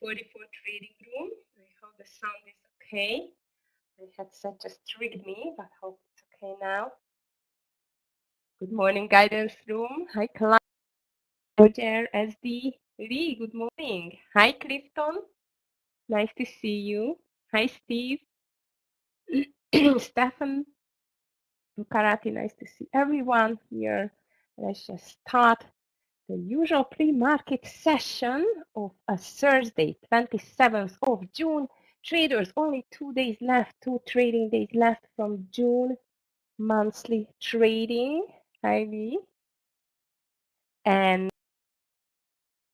44 trading room. I hope the sound is okay. My headset just triggered me, but hope it's okay now. Good morning, guidance room. Hi, Claudia, SD, Lee. Good morning. Hi, Clifton. Nice to see you. Hi, Steve. Stefan, Karate. Nice to see everyone here. Let's just start the usual pre-market session of a Thursday, 27th of June. Traders, only 2 days left, 2 trading days left from June monthly trading. Highly. And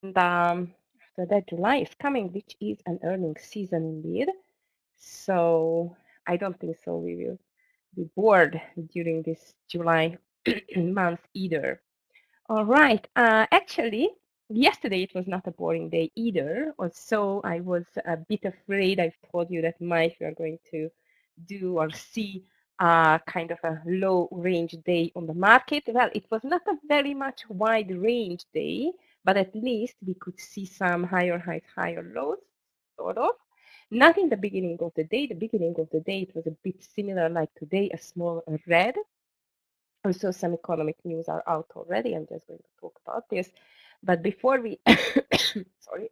after that, July is coming, which is an earnings season indeed. So I don't think so we will be bored during this July month either. All right. Actually, yesterday it was not a boring day either. Or so I was a bit afraid. I've told you that might we are going to do or see kind of a low range day on the market. Well, it was not a very much wide range day, but at least we could see some higher highs, higher lows, sort of. Not in the beginning of the day. The beginning of the day, it was a bit similar like today, a small red. Also, some economic news are out already. I'm just going to talk about this. But before we sorry,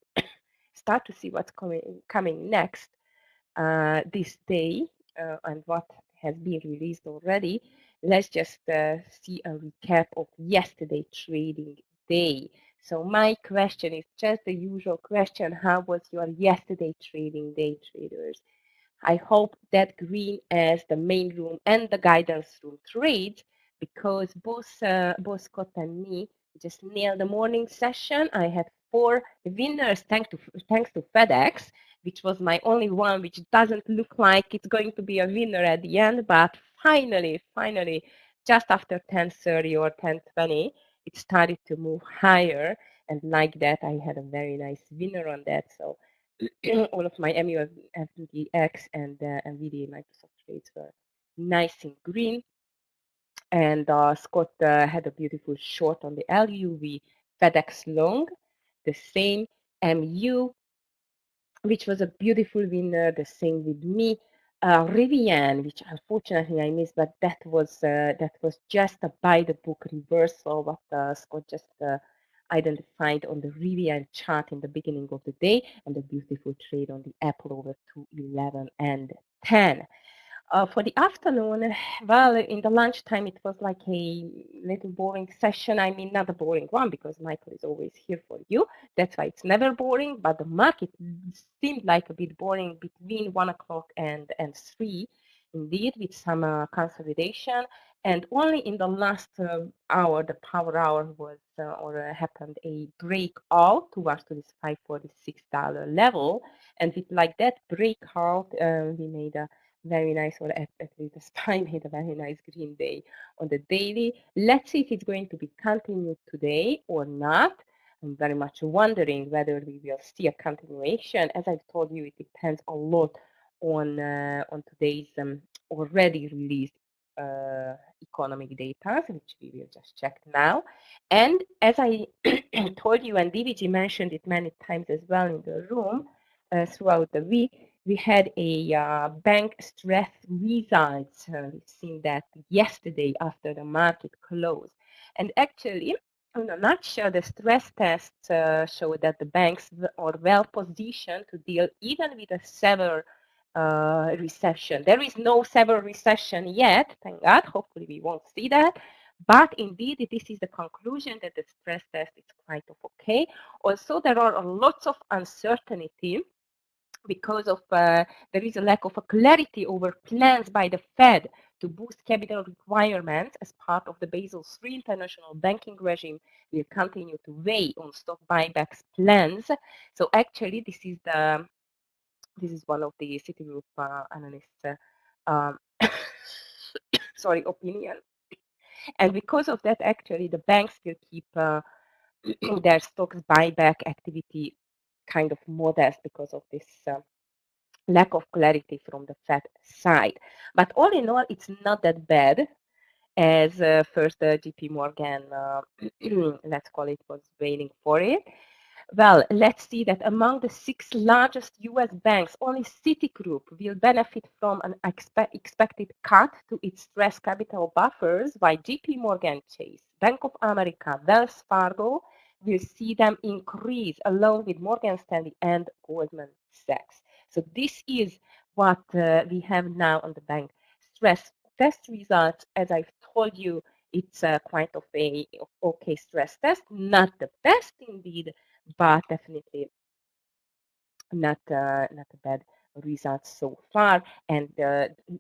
start to see what's coming next this day and what has been released already, let's just see a recap of yesterday trading day. So my question is just the usual question. How was your yesterday trading day, traders? I hope that green as the main room and the guidance room trades, because both Scott and me just nailed the morning session. I had 4 winners thanks to FedEx, which was my only one, which doesn't look like it's going to be a winner at the end, but finally, just after 10:30 or 10:20, it started to move higher, and like that, I had a very nice winner on that. So all of my MUFDX and NVIDIA Microsoft trades were nice in green. And Scott had a beautiful short on the LUV FedEx long, the same MU, which was a beautiful winner, the same with me. Rivian, which unfortunately I missed, but that was just a by the book reversal, what Scott just identified on the Rivian chart in the beginning of the day, and a beautiful trade on the Apple over 211 and 10. For the afternoon, well, in the lunchtime, it was like a little boring session. I mean, not a boring one, because Michael is always here for you. That's why it's never boring. But the market seemed like a bit boring between 1 o'clock and 3, indeed, with some consolidation. And only in the last hour, the power hour was happened a breakout towards to this $546 level. And with like that breakout, we made a very nice, or at least the SPY made a very nice green day on the daily. Let's see if it's going to be continued today or not. I'm very much wondering whether we will see a continuation. As I've told you, it depends a lot on today's already released economic data, which we will just check now. And as I told you, and DVG mentioned it many times as well in the room throughout the week, we had a bank stress results. We've seen that yesterday after the market closed. And actually, in a nutshell, the stress tests show that the banks are well positioned to deal even with a severe recession. There is no severe recession yet, thank God. Hopefully, we won't see that. But indeed, this is the conclusion that the stress test is quite okay. Also, there are lots of uncertainty because of there is a lack of a clarity over plans by the Fed to boost capital requirements as part of the Basel III international banking regime will continue to weigh on stock buybacks plans. So actually, this is one of the Citigroup analysts' um, sorry, opinion. And because of that, actually, the banks will keep their stocks buyback activity kind of modest because of this lack of clarity from the Fed side. But all in all, it's not that bad as first JP Morgan, let's call it, was waiting for it. Well, let's see that among the six largest US banks, only Citigroup will benefit from an expected cut to its stress capital buffers, while JP Morgan Chase, Bank of America, Wells Fargo will see them increase along with Morgan Stanley and Goldman Sachs. So this is what we have now on the bank stress test results. As I've told you, it's quite of a okay stress test, not the best indeed, but definitely not a bad result so far. And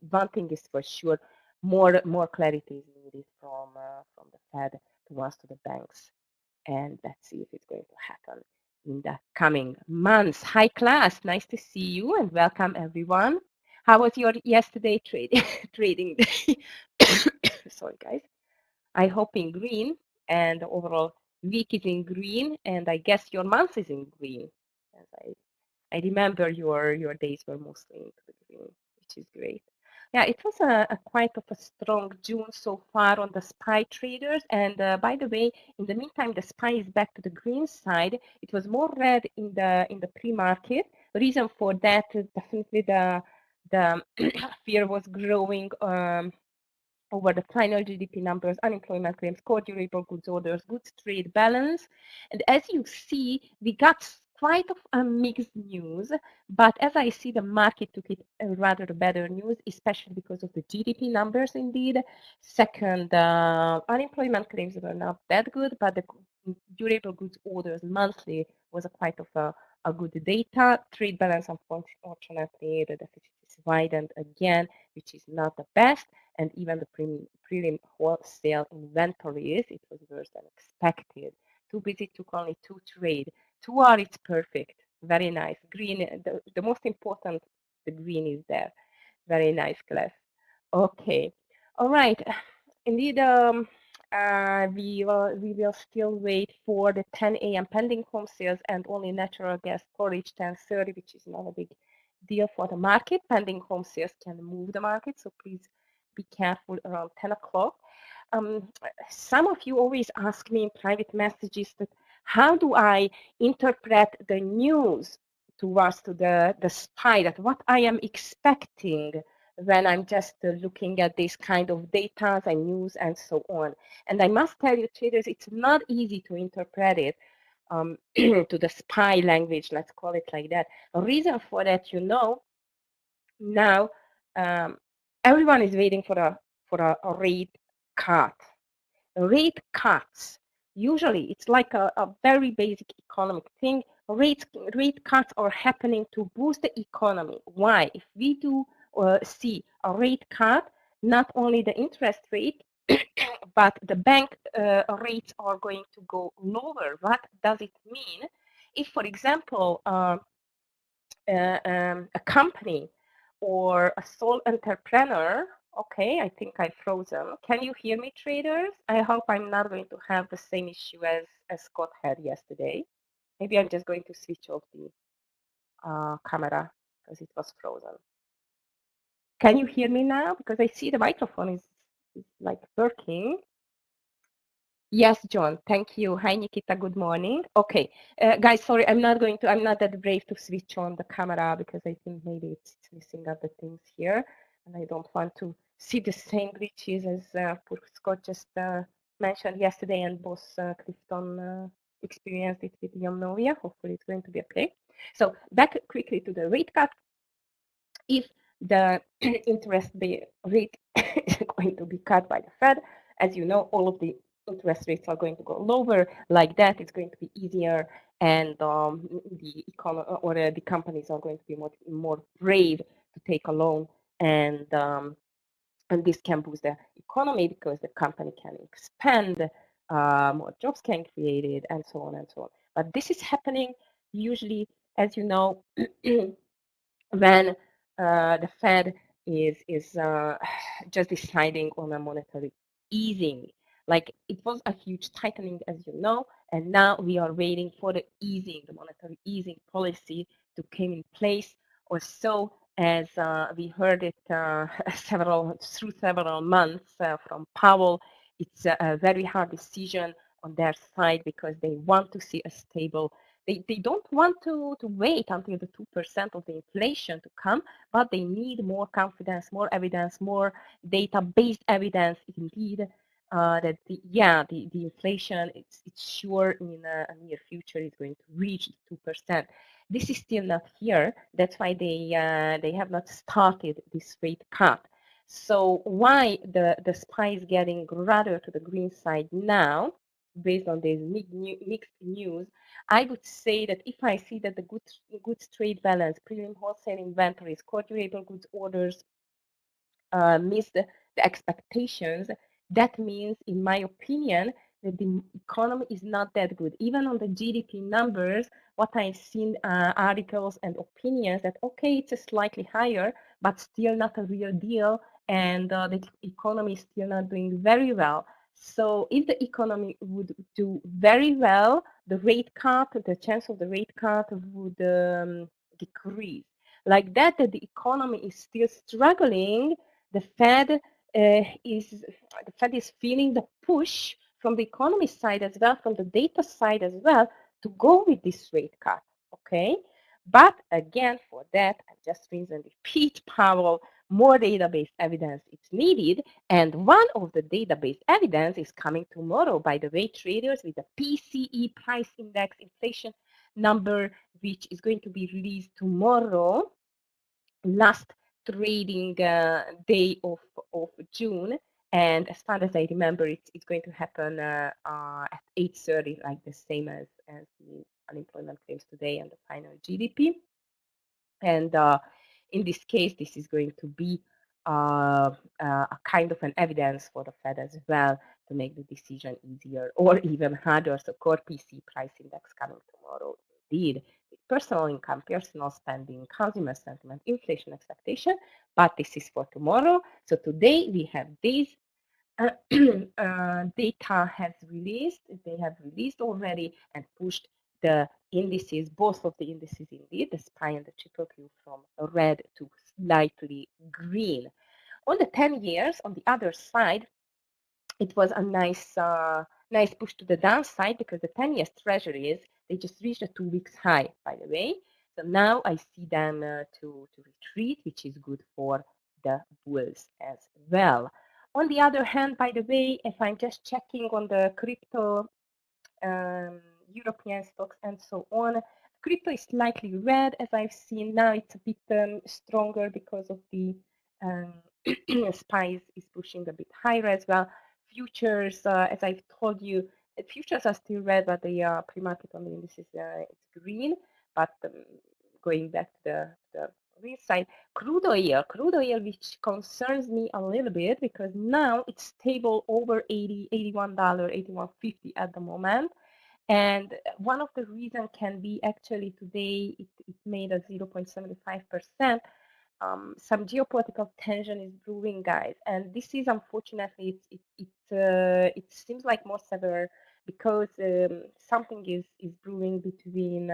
one thing is for sure, more clarity is needed from the Fed towards to the banks, and let's see if it's going to happen in the coming months. Hi class, nice to see you and welcome everyone. How was your yesterday trading day? Sorry guys. I hope in green, and the overall week is in green, and I guess your month is in green. As I remember your days were mostly into the green, which is great. Yeah, it was a quite of a strong June so far on the SPY traders. And by the way, in the meantime, the SPY is back to the green side. It was more red in the pre-market. Reason for that is definitely the fear was growing over the final GDP numbers, unemployment claims, core durable goods orders, goods trade balance. And as you see, we got quite of a mixed news, but as I see, the market took it rather better news, especially because of the GDP numbers indeed. Second, unemployment claims were not that good, but the durable goods orders monthly was a quite of a good data. Trade balance, unfortunately, the deficit is widened again, which is not the best, and even the prelim wholesale inventories, it was worse than expected. Too busy took only two trade. Two are it's perfect. Very nice. Green, the most important, the green is there. Very nice class. Okay. All right. Indeed, we will still wait for the 10 a.m. pending home sales and only natural gas storage 10:30, which is not a big deal for the market. Pending home sales can move the market, so please be careful around 10 o'clock. Some of you always ask me in private messages that how do I interpret the news towards to the SPY, that what I am expecting when I'm just looking at this kind of data and news and so on. And I must tell you, traders, it's not easy to interpret it to the SPY language, let's call it like that. A reason for that, now everyone is waiting for a rate cut. Rate cuts, usually it's like a very basic economic thing. Rate cuts are happening to boost the economy. Why? If we do see a rate cut, not only the interest rate, but the bank rates are going to go lower. What does it mean? If, for example, a company or a sole entrepreneur. Okay, I think I froze them. Can you hear me, traders? I hope I'm not going to have the same issue as Scott had yesterday. Maybe I'm just going to switch off the camera because it was frozen. Can you hear me now? Because I see the microphone is like working. Yes, John, thank you. Hi, Nikita, good morning. Okay, guys, sorry, I'm not that brave to switch on the camera because I think maybe it's missing other things here. And I don't want to see the same glitches as poor Scott just mentioned yesterday, and boss Clifton experienced it with Yamnovia. Hopefully it's going to be okay. So back quickly to the rate cut. If the interest rate is going to be cut by the Fed, as you know, all of the interest rates are going to go lower. Like that, it's going to be easier, and the economy or the companies are going to be more brave to take a loan, and this can boost the economy because the company can expand, more jobs can be created, and so on and so on. But this is happening usually, as you know, when the Fed is just deciding on a monetary easing. Like it was a huge tightening, as you know, and now we are waiting for the monetary easing policy to come in place, or so as we heard it through several months from Powell. It's a very hard decision on their side because they want to see a stable they don't want to wait until the 2% of the inflation to come, but they need more confidence, more evidence, more data-based evidence indeed that the inflation it's sure in a near future is going to reach 2%. This is still not here. That's why they have not started this rate cut. So why the SPY is getting rather to the green side now, based on this mixed news, I would say that if I see that the goods trade balance, premium wholesale inventories, core durable goods orders miss the expectations, that means, in my opinion, that the economy is not that good. Even on the GDP numbers, what I've seen articles and opinions that, okay, it's a slightly higher, but still not a real deal, and the economy is still not doing very well. So if the economy would do very well, the rate cut, the chance of the rate cut would decrease. Like that the economy is still struggling, the Fed is feeling the push from the economy side as well, from the data side as well, to go with this rate cut. Okay, but again, for that, I just rinse and repeat, Powell, more database evidence is needed, and one of the database evidence is coming tomorrow. By the way, traders, with the PCE price index inflation number, which is going to be released tomorrow, last trading day of June. And as far as I remember, it's going to happen at 8:30, like the same as the unemployment claims today and the final GDP. And in this case, this is going to be a kind of an evidence for the Fed as well to make the decision easier or even harder. So core PC price index coming tomorrow, indeed. Personal income, personal spending, consumer sentiment, inflation expectation, but this is for tomorrow. So today we have these data has released. They have released already and pushed the indices, both of the indices indeed, the SPY and the triple Q, from red to slightly green. On the 10 years, on the other side, it was a nice push to the downside, because the 10 years treasuries, they just reached a 2 weeks high, by the way. So now I see them to retreat, which is good for the bulls as well. On the other hand, by the way, if I'm just checking on the crypto, European stocks and so on, crypto is slightly red, as I've seen. Now it's a bit stronger because of the SPY is pushing a bit higher as well. Futures, as I've told you, futures are still red, but the pre-market on the indices it's green. But going back to the green side, crude oil, which concerns me a little bit, because now it's stable over $81, $81.50 at the moment. And one of the reasons can be, actually today it made a 0.75%. Some geopolitical tension is brewing, guys, and this is, unfortunately, it seems like more severe, because something is brewing between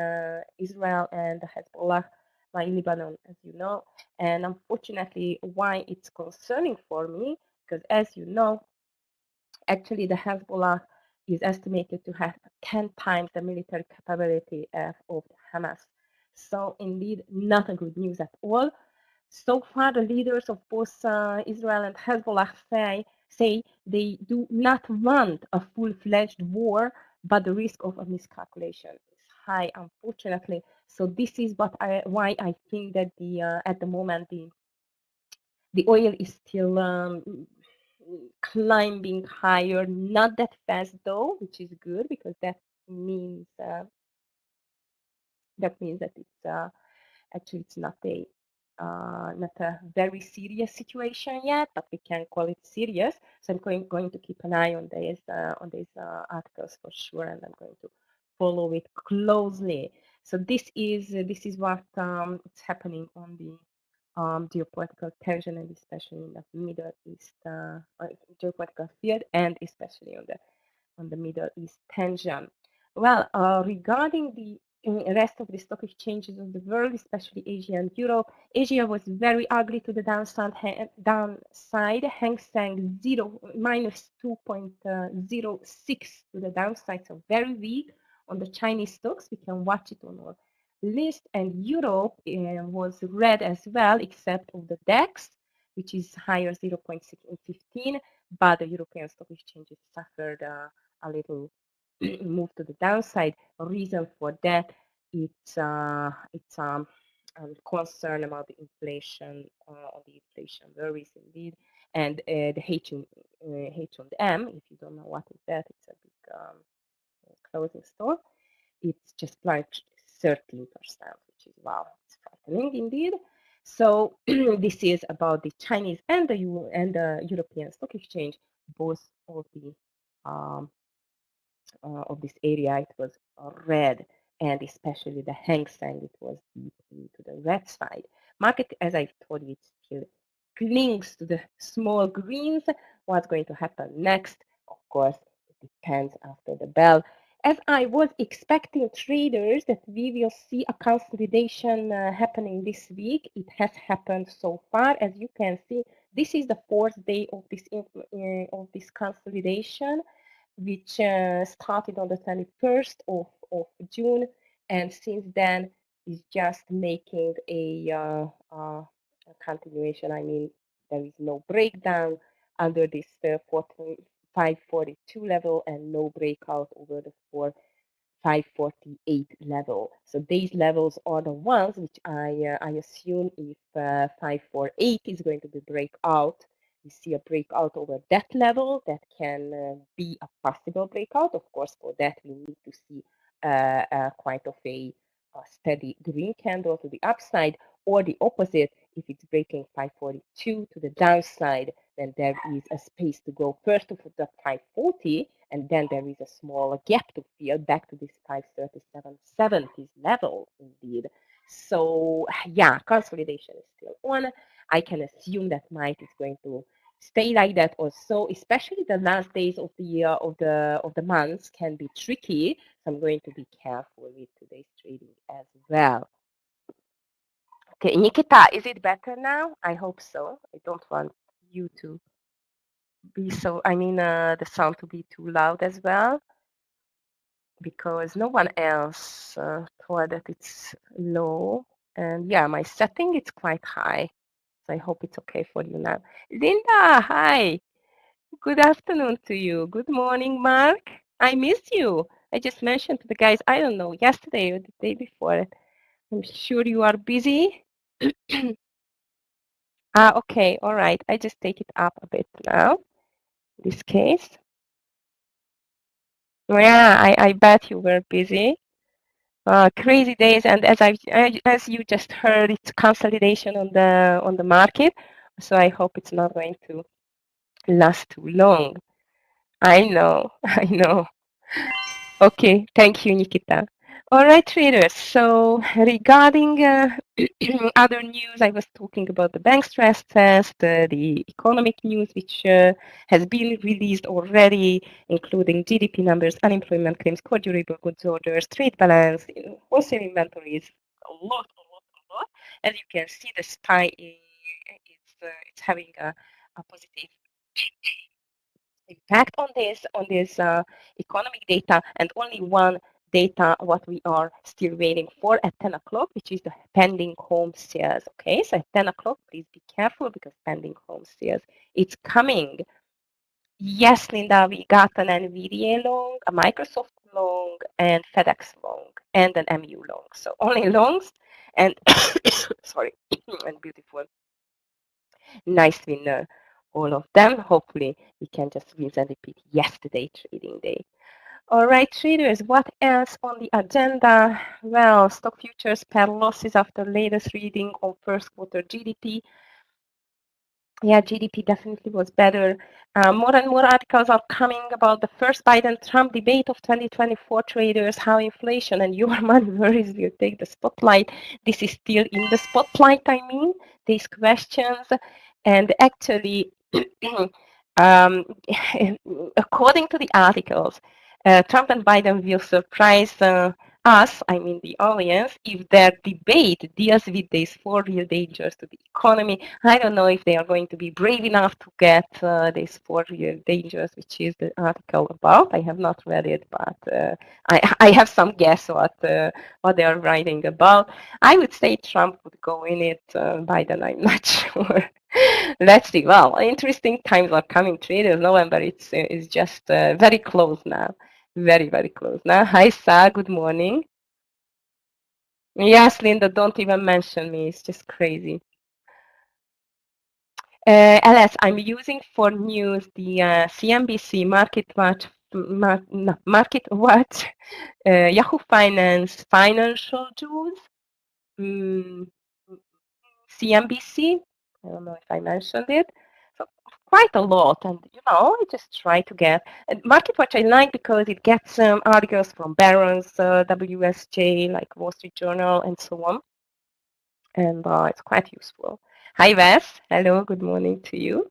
Israel and Hezbollah, like Lebanon, as you know. And unfortunately, why it's concerning for me, because as you know, actually the Hezbollah is estimated to have 10 times the military capability of Hamas. So indeed, not a good news at all. So far, the leaders of both Israel and Hezbollah say they do not want a full-fledged war, but the risk of a miscalculation is high, unfortunately. So this is why I think that at the moment the oil is still climbing higher, not that fast though, which is good, because that means that it's actually it's not a very serious situation yet, but we can call it serious. So I'm going to keep an eye on these articles for sure, and I'm going to follow it closely. So this is what is happening on the geopolitical tension, and especially in the Middle East geopolitical field, and especially on the Middle East tension. Well, regarding the rest of the stock exchanges of the world, especially Asia and Europe, Asia was very ugly to the downside. Hang Seng minus 2.06 to the downside, so very weak. on the Chinese stocks. We can watch it on our list. And Europe was red as well, except of the DAX, which is higher 0.6 in 15, but the European stock exchanges suffered a little move to the downside. Reason for that, it's concern about the inflation, on the inflation worries indeed, and the H&M. If you don't know what is that, it's a big clothing store. It's just plunged 13%, which is wow, it's frightening indeed. So this is about the Chinese and the European stock exchange, both of the um, of this area. It was red, and especially the Hang Seng, it was deep into the red side. Market, as I told you, it still clings to the small greens. What's going to happen next? Of course, it depends after the bell. As I was expecting traders that we will see a consolidation happening this week, it has happened so far. As you can see, this is the fourth day of this consolidation, which started on the 21st of June, and since then is just making a continuation. I mean, there is no breakdown under this 542 level and no breakout over the 548 level. So these levels are the ones which I assume if 548 is going to be breakout, we see a breakout over that level, that can be a possible breakout. Of course, for that we need to see quite of a steady green candle to the upside, or the opposite. If it's breaking 542 to the downside, then there is a space to go first to the 540, and then there is a small gap to fill back to this 537.70 level indeed. So yeah, consolidation is still on. I can assume that might is going to stay like that also, especially the last days of the year of the months can be tricky. So I'm going to be careful with today's trading as well. Okay, Nikita, is it better now? I hope so. I don't want you to be so, I mean, the sound to be too loud as well, because no one else thought that it's low. And yeah, my setting is quite high. So I hope it's okay for you now. Linda, hi. Good afternoon to you. Good morning, Mark. I miss you. I just mentioned to the guys, I don't know, yesterday or the day before. I'm sure you are busy. Okay, all right. I just take it up a bit now, in this case. Yeah, I bet you were busy. Crazy days, and as you just heard, it's consolidation on the market. So I hope it's not going to last too long. I know, I know. Okay, thank you, Nikita. All right, traders. So regarding other news, I was talking about the bank stress test, the economic news, which has been released already, including GDP numbers, unemployment claims, core durable goods orders, trade balance, wholesale inventories, a lot. As you can see, the SPY it's having a positive impact on this economic data, and only one data what we are still waiting for at 10 o'clock, which is the pending home sales. Okay, so at 10 o'clock, please be careful, because pending home sales, it's coming. Yes, Linda, we got an NVIDIA long, a Microsoft long, and FedEx long, and an MU long. So only longs, and sorry, and beautiful, nice winner, all of them. Hopefully, we can just rinse and repeat yesterday trading day. All right, traders, what else on the agenda? Well, stock futures pair losses after latest reading on first quarter GDP. Yeah, GDP definitely was better. More and more articles are coming about the first Biden-Trump debate of 2024, traders, how inflation and your money worries will take the spotlight. This is still in the spotlight, I mean, these questions. And actually, um, according to the articles, Trump and Biden will surprise us, I mean the audience, if their debate deals with these four real dangers to the economy. I don't know if they are going to be brave enough to get these four real dangers, which is the article about. I have not read it, but I have some guess what they are writing about. I would say Trump would go in it. Biden, I'm not sure. Let's see. Well, interesting times are coming. Traders, November, it's just very close now. Very, very close. Now, hi, Sa. Good morning. Yes, Linda, don't even mention me. It's just crazy. LS, I'm using for news the CNBC Market Watch, no, Market Watch, Yahoo Finance Financial News, mm, CNBC. I don't know if I mentioned it. So quite a lot, and I just try to get. And Market Watch I like because it gets articles from Barron's, WSJ, like Wall Street Journal, and so on, and it's quite useful. Hi, Wes. Hello. Good morning to you.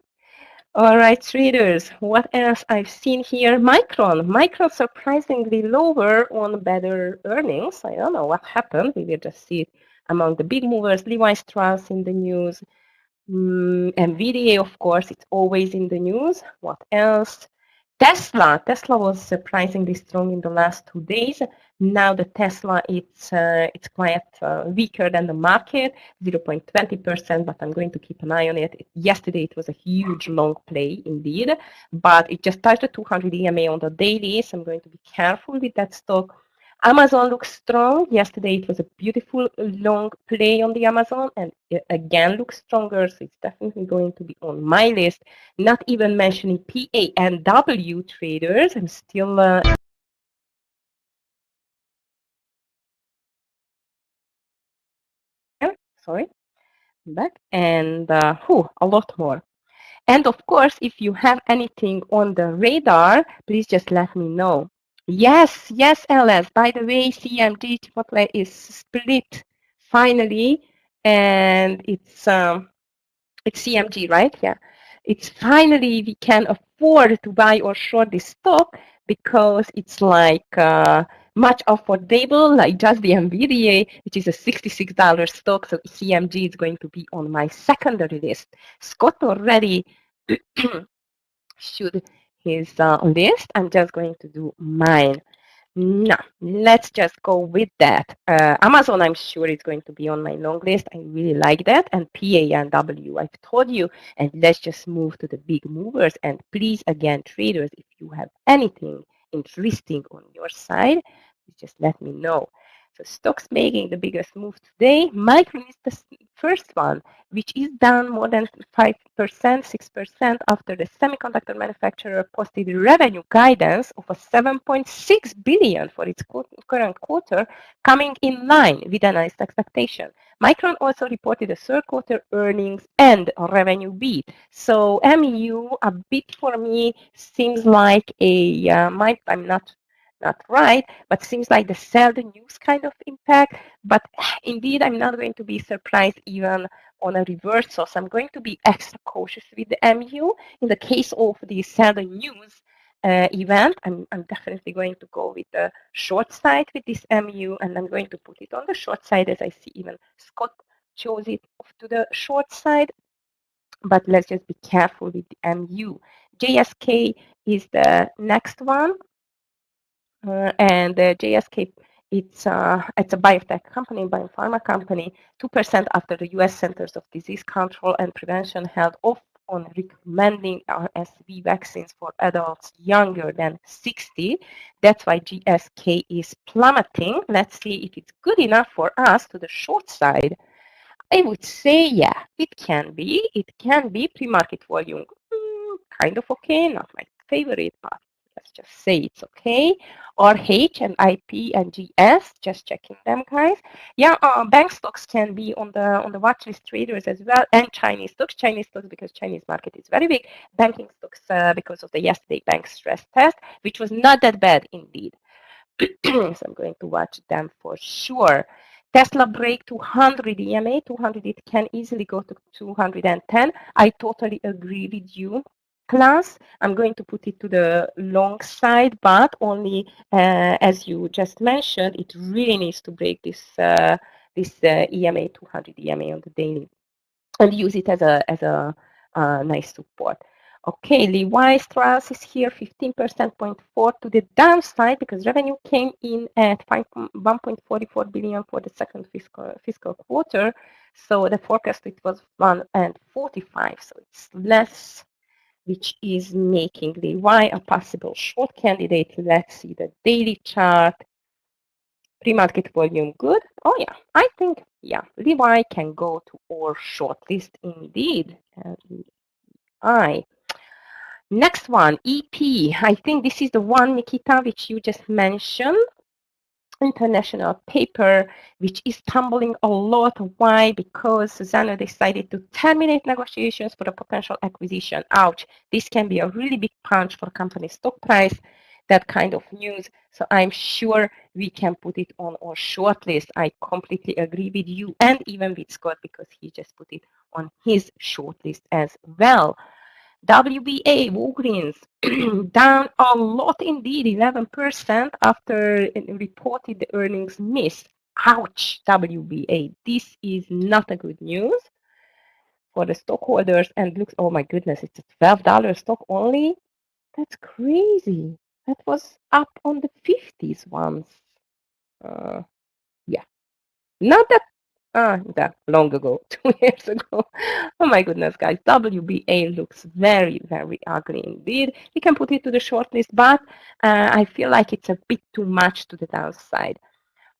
All right, traders. What else I've seen here? Micron surprisingly lower on better earnings. I don't know what happened. We will just see it among the big movers. Levi Strauss in the news. NVIDIA, of course, it's always in the news. What else? Tesla was surprisingly strong in the last 2 days. Now the Tesla, it's quite weaker than the market, 0.20%, but I'm going to keep an eye on it. Yesterday it was a huge long play indeed, but it just touched the 200 EMA on the daily, so I'm going to be careful with that stock. Amazon looks strong. Yesterday it was a beautiful long play on the Amazon, and it again looks stronger, so it's definitely going to be on my list. Not even mentioning PANW traders. I'm still sorry, I'm back, and a lot more. And of course, if you have anything on the radar, please just let me know. Yes, LS. By the way, CMG Chipotle is split finally, and it's CMG, right? Yeah. It's finally we can afford to buy or short this stock because it's like much affordable, like just the NVIDIA, which is a $66 stock. So CMG is going to be on my secondary list. Scott already should his list. I'm just going to do mine. No, let's just go with that. Amazon, I'm sure, is going to be on my long list. I really like that. And PANW, I've told you. And let's just move to the big movers. And please, again, traders, if you have anything interesting on your side, just let me know. So stocks making the biggest move today. Micron is the first one, which is down more than 5%, 6% after the semiconductor manufacturer posted revenue guidance of a 7.6 billion for its current quarter, coming in line with analyst expectation. Micron also reported a third quarter earnings and a revenue beat. So MU, a bit for me, seems like I'm not right, but seems like the sell the news kind of impact. But indeed, I'm not going to be surprised even on a reversal. So I'm going to be extra cautious with the MU. In the case of the sell the news event, I'm definitely going to go with the short side with this MU, and I'm going to put it on the short side, as I see even Scott chose it to the short side. But let's just be careful with the MU. JSK is the next one. And JSK, it's a biotech company, biopharma company. 2% after the U.S. Centers of Disease Control and Prevention held off on recommending RSV vaccines for adults younger than 60. That's why GSK is plummeting. Let's see if it's good enough for us to the short side. I would say, yeah, it can be. It can be pre-market volume. Kind of okay, not my favorite, but let's just say it's okay. Or H and IP and GS, just checking them, guys. Yeah, bank stocks can be on the watch list traders as well, and Chinese stocks. Chinese stocks because Chinese market is very big. Banking stocks because of the yesterday bank stress test, which was not that bad indeed. So I'm going to watch them for sure. Tesla break 200 EMA, 200, it can easily go to 210. I totally agree with you. plus I'm going to put it to the long side, but only as you just mentioned, it really needs to break this EMA 200 EMA on the daily and use it as a nice support. Okay, Levi Strauss is here 15% point four to the downside because revenue came in at 1.44 billion for the second fiscal quarter. So the forecast it was 1.45, so it's less, which is making Levi a possible short candidate. Let's see the daily chart. Pre-market volume good. Oh yeah, I think yeah, Levi can go to our shortlist indeed. I next one, EP. I think this is the one, Nikita, which you just mentioned. International paper, which is tumbling a lot. Why? Because Susanna decided to terminate negotiations for a potential acquisition. Ouch. This can be a really big punch for a company's stock price, that kind of news. So I'm sure we can put it on our short list. I completely agree with you and even with Scott because he just put it on his short list as well. WBA, Walgreens, down a lot indeed, 11% after it reported the earnings miss. Ouch, WBA. This is not a good news for the stockholders. And looks, oh my goodness, it's a $12 stock only. That's crazy. That was up on the 50s once. Yeah, not that that long ago, 2 years ago. Oh my goodness, guys. WBA looks very, very ugly indeed. We can put it to the short list, but I feel like it's a bit too much to the downside.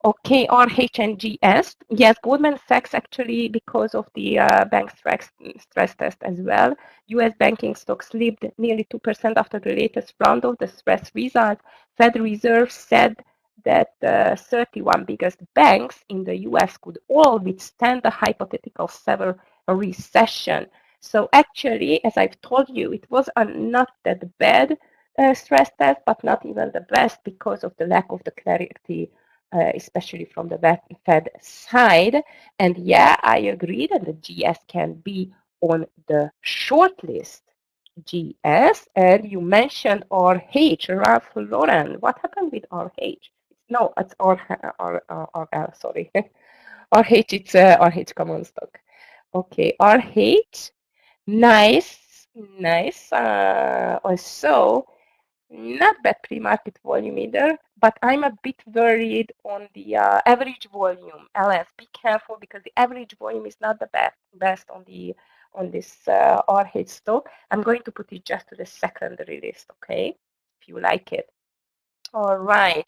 Okay, RHNGS. Yes, Goldman Sachs actually, because of the bank stress test as well. US banking stocks slipped nearly 2% after the latest round of the stress result. Fed Reserve said that 31 biggest banks in the US could all withstand a hypothetical severe recession. So actually, as I've told you, it was not that bad stress test, but not even the best because of the lack of the clarity, especially from the Fed side. And yeah, I agree that the GS can be on the short list. GS, and you mentioned RH, Ralph Lauren. What happened with RH? No, it's RL, sorry. RH, it's RH common stock. Okay, RH, nice, nice. Also, not bad pre-market volume either, but I'm a bit worried on the average volume. LS, be careful because the average volume is not the best on this RH stock. I'm going to put it just to the secondary list, okay? If you like it. All right.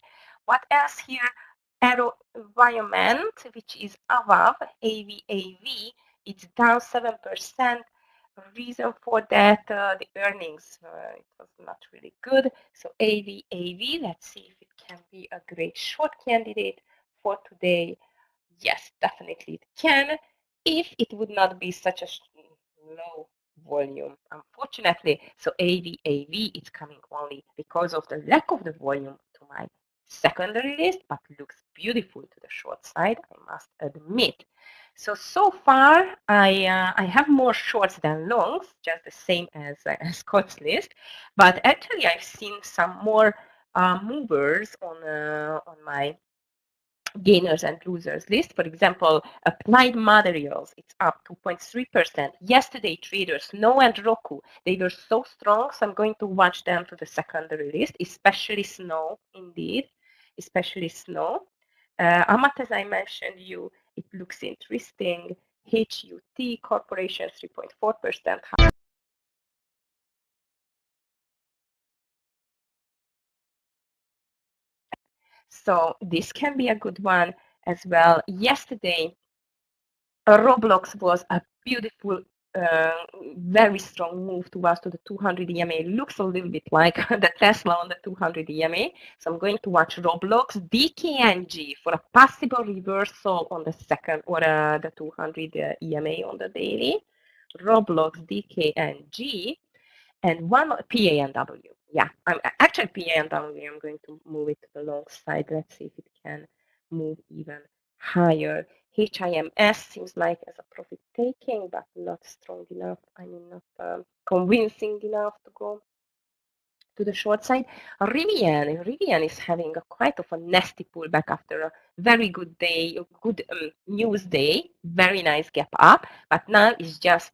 What else here? Aero Environment, which is above AVAV, it's down 7%. Reason for that, the earnings, it was not really good. So AVAV, let's see if it can be a great short candidate for today. Yes, definitely it can, if it would not be such a low volume, unfortunately. So AVAV is coming only because of the lack of the volume to my secondary list, but looks beautiful to the short side, I must admit. So far, I have more shorts than longs, just the same as Scott's list. But actually, I've seen some more movers on my gainers and losers list. For example, Applied Materials, it's up 2.3%. Yesterday, traders, Snow and Roku, they were so strong, so I'm going to watch them to the secondary list, especially Snow, indeed, especially Snow. Amat, as I mentioned you, it looks interesting. HUT Corporation, 3.4%. So this can be a good one as well. Yesterday, Roblox was a beautiful, very strong move towards to the 200 EMA. Looks a little bit like the Tesla on the 200 EMA. So I'm going to watch Roblox, DKNG for a possible reversal on the second or the 200 EMA on the daily. Roblox, DKNG, and one more, PANW. Yeah, I'm actually PANW. I'm going to move it to the long side. Let's see if it can move even higher. HIMS seems like as a profit taking, but not strong enough. I mean, not convincing enough to go to the short side. Rivian is having a quite of a nasty pullback after a very good day, a good news day, very nice gap up, but now it's just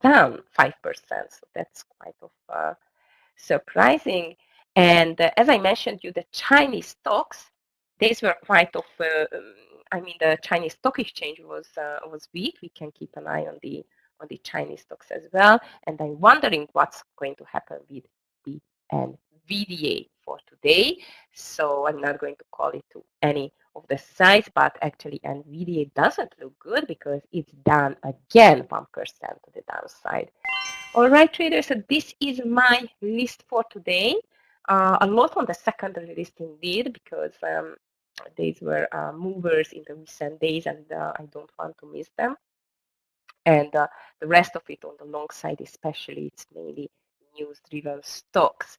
down 5%. So that's quite of surprising. And as I mentioned you, the Chinese stocks, these were quite of, I mean, the Chinese stock exchange was weak. We can keep an eye on the Chinese stocks as well. And I'm wondering what's going to happen with the NVDA for today. So I'm not going to call it to any of the size, but actually NVDA doesn't look good because it's down again 1% to the downside. All right, traders, so this is my list for today. A lot on the secondary list indeed, because these were movers in the recent days, and I don't want to miss them. And the rest of it on the long side, especially, it's mainly news-driven stocks.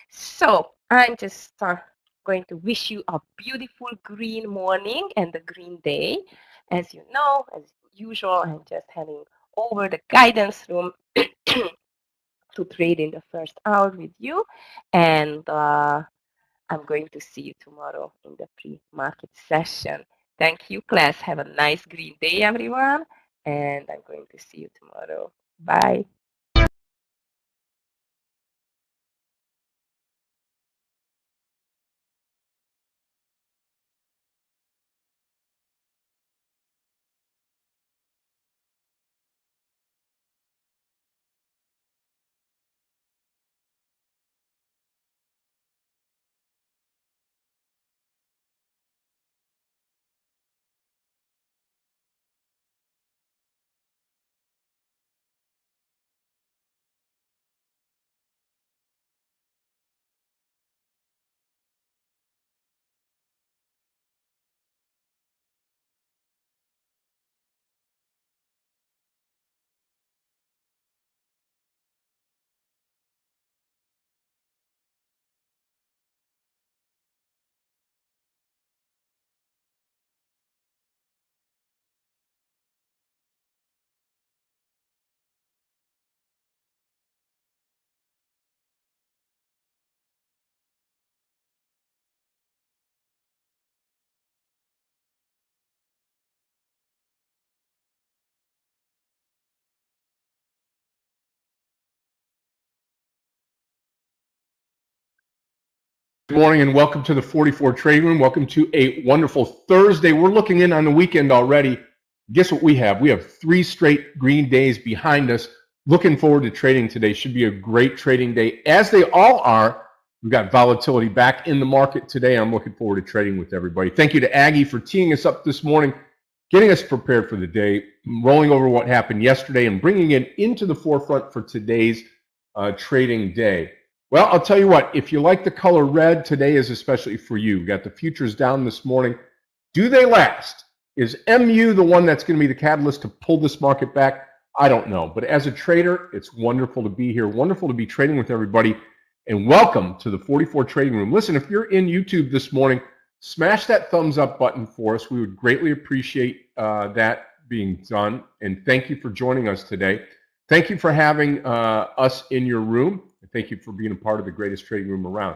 So I'm just going to wish you a beautiful green morning and a green day. As you know, as usual, I'm just having over the guidance room to trade in the first hour with you. And I'm going to see you tomorrow in the pre-market session. Thank you, class. Have a nice green day, everyone. And I'm going to see you tomorrow. Bye. Good morning and welcome to the 44 Trading Room. Welcome to a wonderful Thursday. We're looking in on the weekend already. Guess what we have? We have 3 straight green days behind us. Looking forward to trading today. Should be a great trading day, as they all are. We've got volatility back in the market today. I'm looking forward to trading with everybody. Thank you to Aggie for teeing us up this morning, getting us prepared for the day, rolling over what happened yesterday and bringing it into the forefront for today's trading day. Well, I'll tell you what, if you like the color red, today is especially for you. We got the futures down this morning. Do they last? Is MU the one that's going to be the catalyst to pull this market back? I don't know. But as a trader, it's wonderful to be here, wonderful to be trading with everybody. And welcome to the 44 Trading Room. Listen, if you're in YouTube this morning, smash that thumbs up button for us. We would greatly appreciate that being done. And thank you for joining us today. Thank you for having us in your room. And thank you for being a part of the greatest trading room around.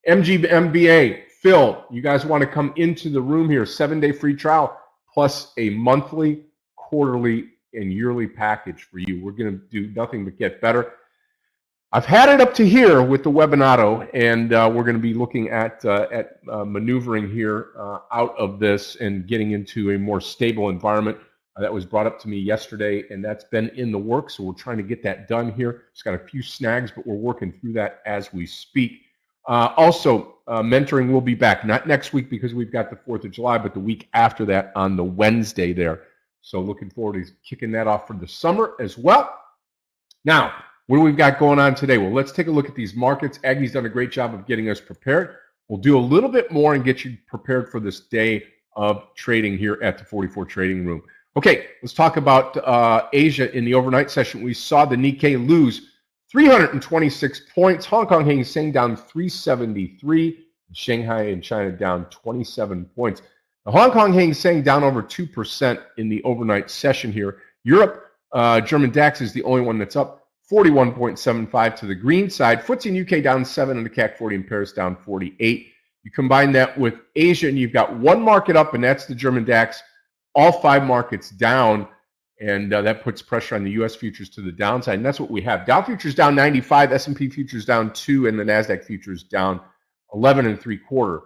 MBA, Phil, you guys want to come into the room here, 7-day free trial, plus a monthly, quarterly, and yearly package for you. We're going to do nothing but get better. I've had it up to here with the Webinato, and we're going to be looking at maneuvering here out of this and getting into a more stable environment. That was brought up to me yesterday, and that's been in the works, so we're trying to get that done here. It's got a few snags, but we're working through that as we speak. Also, mentoring will be back, not next week because we've got the 4th of July, but the week after that on the Wednesday there. So looking forward to kicking that off for the summer as well. Now, what do we've got going on today? Well, let's take a look at these markets. Aggie's done a great job of getting us prepared. We'll do a little bit more and get you prepared for this day of trading here at the 44 Trading Room. Okay, let's talk about Asia in the overnight session. We saw the Nikkei lose 326 points. Hong Kong Hang Seng down 373. Shanghai and China down 27 points. The Hong Kong Hang Seng down over 2% in the overnight session here. Europe, German DAX is the only one that's up 41.75 to the green side. FTSE in UK down 7 and the CAC 40 in Paris down 48. You combine that with Asia and you've got one market up, and that's the German DAX. All 5 markets down, and that puts pressure on the U.S. futures to the downside, and that's what we have. Dow futures down 95, S&P futures down 2, and the NASDAQ futures down 11 and 3/4.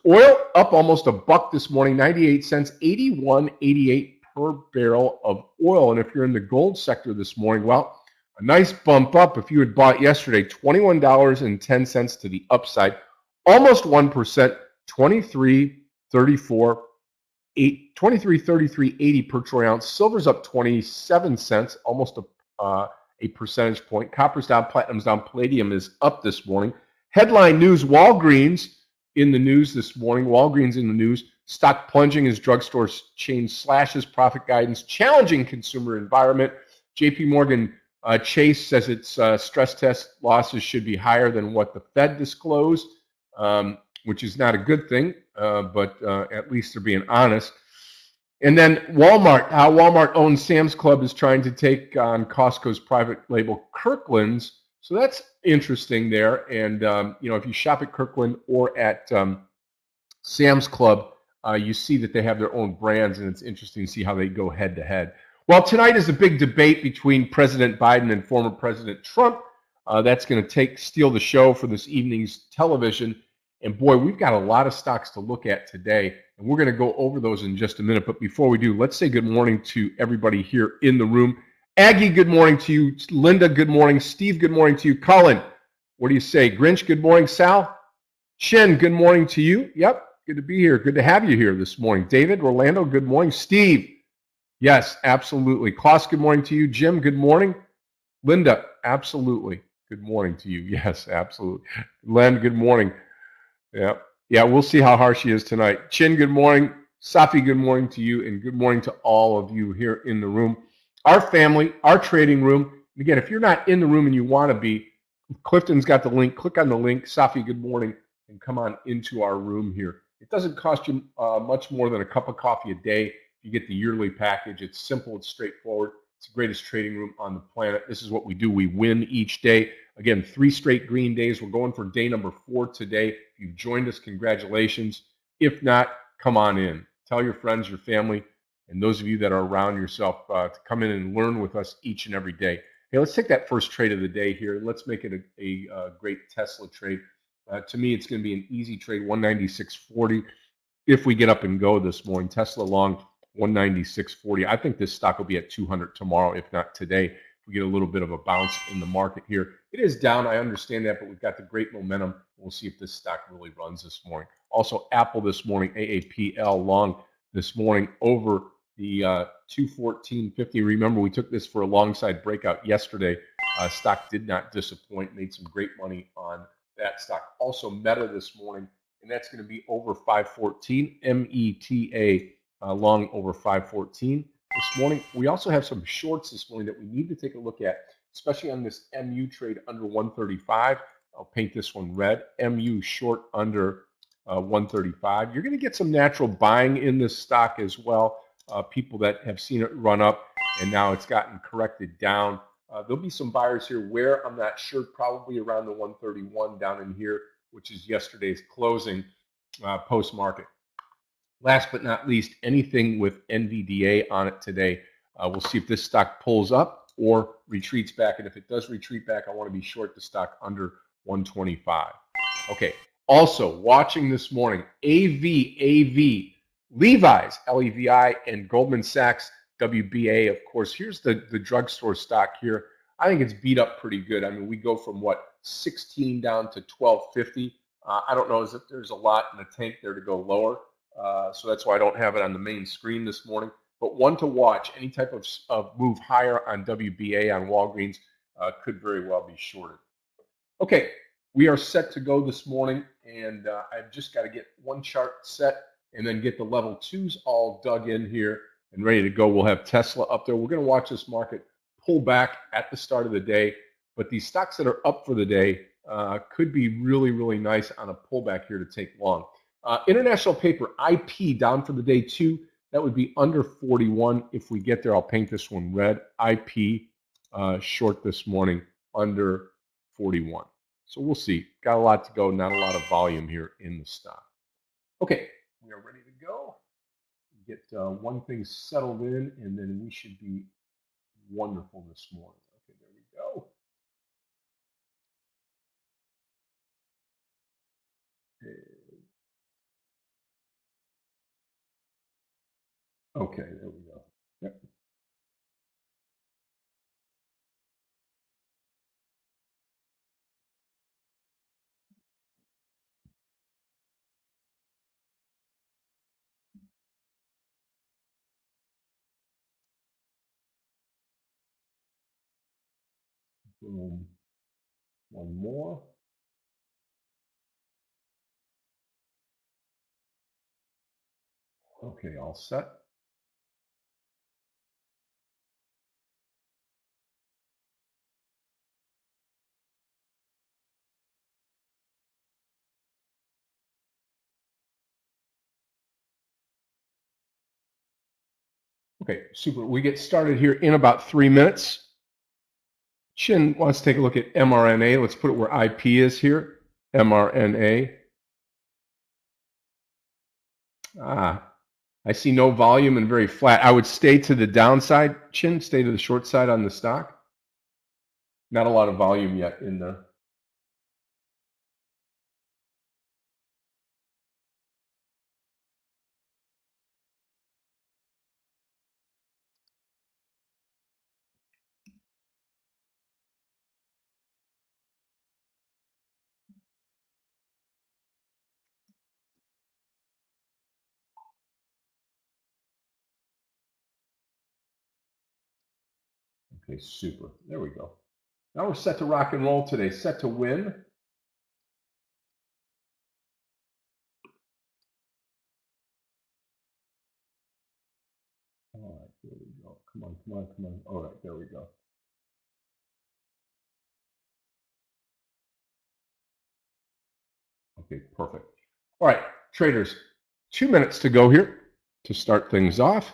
Oil up almost $1 this morning, 98 cents, 81.88 per barrel of oil. And if you're in the gold sector this morning, well, a nice bump up. If you had bought yesterday, $21.10 to the upside, almost 1%, 23.3380 per troy ounce. Silver's up 27 cents, almost a percentage point. Copper's down, platinum's down, palladium is up this morning. Headline news: Walgreens in the news this morning. Walgreens in the news. Stock plunging as drugstore chain slashes profit guidance, challenging consumer environment. JP Morgan Chase says its stress test losses should be higher than what the Fed disclosed, which is not a good thing, but at least they're being honest. And then Walmart, how Walmart-owned Sam's Club is trying to take on Costco's private label Kirkland's. So that's interesting there. And, if you shop at Kirkland or at Sam's Club, you see that they have their own brands, and it's interesting to see how they go head-to-head. Well, tonight is a big debate between President Biden and former President Trump. That's going to steal the show for this evening's television. And boy, we've got a lot of stocks to look at today, and we're going to go over those in just a minute. But before we do, let's say good morning to everybody here in the room. Aggie, good morning to you. Linda, good morning. Steve, good morning to you. Colin, what do you say? Grinch, good morning. Sal, Shen, good morning to you. Yep, good to be here. Good to have you here this morning. David, Orlando, good morning. Steve, yes, absolutely. Klaus, good morning to you. Jim, good morning. Linda, absolutely. Good morning to you. Yes, absolutely. Len, good morning. Yeah, we'll see how harsh she is tonight. Chin, good morning. Safi, good morning to you, and good morning to all of you here in the room. Our family, our trading room. Again, if you're not in the room and you want to be, Clifton's got the link. Click on the link. Safi, good morning, and come on into our room here. It doesn't cost you much more than a cup of coffee a day. You get the yearly package. It's simple. It's straightforward. It's the greatest trading room on the planet. This is what we do. We win each day. Again, 3 straight green days. We're going for day number 4 today. If you've joined us, congratulations. If not, come on in. Tell your friends, your family, and those of you that are around yourself to come in and learn with us each and every day. Hey, let's take that first trade of the day here, and let's make it a great Tesla trade. To me, it's going to be an easy trade, 196.40. If we get up and go this morning, Tesla long 196.40. I think this stock will be at 200 tomorrow, if not today. We get a little bit of a bounce in the market here. It is down, I understand that, but we've got the great momentum. We'll see if this stock really runs this morning. Also, Apple this morning, AAPL long this morning over the 214.50. Remember, we took this for a long side breakout yesterday. Stock did not disappoint, made some great money on that stock. Also, Meta this morning, and that's going to be over 514, META long over 514. This morning, we also have some shorts this morning that we need to take a look at, especially on this MU trade under 135. I'll paint this one red. MU short under 135. You're going to get some natural buying in this stock as well. People that have seen it run up and now it's gotten corrected down. There'll be some buyers here where I'm not sure, probably around the 131 down in here, which is yesterday's closing post-market. Last but not least, anything with NVDA on it today. We'll see if this stock pulls up or retreats back. And if it does retreat back, I want to be short the stock under 125. Okay. Also, watching this morning, AV, Levi's, LEVI, and Goldman Sachs, WBA. Of course, here's the drugstore stock here. I think it's beat up pretty good. I mean, we go from, 16 down to 12.50. I don't know if there's a lot in the tank there to go lower. So that's why I don't have it on the main screen this morning. But one to watch, any type of move higher on WBA on Walgreens could very well be shorted. Okay, we are set to go this morning, and I've just got to get one chart set and then get the level 2s all dug in here and ready to go. We'll have Tesla up there. We're going to watch this market pull back at the start of the day, but these stocks that are up for the day could be really, really nice on a pullback here to take long. International paper, IP, down for the day too. That would be under 41. If we get there, I'll paint this one red. IP short this morning under 41. So we'll see. Got a lot to go. Not a lot of volume here in the stock. Okay, we are ready to go. Get one thing settled in, and then we should be wonderful this morning. Okay, there we go. Okay, there we go. Yep. Boom. One more. Okay, all set. Okay, super. We get started here in about 3 minutes. Chin wants to take a look at mRNA. Let's put it where IP is here. mRNA. I see no volume and very flat. I would stay to the downside, Chin. Stay to the short side on the stock. Not a lot of volume yet in there. Okay, super. There we go. Now we're set to rock and roll today. Set to win. All right, there we go. Come on, come on, come on. All right, there we go. Okay, perfect. All right, traders, 2 minutes to go here to start things off.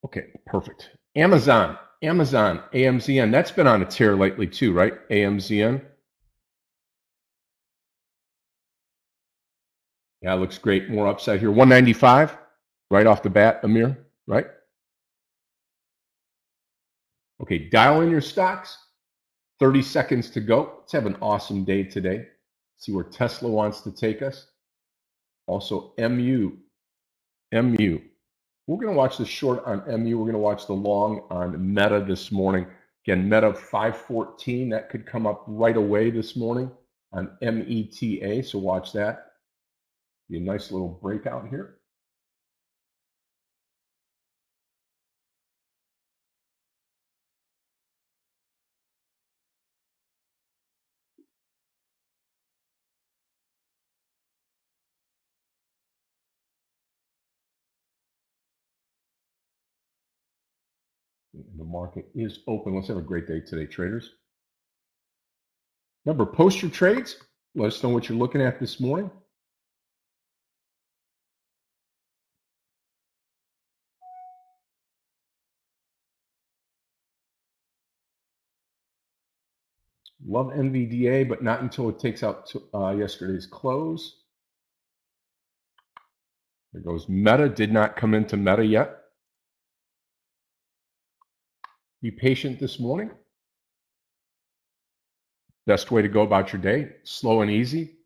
Okay, perfect. Amazon, AMZN. That's been on a tear lately too, right? AMZN. Yeah, looks great. More upside here. 195 right off the bat, Amir, right? Okay, dial in your stocks. 30 seconds to go. Let's have an awesome day today. See where Tesla wants to take us. Also, MU. We're going to watch the short on MU. We're going to watch the long on Meta this morning. Again, Meta 514. That could come up right away this morning on META. So watch that. Be a nice little breakout here. The market is open. Let's have a great day today, traders. Remember, post your trades. Let us know what you're looking at this morning. Love NVDA, but not until it takes out yesterday's close. There goes Meta. Did not come into Meta yet. Be patient this morning. Best way to go about your day. Slow and easy.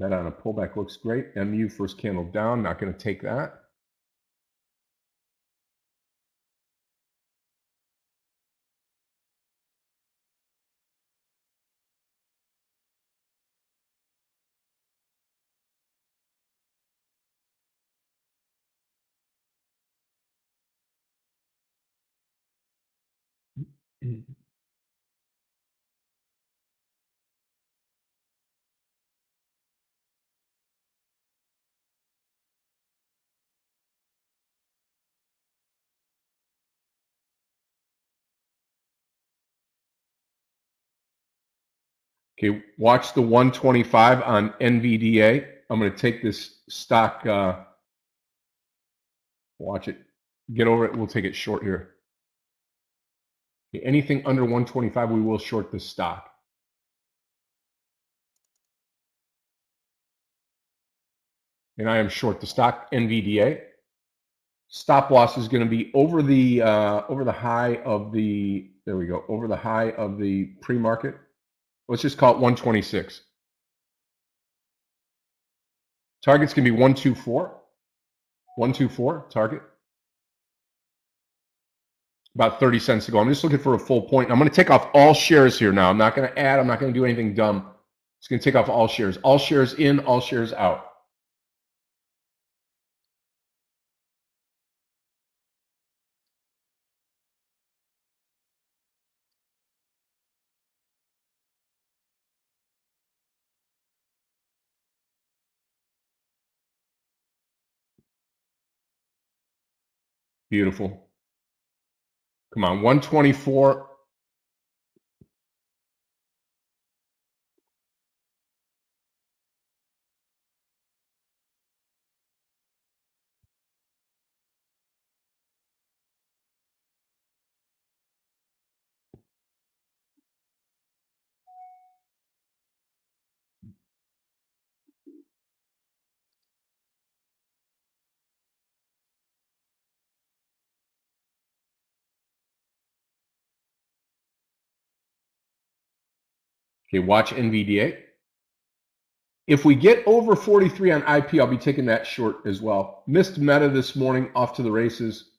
That on a pullback looks great. MU first candle down, not going to take that. Okay, watch the 125 on NVDA. I'm going to take this stock, watch it, get over it. We'll take it short here. Okay, anything under 125, we will short the stock. And I am short the stock NVDA. Stop loss is going to be over the high of the, there we go, over the high of the pre-market. Let's just call it 126. Target's going to be 124. 124 target. About 30 cents to go. I'm just looking for a full point. I'm going to take off all shares here now. I'm not going to add. I'm not going to do anything dumb. Just going to take off all shares. All shares in, all shares out. Beautiful. Come on, 124. Okay, watch NVDA. If we get over 43 on IP, I'll be taking that short as well. Missed Meta this morning, off to the races.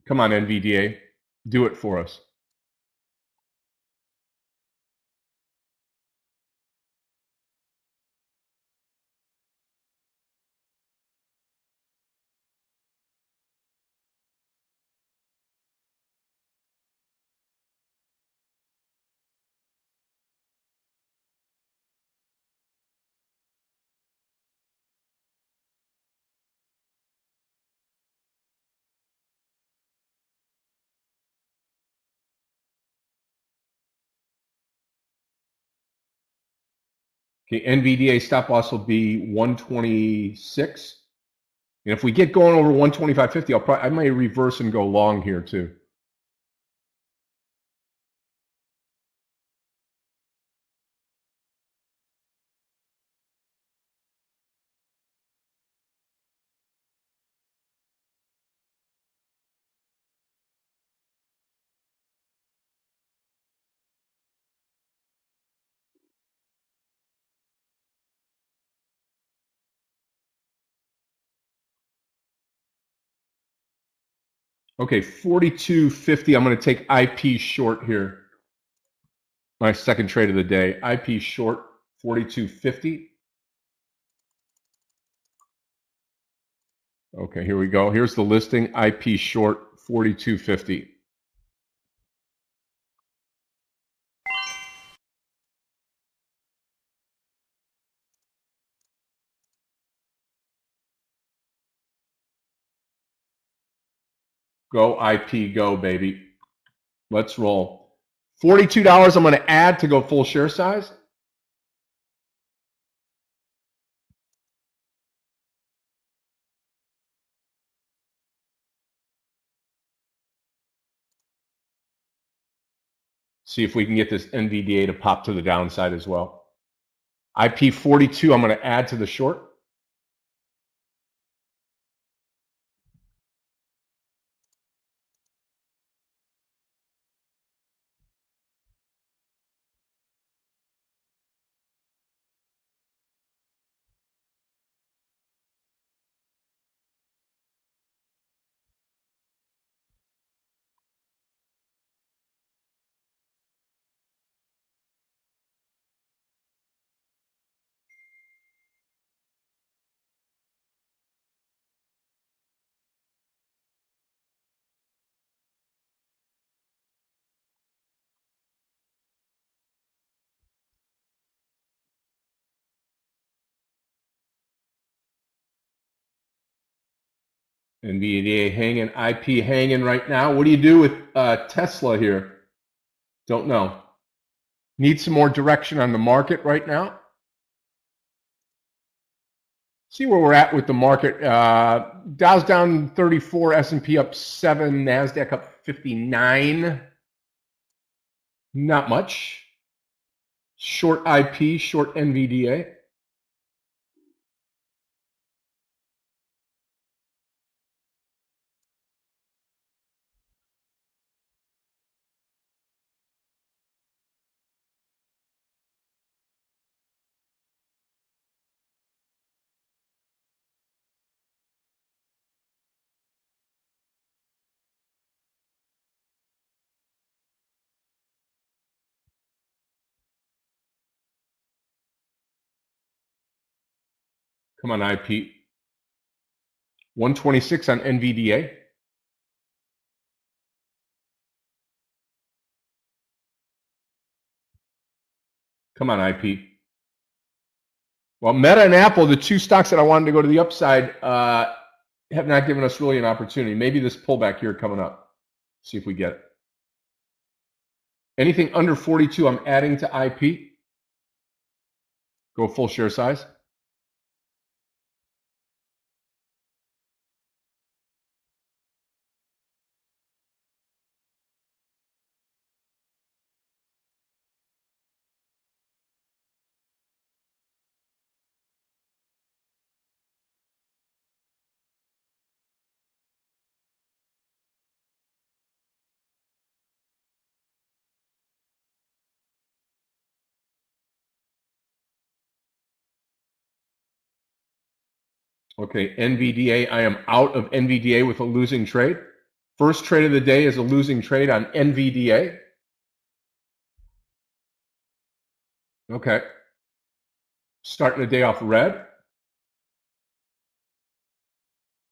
Come on, NVDA. Do it for us. Okay, NVDA stop loss will be 126. And if we get going over 125.50, I might reverse and go long here too. Okay, 42.50. I'm going to take IP short here. My second trade of the day. IP short 42.50. Okay, here we go. Here's the listing. IP short 42.50. Go IP, go baby. Let's roll. $42 I'm going to add to go full share size. See if we can get this NVDA to pop to the downside as well. IP 42 I'm going to add to the short. NVDA hanging, IP hanging right now. What do you do with Tesla here? Don't know. Need some more direction on the market right now. See where we're at with the market. Dow's down 34, S&P up 7, NASDAQ up 59. Not much. Short IP, short NVDA. Come on, IP. 126 on NVDA. Come on, IP. Well, Meta and Apple, the two stocks that I wanted to go to the upside, have not given us really an opportunity. Maybe this pullback here coming up. See if we get it. Anything under 42, I'm adding to IP. Go full share size. Okay, NVDA, I am out of NVDA with a losing trade. First trade of the day is a losing trade on NVDA. Okay. Starting the day off red.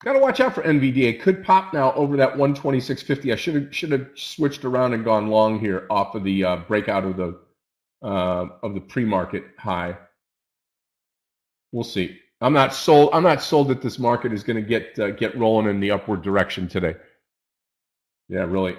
Got to watch out for NVDA. Could pop now over that 126.50. I should have switched around and gone long here off of the breakout of the pre-market high. We'll see. I'm not sold. I'm not sold that this market is going to get rolling in the upward direction today. Yeah, really.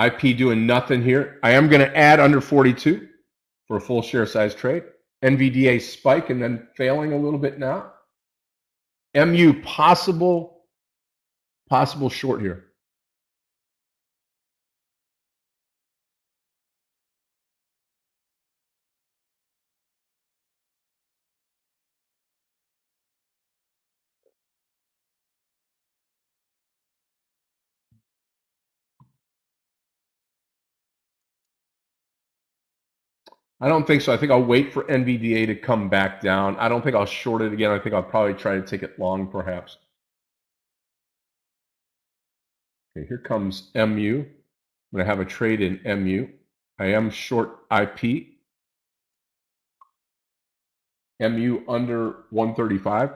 IP doing nothing here. I am going to add under 42 for a full share size trade. NVDA spike and then failing a little bit now. MU possible short here. I don't think so. I think I'll wait for NVDA to come back down. I don't think I'll short it again. I think I'll probably try to take it long perhaps. Okay, here comes MU. I'm going to have a trade in MU. I am short IP. MU under 135.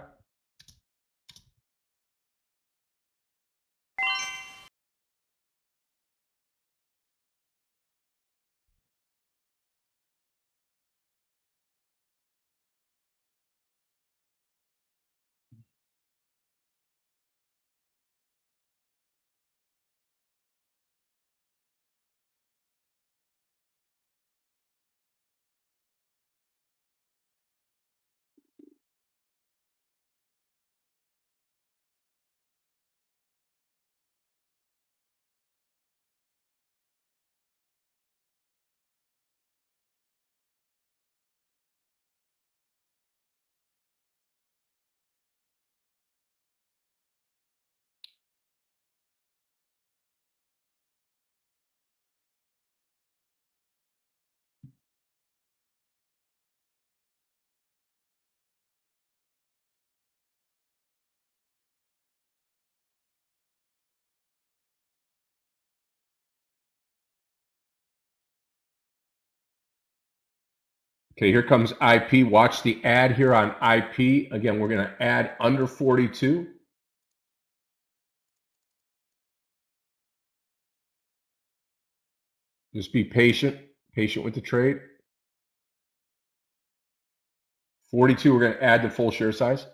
Okay, here comes IP. Watch the ad here on IP. Again, we're going to add under 42. Just be patient with the trade. 42, we're going to add the full share size.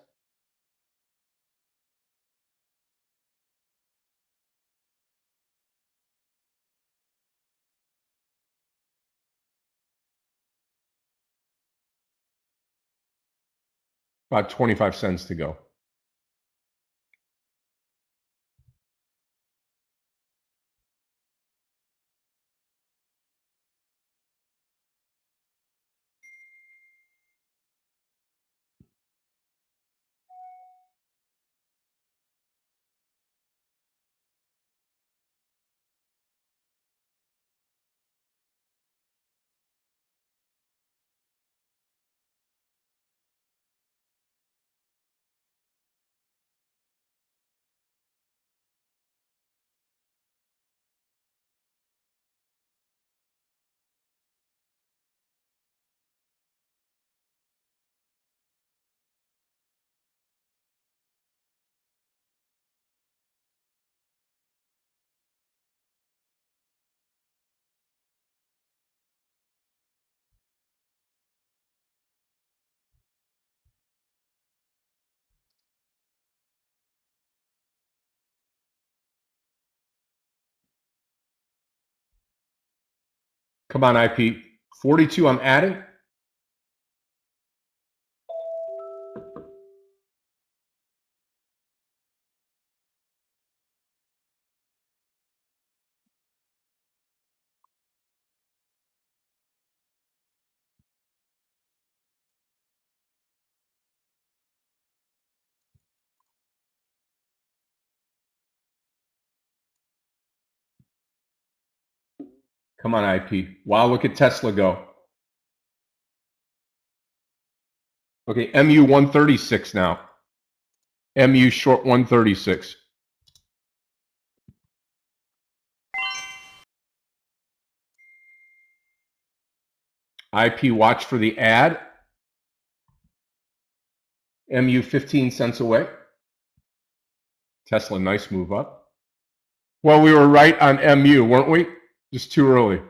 About 25 cents to go. Come on, IP. 42, I'm adding. Come on, IP. Wow, look at Tesla go. Okay, MU 136 now. MU short 136. IP, watch for the ad. MU 15 cents away. Tesla, nice move up. Well, we were right on MU, weren't we? Just too early.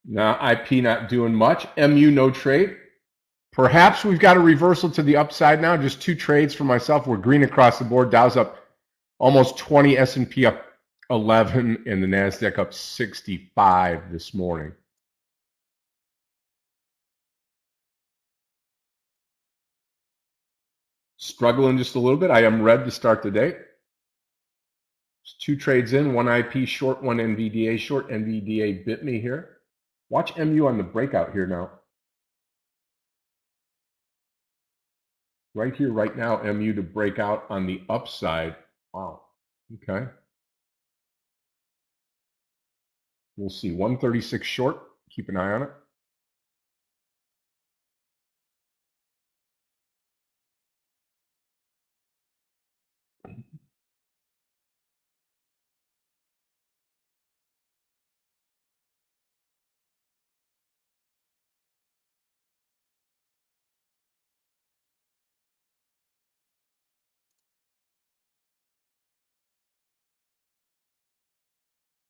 Now IP not doing much. MU no trade. Perhaps we've got a reversal to the upside now. Just two trades for myself. We're green across the board. Dow's up almost 20, S&P up 11, and the NASDAQ up 65 this morning. Struggling just a little bit. I am red to start the day. Two trades in, one IP short, one NVDA short. NVDA bit me here. Watch MU on the breakout here now. right here, right now, MU to break out on the upside. Wow. Okay. We'll see. 136 short. Keep an eye on it.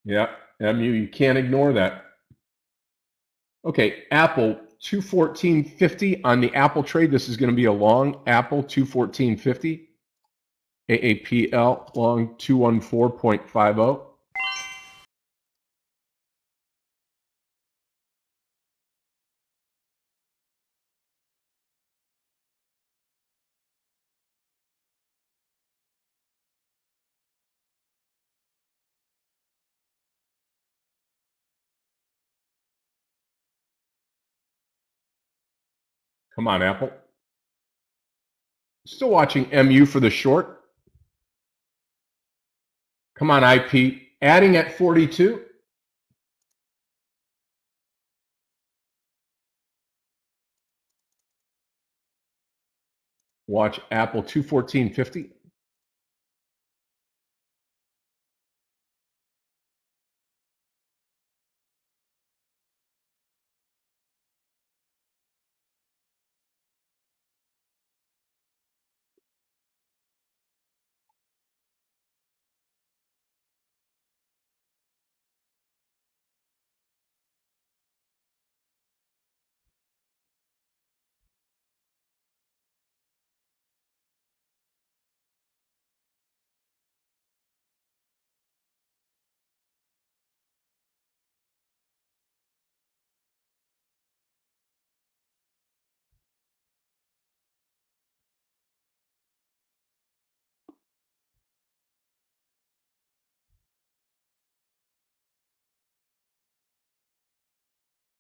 Yeah, MU, you can't ignore that. Okay, Apple 214.50 on the Apple trade. This is going to be a long Apple 214.50. AAPL long 214.50. Come on, Apple. Still watching MU for the short. Come on, IP. Adding at 42. Watch Apple 214.50.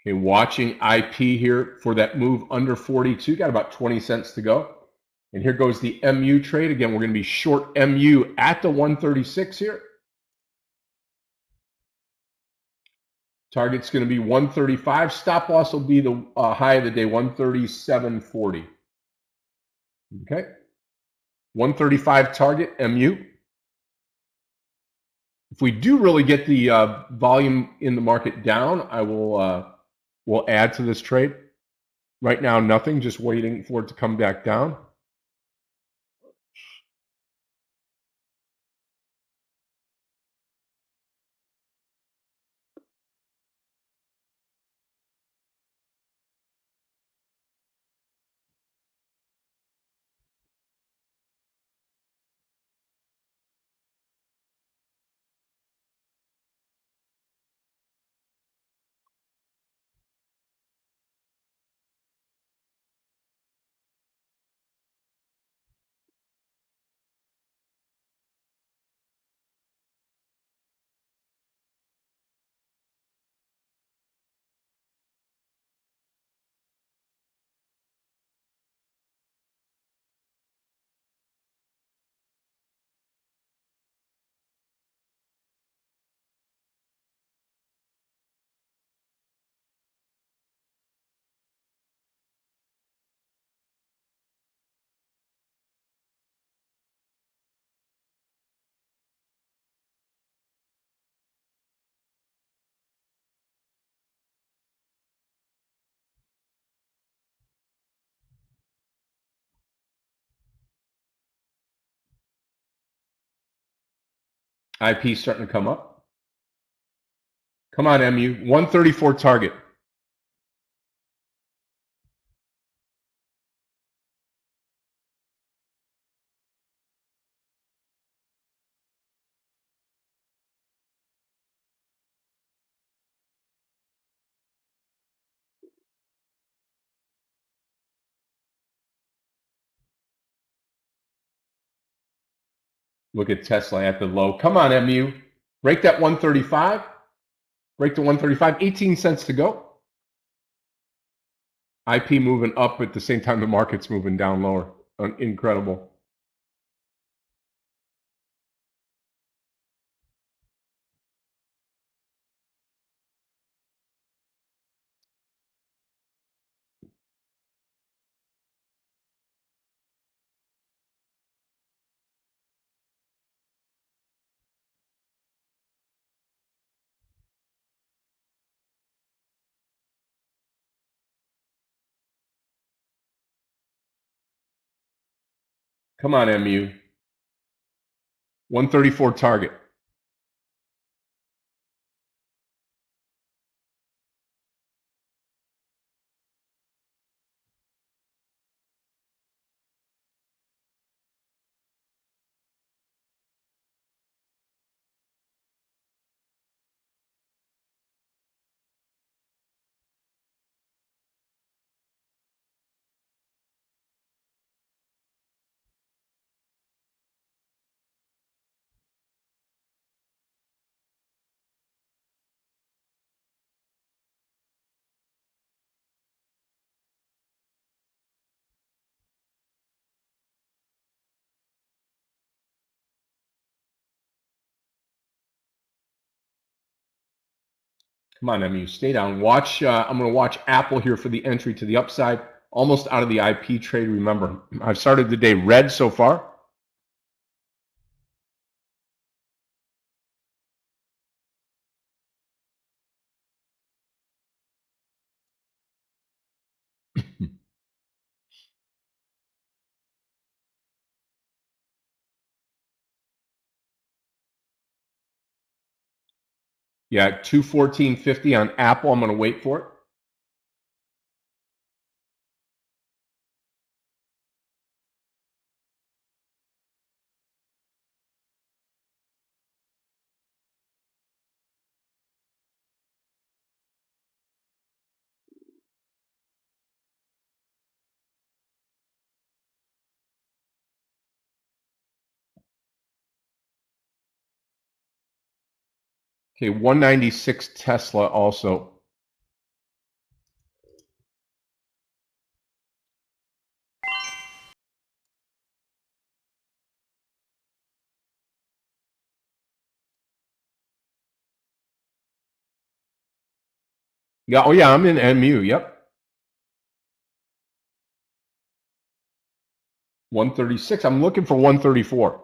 Okay, watching IP here for that move under 42. Got about 20 cents to go. And here goes the MU trade. Again, we're going to be short MU at the 136 here. Target's going to be 135. Stop loss will be the high of the day, 137.40. Okay. 135 target, MU. If we do really get the volume in the market down, I will add to this trade. Right now, nothing, just waiting for it to come back down. IP starting to come up. Come on, MU. 134 target. Look at Tesla at the low. Come on, MU. Break that 135. Break the 135. 18 cents to go. IP moving up at the same time the market's moving down lower. Incredible. Come on, MU. 134 target. Come on, MU. Stay down. Watch. I'm going to watch Apple here for the entry to the upside. Almost out of the IP trade. Remember, I've started the day red so far. Yeah, 214.50 on Apple. I'm going to wait for it. Okay, 196 Tesla also. Yeah, oh yeah, I'm in MU. Yep. 136. I'm looking for 134.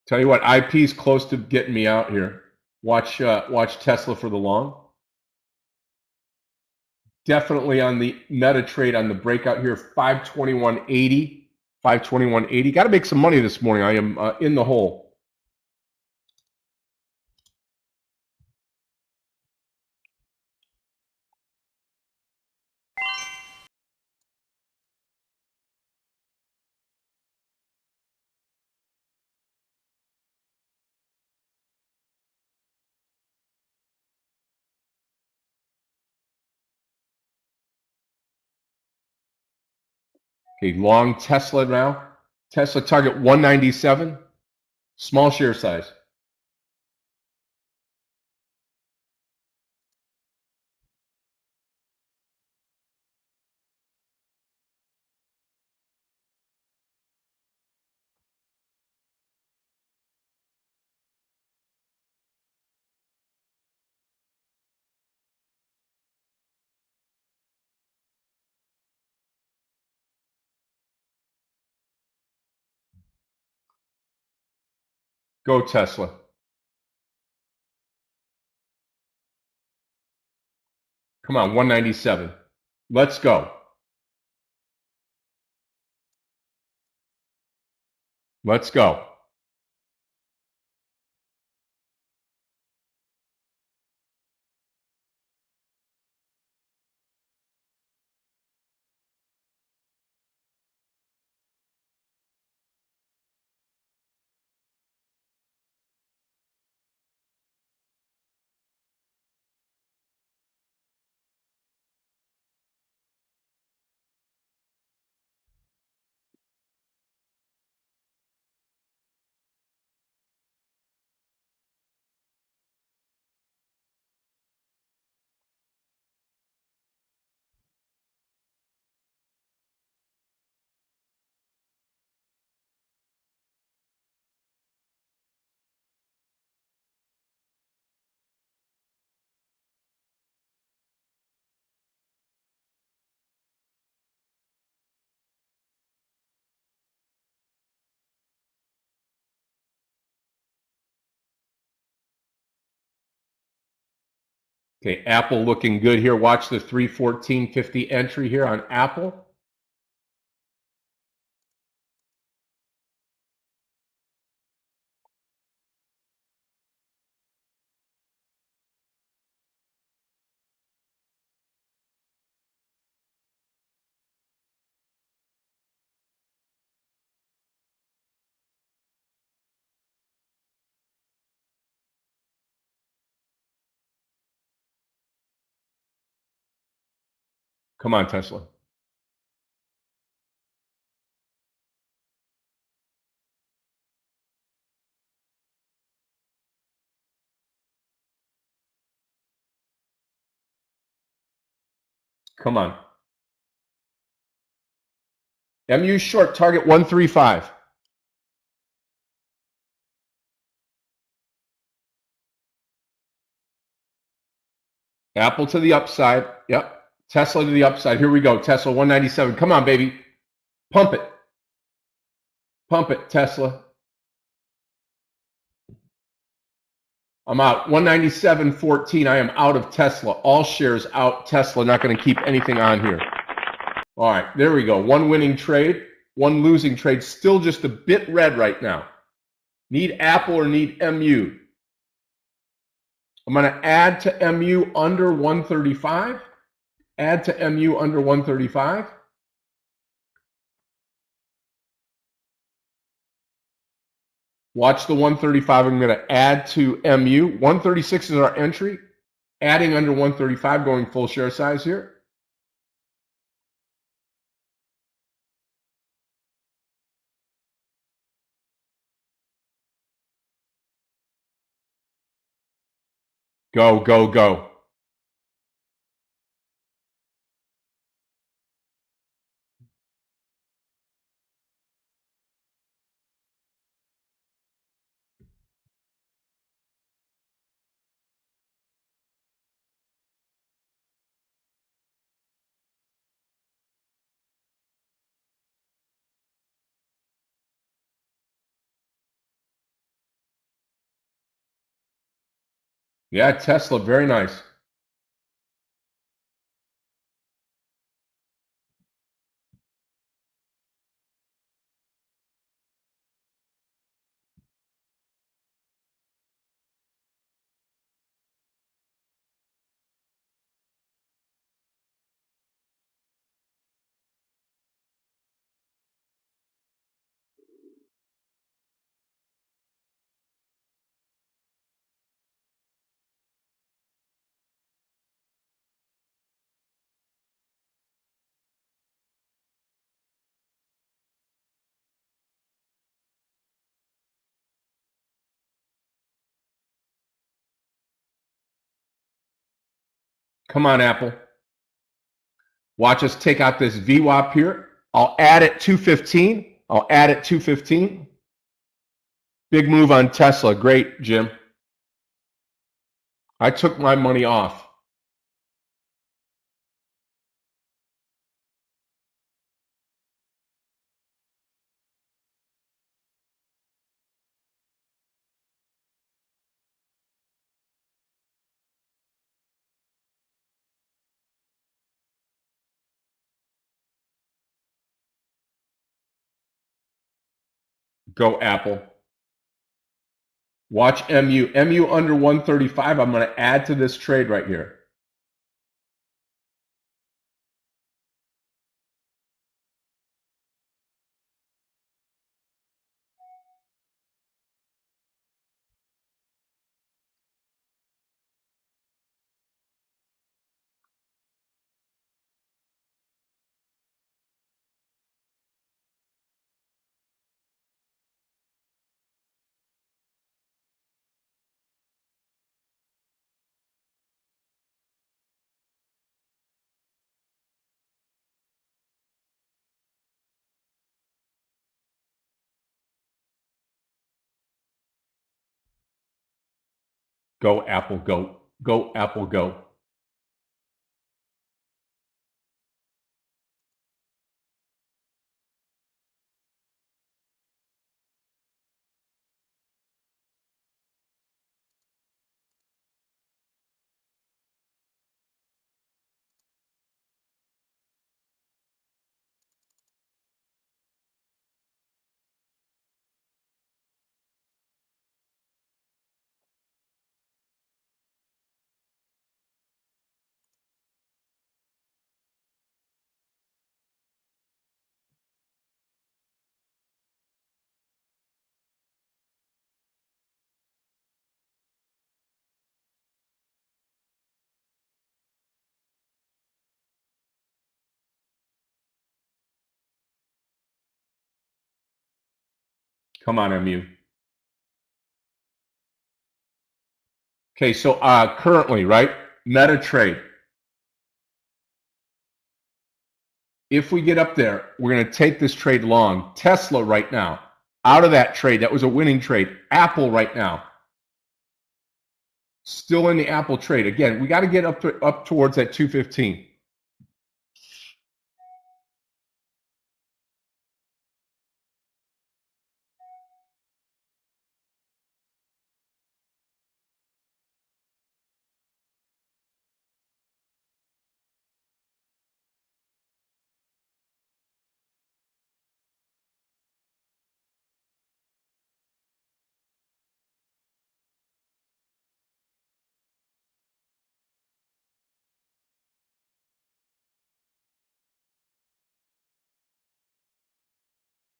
Tell you what, IP's close to getting me out here. Watch Tesla for the long. Definitely on the meta trade on the breakout here, 521.80. 521.80. Got to make some money this morning. I am in the hole. Okay, long Tesla now. Tesla target 197. Small share size. Go Tesla. Come on, 197. Let's go. Let's go. Okay, Apple looking good here. Watch the 314.50 entry here on Apple. Come on, Tesla. Come on. MU short, target 135. Apple to the upside. Yep. Tesla to the upside. Here we go. Tesla 197. Come on, baby. Pump it. Pump it, Tesla. I'm out. 197.14. I am out of Tesla. All shares out. Tesla not going to keep anything on here. All right, there we go. One winning trade, one losing trade. Still just a bit red right now. Need Apple or need MU? I'm going to add to MU under 135. Add to MU under 135. Watch the 135. I'm going to add to MU. 136 is our entry. Adding under 135, going full share size here. Go, go, go. Yeah, Tesla, very nice. Come on, Apple. Watch us take out this VWAP here. I'll add it 215. I'll add it 215. Big move on Tesla. Great, Jim. I took my money off. Go, Apple. Watch MU. MU under 135. I'm going to add to this trade right here. Go, Apple, go. Go, Apple, go. Come on, MU. Okay, so currently, right? Meta trade. If we get up there, we're going to take this trade long. Tesla right now, out of that trade. That was a winning trade. Apple right now, still in the Apple trade. Again, we got to get up towards that 215.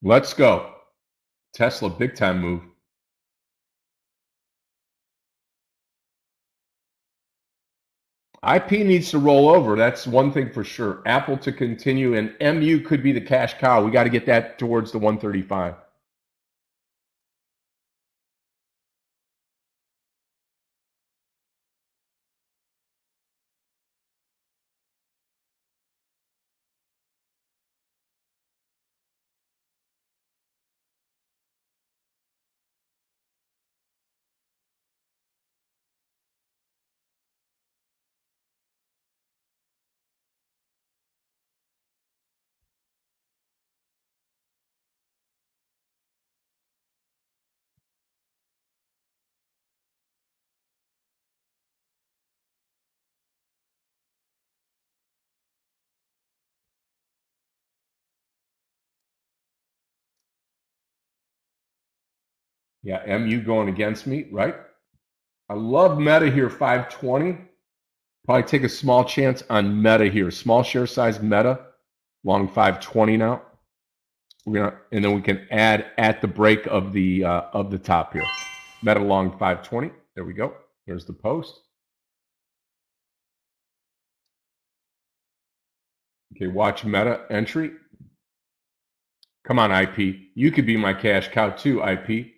Let's go. Tesla, big time move. IP needs to roll over. That's one thing for sure. Apple to continue, and MU could be the cash cow. We got to get that towards the 135. Yeah, MU going against me, right? I love Meta here, 520. Probably take a small chance on Meta here. Small share size Meta, long 520 now. And then we can add at the break of the top here. Meta long 520. There we go. There's the post. Okay, watch Meta entry. Come on, IP. You could be my cash cow too, IP.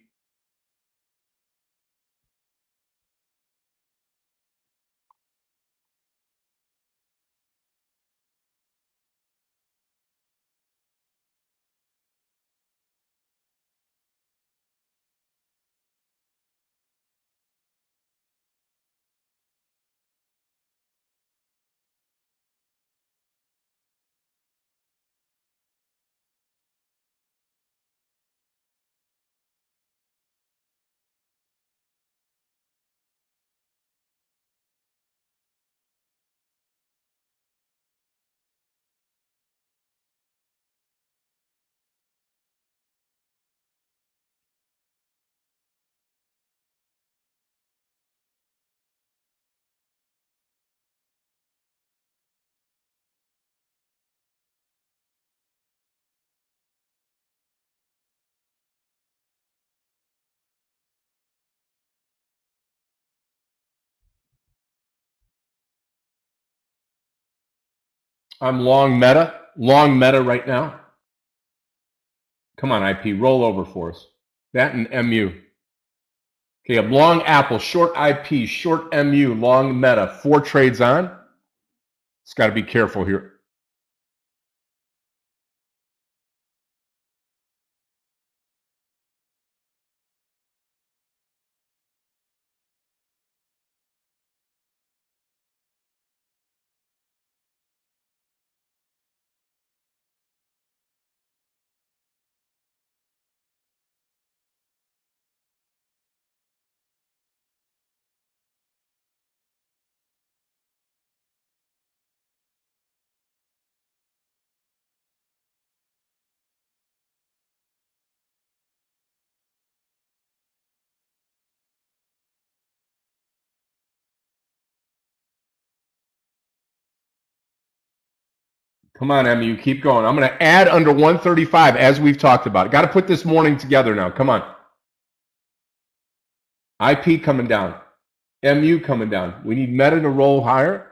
I'm long Meta right now. Come on, IP, roll over for us. That and MU. Okay, I'm long Apple, short IP, short MU, long Meta. 4 trades on. It's got to be careful here. Come on, MU, keep going. I'm going to add under 135 as we've talked about. Got to put this morning together now. Come on. IP coming down. MU coming down. We need Meta to roll higher.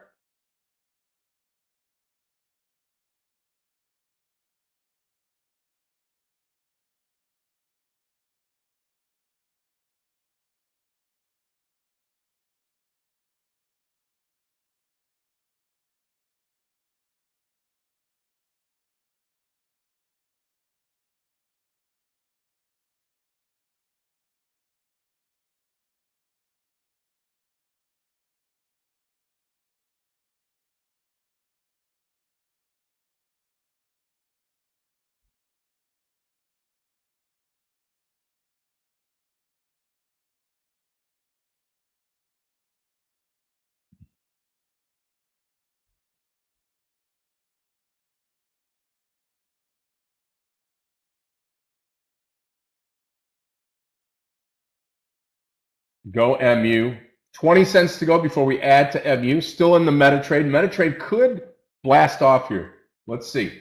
Go MU. 20 cents to go before we add to MU. Still in the meta trade. Meta trade could blast off here. Let's see.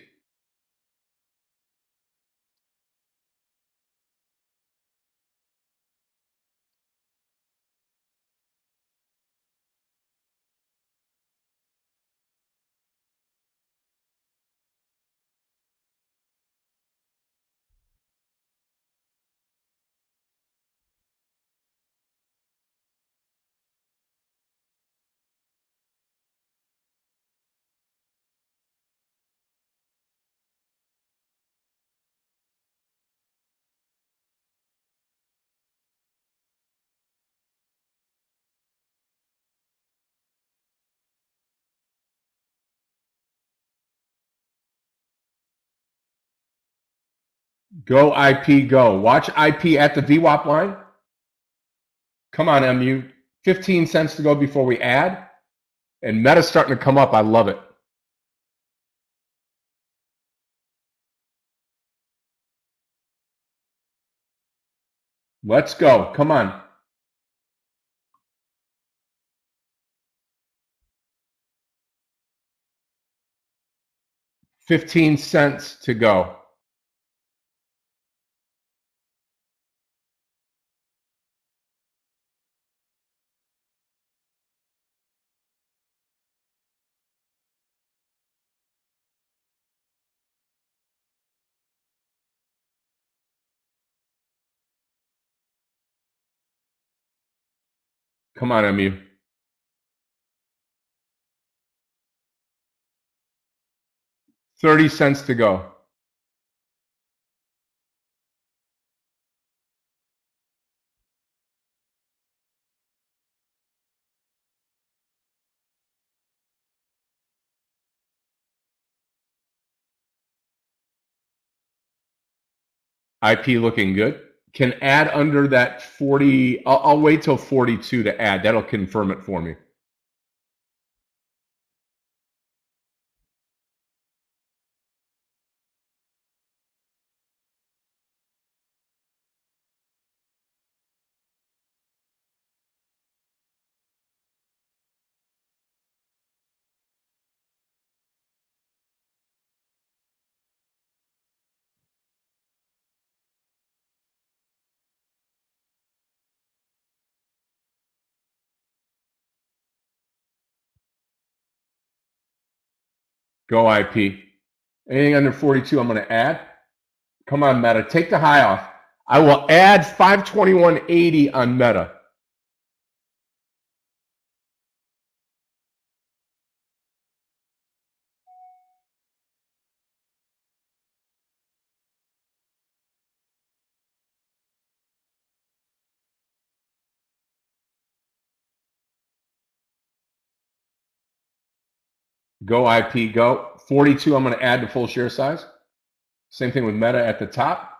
Go IP, go. Watch IP at the VWAP line. Come on, MU. 15 cents to go before we add. And Meta's starting to come up. I love it. Let's go. Come on. 15 cents to go. Come on, MU. 30 cents to go. IP looking good. Can add under that 40. I'll wait till 42 to add. That'll confirm it for me. Go IP. Anything under 42, I'm going to add. Come on, Meta. Take the high off. I will add 521.80 on Meta. Go IP, go. 42, I'm going to add to full share size. Same thing with Meta at the top.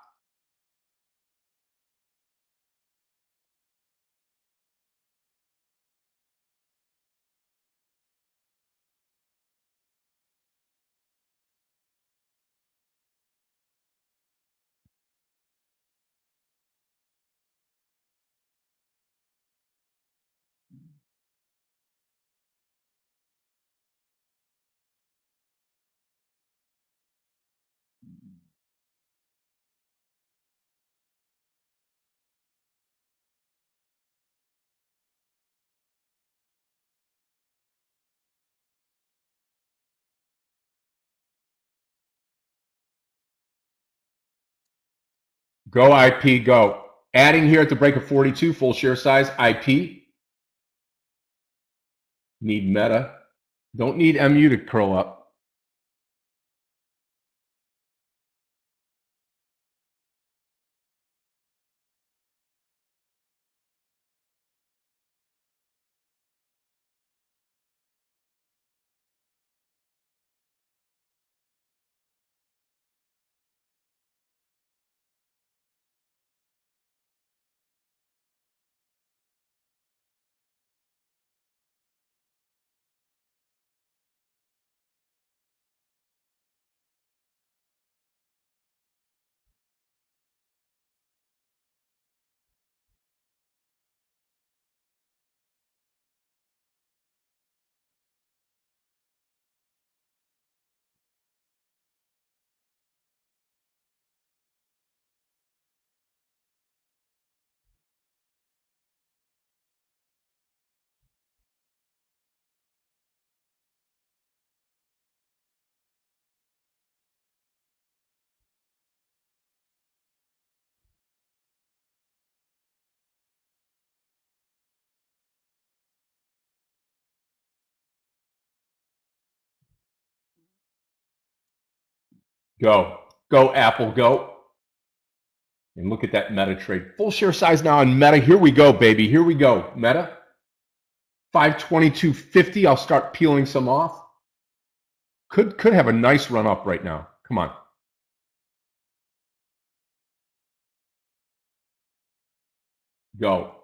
Go IP, go. Adding here at the break of 42, full share size, IP. Need Meta. Don't need MU to curl up. Go. Go, Apple, go. And look at that Meta trade. Full share size now on Meta. Here we go, baby. Here we go. Meta. 522.50. I'll start peeling some off. Could have a nice run up right now. Come on. Go.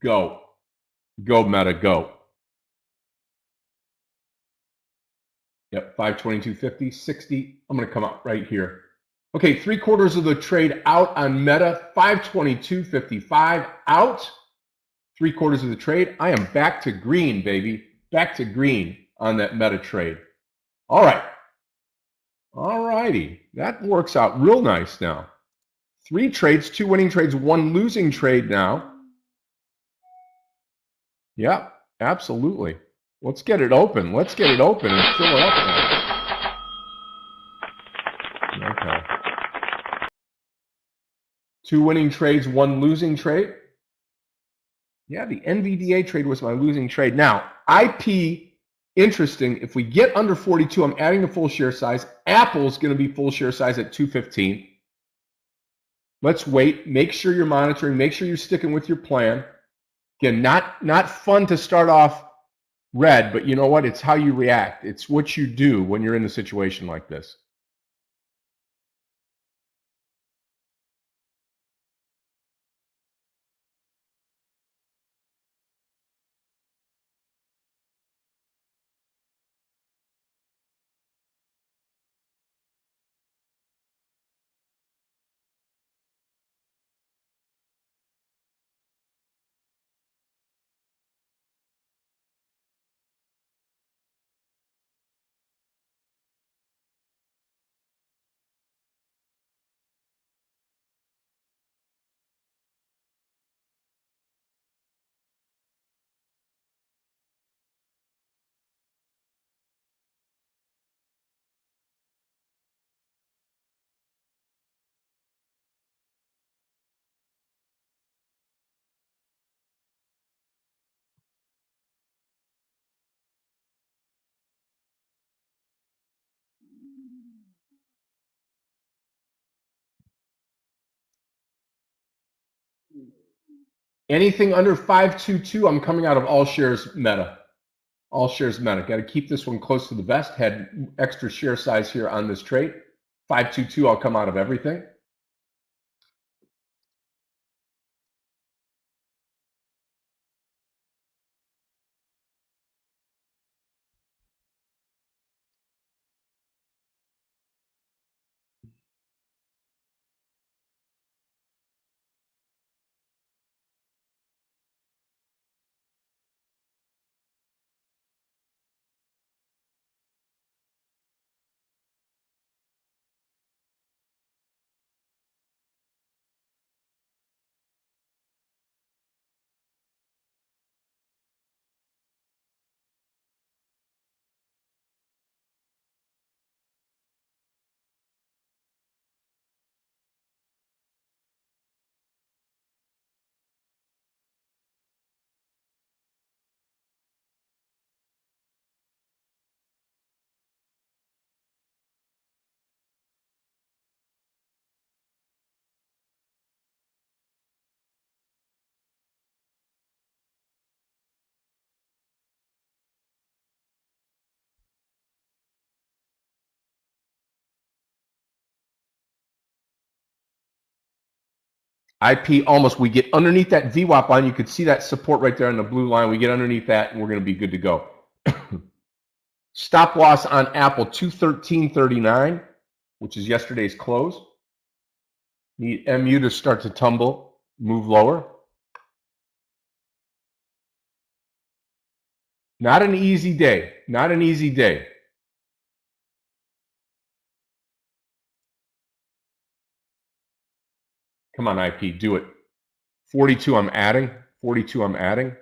Go. Go, Meta, go. Yep, 522.50, 60. I'm going to come up right here. Okay, 3/4 of the trade out on Meta, 522.55 out. 3/4 of the trade. I am back to green, baby. Back to green on that Meta trade. All right. All righty. That works out real nice now. 3 trades, 2 winning trades, 1 losing trade now. Yeah, absolutely. Let's get it open. Let's get it open and fill it up now. Okay. 2 winning trades, 1 losing trade. Yeah, the NVDA trade was my losing trade. Now, IP, interesting. If we get under 42, I'm adding the full share size. Apple's going to be full share size at 215. Let's wait. Make sure you're monitoring. Make sure you're sticking with your plan. Again, not fun to start off red, but you know what? It's how you react. It's what you do when you're in a situation like this. Anything under 522, I'm coming out of all shares meta. All shares meta. Got to keep this one close to the vest. Had extra share size here on this trade. 522, I'll come out of everything. IP almost, we get underneath that VWAP line. You could see that support right there on the blue line. We get underneath that and we're going to be good to go. Stop loss on Apple, 213.39, which is yesterday's close. Need MU to start to tumble, move lower. Not an easy day. Not an easy day. Come on, IP, do it. 42 I'm adding. 42 I'm adding.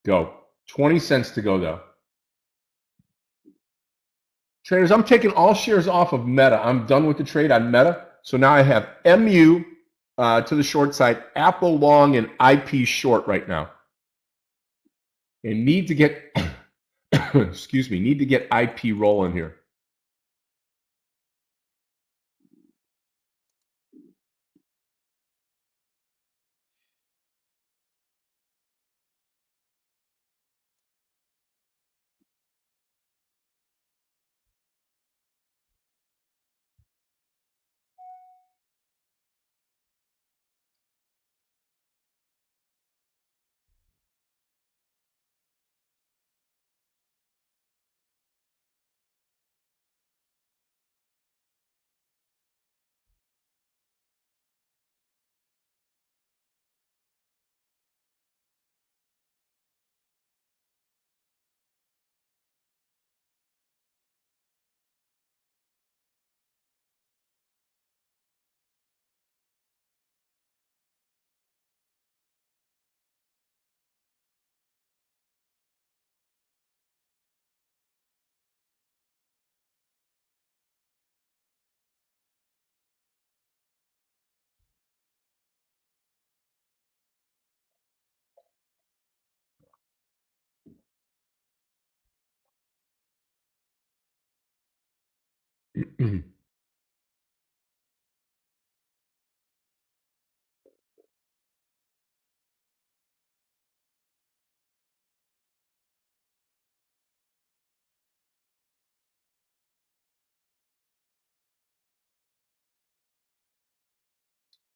Go. 20 cents to go though. Traders, I'm taking all shares off of Meta. I'm done with the trade on Meta. So now I have MU to the short side, Apple long, and IP short right now. And need to get, excuse me, need to get IP rolling here.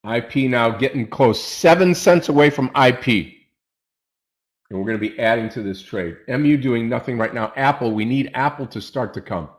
IP now getting close, 7 cents away from IP. And we're going to be adding to this trade. MU doing nothing right now. Apple, we need Apple to start to come.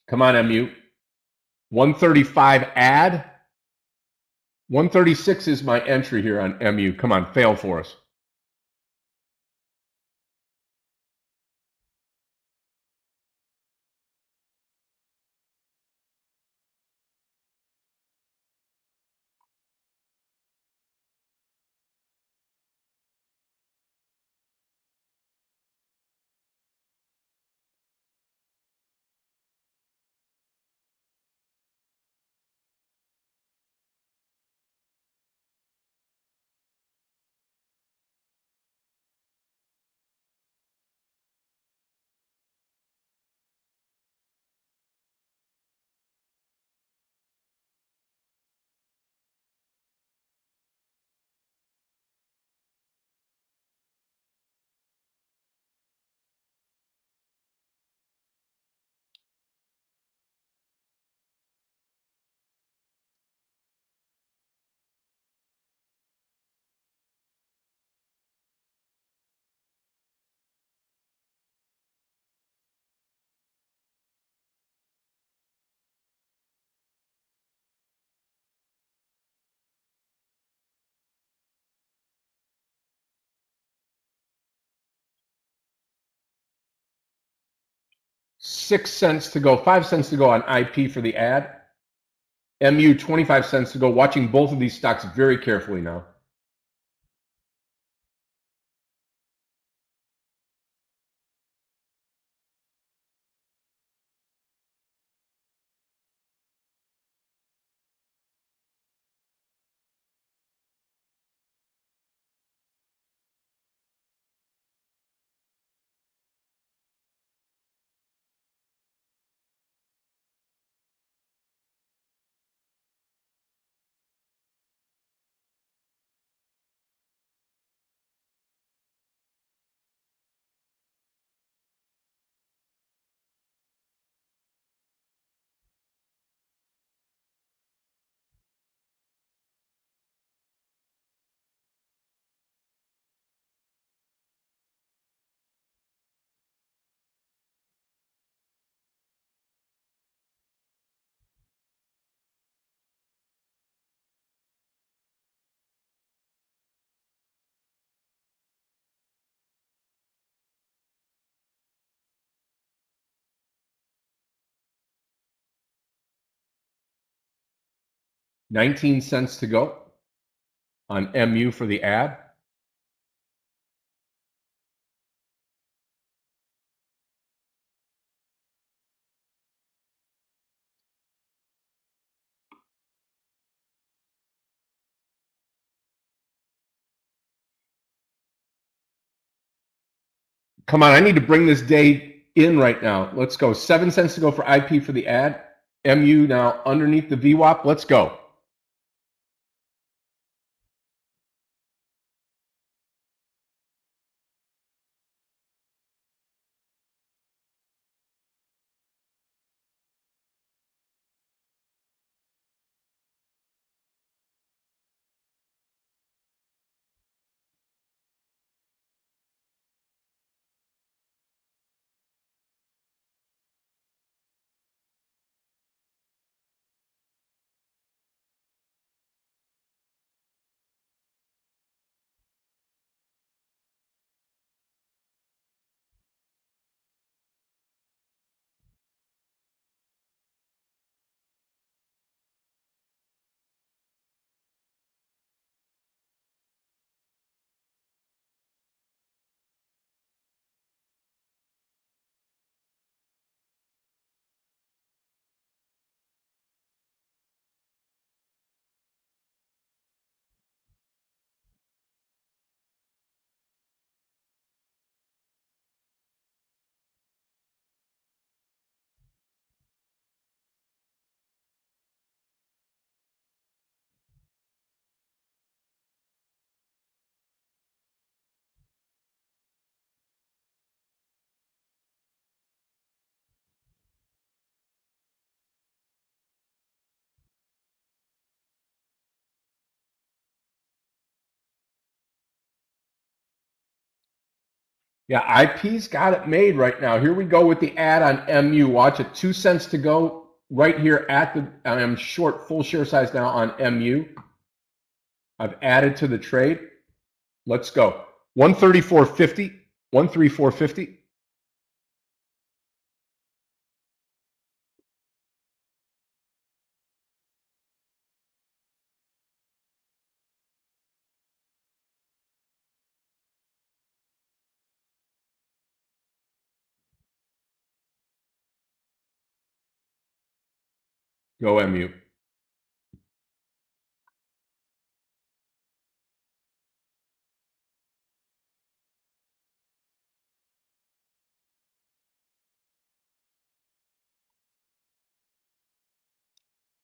Come on, MU. 135 add. 136 is my entry here on MU. Come on, fail for us. 6 cents to go, 5 cents to go on IP for the ad. MU, 25 cents to go. Watching both of these stocks very carefully now. $0.19 to go on MU for the ad. Come on, I need to bring this day in right now. Let's go. 7 cents to go for IP for the ad. MU now underneath the VWAP. Let's go. Yeah, IP's got it made right now. Here we go with the ad on MU. Watch it. 2 cents to go right here at the, I am short full share size now on MU. I've added to the trade. Let's go. 134.50, 134.50. Go MU.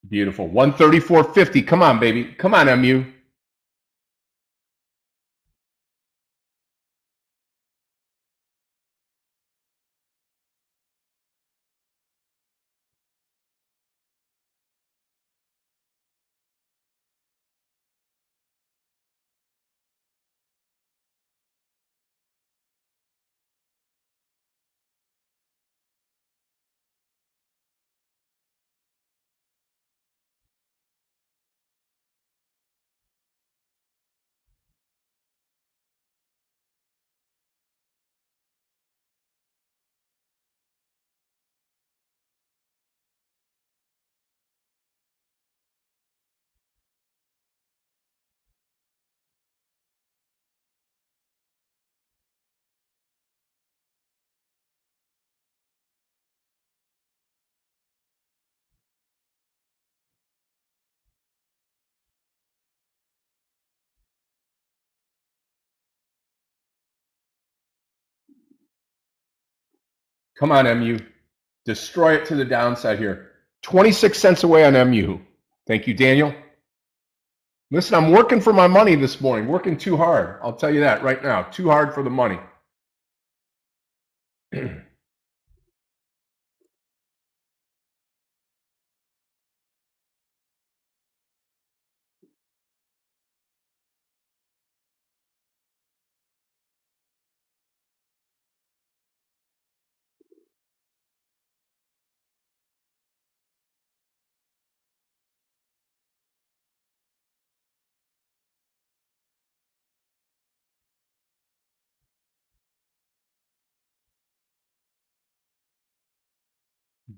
Beautiful. 134.50. Come on, baby. Come on, MU. Come on, MU. Destroy it to the downside here. 26 cents away on MU. Thank you, Daniel. Listen, I'm working for my money this morning. Working too hard. I'll tell you that right now. Too hard for the money.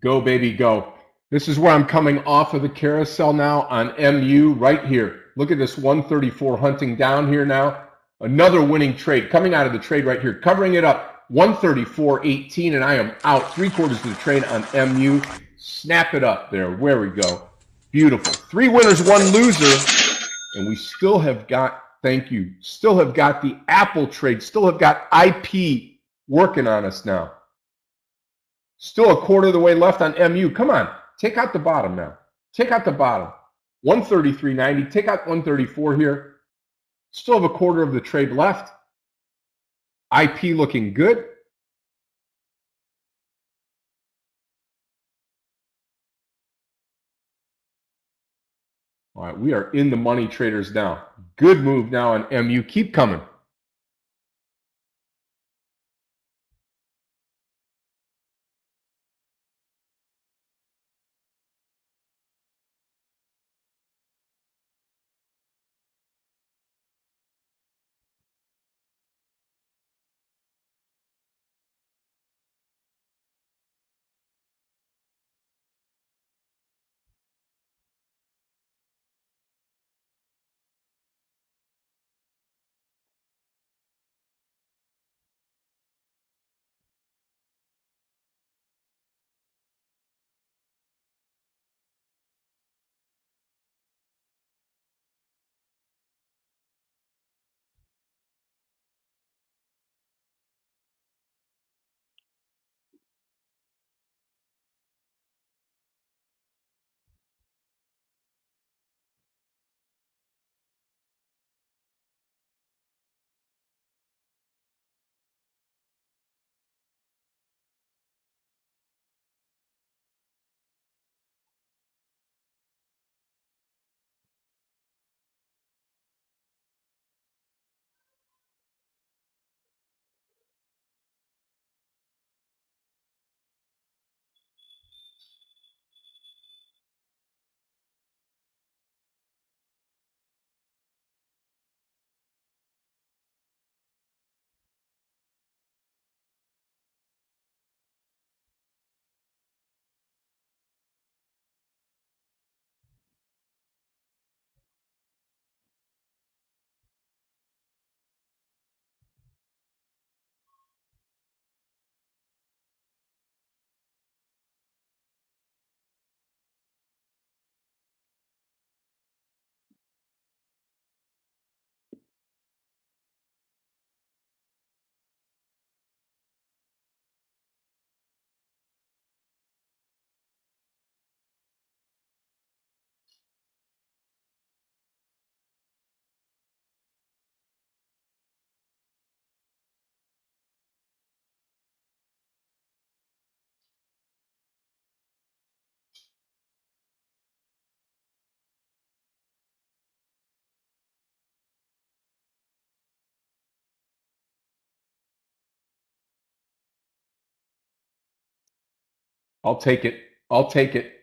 Go, baby, go. This is where I'm coming off of the carousel now on MU right here. Look at this 134 hunting down here now. Another winning trade coming out of the trade right here, covering it up 134.18, and I am out 3/4 of the trade on MU. Snap it up there. Where we go. Beautiful. 3 winners, 1 loser, and we still have got, thank you, still have got the Apple trade, still have got IP working on us now. Still a quarter of the way left on MU. Come on, take out the bottom now. Take out the bottom. 133.90. Take out 134 here. Still have a quarter of the trade left. IP looking good. All right, we are in the money traders now. Good move now on MU. Keep coming. I'll take it. I'll take it.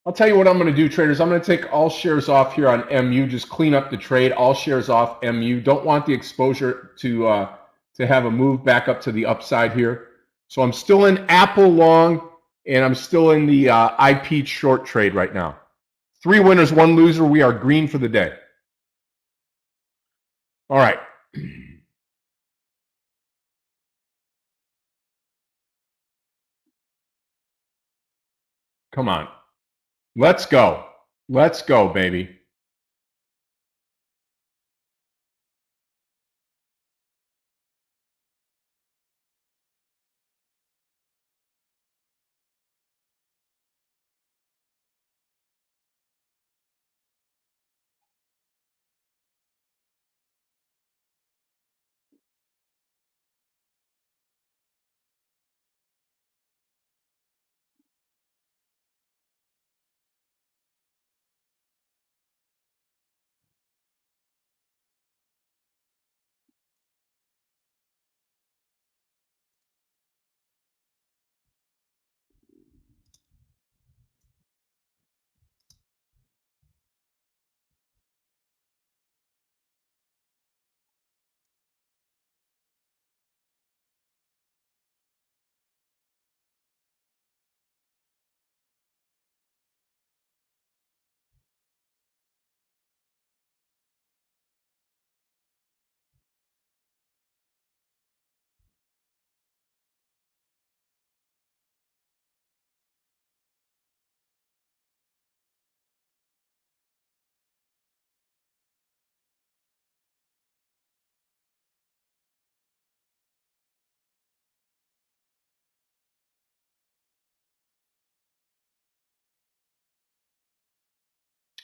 I'll tell you what I'm going to do, traders. I'm going to take all shares off here on MU. Just clean up the trade. All shares off MU. Don't want the exposure to have a move back up to the upside here. So I'm still in Apple long, and I'm still in the IP short trade right now. 3 winners, 1 loser. We are green for the day. All right. Come on. Let's go. Let's go, baby.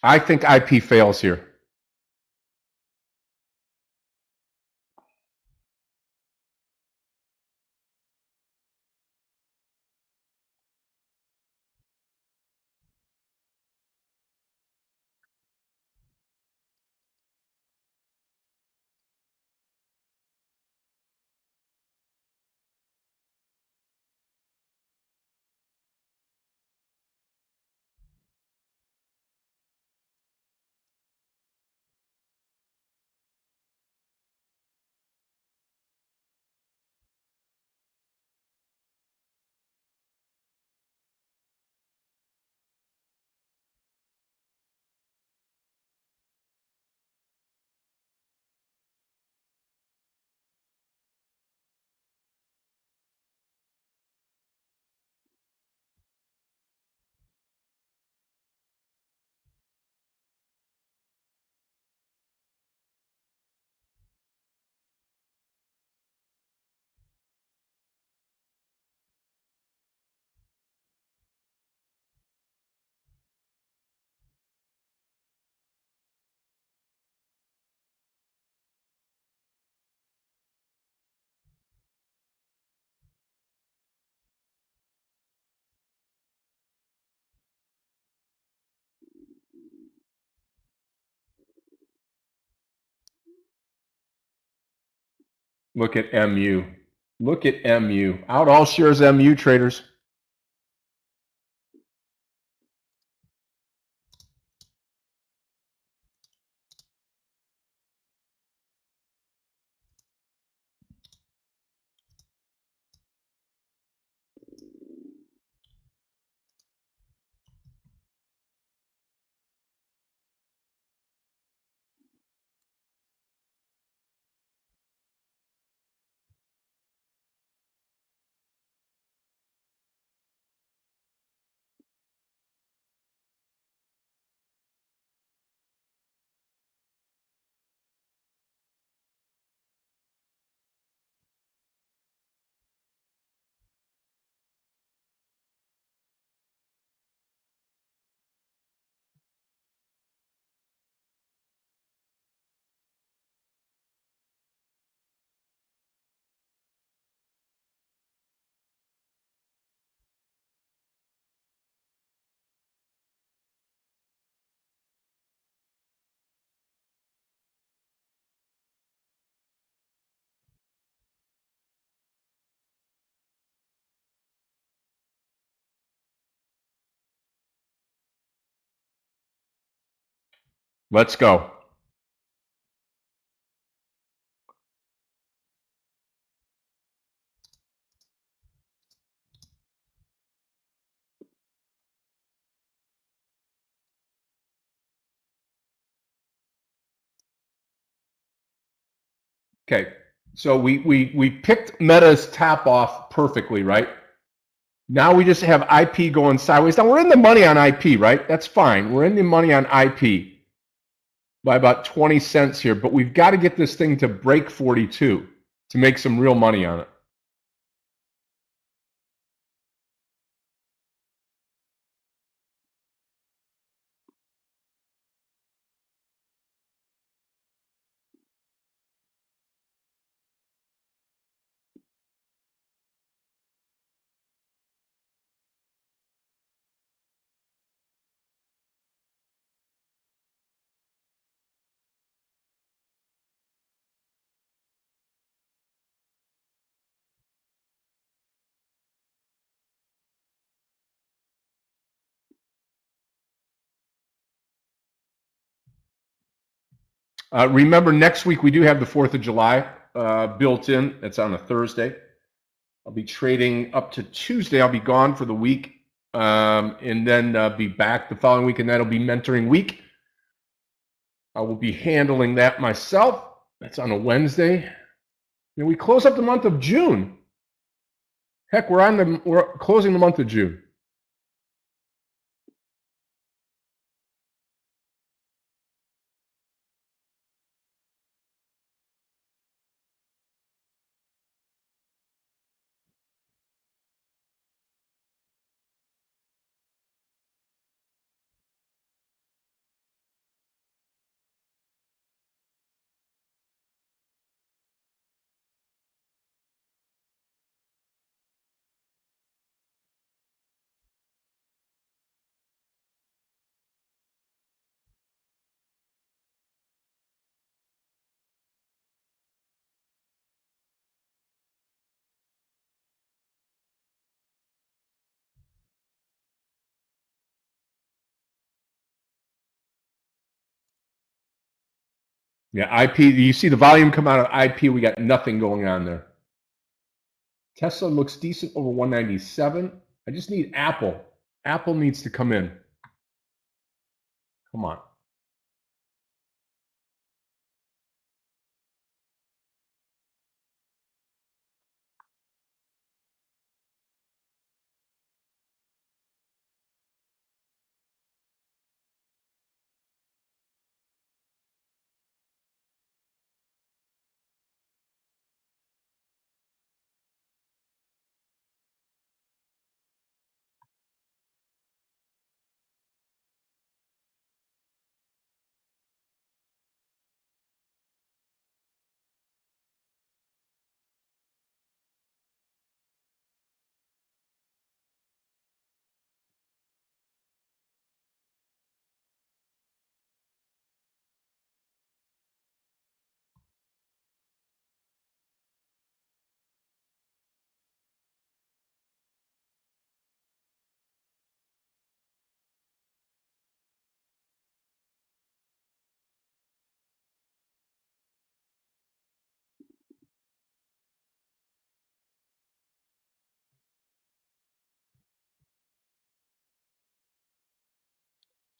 I think IP fails here. Look at MU. Look at MU. Out all shares MU traders. Let's go. Okay. So we picked Meta's tap off perfectly, right? Now we just have IP going sideways. Now we're in the money on IP, right? That's fine. We're in the money on IP by about 20 cents here, but we've got to get this thing to break 42 to make some real money on it. Remember, next week we do have the 4th of July built in. It's on a Thursday. I'll be trading up to Tuesday. I'll be gone for the week, and then be back the following week, and that'll be mentoring week. I will be handling that myself. That's on a Wednesday. And we close up the month of June. Heck, we're closing the month of June. Yeah, IP, you see the volume come out of IP, we got nothing going on there. Tesla looks decent over 197. I just need Apple. Apple needs to come in. Come on.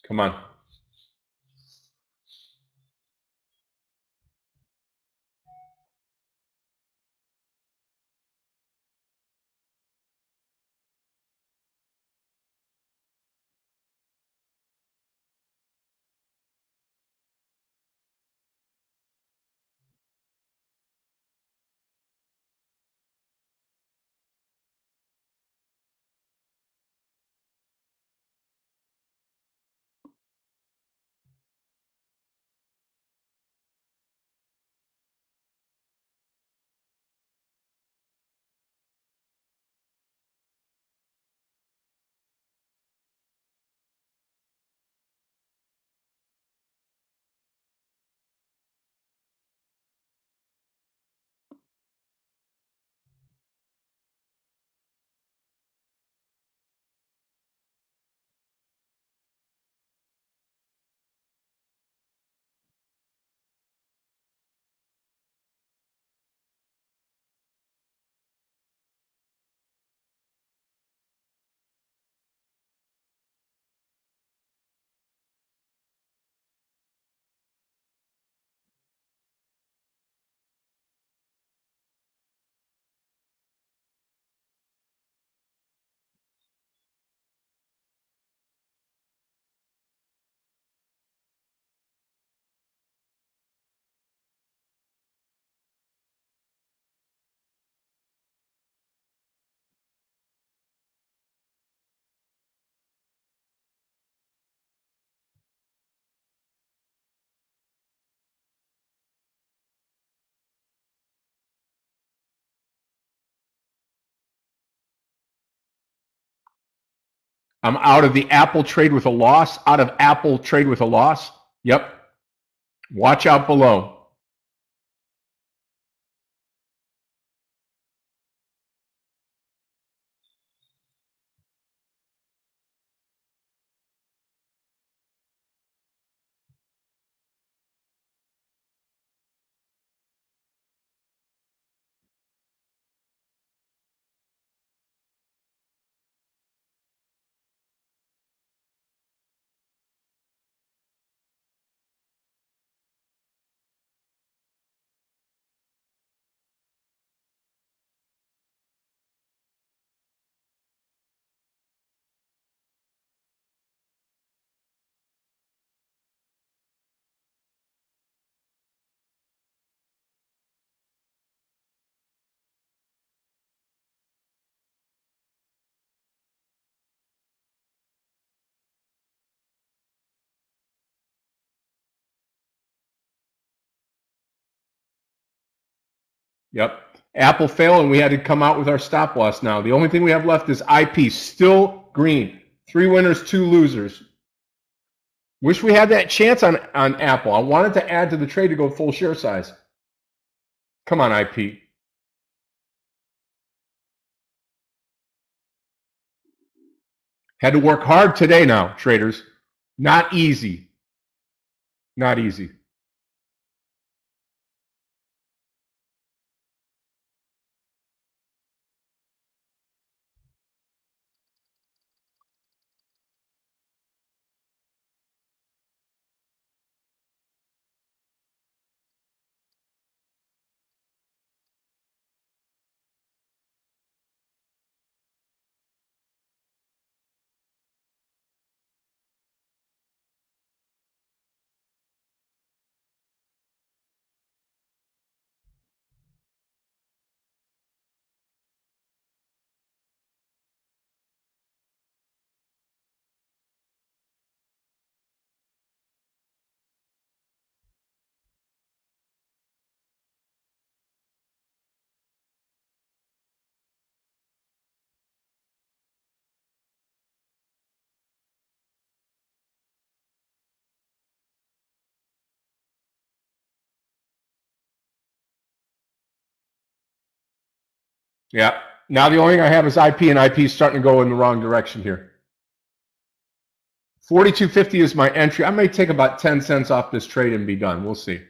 Come on. I'm out of the Apple trade with a loss. Out of Apple trade with a loss. Yep. Watch out below. Yep. Apple fell and we had to come out with our stop loss now. The only thing we have left is IP, still green. 3 winners, 2 losers. Wish we had that chance on Apple. I wanted to add to the trade to go full share size. Come on, IP. Had to work hard today now, traders. Not easy. Not easy. Yeah. Now the only thing I have is IP, and IP is starting to go in the wrong direction here. 42.50 is my entry. I may take about 10 cents off this trade and be done. We'll see.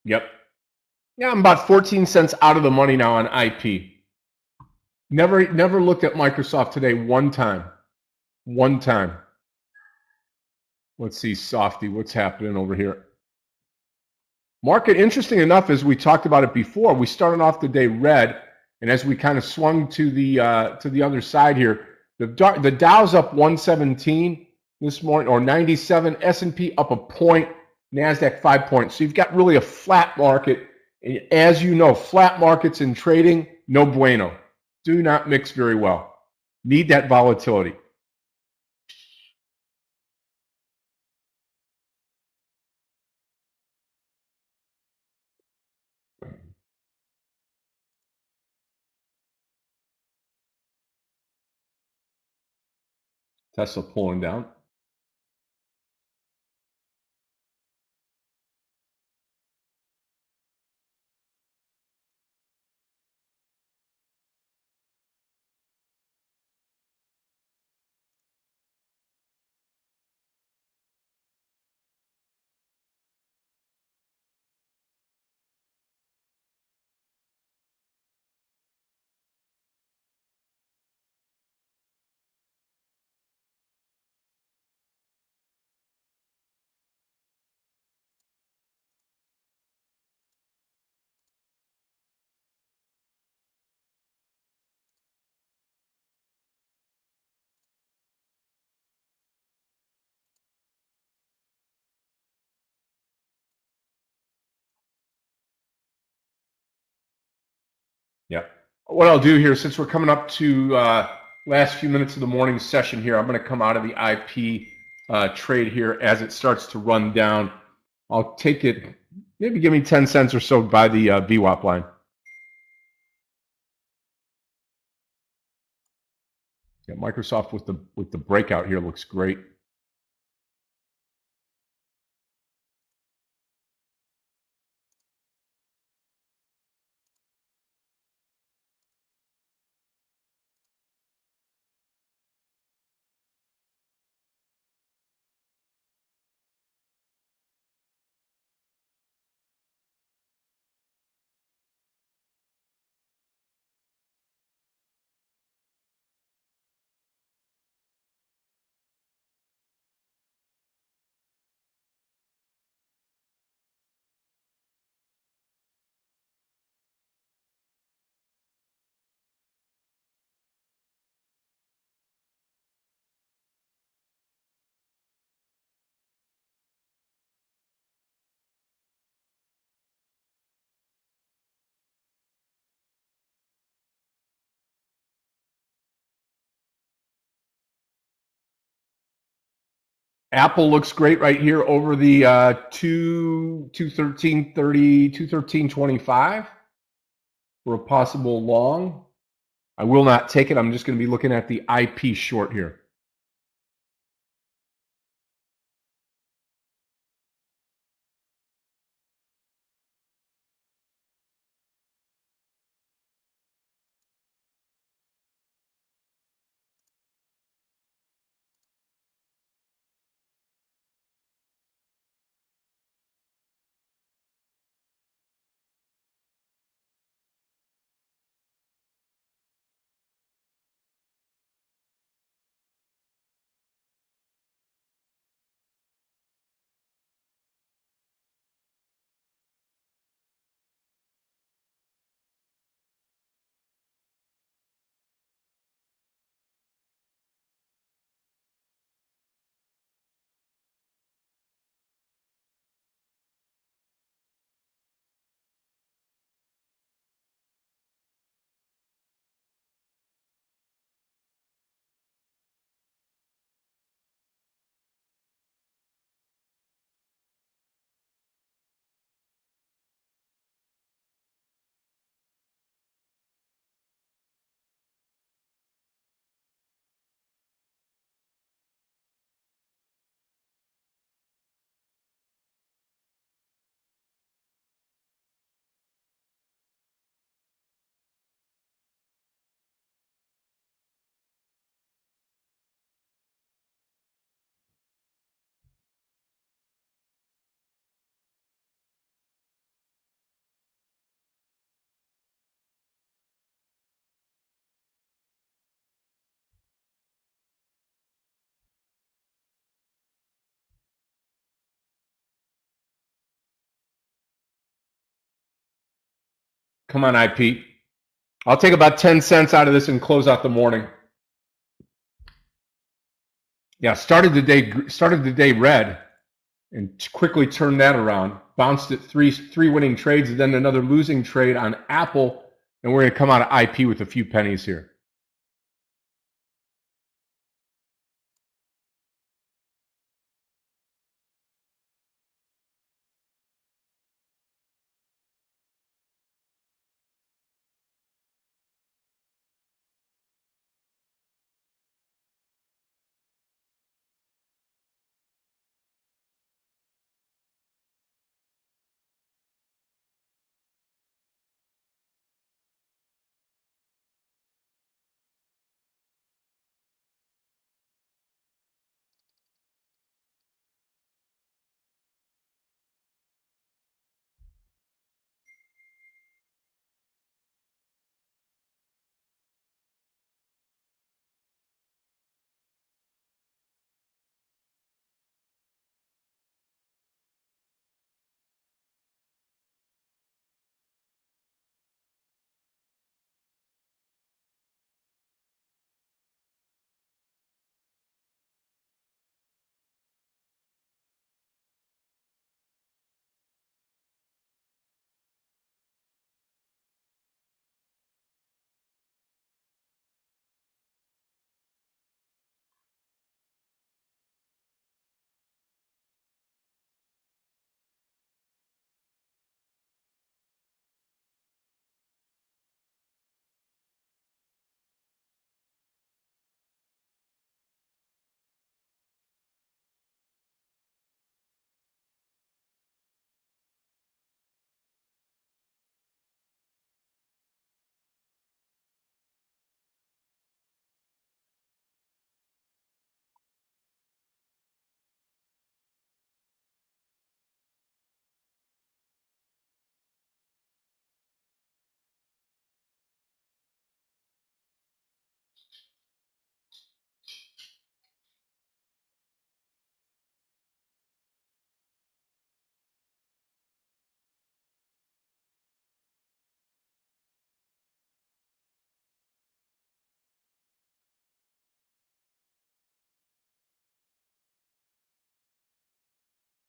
Yep. Yeah, I'm about 14 cents out of the money now on IP. Never looked at Microsoft today one time. One time. Let's see, Softy, what's happening over here? Market, interesting enough, as we talked about it before, we started off the day red, and as we kind of swung to the other side here, the Dow's up 117 this morning, or 97. S&P up a point, Nasdaq 5 points. So you've got really a flat market. And as you know, flat markets in trading, no bueno. Do not mix very well. Need that volatility. Tesla pulling down. Yeah. What I'll do here, since we're coming up to last few minutes of the morning session here, I'm going to come out of the IP trade here as it starts to run down. I'll take it, maybe give me 10 cents or so by the VWAP line. Yeah, Microsoft with the breakout here looks great. Apple looks great right here over the 213.30, 213.25 for a possible long. I will not take it. I'm just going to be looking at the IP short here. Come on, IP. I'll take about 10 cents out of this and close out the morning. Yeah, started the day red and quickly turned that around. Bounced at three winning trades and then another losing trade on Apple, and we're going to come out of IP with a few pennies here.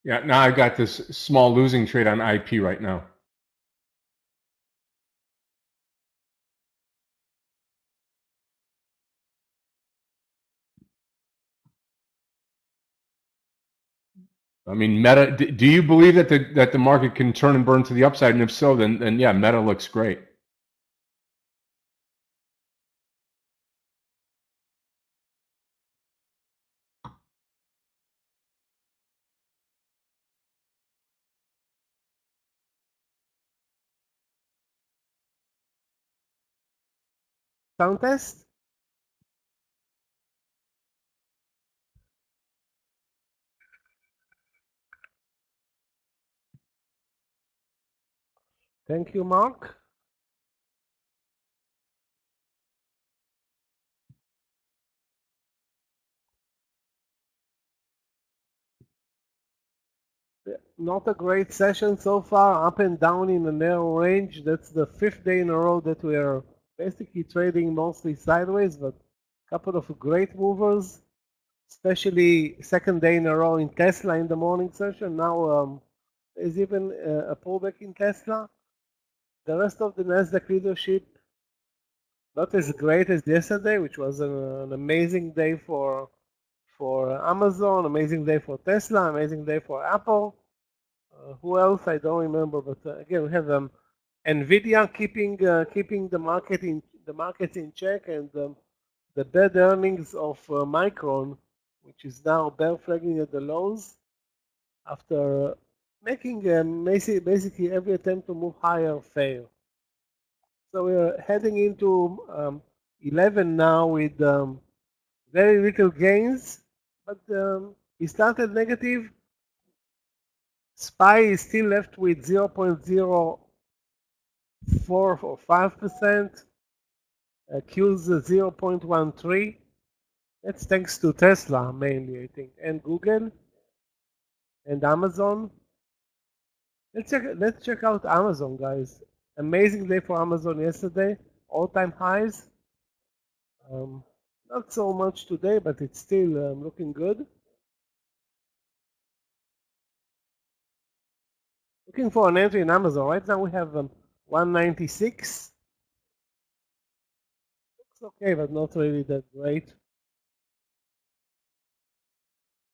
Yeah, now I've got this small losing trade on IP right now. I mean, Meta. Do you believe that the market can turn and burn to the upside? And if so, then yeah, Meta looks great. Sound test? Thank you, Mark. Not a great session so far, up and down in a narrow range. That's the fifth day in a row that we are basically trading mostly sideways, but a couple of great movers, especially second day in a row in Tesla in the morning session. Now there's even a pullback in Tesla. The rest of the Nasdaq leadership not as great as yesterday, which was an amazing day for Amazon, amazing day for Tesla, amazing day for Apple. Who else? I don't remember, but again, we have Nvidia keeping the markets in check, and the bad earnings of Micron, which is now bear flagging at the lows after making basically every attempt to move higher fail. So we're heading into 11 now with very little gains, but we started negative. SPY is still left with 0.04 or 5%. Q's 0.13. That's thanks to Tesla mainly, I think, and Google and Amazon. Let's check out Amazon, guys. Amazing day for Amazon yesterday. All-time highs. Not so much today, but it's still looking good. Looking for an entry in Amazon. Right now we have 196. Looks okay, but not really that great.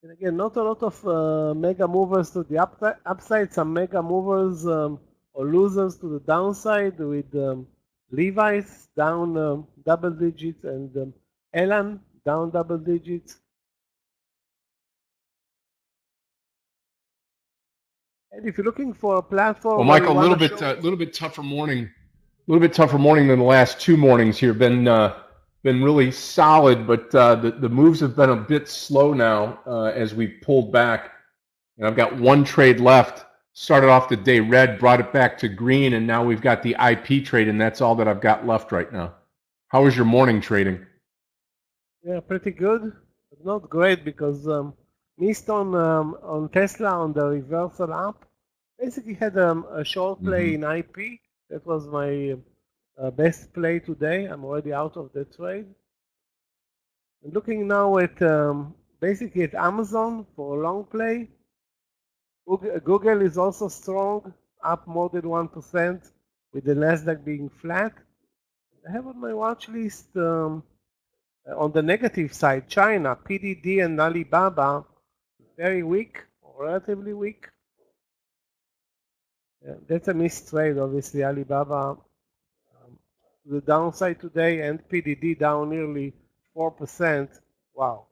And again, not a lot of mega movers to the upside. Some mega movers or losers to the downside with Levi's down double digits and Elan down double digits. And if you're looking for a platform, well, where you Michael, a want little bit tougher morning. A little bit tougher morning than the last two mornings here. Been really solid, but the moves have been a bit slow now as we pulled back. And I've got one trade left. Started off the day red, brought it back to green, and now we've got the IP trade, and that's all that I've got left right now. How was your morning trading? Yeah, pretty good, but not great because missed on Tesla on the reversal up. Basically had a short play in IP. That was my best play today. I'm already out of the trade. And looking now at basically at Amazon for a long play. Google is also strong, up more than 1%, with the Nasdaq being flat. I have on my watch list. On the negative side, China, PDD and Alibaba, very weak, or relatively weak. Yeah, that's a missed trade, obviously. Alibaba to the downside today and PDD down nearly 4%. Wow.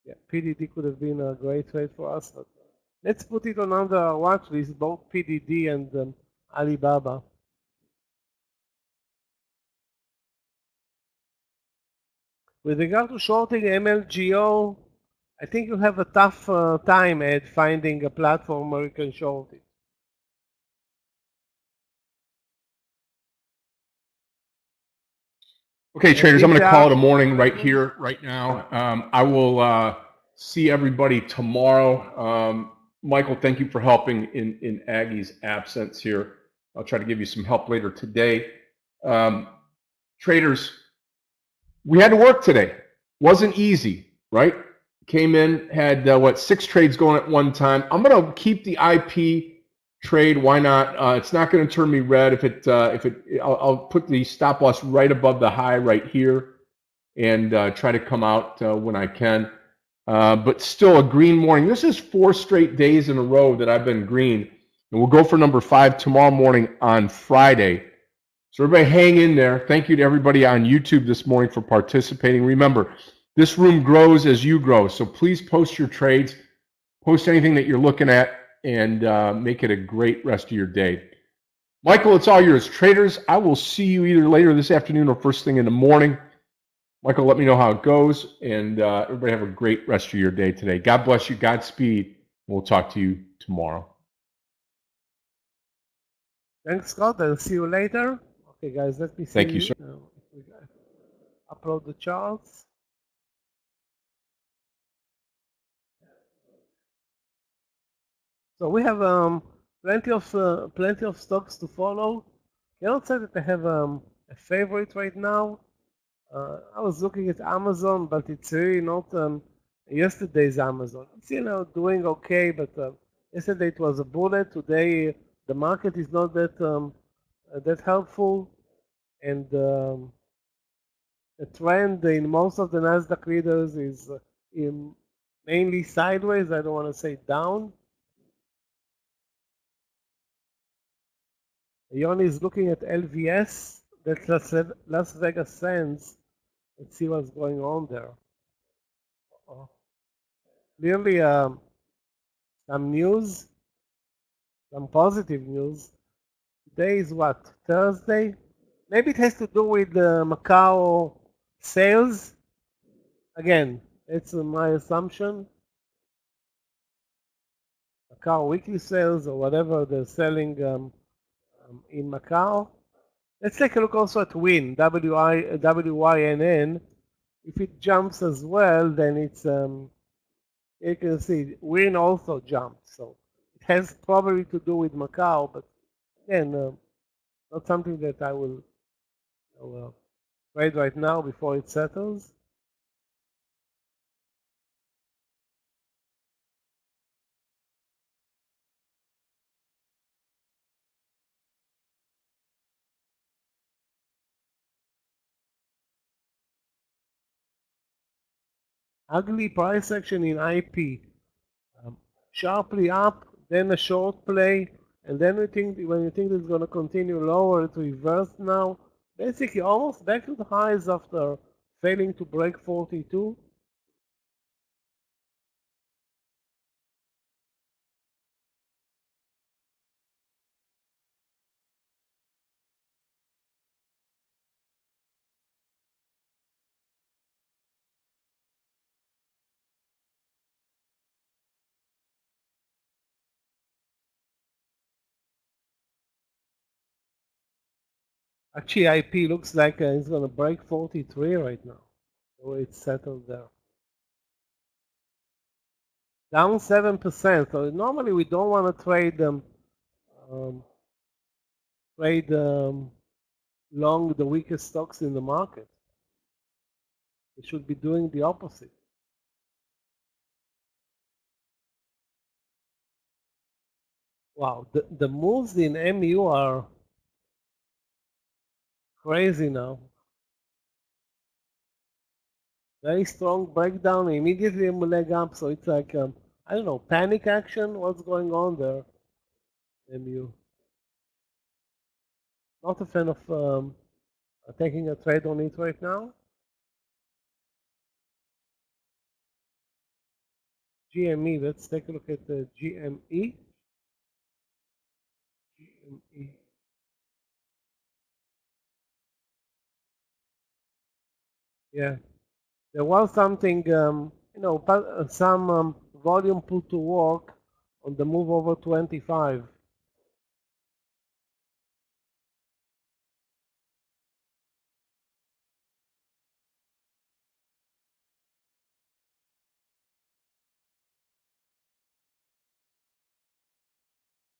Yeah, PDD could have been a great trade for us. But let's put it on our watch list, both PDD and Alibaba. With regard to shorting MLGO, I think you have a tough time at finding a platform where you can short it. Okay, traders, I'm If going to there call it are a morning right here, right now. I will see everybody tomorrow. Michael, thank you for helping in Aggie's absence here. I'll try to give you some help later today. Traders, we had to work today. Wasn't easy, right? came in, had what, 6 trades going at one time. I'm going to keep the IP trade. Why not? It's not going to turn me red I'll put the stop loss right above the high right here and try to come out when I can. But still a green morning. This is 4 straight days in a row that I've been green. And we'll go for number 5 tomorrow morning on Friday. So everybody hang in there. Thank you to everybody on YouTube this morning for participating. Remember, this room grows as you grow. So please post your trades, post anything that you're looking at, and make it a great rest of your day. Michael, it's all yours. Traders, I will see you either later this afternoon or first thing in the morning. Michael, let me know how it goes, and everybody have a great rest of your day today. God bless you. Godspeed. We'll talk to you tomorrow. Thanks, Scott. I'll see you later. Okay, guys, let me see. Thank you, sir. Upload the charts. So we have plenty of stocks to follow. Cannot say that I have a favorite right now. I was looking at Amazon, but it's really not yesterday's Amazon. It's doing okay, but yesterday it was a bullet. Today the market is not that helpful, and the trend in most of the Nasdaq leaders is mainly sideways. I don't want to say down. Yoni is looking at LVS, that's Las Vegas Sands. Let's see what's going on there. Clearly, some news, some positive news. Today is what? Thursday? Maybe it has to do with the Macau sales. Again, it's my assumption. Macau weekly sales or whatever they're selling in Macau. Let's take a look also at WIN, WYNN. If it jumps as well, then it's, you can see WIN also jumped. So it has probably to do with Macau, but again, not something that I will trade right now before it settles. Ugly price action in IP. Sharply up, then a short play, and then when you think it's going to continue lower, it reversed now. Basically almost back to the highs after failing to break 42. Actually, IP looks like it's going to break 43 right now. The way it's settled there. Down 7%. So normally we don't want to trade long the weakest stocks in the market. We should be doing the opposite. Wow, the moves in MU are crazy now. Very strong breakdown, immediately a leg up, so it's like, I don't know, panic action? What's going on there? MU. Not a fan of taking a trade on it right now. GME, let's take a look at the GME. GME. Yeah, there was something, some volume put to work on the move over 25.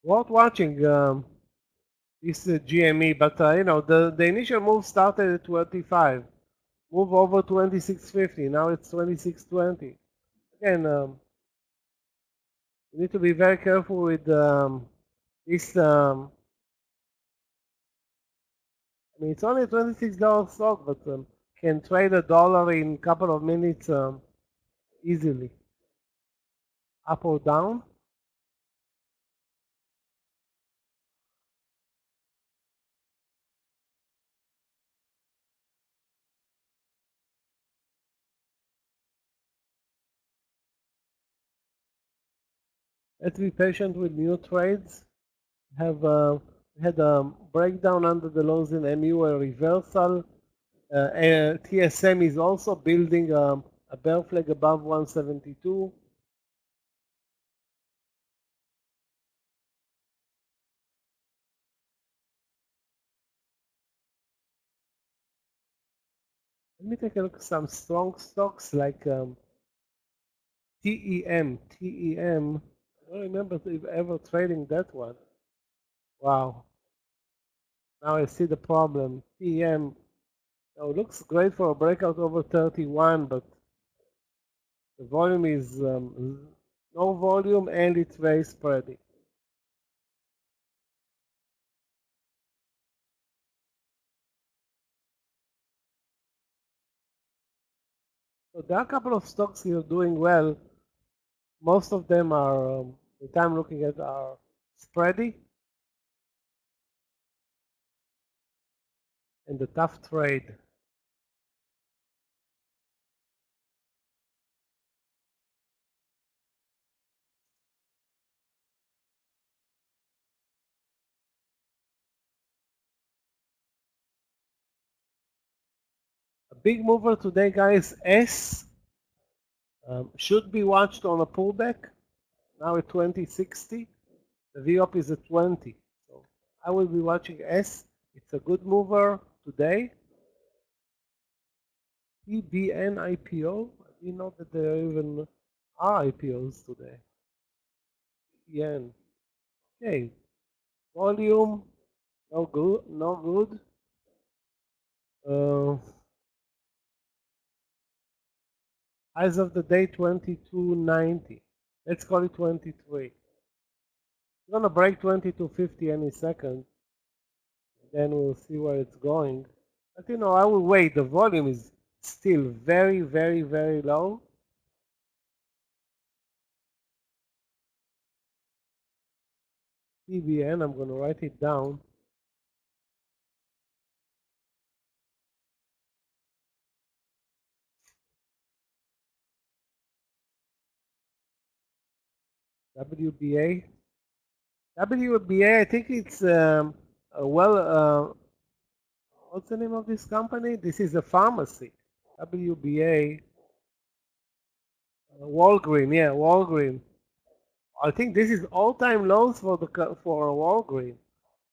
Worth watching this GME, but the initial move started at 25. Move over 26.50. Now it's 26.20. Again, you need to be very careful with this. I mean, it's only a $26 stock, but can trade a dollar in a couple of minutes easily, up or down. Let's be patient with new trades. Have had a breakdown under the lows in MU, a reversal. TSM is also building a bear flag above 172. Let me take a look at some strong stocks like TEM. TEM. I don't remember if ever trading that one. Wow. Now I see the problem. TEM. Oh, looks great for a breakout over 31, but the volume is no volume and it's very spready. So there are a couple of stocks here doing well. Most of them are, that I'm looking at, are spready and the tough trade. A big mover today, guys. S should be watched on a pullback. Now at 2060. The VWAP is at 20. So I will be watching S. It's a good mover today. EBN IPO. I didn't know that there even are IPOs today. EBN. Okay. Volume. No good. No good. Highs of the day 2290. Let's call it 23. It's gonna break 2250 any second. Then we'll see where it's going. But you know, I will wait. The volume is still very, very, very low. TBN, I'm gonna write it down. WBA. WBA, I think it's what's the name of this company? This is a pharmacy. WBA, Walgreen, yeah, Walgreen. I think this is all-time lows for Walgreen.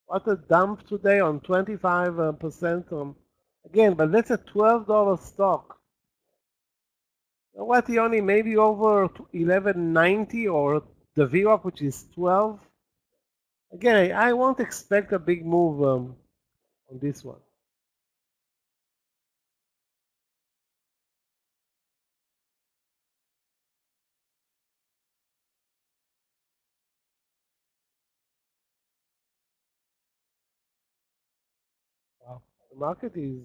What a dump today on 25% on again, but that's a $12 stock. You know what, Yoni? Maybe over 1190 or the VWAP, which is 12. Again, I won't expect a big move on this one. Wow. The market is,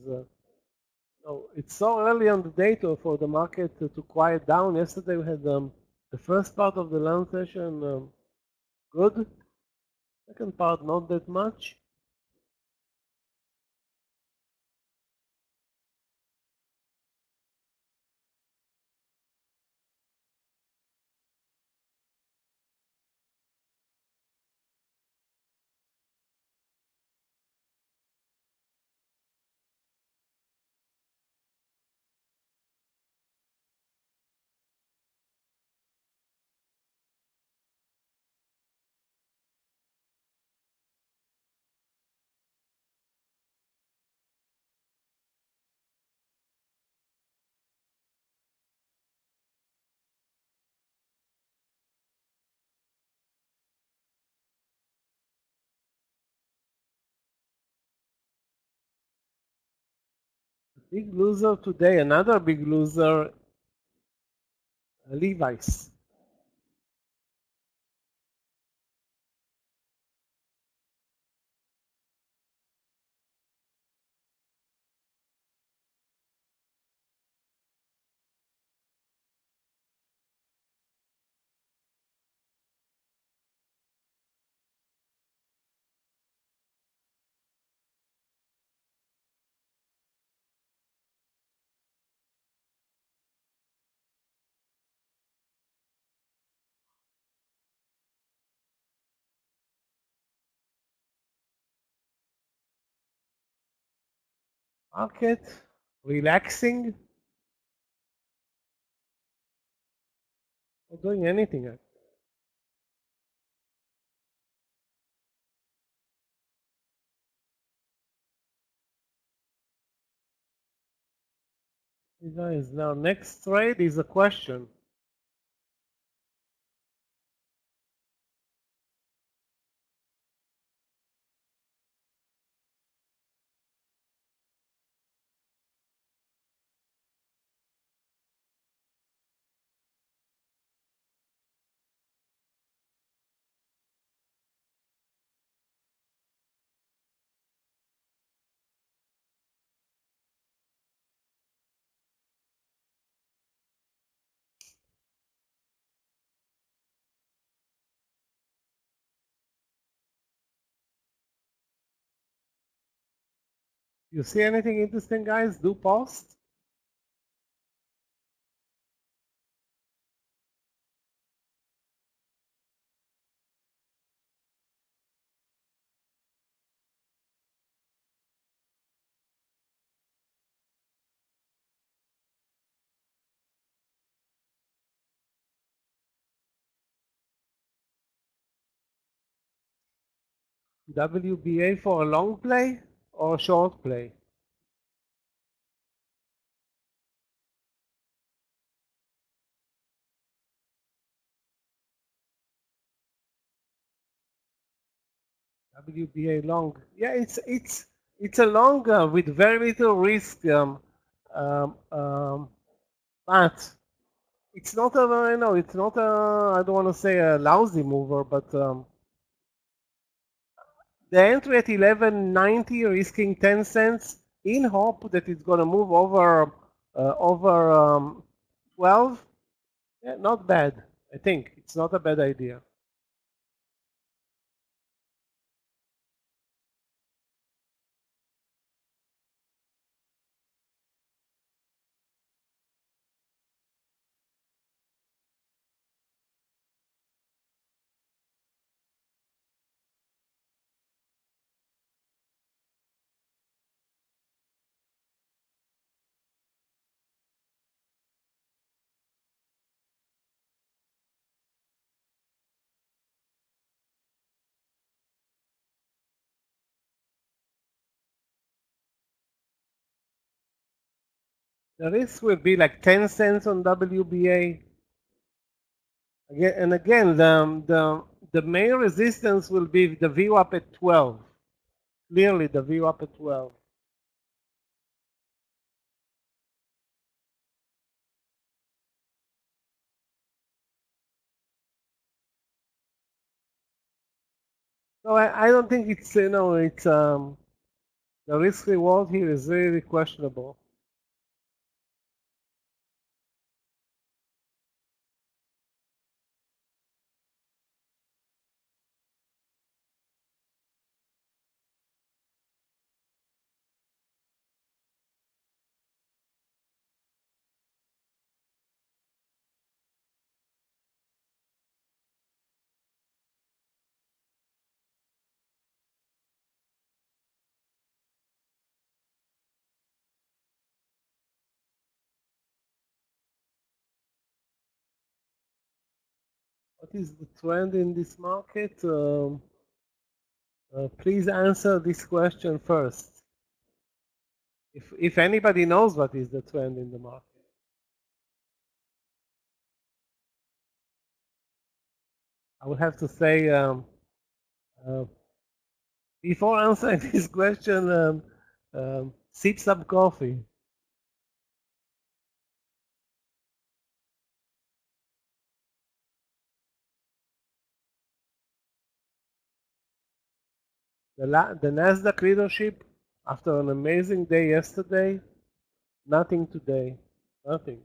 no, it's so early on the day for the market to quiet down. Yesterday we had the first part of the lunch session good, second part not that much. Big loser today, another big loser, Levi's. Market relaxing, not doing anything. Guys, now next trade is a question. You see anything interesting, guys? Do post. WBA for a long play or a short play? WBA long. Yeah, it's a long with very little risk. But it's not a, you know, it's not a, I don't want to say a lousy mover, but the entry at 11.90 risking 10 cents in hope that it's going to move over 12. Yeah, not bad. I think it's not a bad idea. The risk will be like 10 cents on WBA. Again, and again, the main resistance will be the VWAP at 12. Clearly, the VWAP at 12. So I don't think it's, you know, it's the risk reward here is really questionable. What is the trend in this market? Please answer this question first. If anybody knows what is the trend in the market. I would have to say, uh, before answering this question, sip some coffee. The Nasdaq leadership, after an amazing day yesterday, nothing today. Nothing.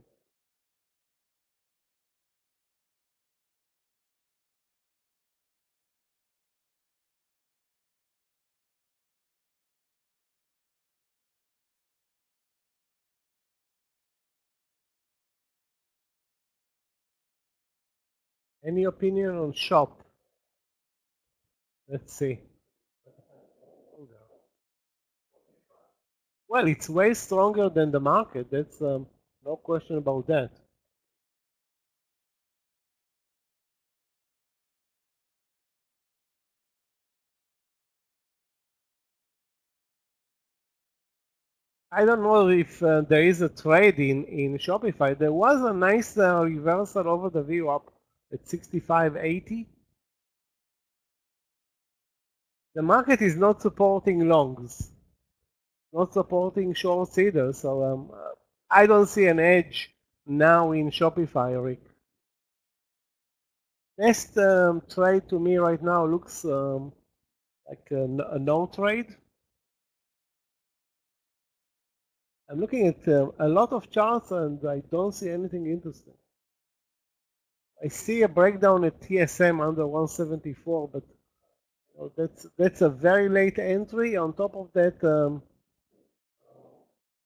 Any opinion on shop? Let's see. Well, it's way stronger than the market. That's no question about that. I don't know if there is a trade in Shopify. There was a nice reversal over the VWAP at 65.80. The market is not supporting longs, not supporting shorts either. So I don't see an edge now in Shopify, Rick. Best trade to me right now looks like a no trade. I'm looking at a lot of charts and I don't see anything interesting. I see a breakdown at TSM under 174, but that's a very late entry. On top of that,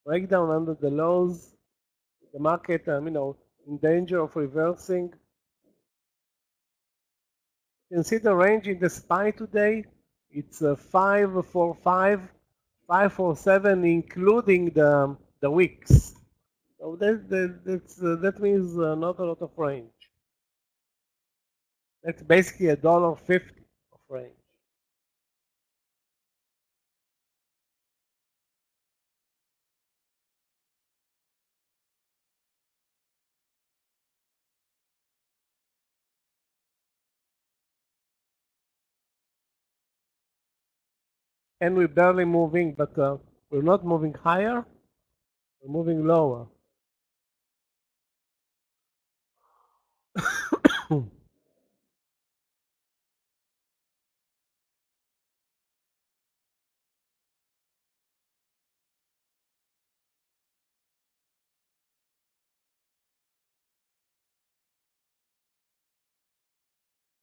breakdown under the lows, the market, in danger of reversing. You can see the range in the SPY today. It's 545, 547, including the wicks. So that means not a lot of range. That's basically $1.50 of range. And we're barely moving, but we're not moving higher, we're moving lower.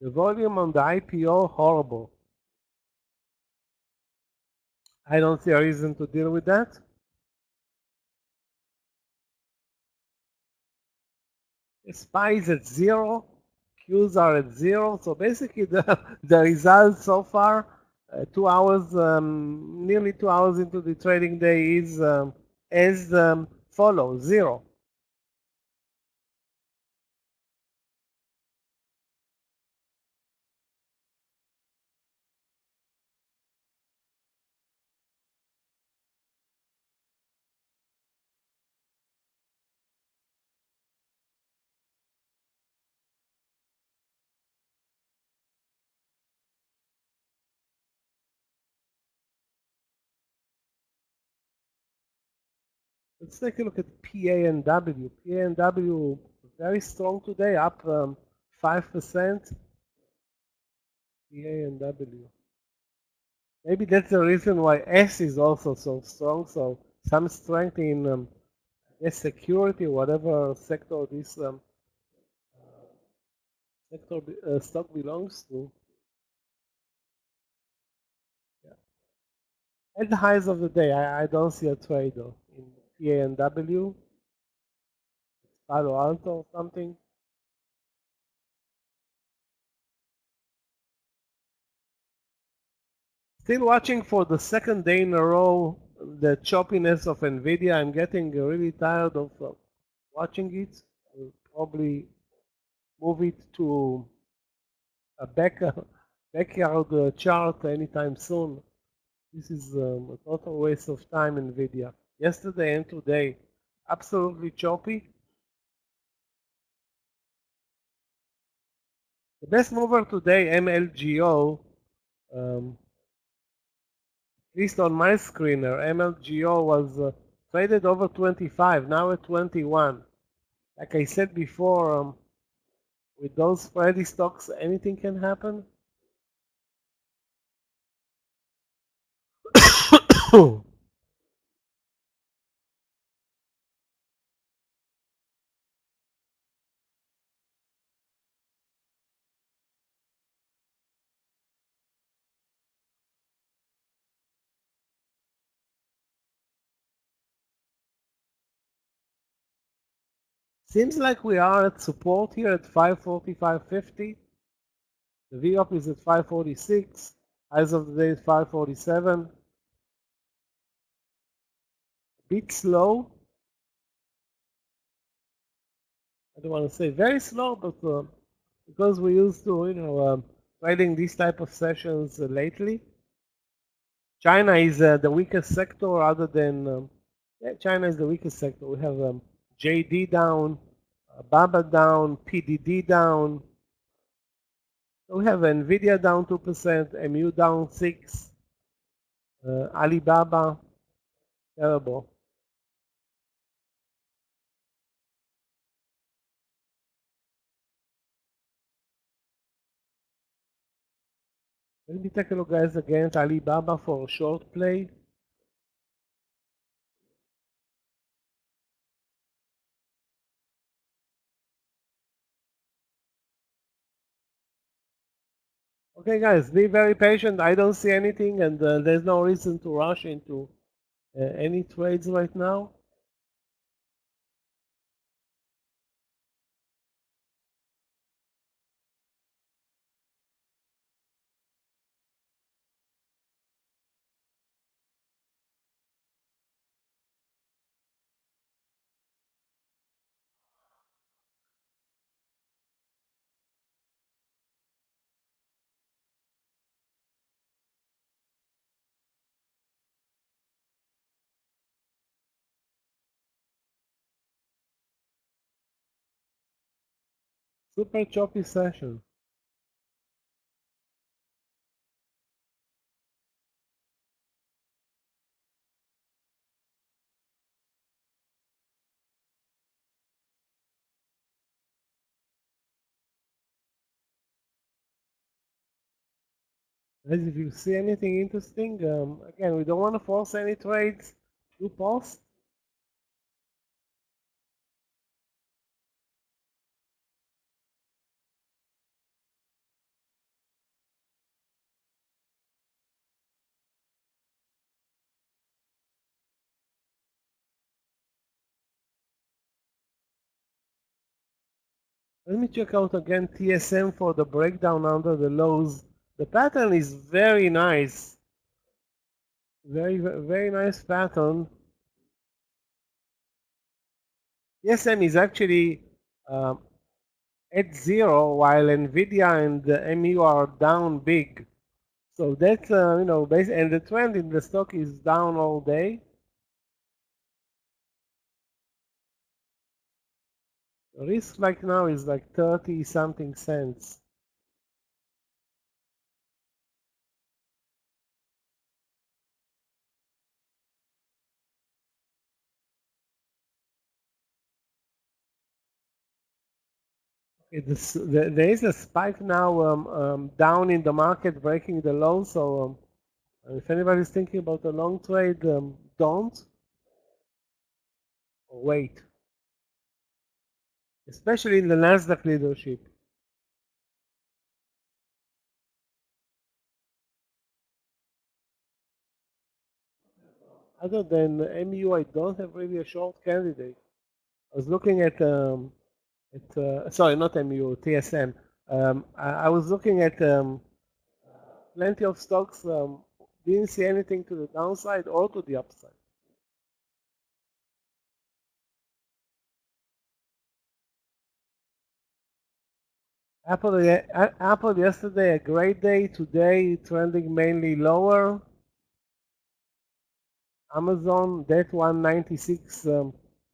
The volume on the IPO, horrible. I don't see a reason to deal with that. SPY is at 0, Qs are at 0, so basically the results so far, 2 hours, nearly 2 hours into the trading day is as follows, 0. Let's take a look at PANW. PANW very strong today, up 5%. PANW. Maybe that's the reason why S is also so strong. So some strength in security, whatever sector this stock belongs to. Yeah. At the highs of the day, I don't see a trade though in PANW, Palo Alto or something. Still watching for the second day in a row the choppiness of Nvidia. I'm getting really tired of watching it. I'll probably move it to a backyard chart anytime soon. This is a total waste of time, Nvidia. Yesterday and today, absolutely choppy. The best mover today, MLGO, at least on my screener, MLGO was traded over 25, now at 21. Like I said before, with those spready stocks, anything can happen. Seems like we are at support here at 545.50. The VWAP is at 546. As of the day is 547. Bit slow. I don't want to say very slow, but because we used to, trading these type of sessions lately. China is the weakest sector other than, yeah, China is the weakest sector. We have JD down, BABA down, PDD down. So we have NVIDIA down 2%, MU down 6, Alibaba, terrible. Let me take a look, guys, again at Alibaba for a short play. Okay, guys, be very patient. I don't see anything, and there's no reason to rush into any trades right now. Super choppy session. Guys, if you see anything interesting, again, we don't want to force any trades. Do pause. Let me check out again TSM for the breakdown under the lows. The pattern is very nice. Very nice pattern. TSM is actually um, at zero while NVIDIA and the MU are down big. So that's, and the trend in the stock is down all day. The risk like now is like 30 something cents. There is a spike now down in the market, breaking the low. So if anybody's thinking about a long trade, don't or wait, especially in the Nasdaq leadership. Other than MU, I don't have really a short candidate. I was looking at sorry, not MU, TSM. I was looking at plenty of stocks. Didn't see anything to the downside or to the upside. Apple yesterday a great day. Today trending mainly lower. Amazon that 196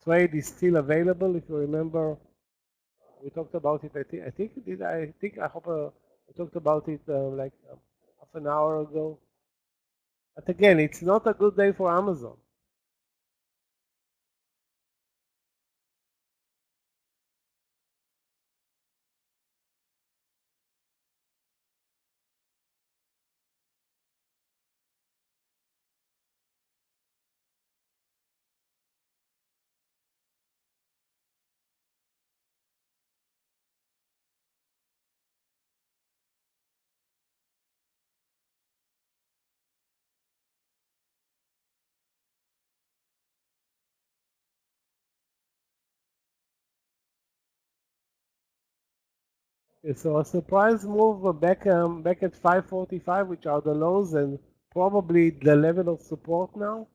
trade is still available. If you remember, we talked about it. I hope we talked about it like half an hour ago. But again, it's not a good day for Amazon. Okay, so a surprise move back at 545, which are the lows and probably the level of support now.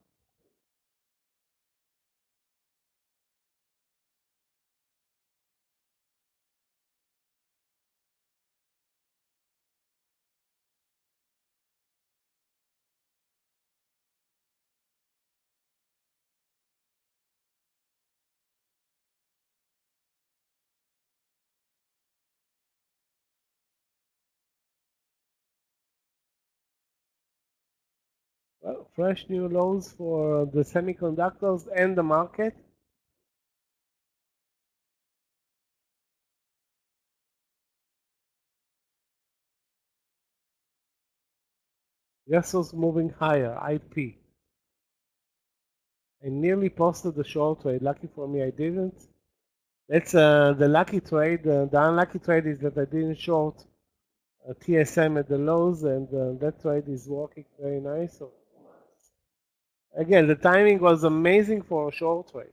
Well, fresh new lows for the semiconductors and the market. Yester's moving higher, IP. I nearly posted the short trade. Lucky for me, I didn't. That's the lucky trade. The unlucky trade is that I didn't short TSM at the lows, and that trade is working very nice. So again, the timing was amazing for a short trade.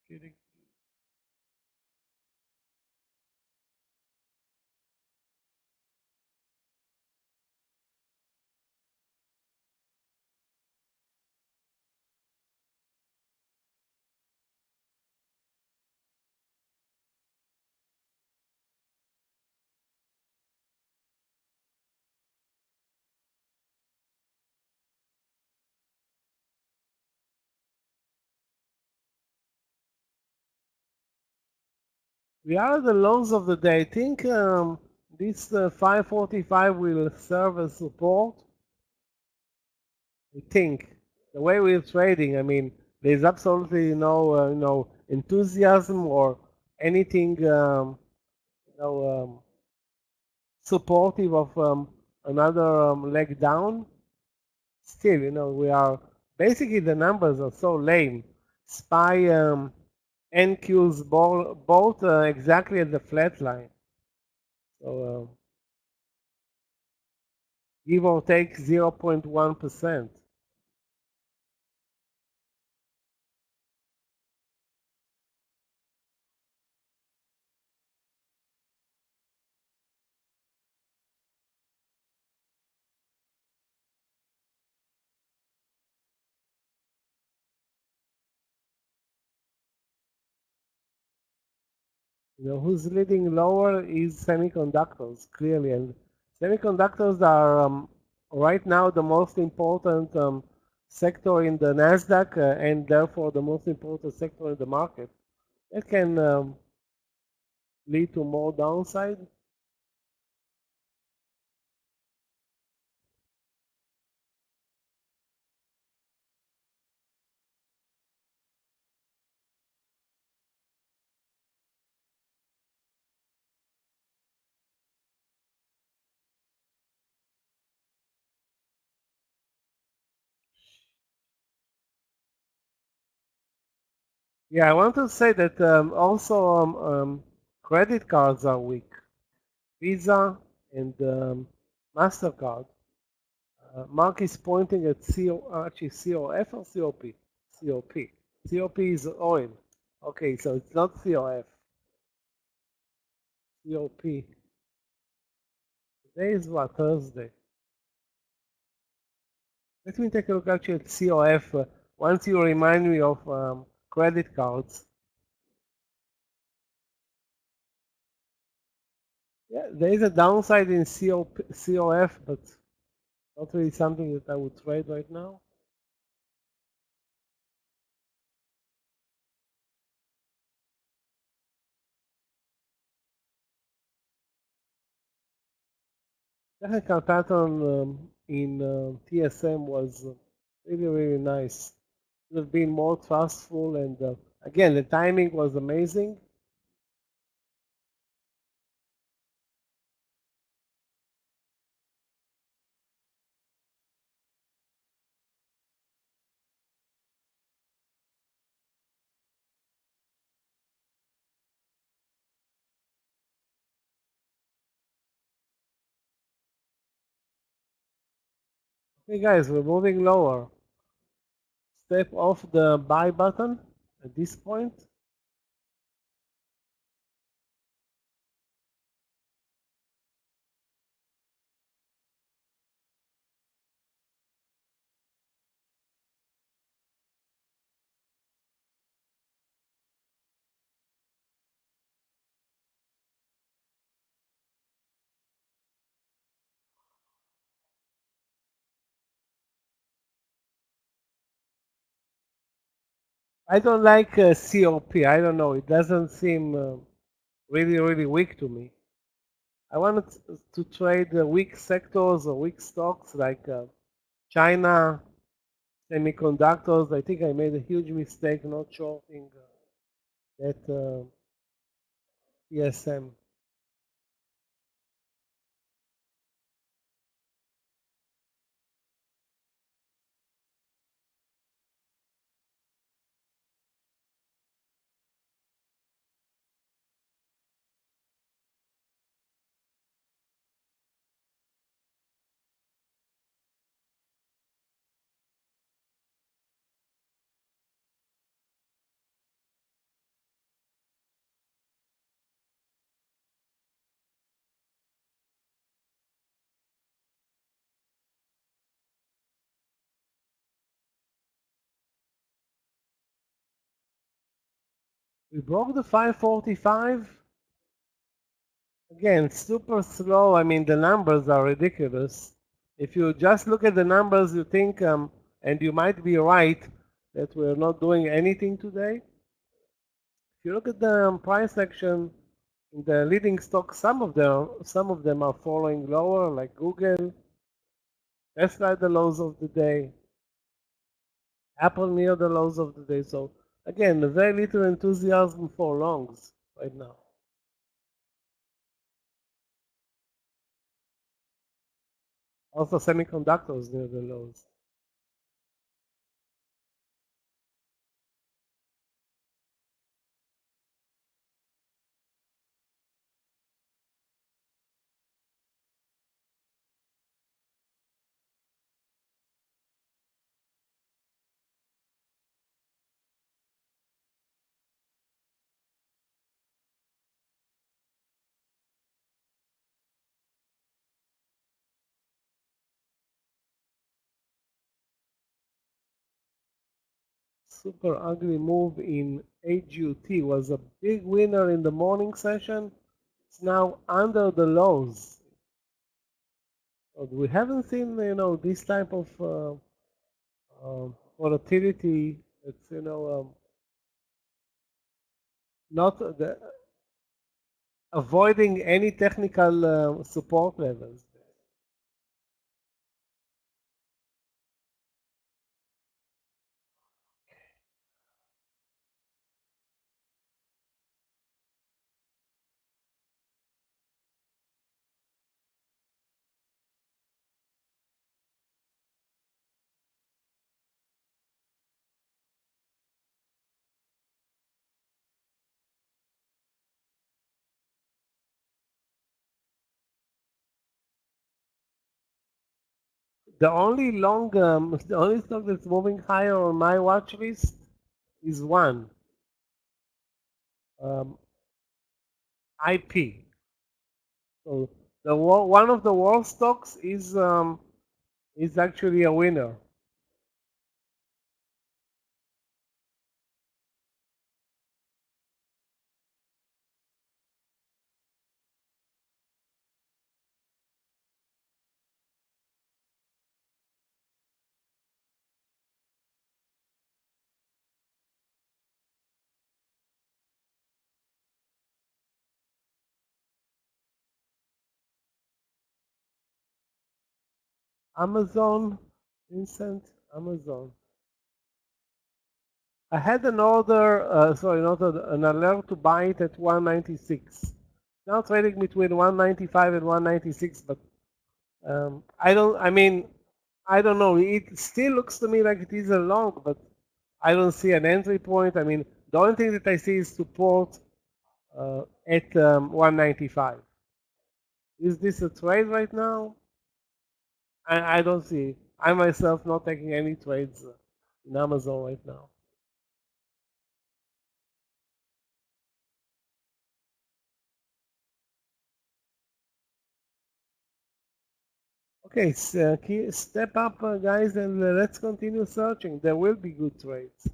Kidding. We are at the lows of the day. I think this 545 will serve as support. I think the way we're trading, I mean, there's absolutely no, enthusiasm or anything, supportive of another leg down. Still, we are basically the numbers are so lame. SPY NQs both exactly at the flat line. So give or take 0.1%. Who's leading lower is semiconductors, clearly. And semiconductors are right now the most important sector in the Nasdaq and therefore the most important sector in the market. It can lead to more downside. Yeah, I want to say that also credit cards are weak. Visa and MasterCard. Mark is pointing at actually COF or COP? COP. COP is oil. Okay, so it's not COF. COP. Today is what? Thursday. Let me take a look actually at COF once you remind me of credit cards. Yeah, there is a downside in COF, but not really something that I would trade right now. Technical pattern in TSM was really, really nice. It would have been more trustful, and again, the timing was amazing. Hey guys, we're moving lower. Step off the buy button at this point. I don't like COP. I don't know. It doesn't seem really, really weak to me. I wanted to trade weak sectors or weak stocks like China, semiconductors. I think I made a huge mistake not shorting that ESM. We broke the 545. Again, super slow. I mean, the numbers are ridiculous. If you just look at the numbers, you think, and you might be right, that we're not doing anything today. If you look at the price action in the leading stocks, some of them are falling lower, like Google, Tesla at the lows of the day, Apple near the lows of the day. So again, very little enthusiasm for longs right now. Also, semiconductors near the lows. Super ugly move in AGUT was a big winner in the morning session. It's now under the lows. We haven't seen, this type of volatility. It's, not avoiding any technical support levels. The only stock that's moving higher on my watch list is one, um, IP. So one of the worst stocks is actually a winner. Amazon, Vincent, Amazon. I had an order, not an alert to buy it at 196. Now trading between 195 and 196, but I don't know. It still looks to me like it is a long, but I don't see an entry point. I mean, the only thing that I see is support at 195. Is this a trade right now? I don't see. I myself not taking any trades in Amazon right now. Okay, so step up, guys, and let's continue searching. There will be good trades.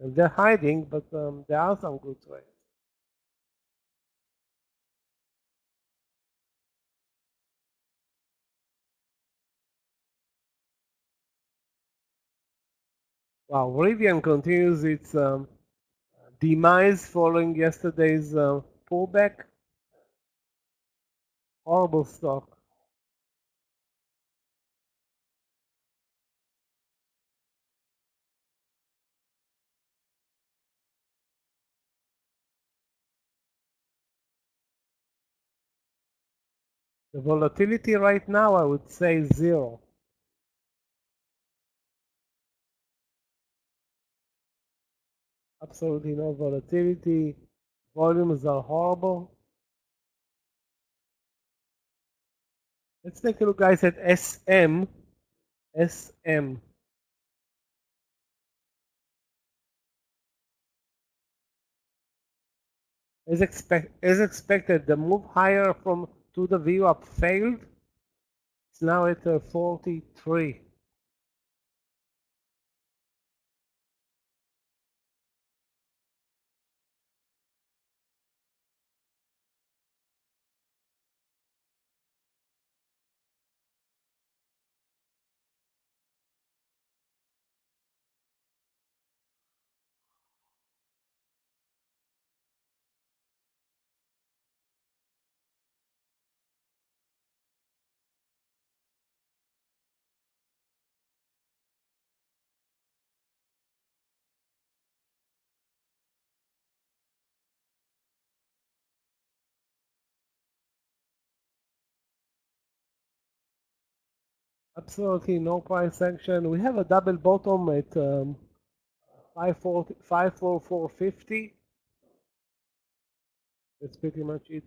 And they're hiding, but there are some good trades. Wow, Rivian continues its demise following yesterday's pullback. Horrible stock. The volatility right now, I would say zero. Absolutely no volatility. Volumes are horrible. Let's take a look, guys, at SM. SM. As expected, the move higher from to the VWAP failed. It's now at 43. Absolutely no price action. We have a double bottom at 544.50. That's pretty much it.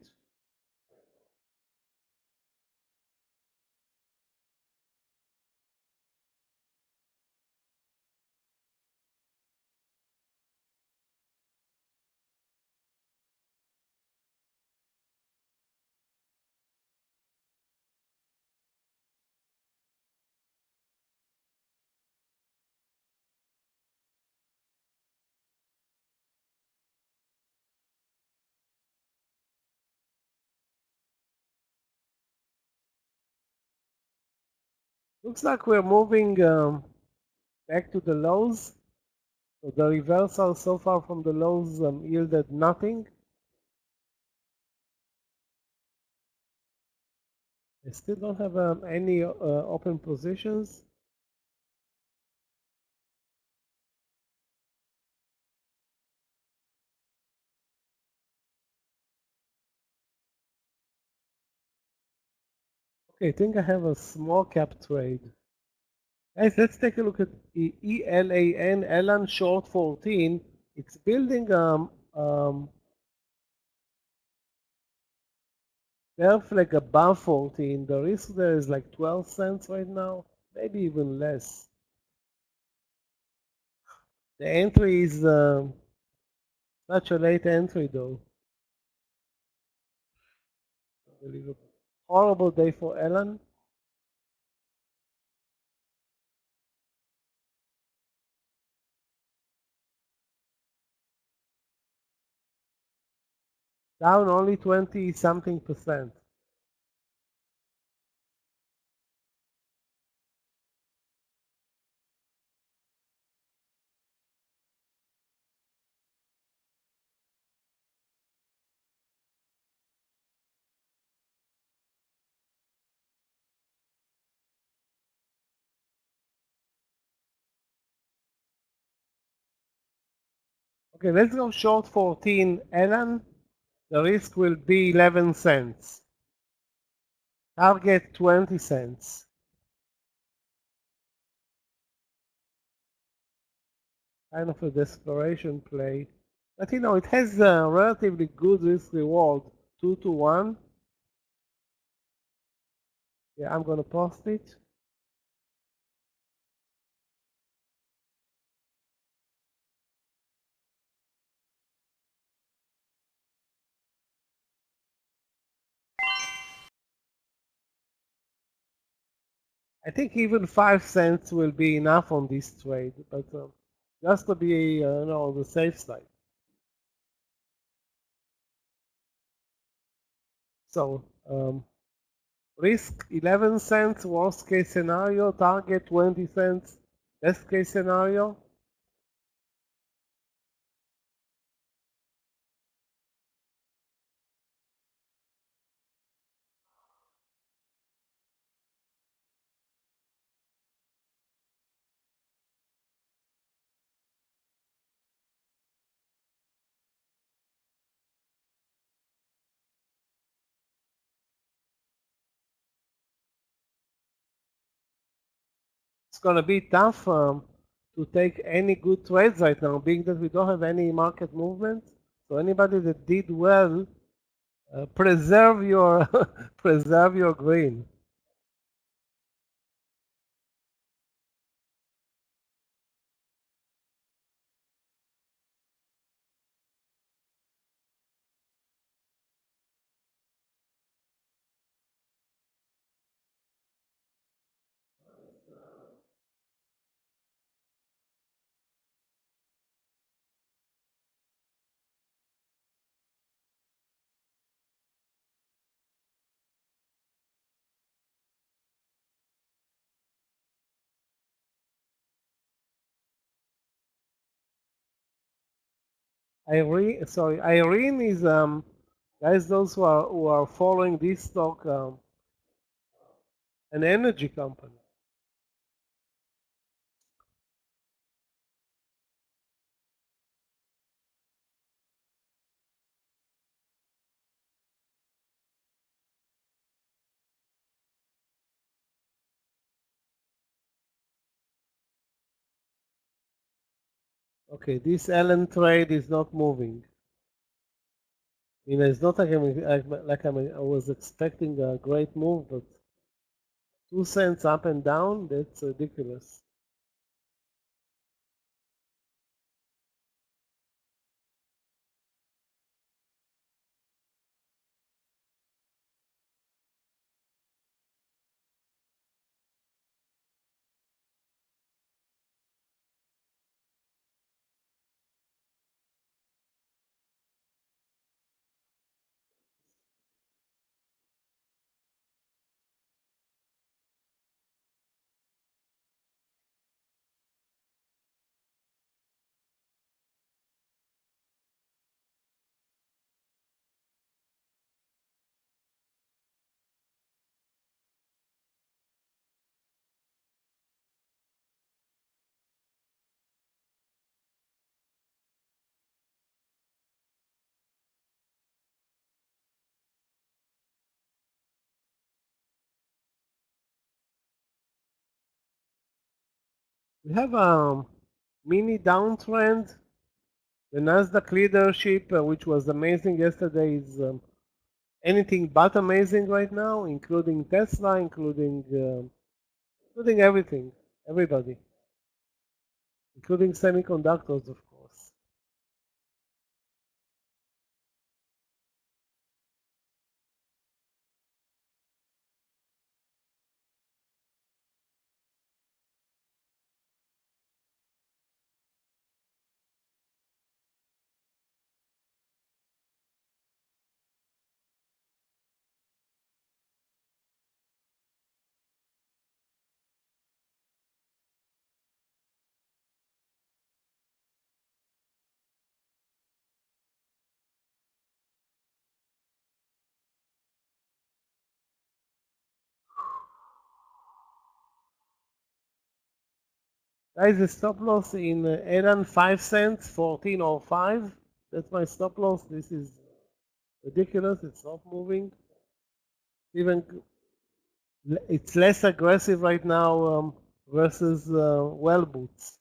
Looks like we're moving back to the lows. So the reversal so far from the lows yielded nothing. I still don't have any open positions. Okay, I think I have a small cap trade. Guys, let's take a look at ELAN, Elan short 14. It's building bear flag above 14. The risk there is like 12 cents right now, maybe even less. The entry is such a late entry though. Unbelievable. Horrible day for Elan. Down only 20 something percent. Okay, let's go short 14 Elan. The risk will be 11 cents. Target 20 cents. Kind of a desperation play. But you know, it has a relatively good risk reward, 2 to 1. Yeah, I'm gonna post it. I think even 5 cents will be enough on this trade, but just to be on the safe side. So risk 11 cents, worst case scenario, target 20 cents, best case scenario. It's going to be tough to take any good trades right now, being that we don't have any market movement. So anybody that did well, preserve your preserve your green. Irene is guys, those who are following this stock, an energy company. Okay, this Allen trade is not moving. I mean, it's not I was expecting a great move, but 2 cents up and down, that's ridiculous. We have a mini downtrend. The Nasdaq leadership, which was amazing yesterday, is anything but amazing right now, including Tesla, including everything, everybody, including semiconductors, of course. Guys, the stop loss in Elan 5 cents, 14.05. That's my stop loss. This is ridiculous. It's not moving. Even it's less aggressive right now versus well boots.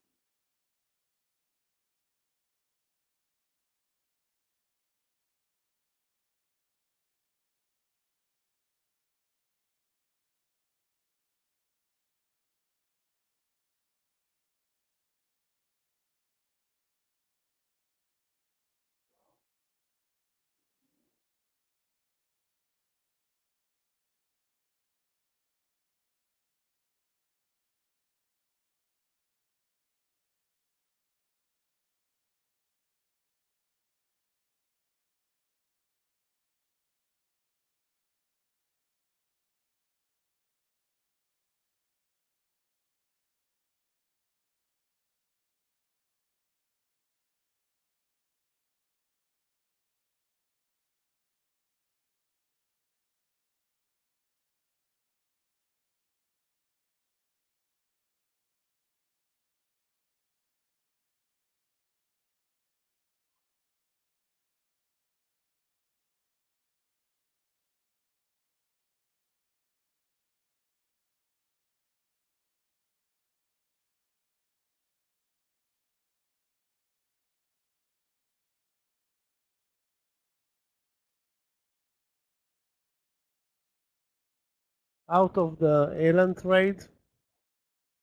out of the Allen trade,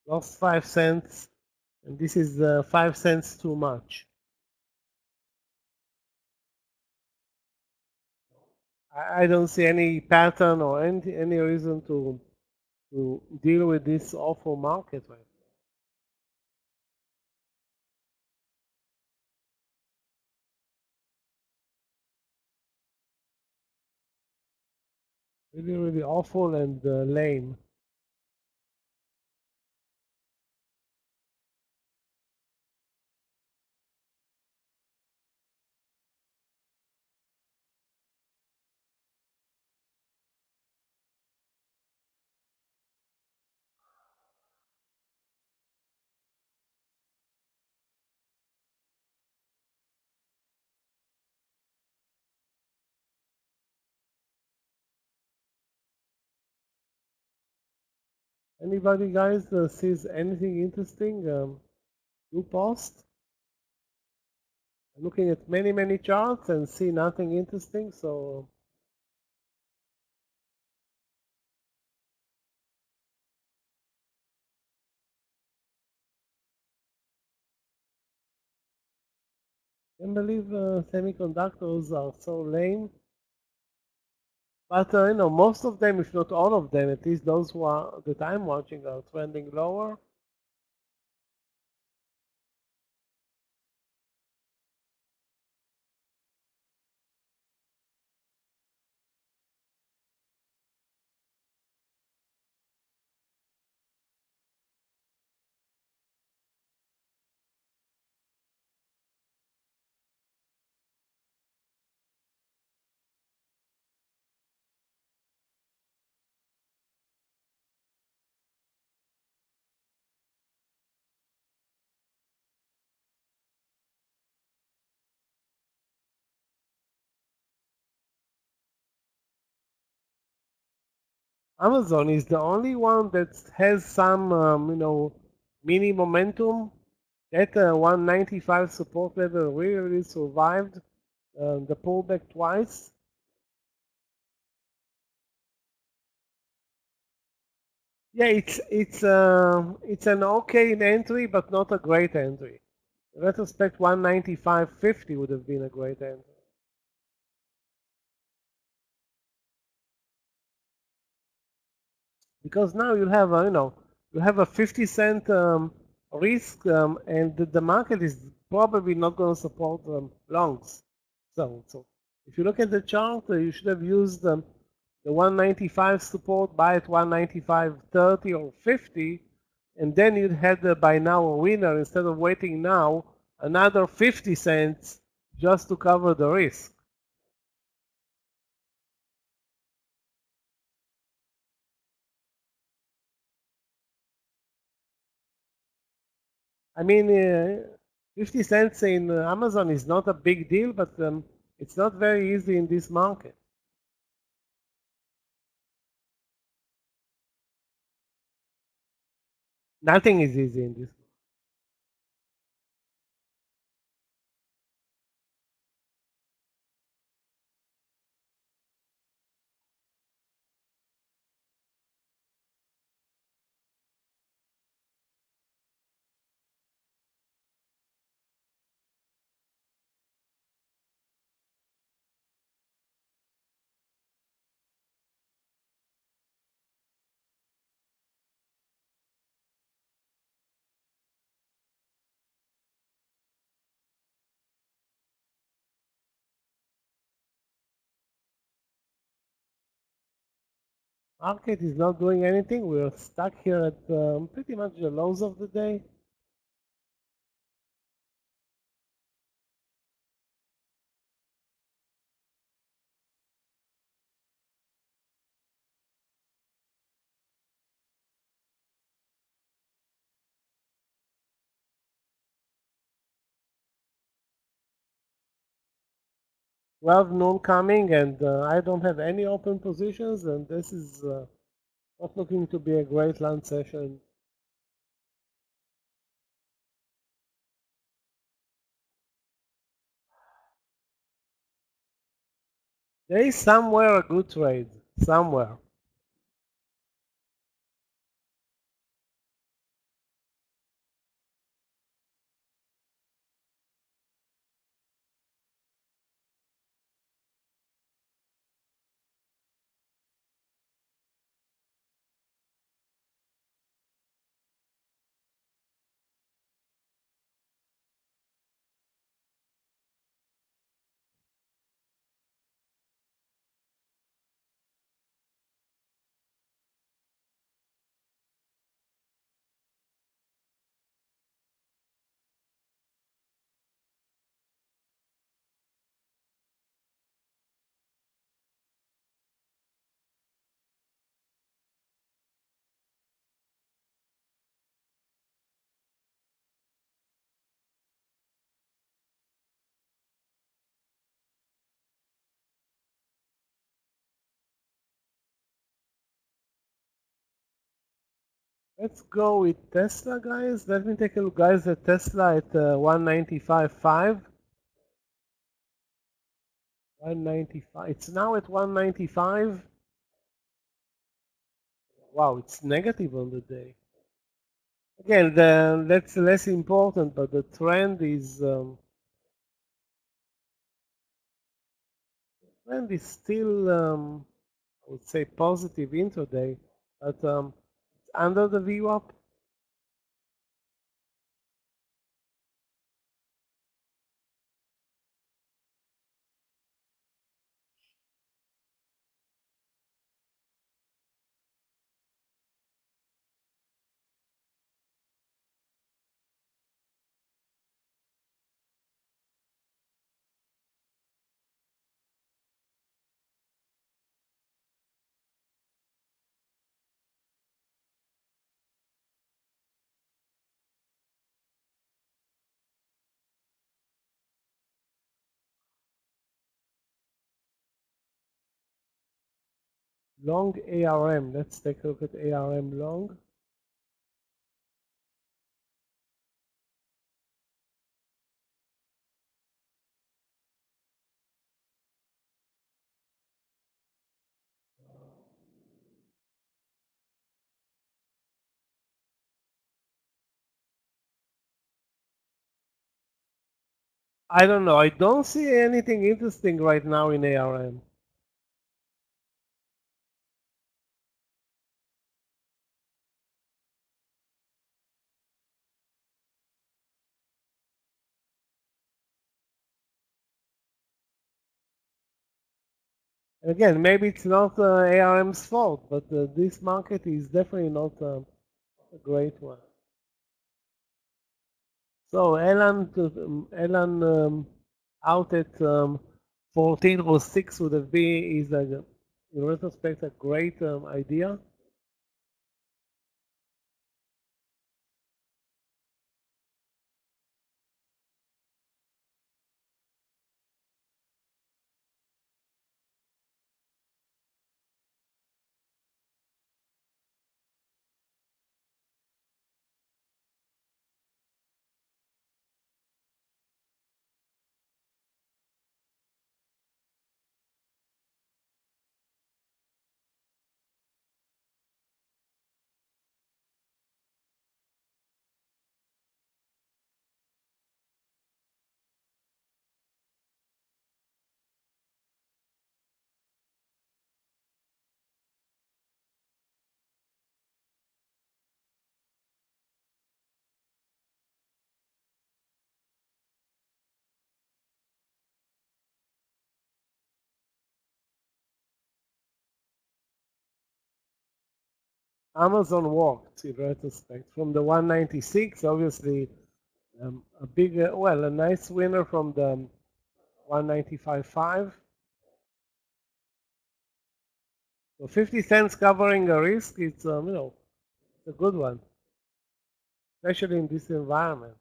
lost 5 cents, and this is 5 cents too much. I don't see any pattern or any reason to deal with this awful market right now. Really, really awful and lame. Anybody guys sees anything interesting? Do post. I'm looking at many charts and see nothing interesting, so I can't believe semiconductors are so lame. But most of them, if not all of them, at least those who are that I'm watching, are trending lower. Amazon is the only one that has some, mini momentum. That 195 support level really survived the pullback twice. Yeah, it's an okay entry, but not a great entry. In retrospect, 195.50 would have been a great entry. Because now you have a, you have a 50 cent risk, and the market is probably not going to support longs. So if you look at the chart, you should have used the 195 support, buy at 195.30 or 50, and then you'd had by now a winner instead of waiting now another 50 cents just to cover the risk. I mean, 50 cents in Amazon is not a big deal, but it's not very easy in this market. Nothing is easy in this. Market is not doing anything. We're stuck here at pretty much the lows of the day. Noon coming, and I don't have any open positions, and this is not looking to be a great lunch session. There is somewhere a good trade, somewhere. Let's go with Tesla, guys. Let me take a look, guys, at Tesla at 195.5. 195. It's now at 195. Wow, it's negative on the day. Again, that's less important, but the trend is still, I would say, positive intraday, but it's under the VWAP. Long ARM. Let's take a look at ARM long. I don't know. I don't see anything interesting right now in ARM. Again, maybe it's not ARM's fault, but this market is definitely not a great one. So Elan out at 1406 would have been is in retrospect a great idea. Amazon walked in retrospect from the 196, obviously a big, well, a nice winner from the 195.5. So 50 cents covering a risk, it's it's a good one, especially in this environment.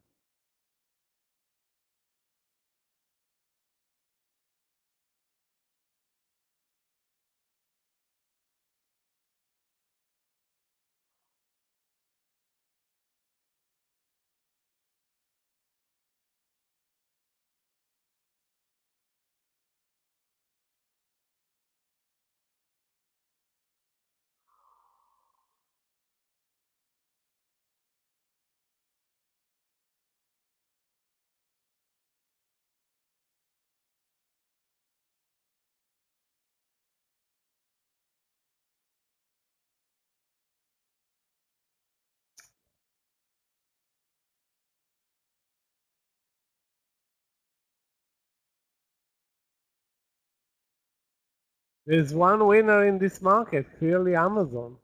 There's one winner in this market, clearly Amazon.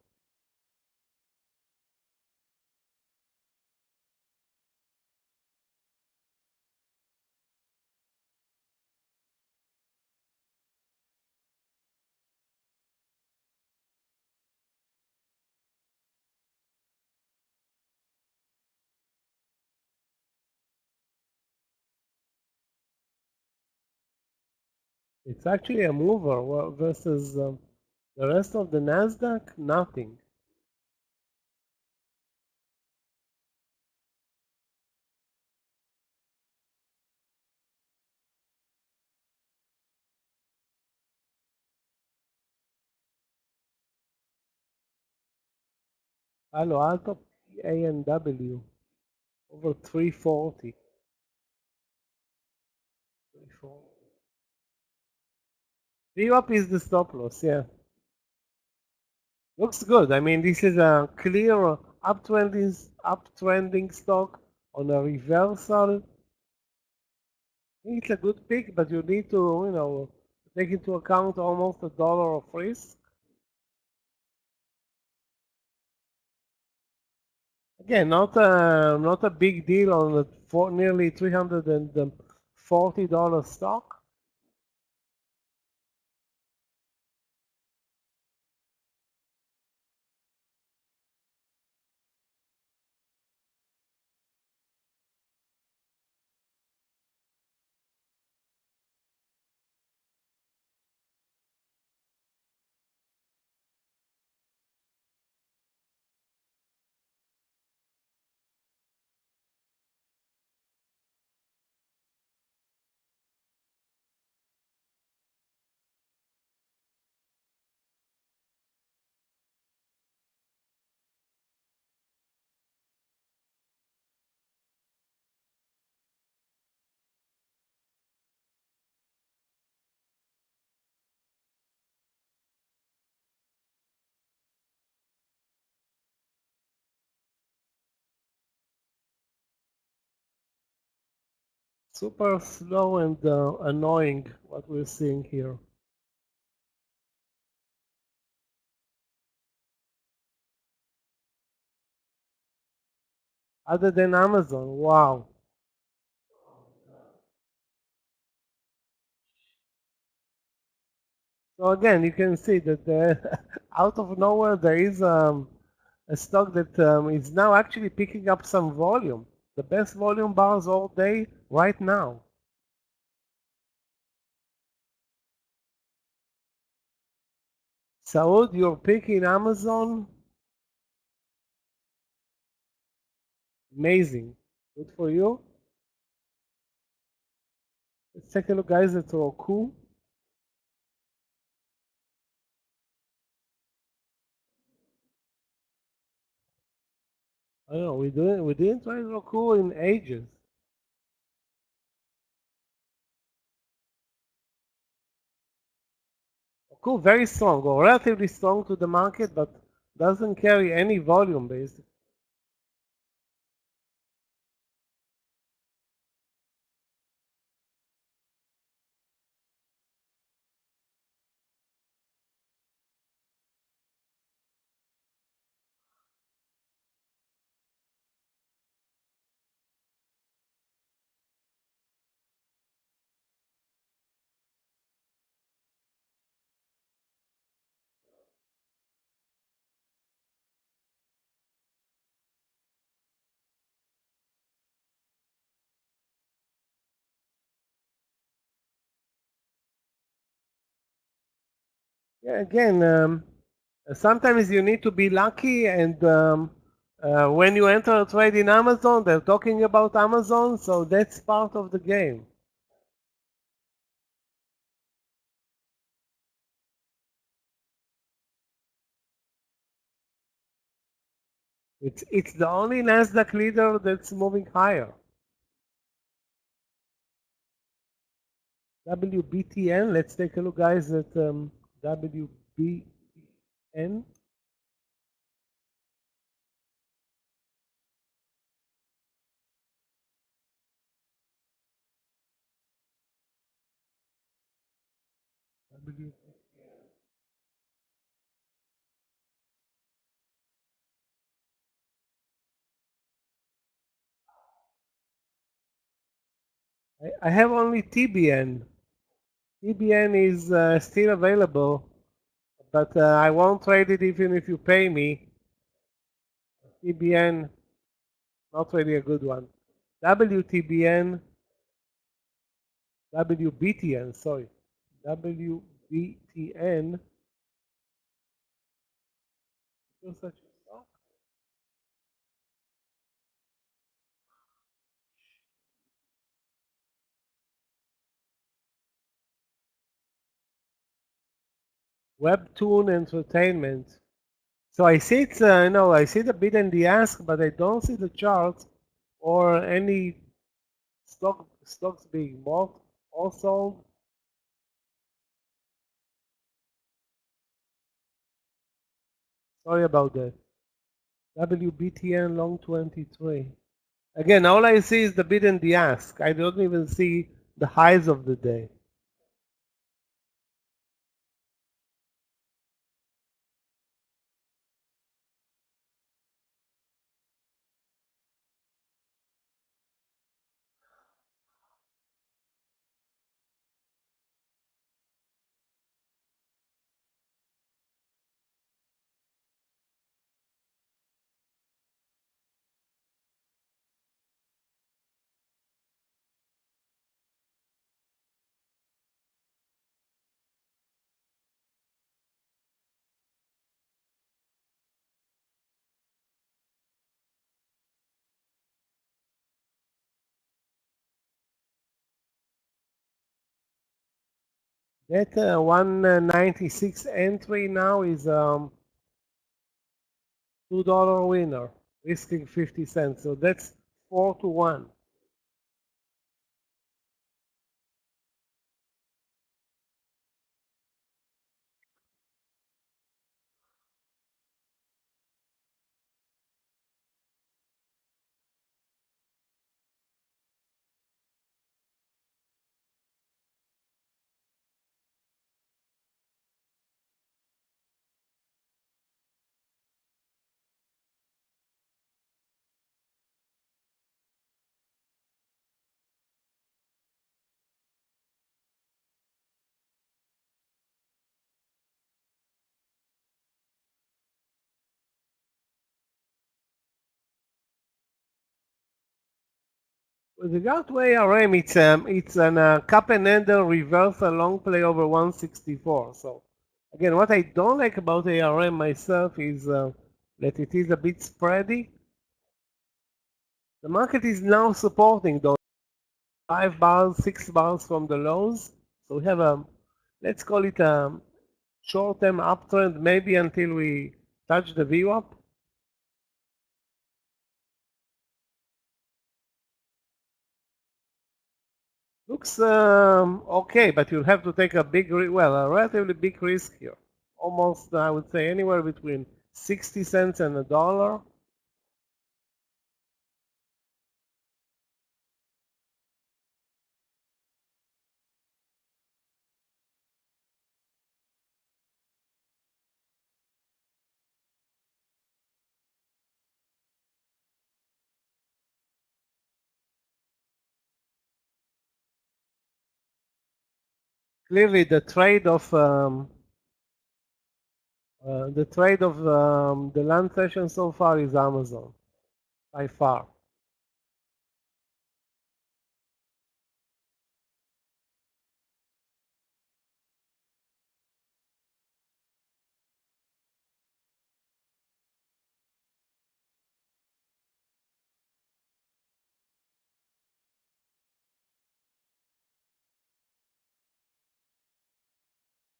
It's actually a mover versus the rest of the Nasdaq, nothing. Palo Alto, ANW, over 340. 340. VWAP is the stop loss, yeah. Looks good. I mean, this is a clear uptrending stock on a reversal. I think it's a good pick, but you need to, take into account almost $1 of risk. Again, not a big deal on a nearly $340 stock. Super slow and annoying what we're seeing here. Other than Amazon, wow. So again, you can see that out of nowhere there is a stock that is now actually picking up some volume. The best volume bars all day right now. Saud, you're picking Amazon. Amazing. Good for you. Let's take a look, guys, at Roku. I don't know, we didn't try Roku in ages. Roku very strong, or relatively strong to the market, but doesn't carry any volume basically. Yeah, again, sometimes you need to be lucky, and when you enter a trade in Amazon, they're talking about Amazon, so that's part of the game. It's the only Nasdaq leader that's moving higher. WBTN. Let's take a look, guys, at WBTN. I have only TBN. TBN is still available, but I won't trade it even if you pay me. TBN, not really a good one. WTBN, WBTN, sorry. WBTN. Such a stock. Webtoon Entertainment. So I see it's, no, I see the bid and the ask, but I don't see the charts or any stocks being bought or sold. Sorry about that. WBTN long 23. Again, all I see is the bid and the ask. I don't even see the highs of the day. That 196 entry now is $2 winner, risking 50 cents. So that's 4 to 1. With regard to ARM, it's an cup and handle reversal long play over 164. So again, what I don't like about ARM myself is that it is a bit spready. The market is now supporting those 5 bars, 6 bars from the lows. So we have a, let's call it a short-term uptrend, maybe until we touch the VWAP. Looks okay, but you'll have to take a a relatively big risk here. Almost, I would say, anywhere between 60 cents and $1. Clearly, the trade of the land session so far is Amazon, by far.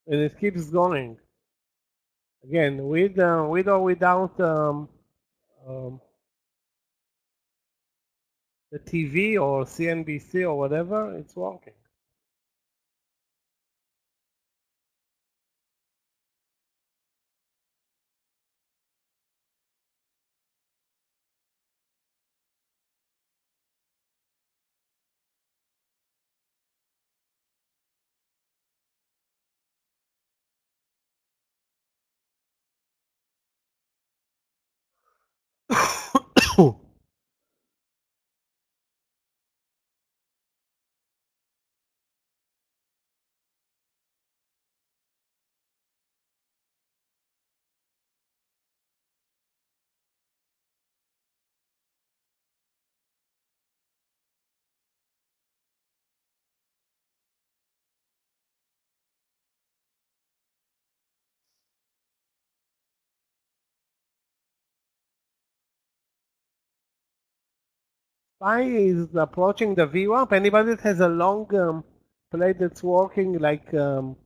And it keeps going. Again, with or without um, the TV or CNBC or whatever, it's working. SPY is approaching the VWAP. Anybody that has a long play that's working like Amazon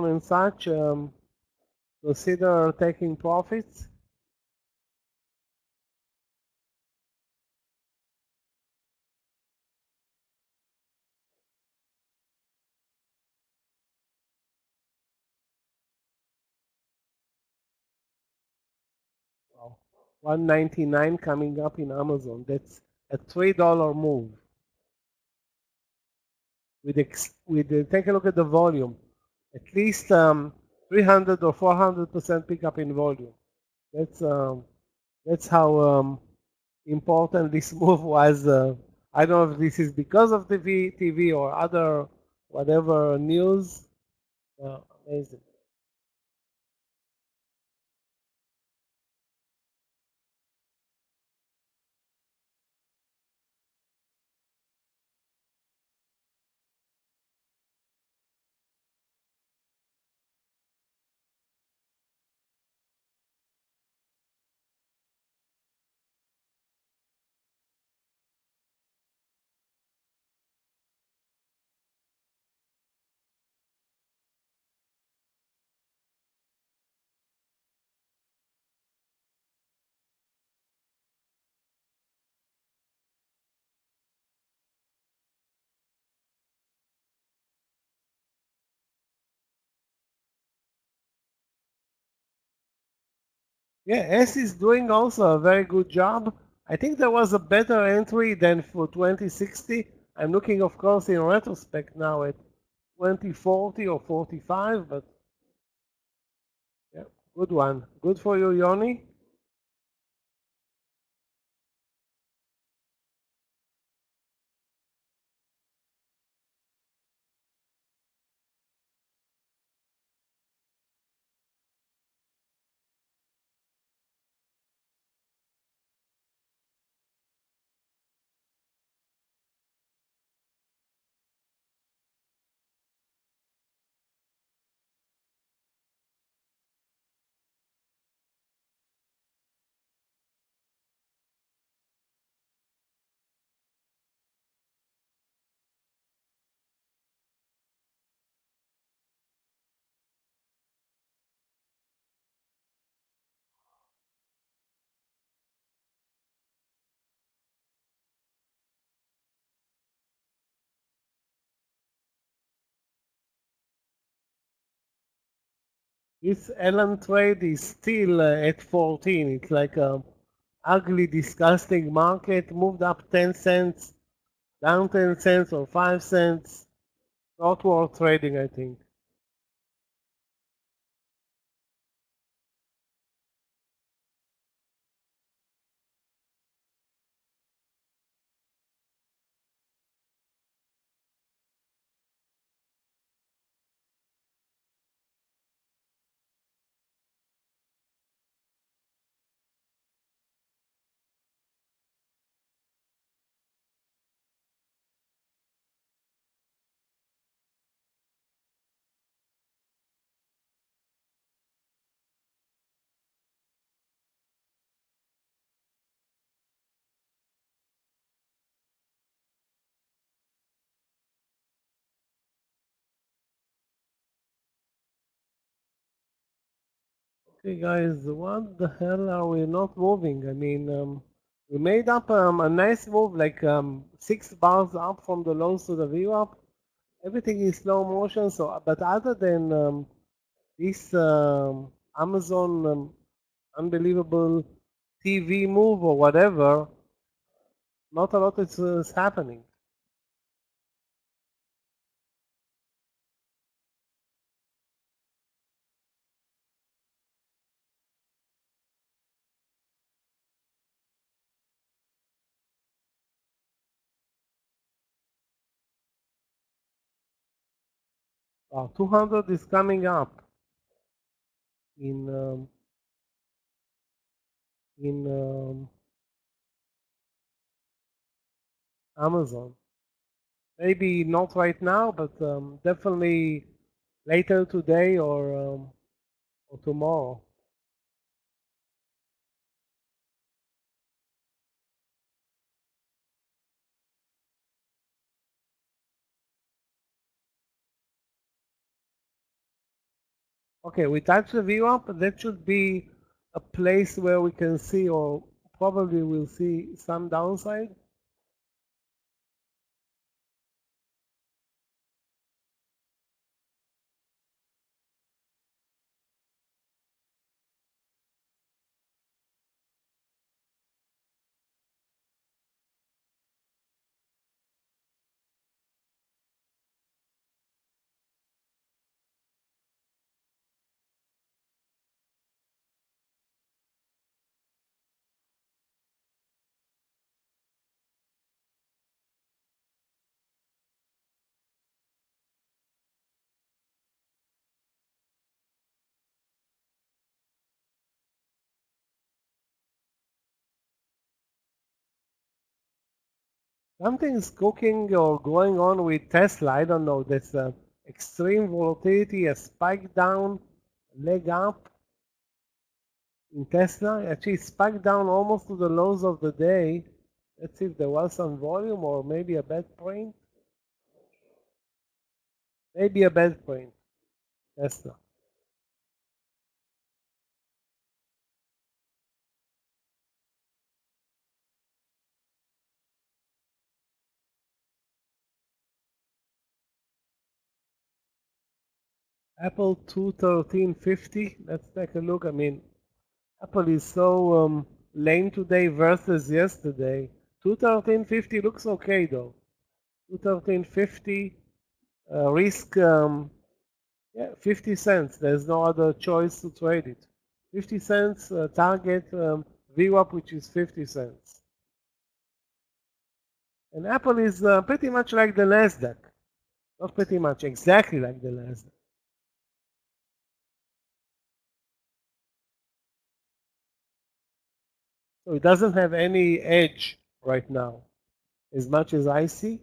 and such, consider taking profits? Wow. 199 coming up in Amazon. That's a $3 move. Take a look at the volume. At least 300 or 400% pickup in volume. That's how important this move was. I don't know if this is because of the TV or other whatever news. Amazing. Yeah, S is doing also a very good job. I think there was a better entry than for 2060. I'm looking, of course, in retrospect now at 2040 or 45, but yeah, good one. Good for you, Yoni. This Ellen trade is still at 14. It's like a ugly, disgusting market. Moved up 10 cents, down 10 cents or 5 cents. Not worth trading, I think. 'Hey guys, what the hell are we not moving? I mean, we made up a nice move, like 6 bars up from the lows to the VWAP. Everything is slow motion. So, but other than this Amazon unbelievable TV move or whatever, not a lot is happening. Wow, 200 is coming up in um, in Amazon. Maybe not right now, but definitely later today or tomorrow. Okay, we touch the VWAP. That should be a place where we can see, or probably we'll see some downside. Something's cooking or going on with Tesla. I don't know. There's extreme volatility, a spike down, leg up in Tesla. Actually, spiked down almost to the lows of the day. Let's see if there was some volume or maybe a bad print. Maybe a bad print. Tesla. Apple 213.50. Let's take a look. I mean, Apple is so lame today versus yesterday. 213.50 looks okay though. 213.50 risk yeah, 50 cents. There's no other choice to trade it. 50 cents target VWAP, which is 50 cents. And Apple is pretty much like the Nasdaq. Not pretty much, exactly like the Nasdaq. So it doesn't have any edge right now, as much as I see.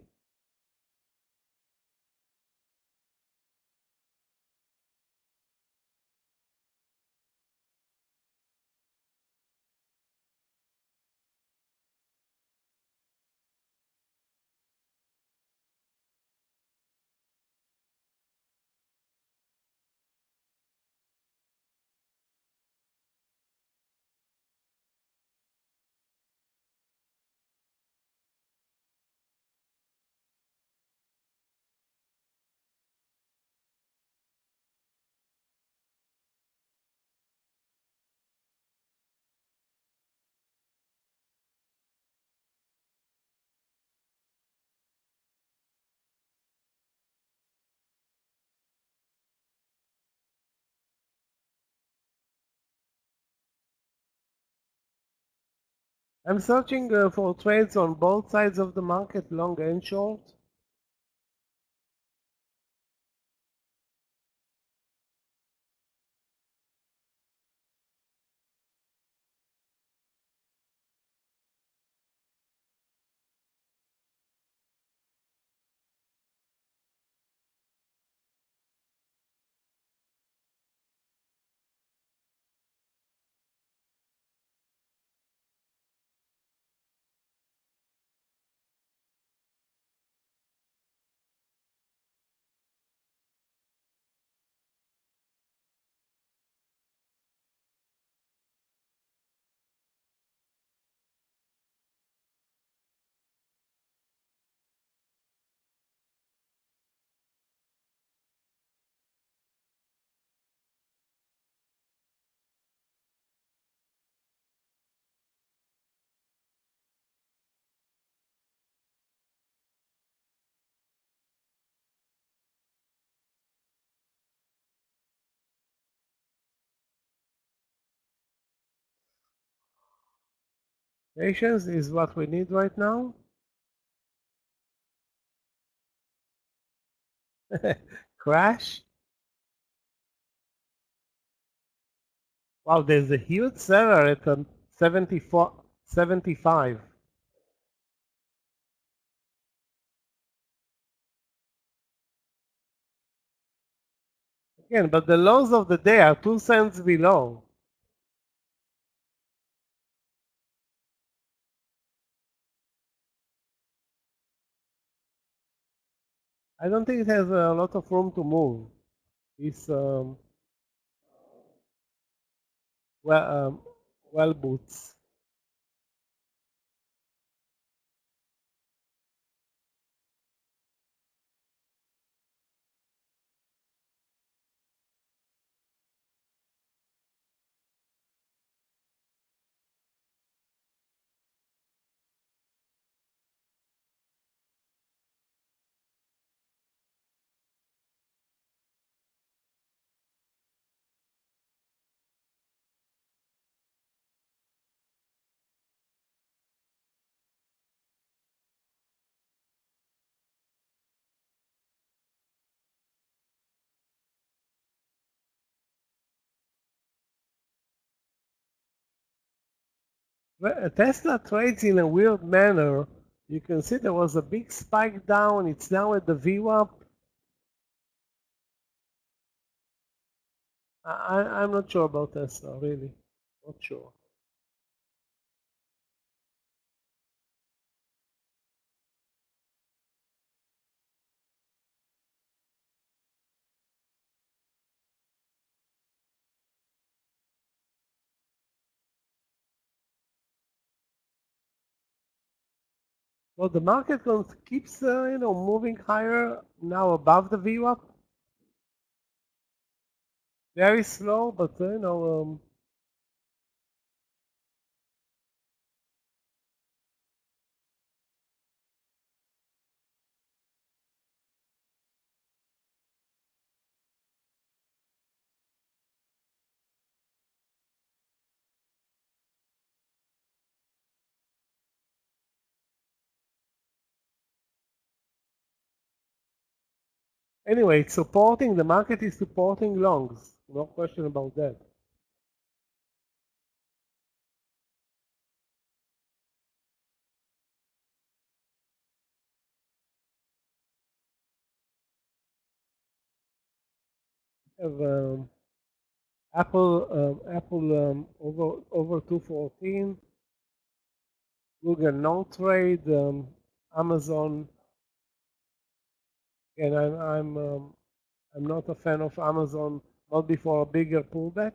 I'm searching for trades on both sides of the market, long and short. Patience is what we need right now. Crash. Wow, there's a huge seller at 74, 75. Again, but the lows of the day are 2 cents below. I don't think it has a lot of room to move. It's well boots. Tesla trades in a weird manner. You can see there was a big spike down. It's now at the VWAP. I'm not sure about Tesla, really. Not sure. Well, the market keeps, moving higher now above the VWAP. Very slow, but anyway, it's supporting. The market is supporting longs. No question about that. Have Apple over 214. Google no trade. Amazon. And I'm not a fan of Amazon. Not before a bigger pullback.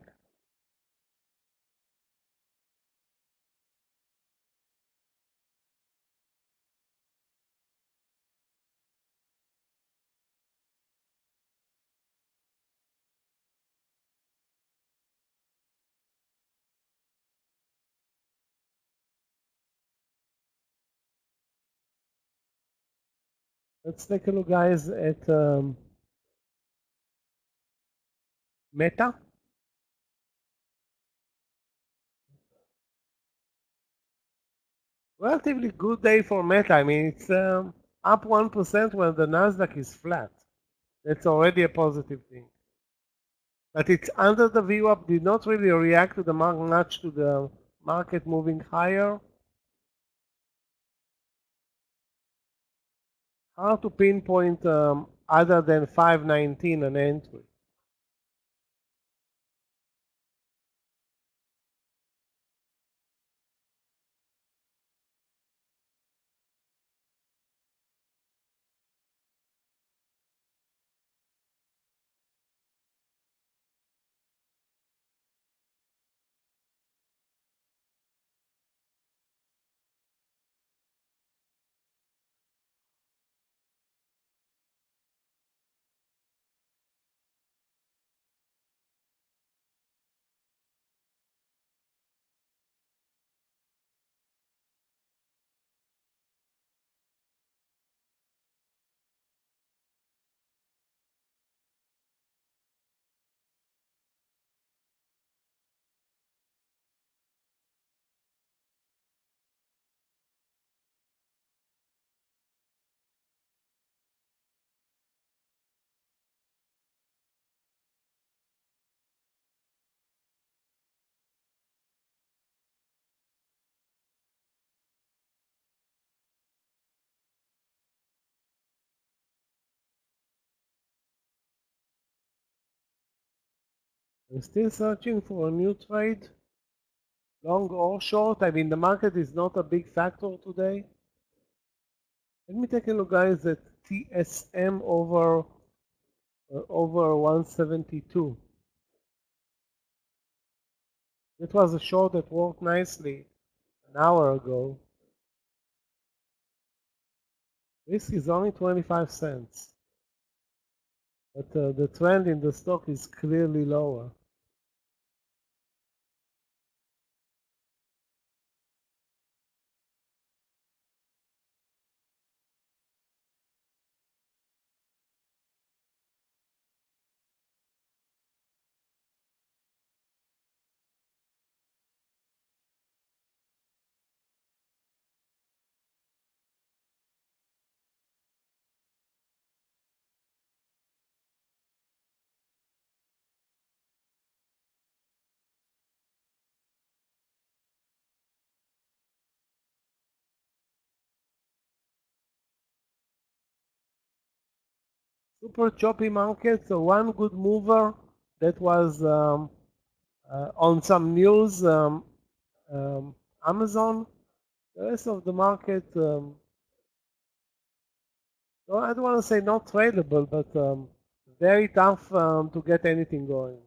Let's take a look, guys, at Meta. Relatively good day for Meta. I mean, it's up 1% when the Nasdaq is flat. That's already a positive thing. But it's under the VWAP, did not really react to the much to the market moving higher. Hard to pinpoint other than 519 an entry. I'm still searching for a new trade, long or short. I mean, the market is not a big factor today. Let me take a look, guys, at TSM over 172. It was a short that worked nicely an hour ago. Risk is only 25 cents, but the trend in the stock is clearly lower. Super choppy market. So one good mover that was on some news, um, Amazon. The rest of the market, well, I don't want to say not tradable, but very tough to get anything going.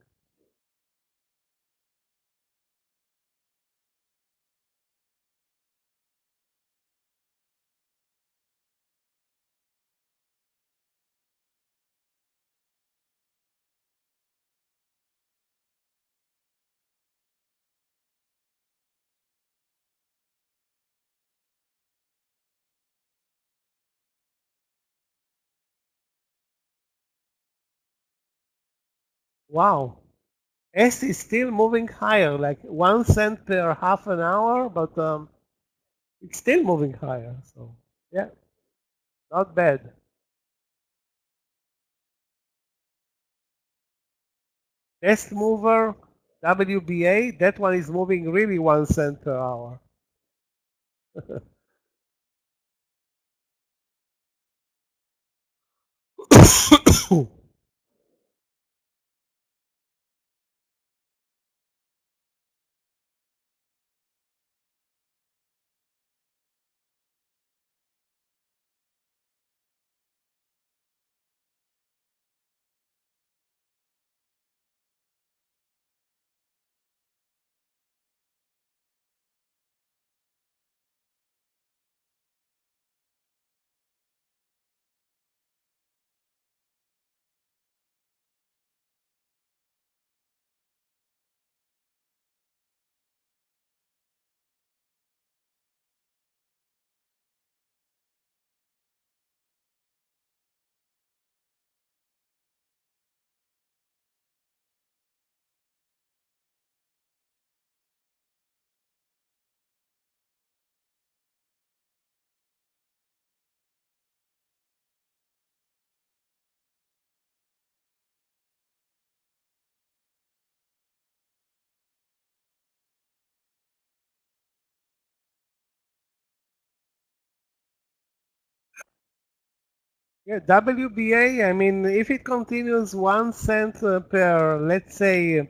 Wow. S is still moving higher, like 1 cent per half an hour, but it's still moving higher. So yeah, not bad. Next mover, WBA, that one is moving really 1 cent per hour. Yeah, WBA, I mean, if it continues 1 cent per, let's say,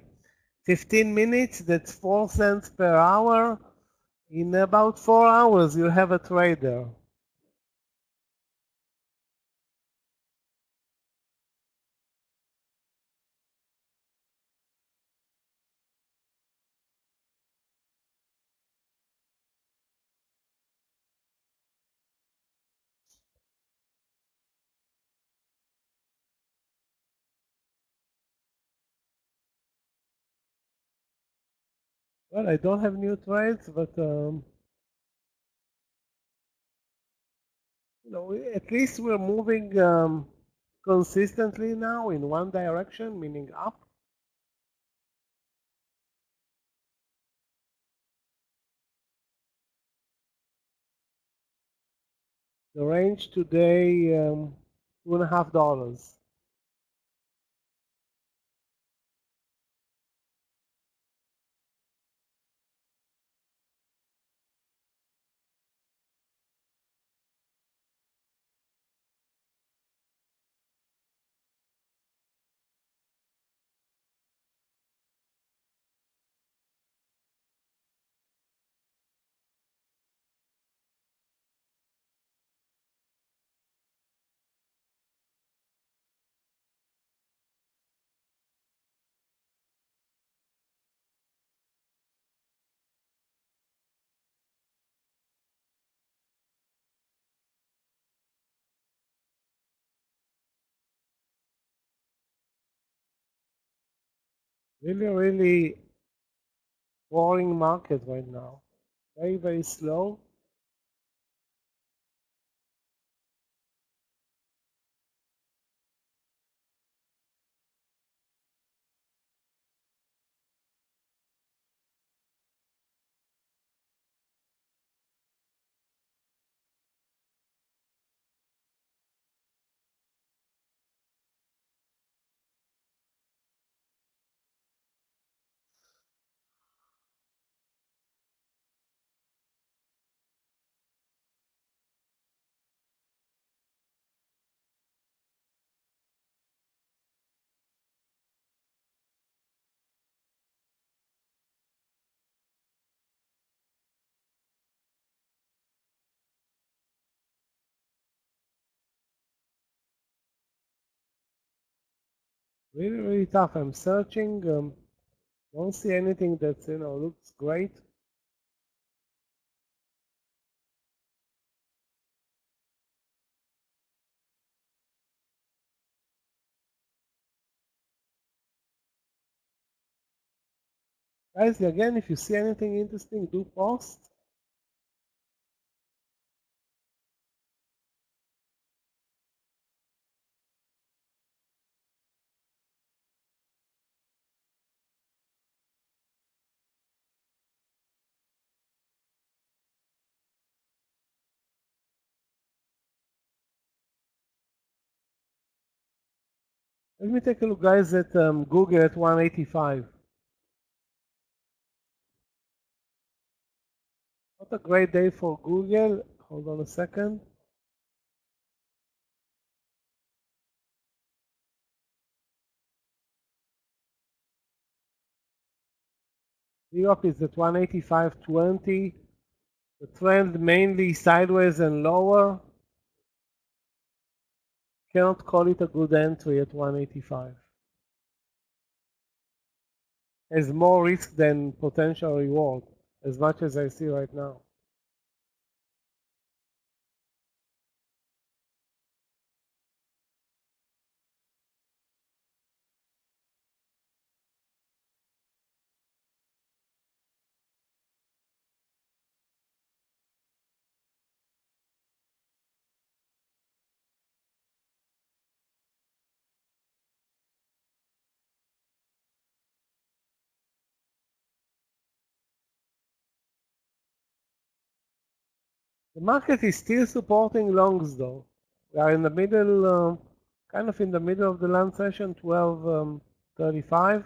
15 minutes, that's 4 cents per hour. In about 4 hours, you have a trader. Well, I don't have new trades, but at least we're moving consistently now in one direction, meaning up. The range today, $2.50. Really, really boring market right now. Very, very slow. Really, really tough. I'm searching. Don't see anything that looks great. Guys, again, if you see anything interesting, do post. Let me take a look, guys, at Google at 185. Not a great day for Google. Hold on a second. Europe is at 185.20. The trend mainly sideways and lower. Cannot call it a good entry at 185. Has more risk than potential reward, as much as I see right now. The market is still supporting longs though. We are in the middle, kind of in the middle of the lunch session, 12:35.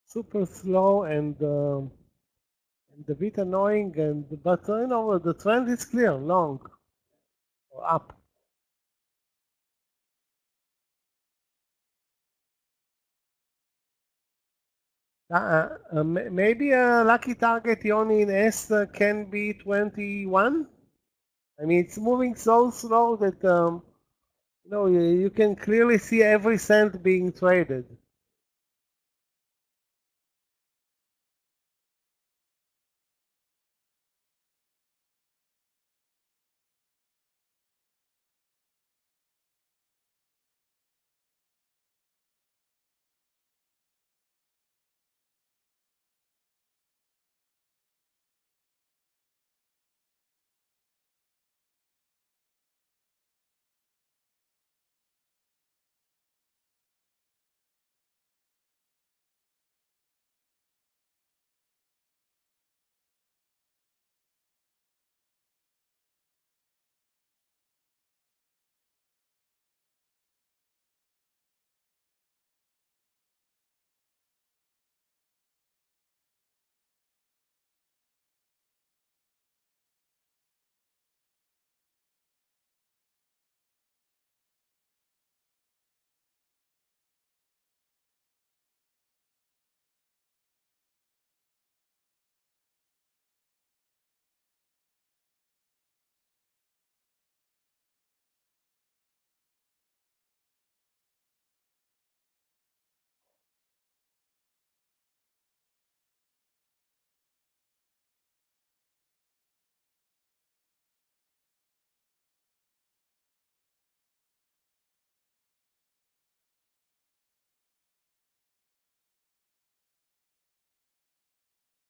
Super slow and a bit annoying, but the trend is clear, long or up. Maybe a lucky target, Yoni, in S can be 21. I mean, it's moving so slow that you can clearly see every cent being traded.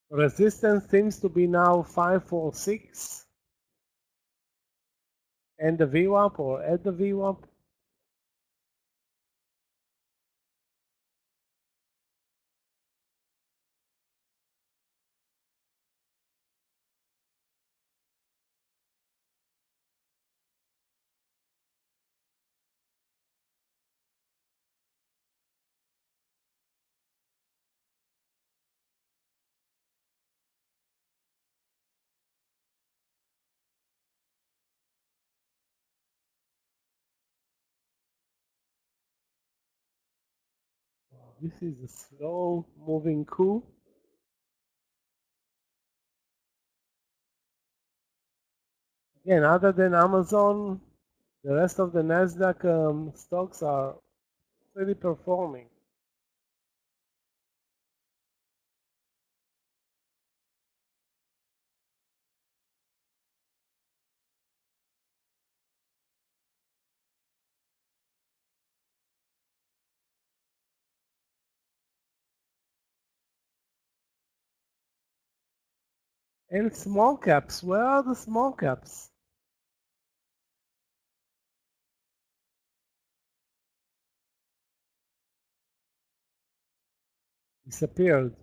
Resistance seems to be now 546 and the VWAP or at the VWAP. This is a slow moving coup. Again, other than Amazon, the rest of the Nasdaq stocks are really performing. And small caps, where are the small caps? Disappeared.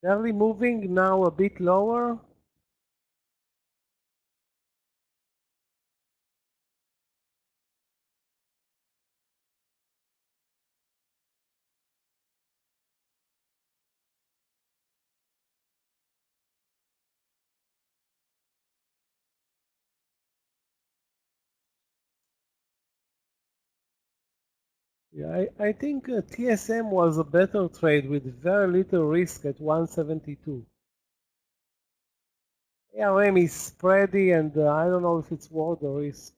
Barely moving, now a bit lower. Yeah, I think TSM was a better trade with very little risk at 172. ARM is spready and I don't know if it's worth the risk.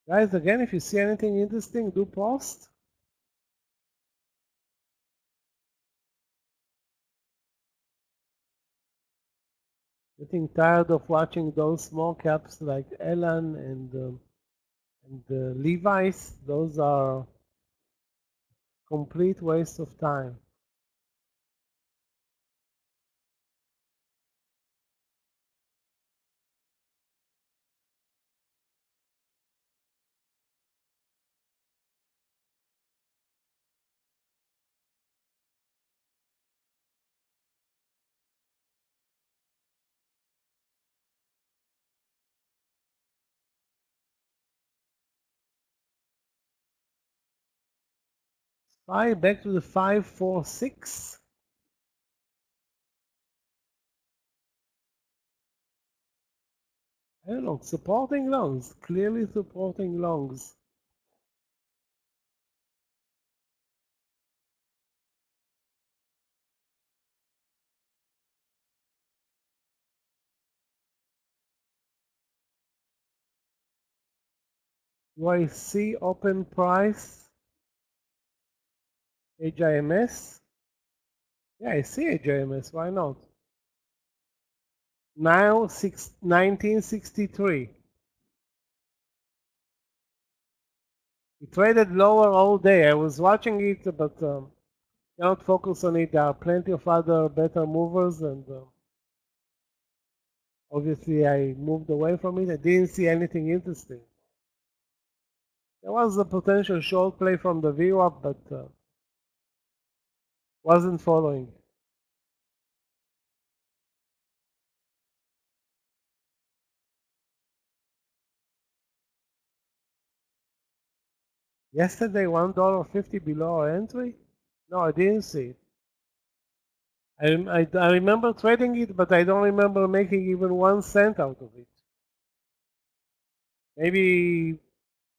Guys, again, if you see anything interesting, do post. Getting tired of watching those small caps like Elan and Levi's. Those are complete waste of time. back to the 546. I don't know, supporting longs, clearly supporting longs. Do I see open price HIMS? Yeah, I see HIMS, why not? Now 1963. It traded lower all day. I was watching it, but cannot focus on it. There are plenty of other better movers, and obviously I moved away from it. I didn't see anything interesting. There was a potential short play from the VWAP, but wasn't following. Yesterday, $1.50 below our entry? No, I didn't see it. I remember trading it, but I don't remember making even 1 cent out of it. Maybe,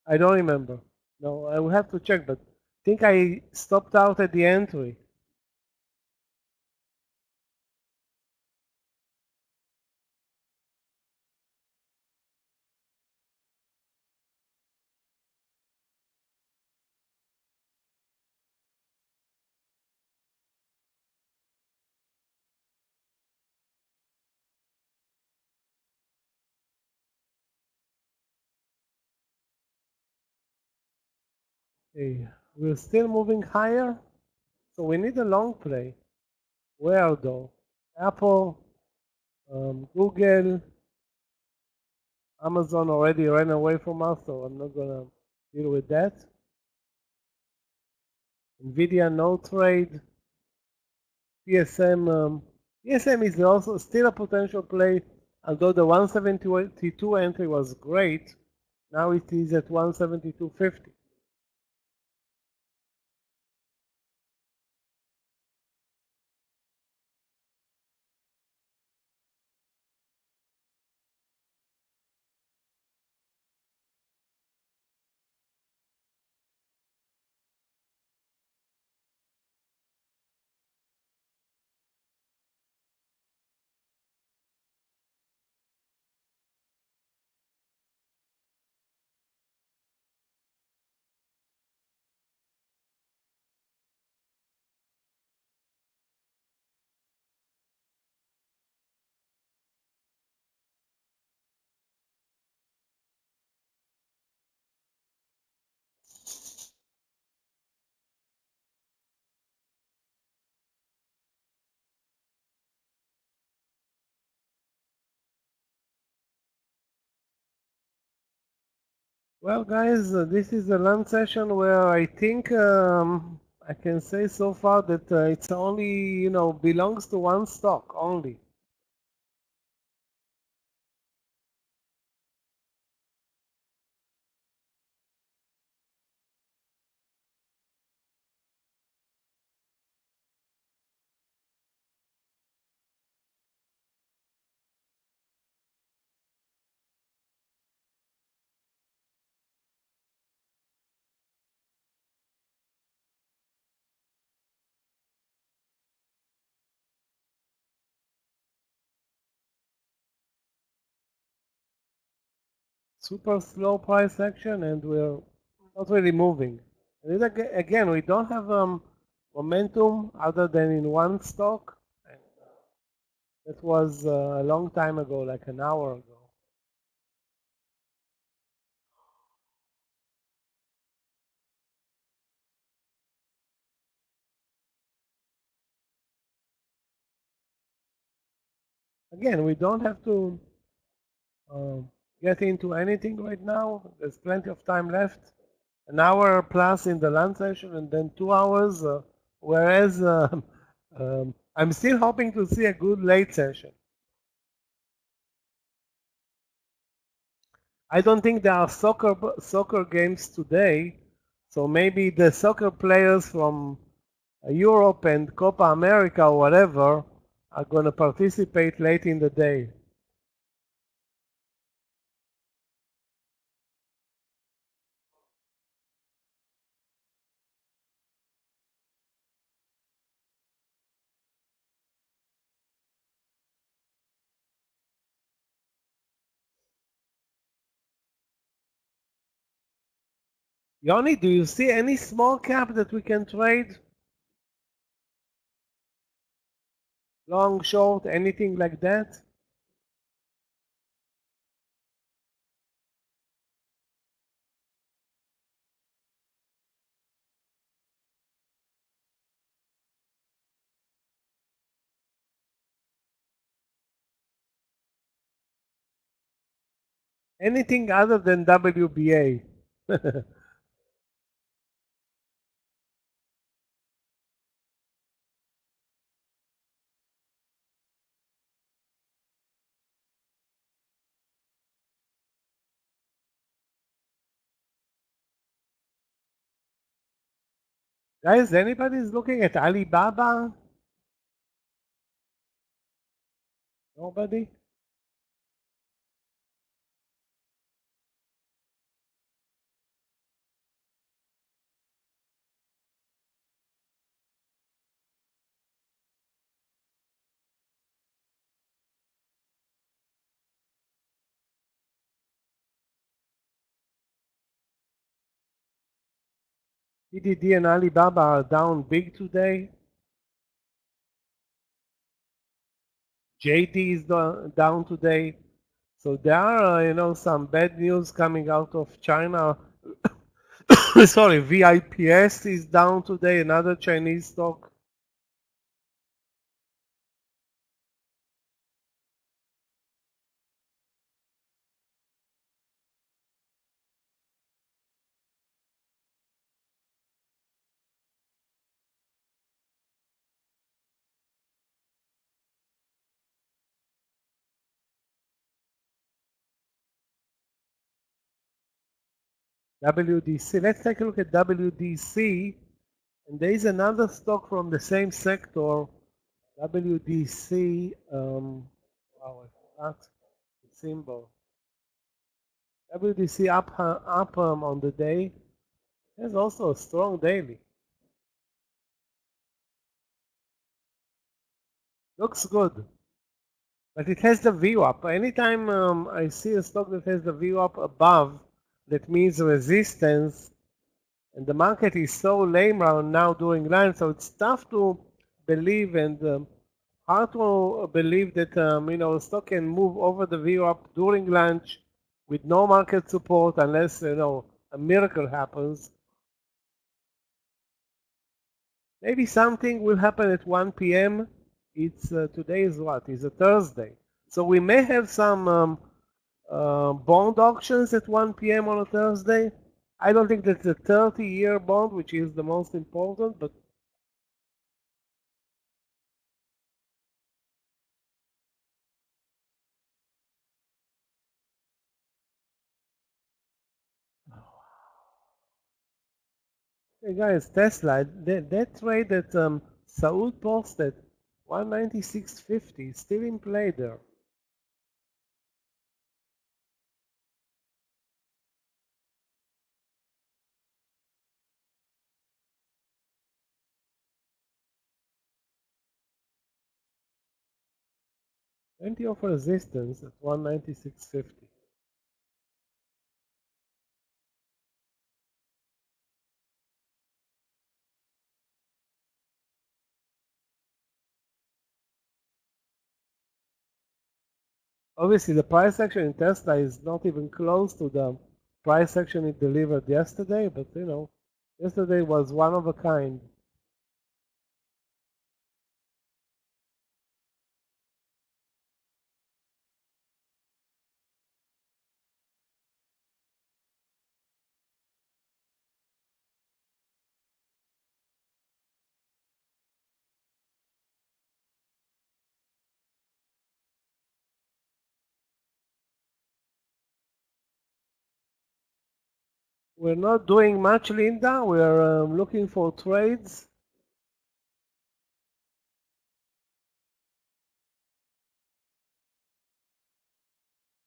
I don't remember. No, I will have to check, but I think I stopped out at the entry. Okay, we're still moving higher, so we need a long play. Where though? Apple, Google, Amazon already ran away from us, so I'm not gonna deal with that. Nvidia no trade. TSM is also still a potential play, although the 172 entry was great. Now it is at 172.50. Well, guys, this is a lunch session where I think I can say so far that it's only, belongs to one stock only. Super slow price action, and we're not really moving. And again, we don't have momentum other than in one stock. And that was a long time ago, like an hour ago. Again, we don't have to get into anything right now. There's plenty of time left. An hour plus in the lunch session, and then 2 hours. Whereas I'm still hoping to see a good late session. I don't think there are soccer games today, So maybe the soccer players from Europe and Copa America or whatever are going to participate late in the day. Yoni, do you see any small cap that we can trade? Long, short, anything like that? Anything other than WBA? Guys, anybody's looking at Alibaba? Nobody? PDD and Alibaba are down big today. JD is down today. So there are, some bad news coming out of China. Sorry, VIPS is down today, another Chinese stock. WDC. Let's take a look at WDC. And there is another stock from the same sector, WDC. Wow, I forgot the symbol. WDC up on the day. There's also a strong daily. Looks good. But it has the VWAP. Anytime I see a stock that has the VWAP above, that means resistance, and the market is so lame right now during lunch, so it's tough to believe and hard to believe that a stock can move over the VWAP during lunch with no market support unless a miracle happens. Maybe something will happen at 1 p.m. It's today is what? It's a Thursday, so we may have some bond auctions at 1 p.m. on a Thursday. I don't think that's a 30-year bond, which is the most important, but hey guys, Tesla, that trade that Saud posted, 196.50, still in play there. Plenty of resistance at 196.50. Obviously, the price action in Tesla is not even close to the price action it delivered yesterday, but yesterday was one of a kind. We're not doing much, Linda. We're looking for trades.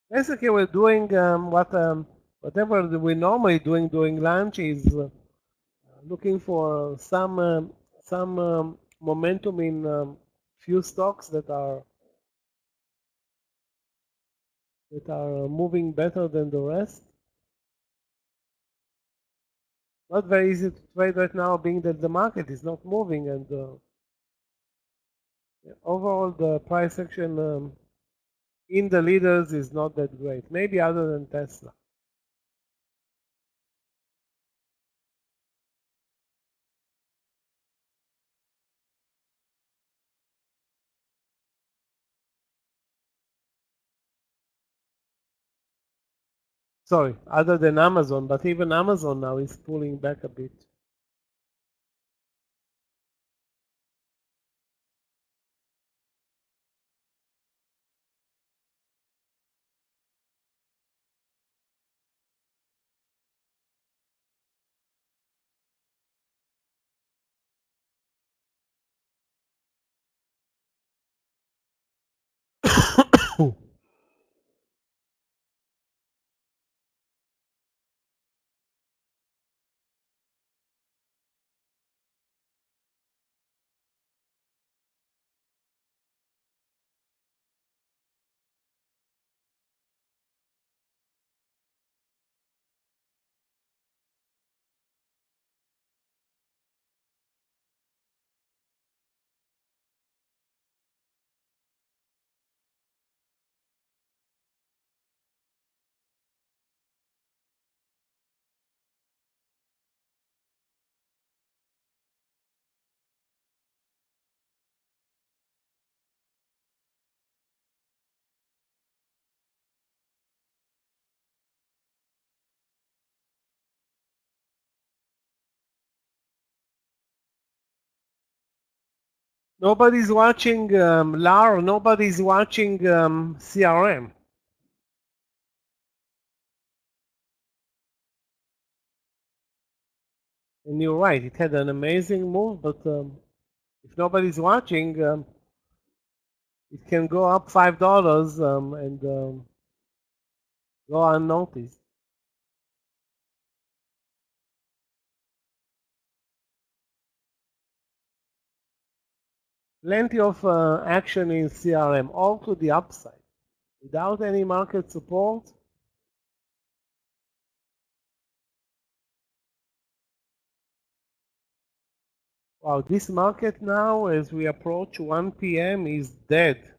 Basically, we're doing whatever we normally doing during lunch is looking for some momentum in few stocks that are moving better than the rest. Not very easy to trade right now, being that the market is not moving, and overall the price action in the leaders is not that great. Maybe other than Tesla. Sorry, other than Amazon, but even Amazon now is pulling back a bit. Nobody's watching LAR, nobody's watching CRM. And you're right, it had an amazing move, but if nobody's watching, it can go up $5 and go unnoticed. Plenty of action in CRM, all to the upside, without any market support. Wow, this market now, as we approach 1 p.m., is dead.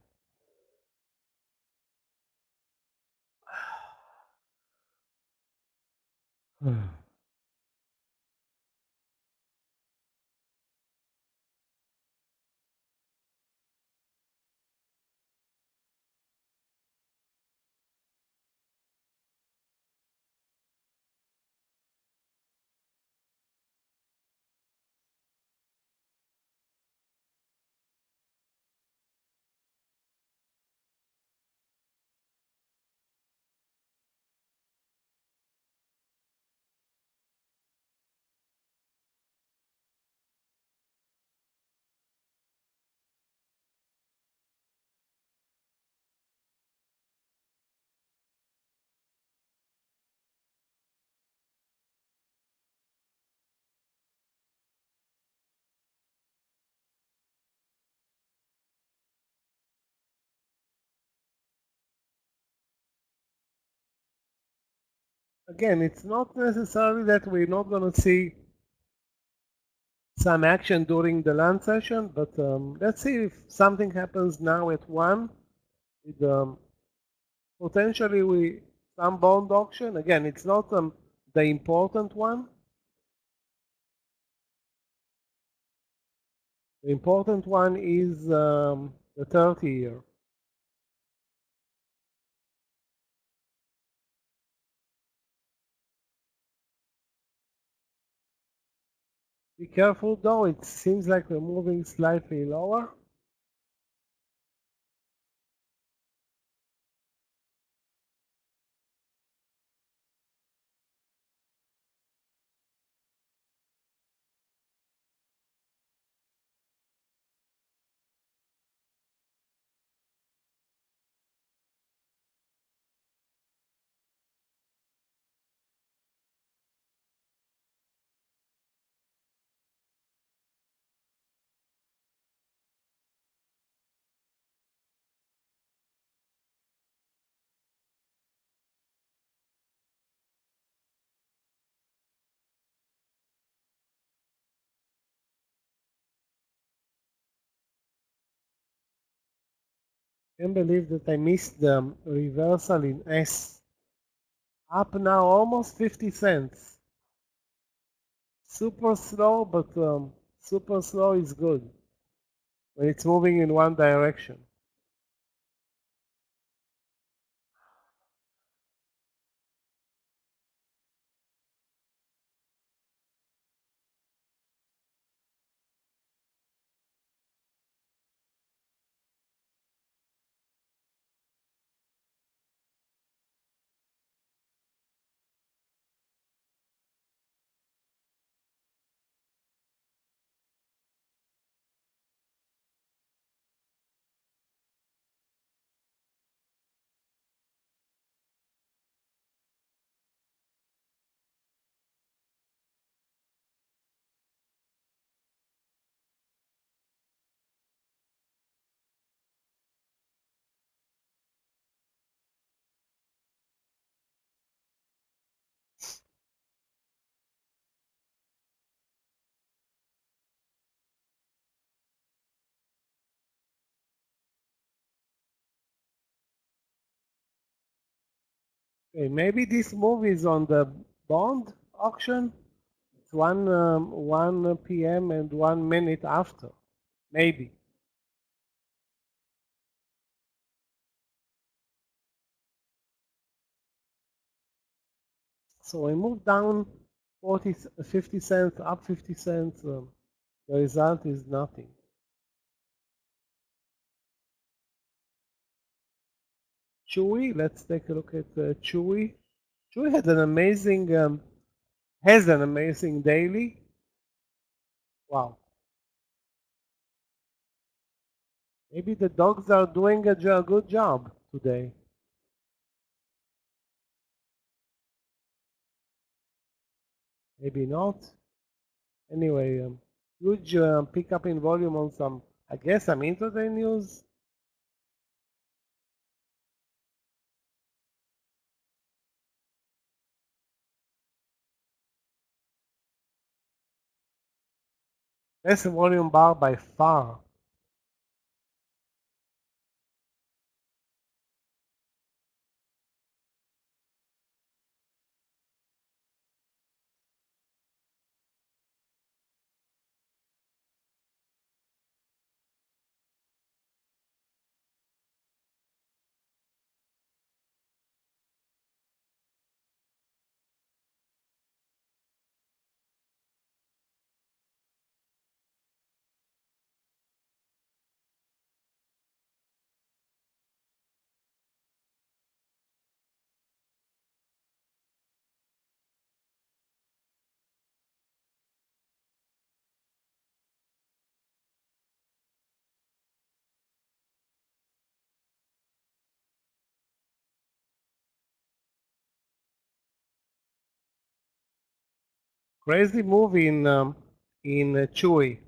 Again, it's not necessarily that we're not going to see some action during the lunch session, but let's see if something happens now at 1 with potentially some bond auction. Again, it's not the important one. The important one is the 30-year. Be careful though, it seems like we're moving slightly lower. Can't believe that I missed the reversal in S. Up now almost 50 cents. Super slow, but super slow is good when it's moving in one direction. Okay, maybe this move is on the bond auction. It's 1 p.m. and 1 minute after. Maybe. So I moved down 50 cents, up 50 cents. The result is nothing. Chewy, let's take a look at Chewy. Chewy has an amazing daily. Wow. Maybe the dogs are doing a good job today. Maybe not. Anyway, huge pickup in volume on some, I guess, some intraday news. Best volume bar by far. Crazy move in Chewy.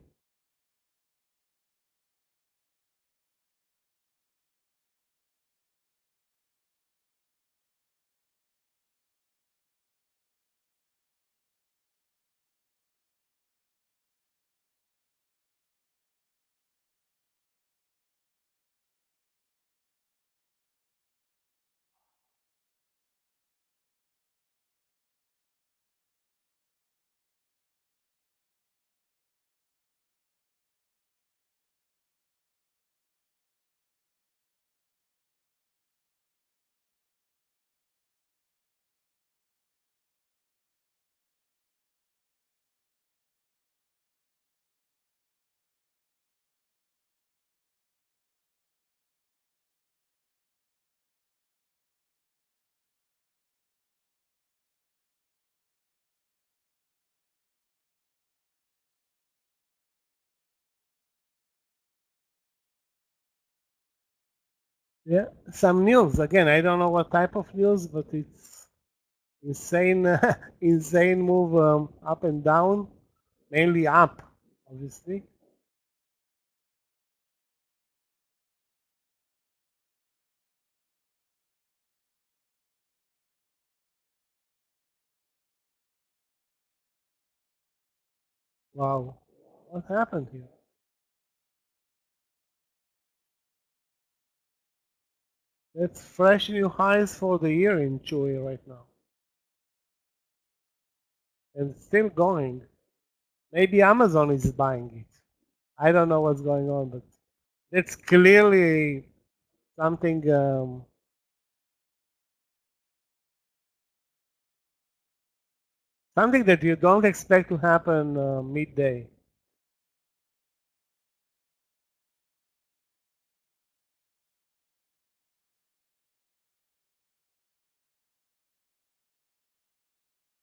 Yeah, some news. Again, I don't know what type of news, but it's insane, insane move up and down, mainly up, obviously. Wow, what happened here? It's fresh new highs for the year in Chewy right now. And it's still going. Maybe Amazon is buying it. I don't know what's going on, but it's clearly something something that you don't expect to happen midday.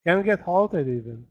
Can get halted even.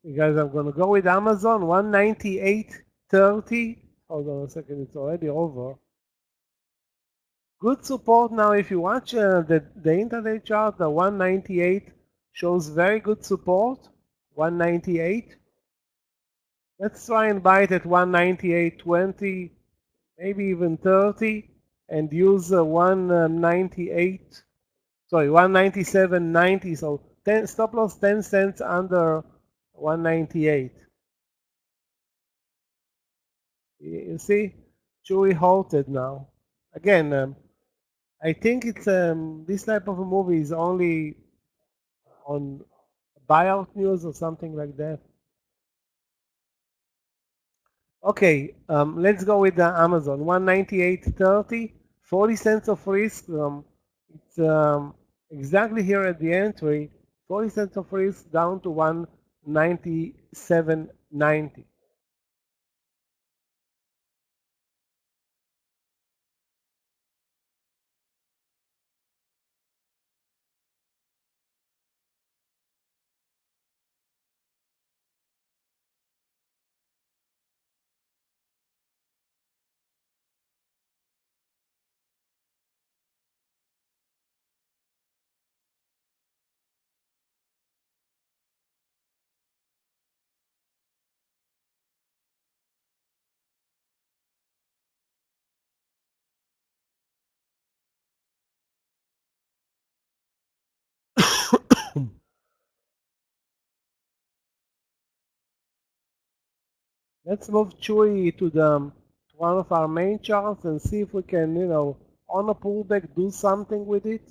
You guys, I'm gonna go with Amazon 198.30. Hold on a second, it's already over. Good support now. If you watch the intraday chart, the 198 shows very good support. 198. Let's try and buy it at 198.20, maybe even 30, and use 198. Sorry, 197.90. So 10 stop loss 10 cents under 198. You see, Chewy halted now. Again, I think it's this type of a movie is only on buyout news or something like that. Okay, let's go with the Amazon 198.30, 40 cents of risk. It's exactly here at the entry, 40 cents of risk down to 197.90. Let's move Chewy to the to one of our main charts and see if we can, on a pullback, do something with it.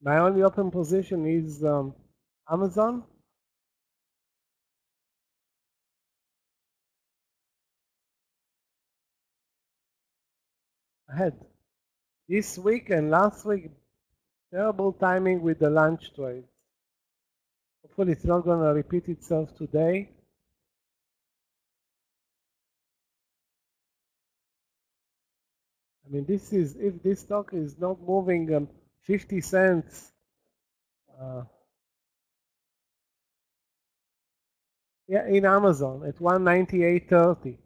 My only open position is Amazon ahead. This week and last week, terrible timing with the lunch trade. Hopefully it's not going to repeat itself today. I mean, this is, if this stock is not moving 50 cents, yeah, in Amazon at 198.30.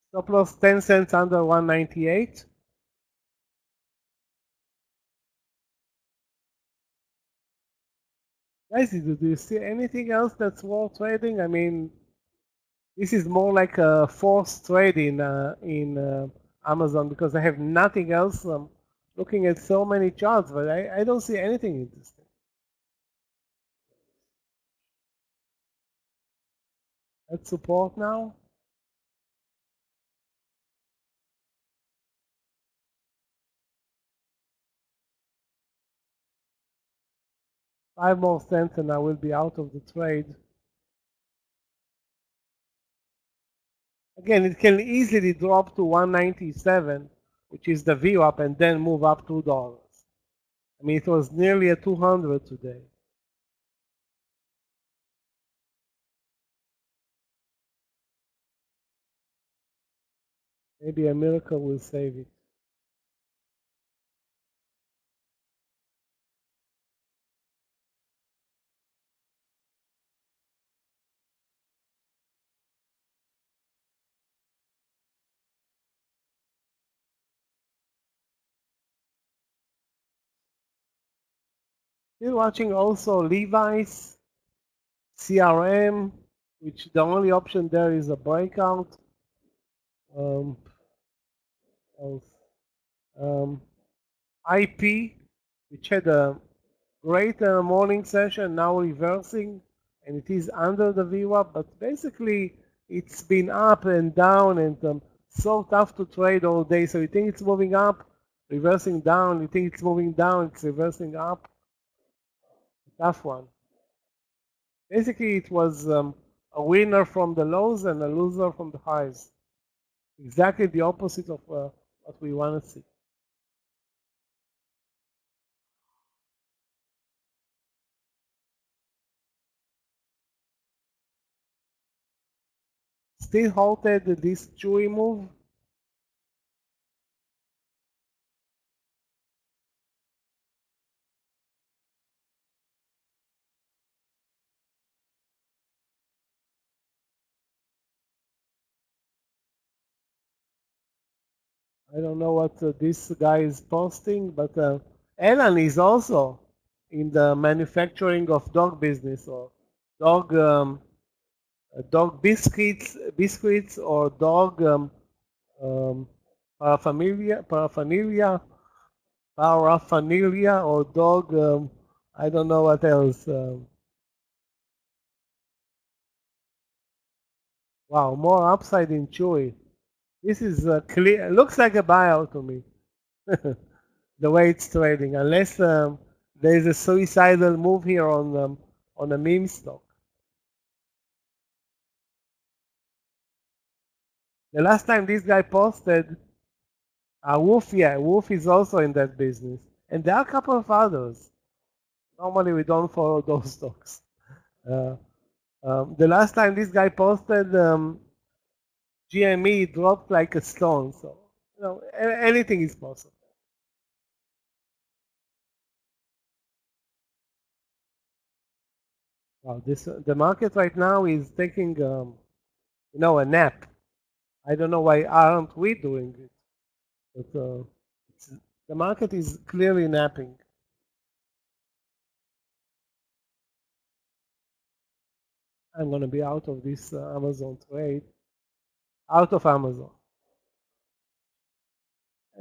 Stop loss 10 cents under 198. Guys, do you see anything else that's worth trading? I mean, this is more like a forced trade in Amazon because I have nothing else. I'm looking at so many charts, but I don't see anything interesting. At support now. 5 more cents and I will be out of the trade. Again, it can easily drop to 197, which is the VWAP, and then move up $2. I mean, it was nearly at 200 today. Maybe a miracle will save it. Still watching also Levi's, CRM, which the only option there is a breakout. Um, else? Um, IP, which had a great morning session, now reversing, and it is under the VWAP, but basically it's been up and down and so tough to trade all day. So you think it's moving up, reversing down, you think it's moving down, it's reversing up. Tough one. Basically, it was a winner from the lows and a loser from the highs. Exactly the opposite of what we want to see. Still halted this Chewy move. I don't know what this guy is posting, but Alan is also in the manufacturing of dog business or dog dog biscuits or dog um, paraphernalia or dog. I don't know what else. Wow, more upside in Chewy. This is clear. Looks like a buyout to me. The way it's trading, unless there is a suicidal move here on a meme stock. The last time this guy posted, Wolf is also in that business, and there are a couple of others. Normally we don't follow those stocks. Uh, the last time this guy posted, GME dropped like a stone. So anything is possible. Wow, the market right now is taking a nap. I don't know why aren't we doing it, but the market is clearly napping. I'm gonna be out of this Amazon trade, out of Amazon.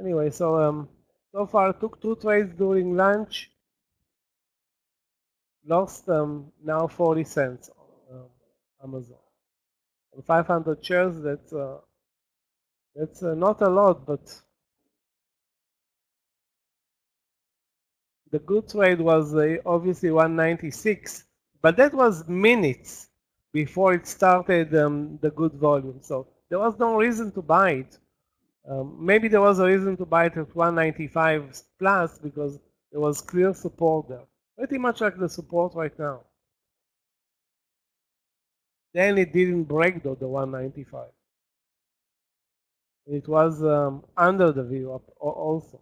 Anyway, so far took 2 trades during lunch, lost now 40 cents on Amazon. And 500 shares. That's not a lot, but the good trade was obviously 196, but that was minutes before it started the good volume. So there was no reason to buy it. Maybe there was a reason to buy it at 195 plus because there was clear support there. Pretty much like the support right now. Then it didn't break though, the 195. It was under the view also.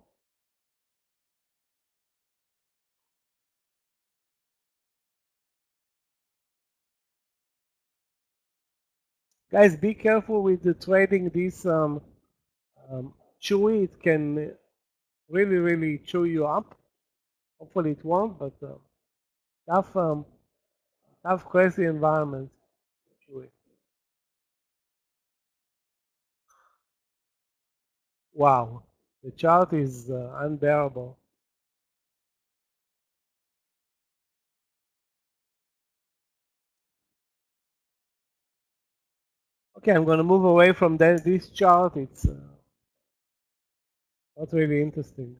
Guys, be careful with the trading this chewy. It can really, really chew you up. Hopefully it won't, but tough, tough, crazy environment. Chewy. Wow, the chart is unbearable. Okay, I'm going to move away from this chart. It's not really interesting.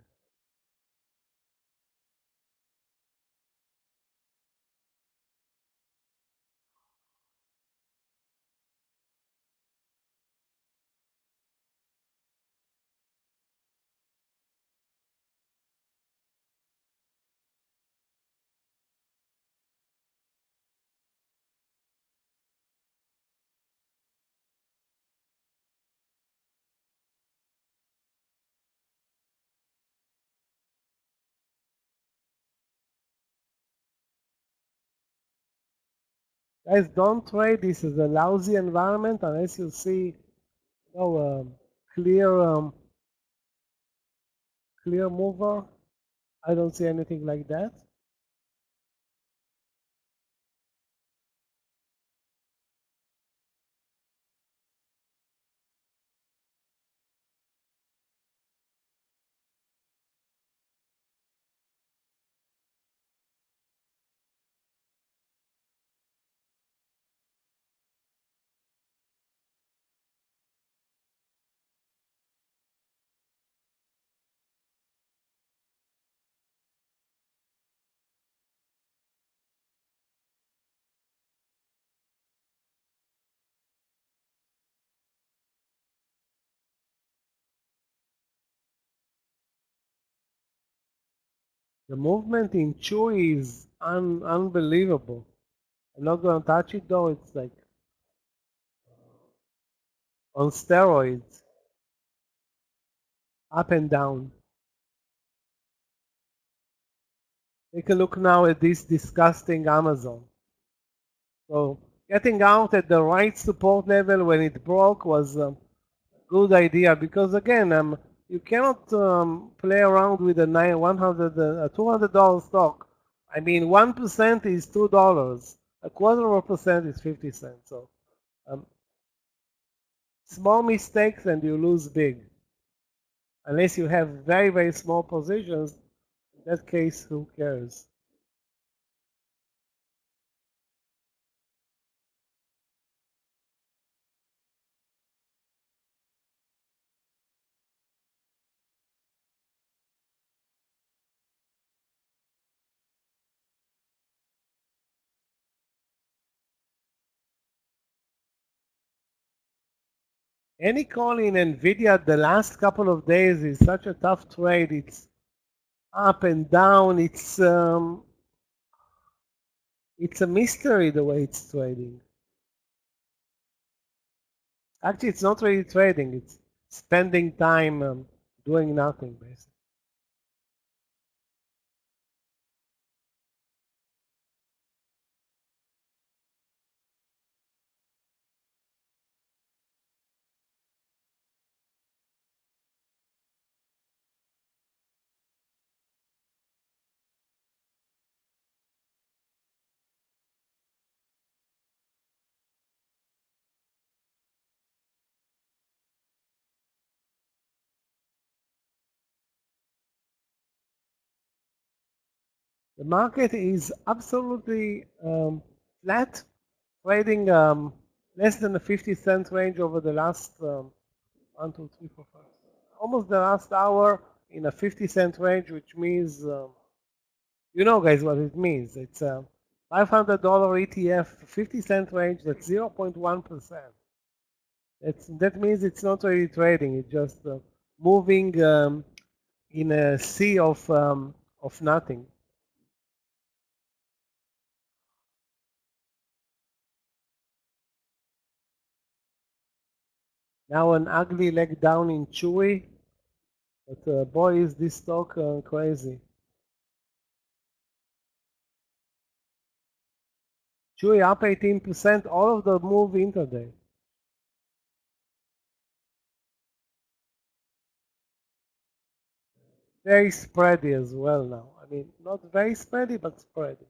Guys, don't trade this as a lousy environment unless you see clear clear mover. I don't see anything like that. The movement in Chewy is unbelievable. I'm not gonna touch it though. It's like on steroids, up and down. Take a look now at this disgusting Amazon. So getting out at the right support level when it broke was a good idea because again, you cannot play around with a 100, a $200 stock. I mean, 1% is $2. A quarter of a percent is 50 cents. So um, small mistakes and you lose big. Unless you have very, very small positions, in that case, who cares? Any call in NVIDIA the last couple of days is such a tough trade. It's up and down. It's a mystery the way it's trading. Actually, it's not really trading. It's spending time doing nothing, basically. The market is absolutely flat, trading less than a 50-cent range over the last 1, 2, 3, 4, 5, almost the last hour in a 50-cent range, which means you know, guys, what it means. It's a $500 ETF, 50-cent range. That's 0.1%. That means it's not really trading. It's just moving in a sea of nothing. Now an ugly leg down in Chewy, but boy, is this stock crazy. Chewy up 18%, all of the move intraday. Very spready as well now. I mean, not very spready, but spready.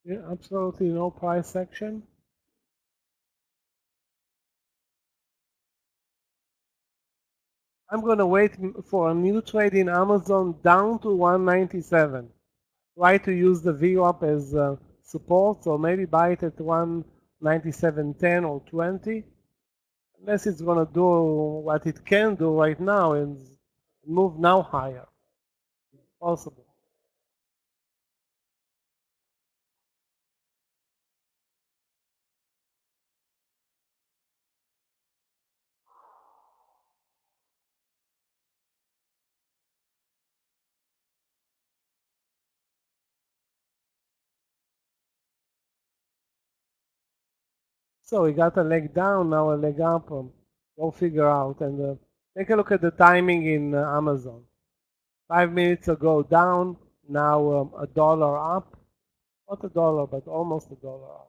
Yeah, absolutely no price action. I'm gonna wait for a new trade in Amazon down to 197. Try to use the VWAP as support, or maybe buy it at 197.10 or 20, unless it's gonna do what it can do right now and move now higher. Possible. So we got a leg down, now a leg up. Go figure out. And take a look at the timing in Amazon. 5 minutes ago down, now a dollar up. Not a dollar, but almost a dollar up.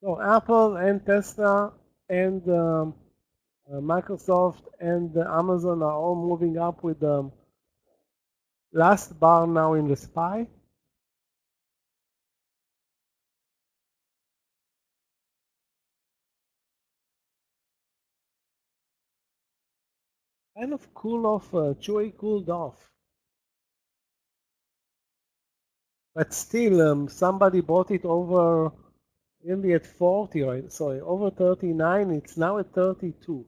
So Apple and Tesla and Microsoft and Amazon are all moving up with the last bar now in the SPY. Kind of cool off, Chewy cooled off. But still, somebody bought it over nearly at 40, or sorry, over 39. It's now at 32.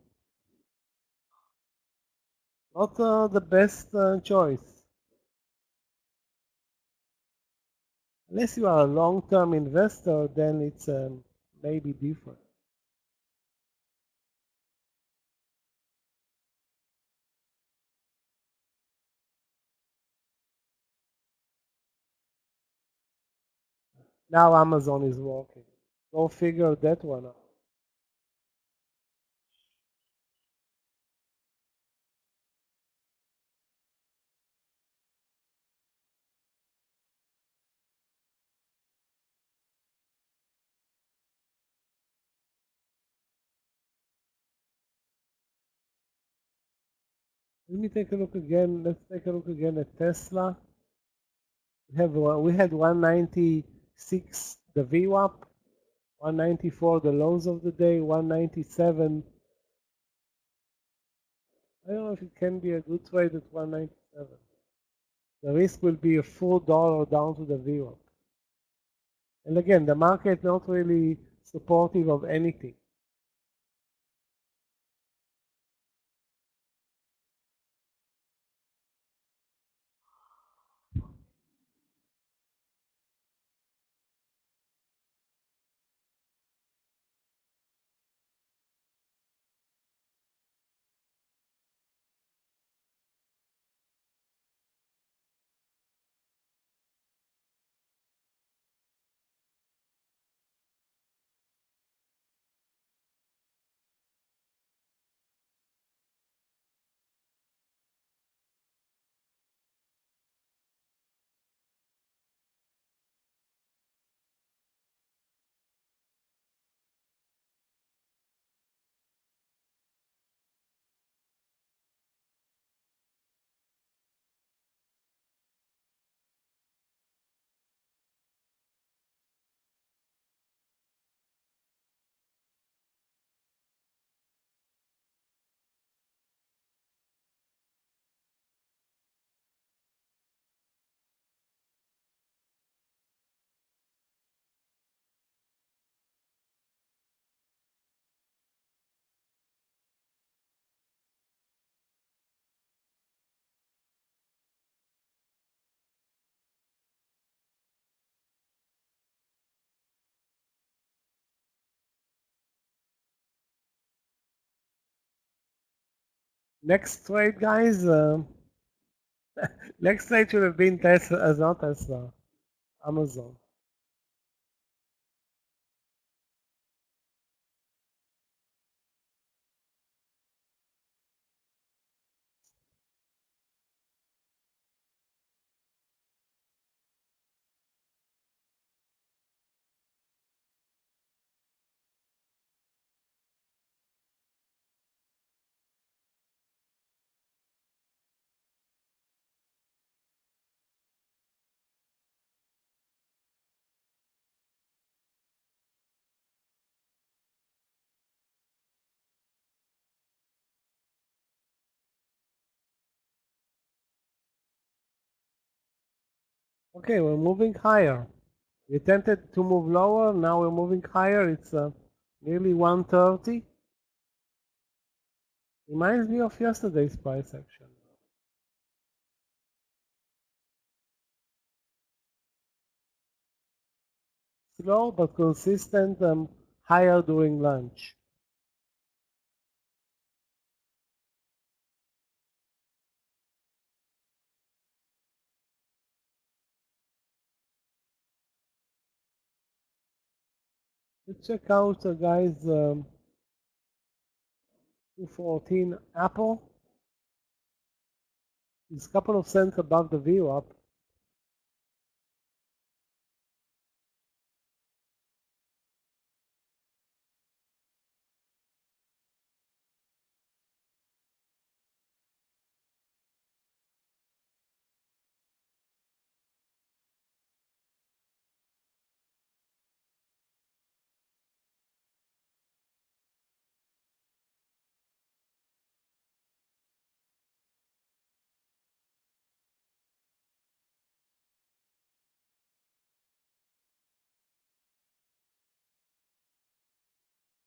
Not the best choice. Unless you are a long-term investor, then it's maybe different. Now Amazon is working. Go figure that one out. Let me take a look again. Let's take a look again at Tesla. We had 196 the VWAP, 194 the lows of the day, 197. I don't know if it can be a good trade at 197. The risk will be a full dollar down to the VWAP. And again, the market not really supportive of anything. Next trade, guys. Next trade should have been Tesla, not Tesla, Amazon. Okay, we're moving higher. We attempted to move lower, now we're moving higher. It's nearly 130. Reminds me of yesterday's price action. Slow but consistent, higher during lunch. Let's check out, guys, 214 Apple. It's a couple of cents above the VWAP.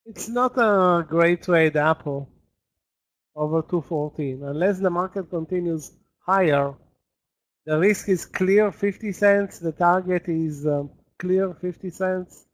It's not a great trade, Apple, over 214. Unless the market continues higher, the risk is clear 50 cents. The target is clear 50 cents.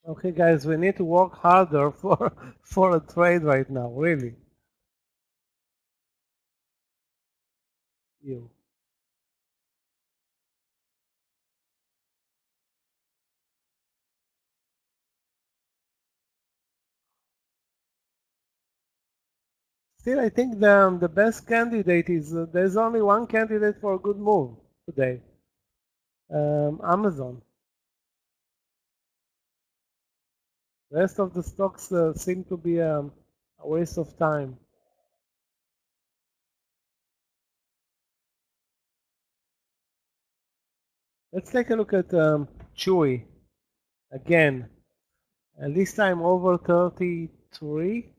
Okay, guys, we need to work harder for a trade right now, really. You. Still, I think the best candidate is there's only one candidate for a good move today. Amazon. The rest of the stocks seem to be a waste of time. Let's take a look at Chewy again. And this time over 33.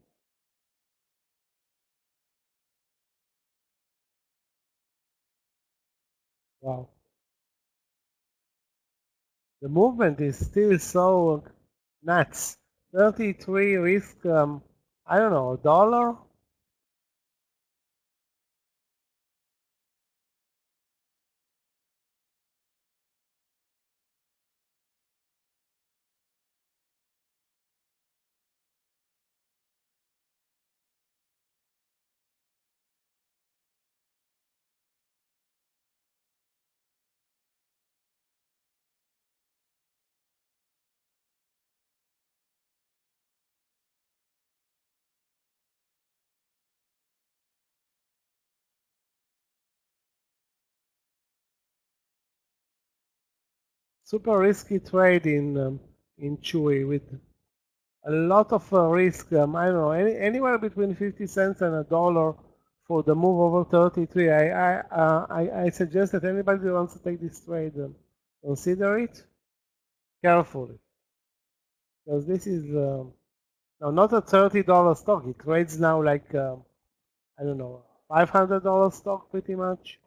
Wow. The movement is still so nuts. 33 risk, I don't know, $1? Super risky trade in Chewy with a lot of risk. I don't know, anywhere between 50 cents and $1 for the move over 33. I suggest that anybody who wants to take this trade, consider it carefully, because this is now not a $30 stock. It trades now like I don't know, $500 stock pretty much.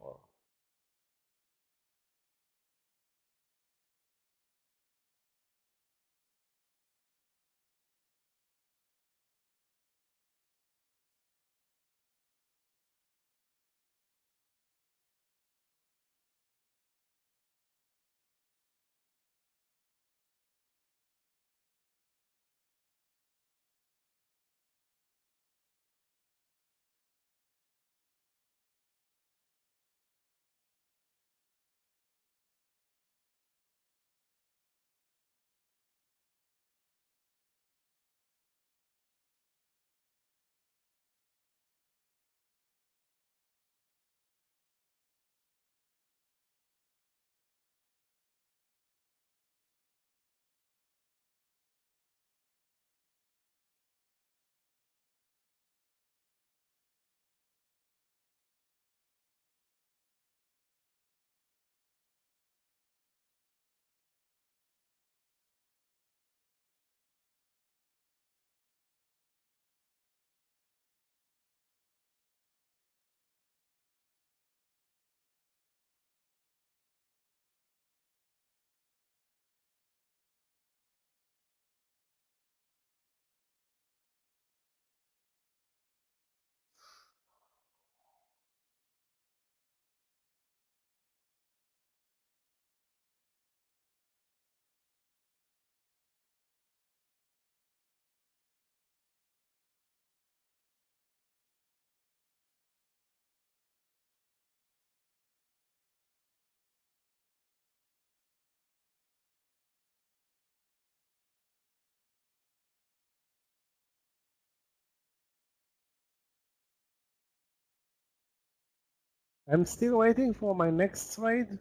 I'm still waiting for my next trade.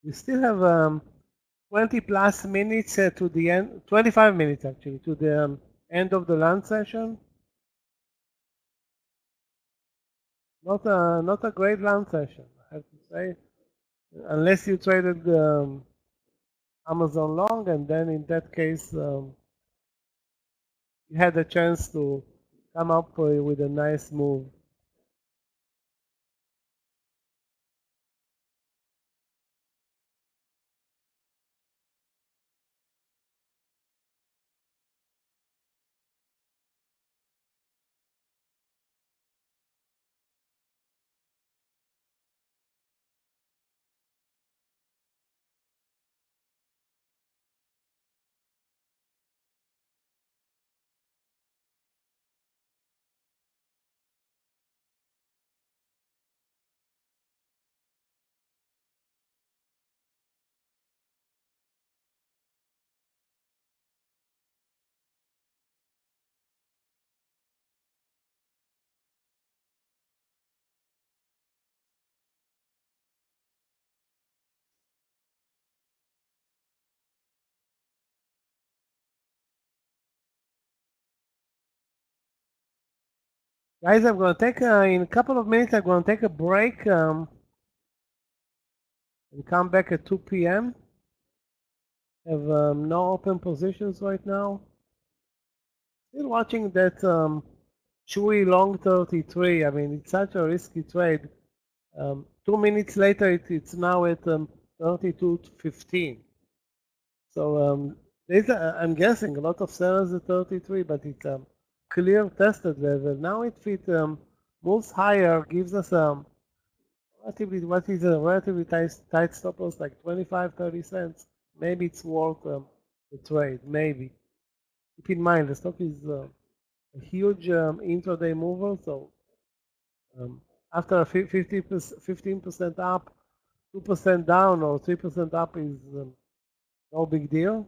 We still have 20 plus minutes to the end, 25 minutes actually, to the end of the lunch session. Not a great lunch session, I have to say, unless you traded Amazon long, and then in that case you had a chance to come up with a nice move. Guys, I'm going to take, in a couple of minutes, I'm going to take a break and come back at 2 p.m. Have no open positions right now. Still watching that Chewy long 33. I mean, it's such a risky trade. 2 minutes later, it's now at 32 to 15. So I'm guessing a lot of sellers at 33, but it's clear tested level. Now if it moves higher, gives us relatively what is a relatively tight stop loss like 25, 30 cents. Maybe it's worth the trade. Maybe keep in mind the stock is a huge intraday mover. So um, after a 15% up, 2% down, or 3% up is no big deal.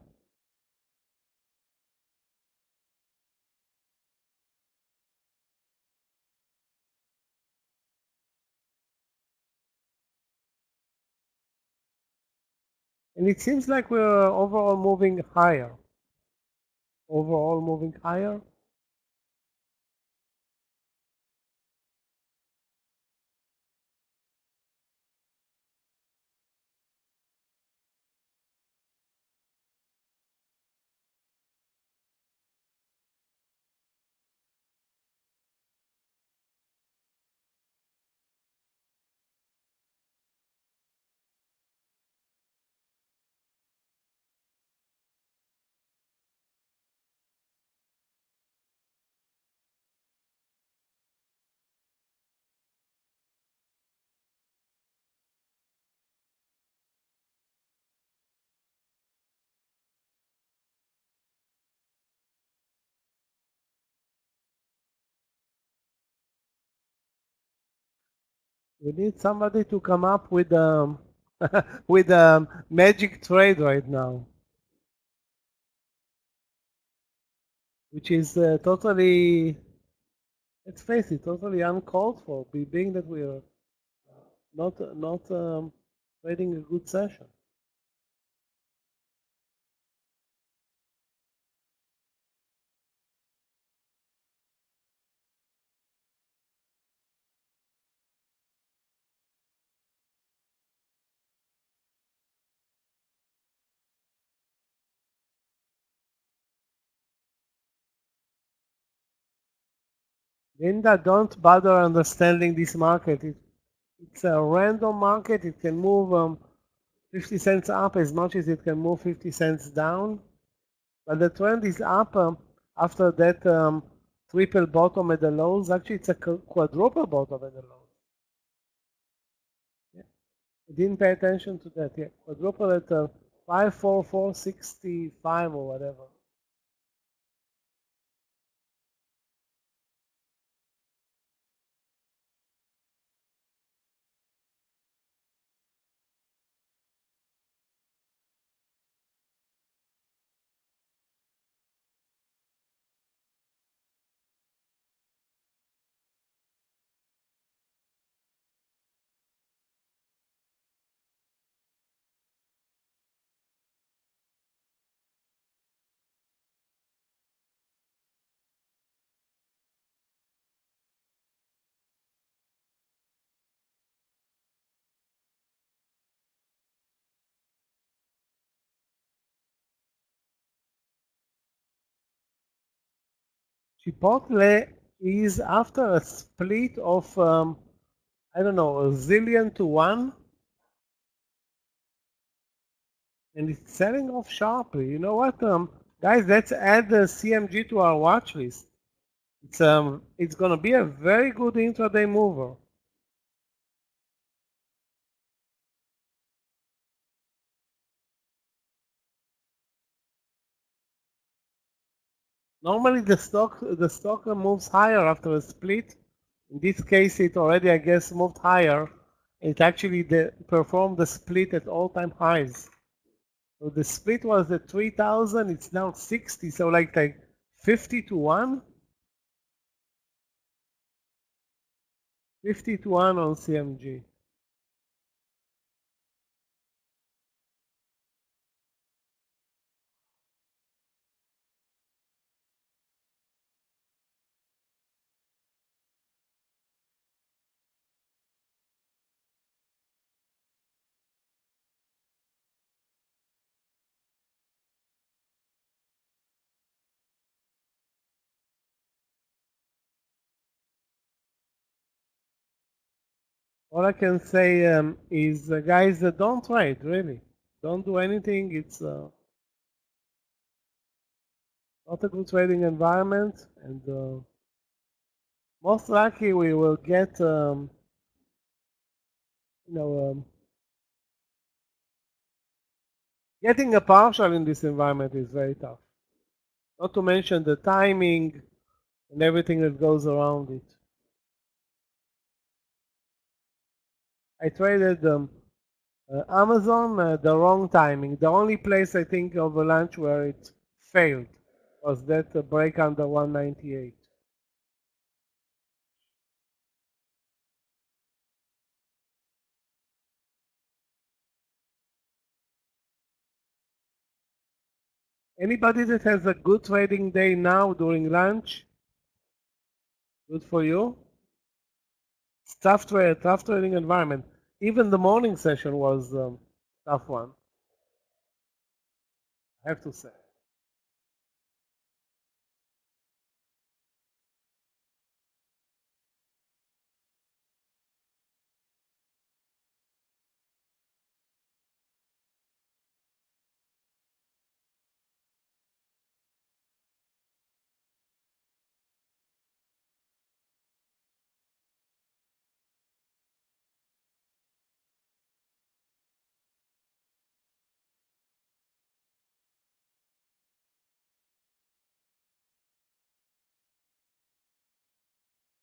And it seems like we're overall moving higher. Overall moving higher. We need somebody to come up with with magic trade right now, which is totally, let's face it, totally uncalled for. Being that we are not trading a good session. Linda, don't bother understanding this market. It's a random market. It can move 50 cents up as much as it can move 50 cents down. But the trend is up after that triple bottom at the lows. Actually, it's a quadruple bottom at the lows. Yeah. I didn't pay attention to that yet. Quadruple at 54465 or whatever. Chipotle is after a split of, I don't know, a zillion to one, and it's selling off sharply. You know what, guys? Let's add the CMG to our watch list. It's gonna be a very good intraday mover. Normally the stock moves higher after a split. In this case, it already, I guess, moved higher. It actually performed the split at all-time highs. So the split was at 3,000. It's now 60. So like 50 to 1. 50 to 1 on CMG. All I can say is, guys, don't trade, really. Don't do anything. It's not a good trading environment, and most likely we will get, you know, getting a partial in this environment is very tough. Not to mention the timing and everything that goes around it. I traded Amazon, the wrong timing. The only place I think over lunch where it failed was that break under 198. Anybody that has a good trading day now during lunch, good for you. It's tough trading environment. Even the morning session was tough one, I have to say.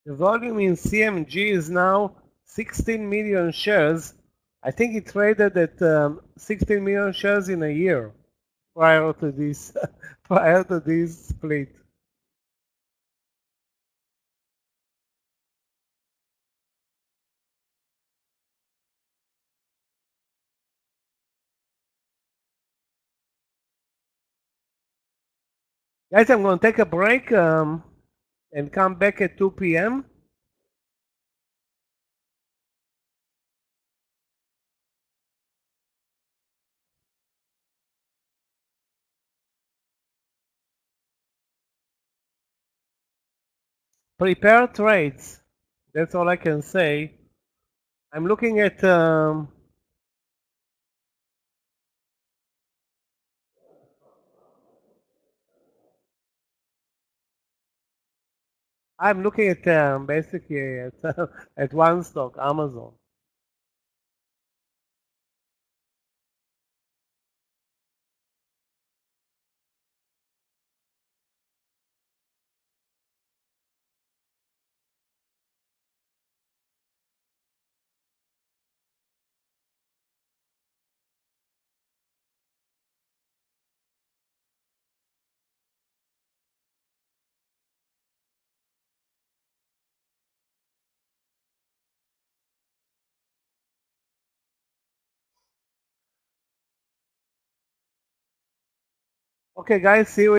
The volume in CMG is now 16 million shares. I think it traded at 16 million shares in a year prior to this prior to this split. Guys, I'm going to take a break and come back at 2 p.m. Prepare trades. That's all I can say. I'm looking at basically at at one stock, Amazon. Okay, guys, see you.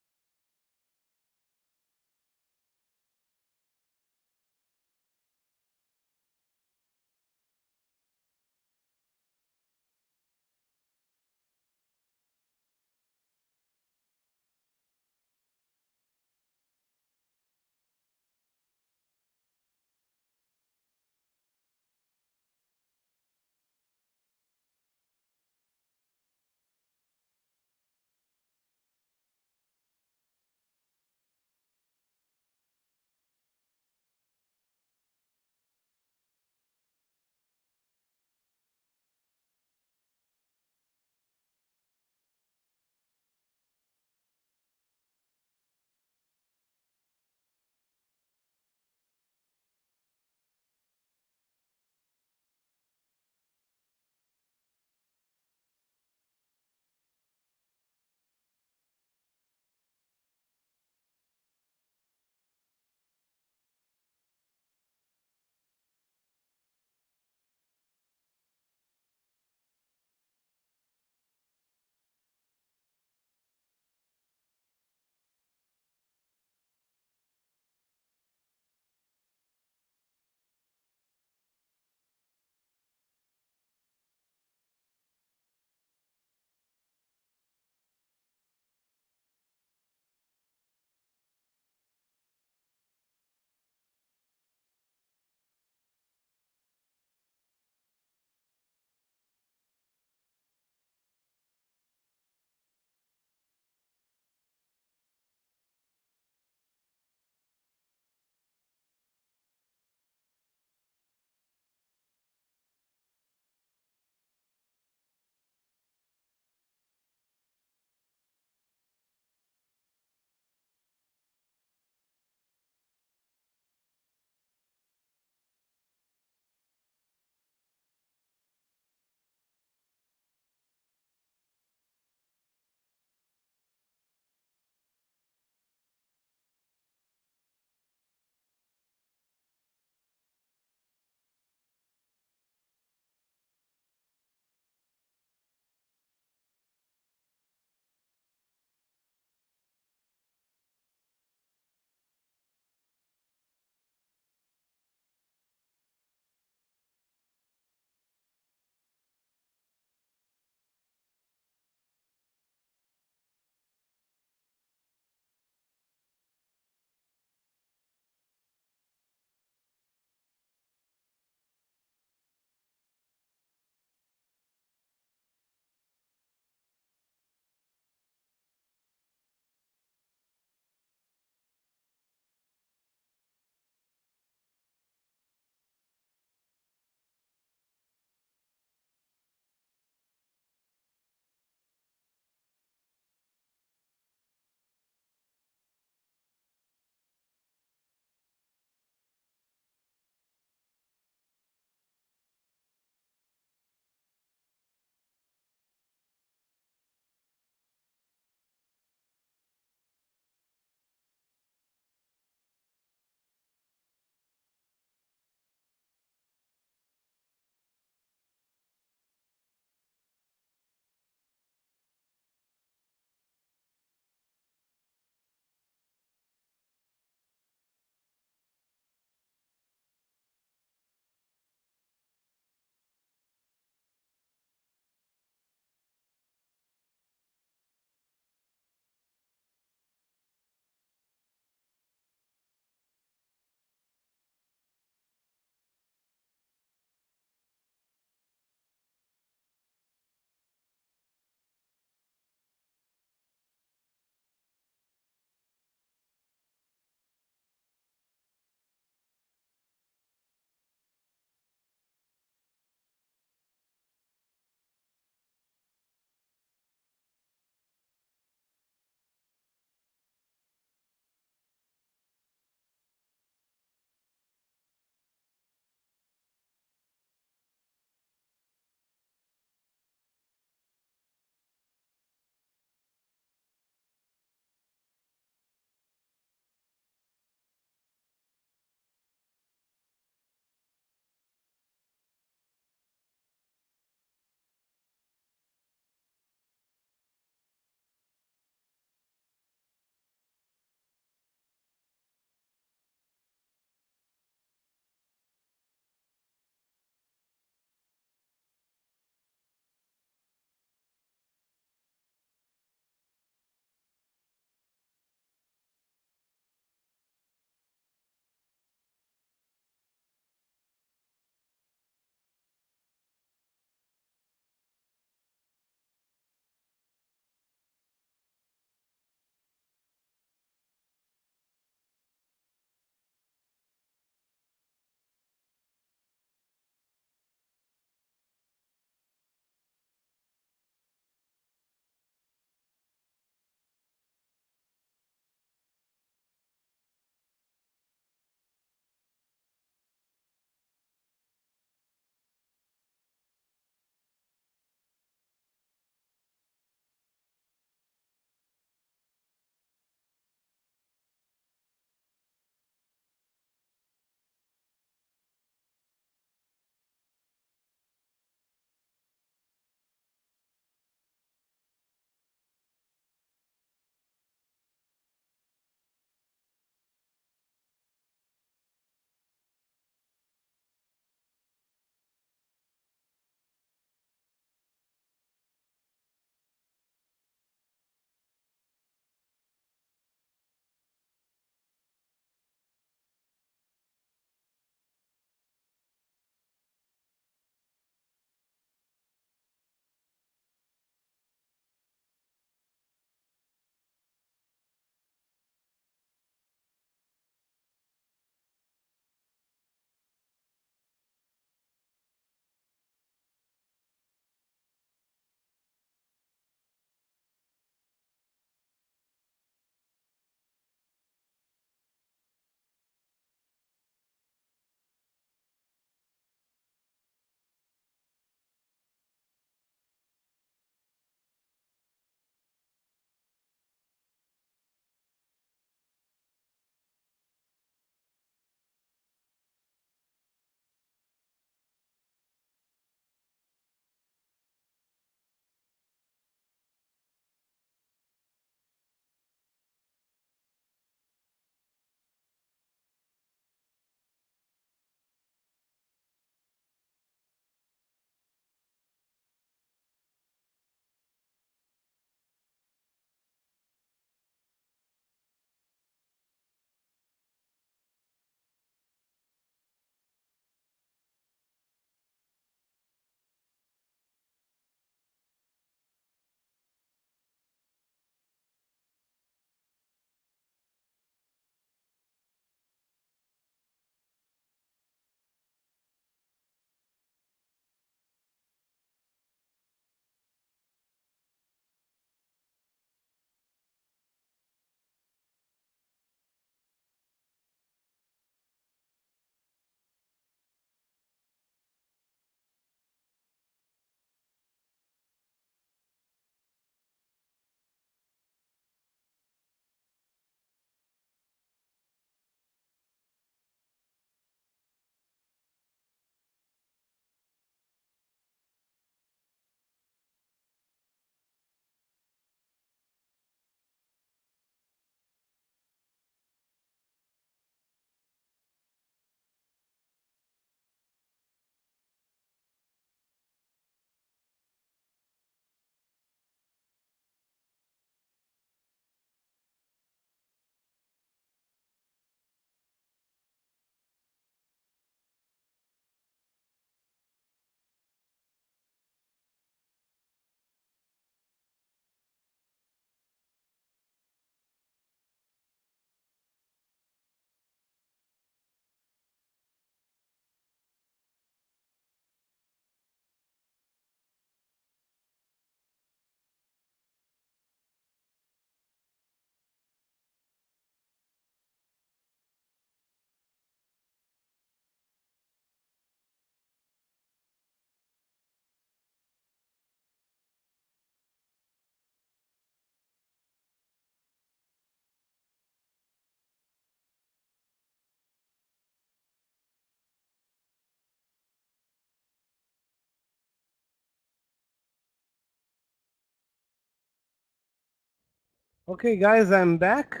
Okay, guys, I'm back.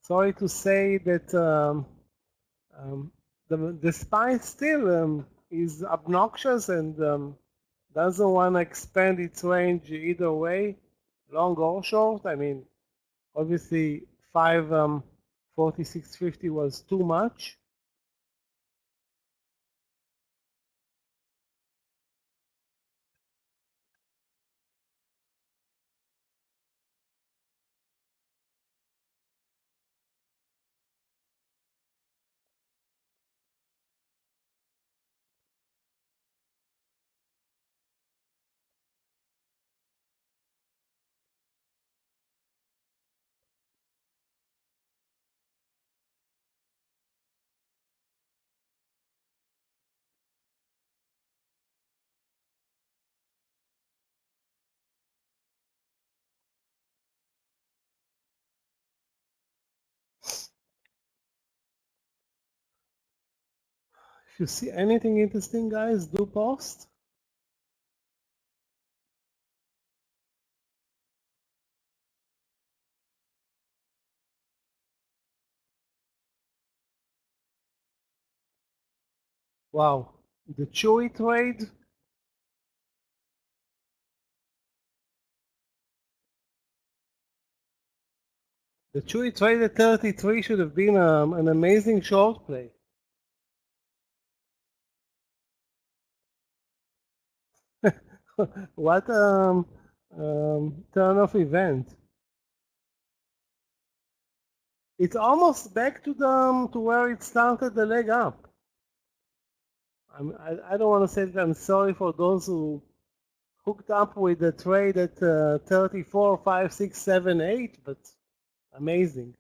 Sorry to say that um, the spy still is obnoxious and doesn't want to expand its range either way, long or short. I mean, obviously, 4650 was too much. If you see anything interesting, guys, do post. Wow, the Chewy trade. The Chewy trade at 33 should have been an amazing short play. What turn of event. It's almost back to the to where it started the leg up. I don't want to say that I'm sorry for those who hooked up with the trade at 34, 5, 6, 7, 8, but amazing.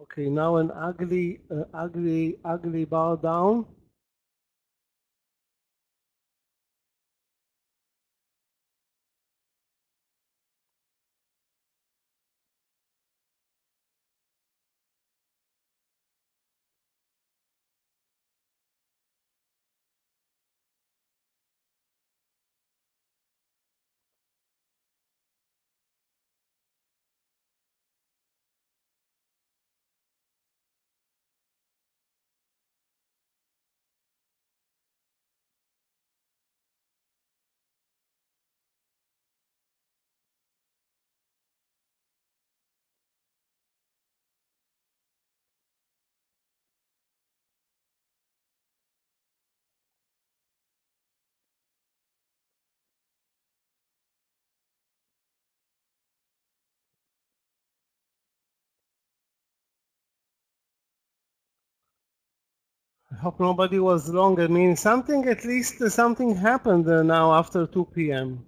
Okay, now an ugly bar down. I hope nobody was long. I mean, something, at least something happened now after 2 p.m.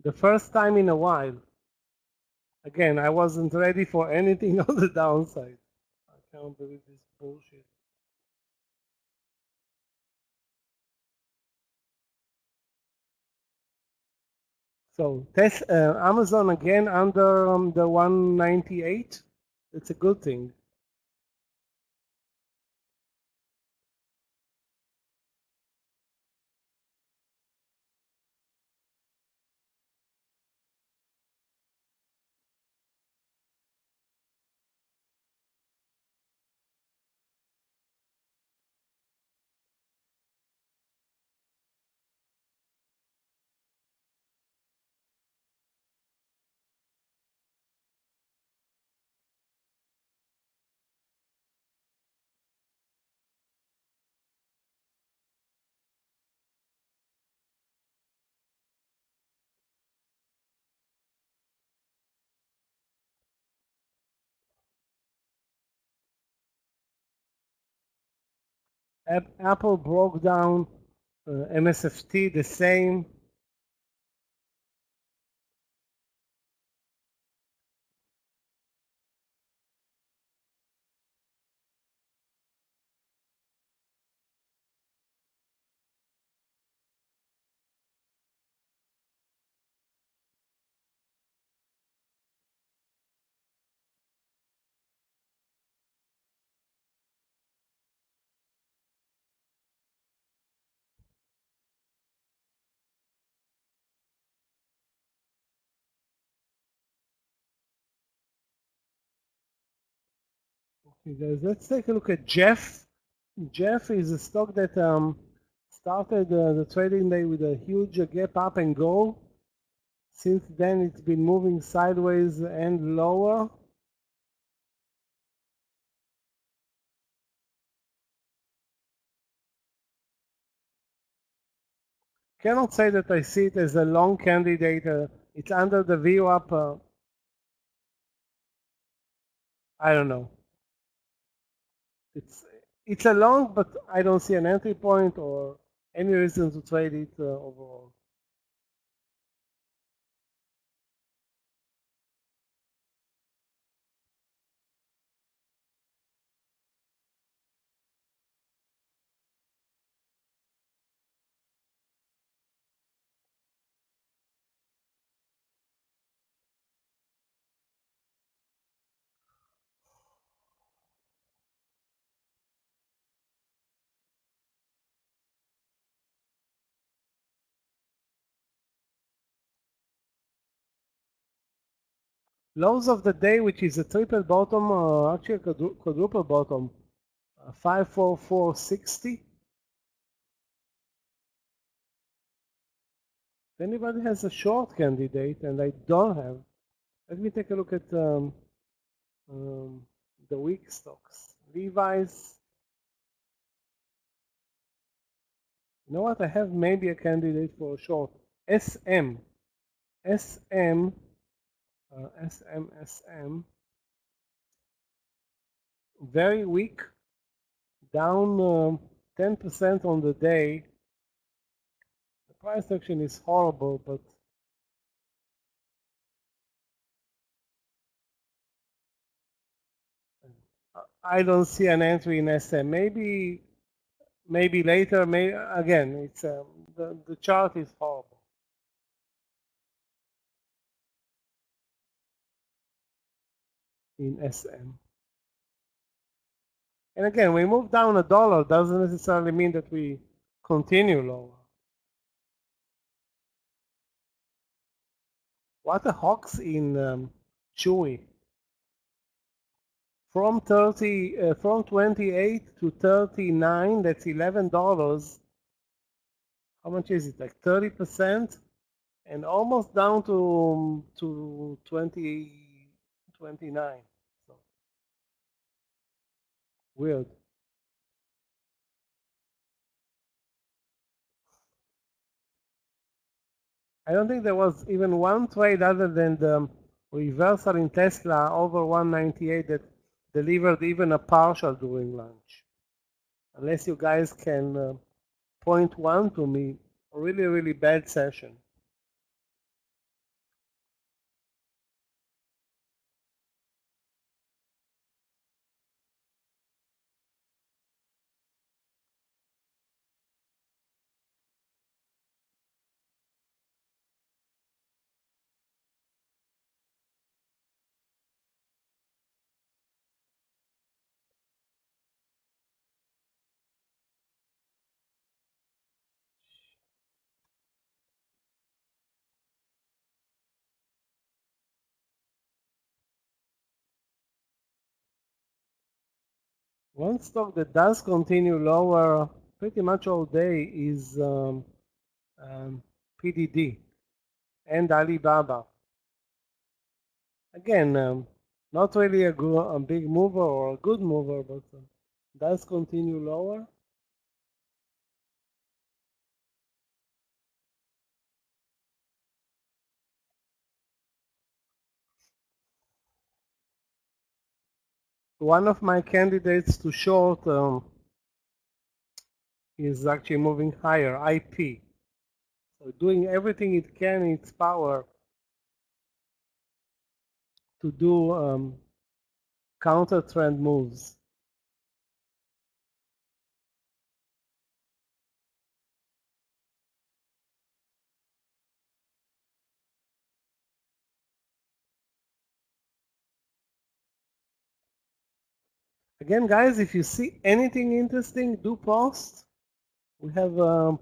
The first time in a while. Again, I wasn't ready for anything on the downside. I can't believe this bullshit. So Amazon again under the 198. It's a good thing. Apple broke down, MSFT the same. Okay, guys, let's take a look at Jeff. Jeff is a stock that started the trading day with a huge gap up and go. Since then, it's been moving sideways and lower. Cannot say that I see it as a long candidate. It's under the VWAP. I don't know. It's it's a long, but I don't see an entry point or any reason to trade it overall. Lows of the day, which is a triple bottom, actually a quadruple bottom, 54460. If anybody has a short candidate, and I don't have, let me take a look at um, the weak stocks. Levi's. You know what? I have maybe a candidate for a short. SM. SM. SM. Very weak. Down 10% on the day. The price action is horrible, but I don't see an entry in SM. Maybe later. Maybe again. It's the chart is horrible in SM. And again, we move down a dollar doesn't necessarily mean that we continue lower. What a hawks in Chewy. From 28 to 39, that's $11. How much is it? Like 30%, and almost down to 29. So weird. I don't think there was even one trade other than the reversal in Tesla over 198 that delivered even a partial during lunch. Unless you guys can point one to me, a really, really bad session. One stock that does continue lower pretty much all day is PDD and Alibaba. Again, not really a big mover or a good mover, but does continue lower. One of my candidates to short is actually moving higher, IP. So doing everything it can in its power to do counter trend moves. Again, guys, if you see anything interesting, do post. We have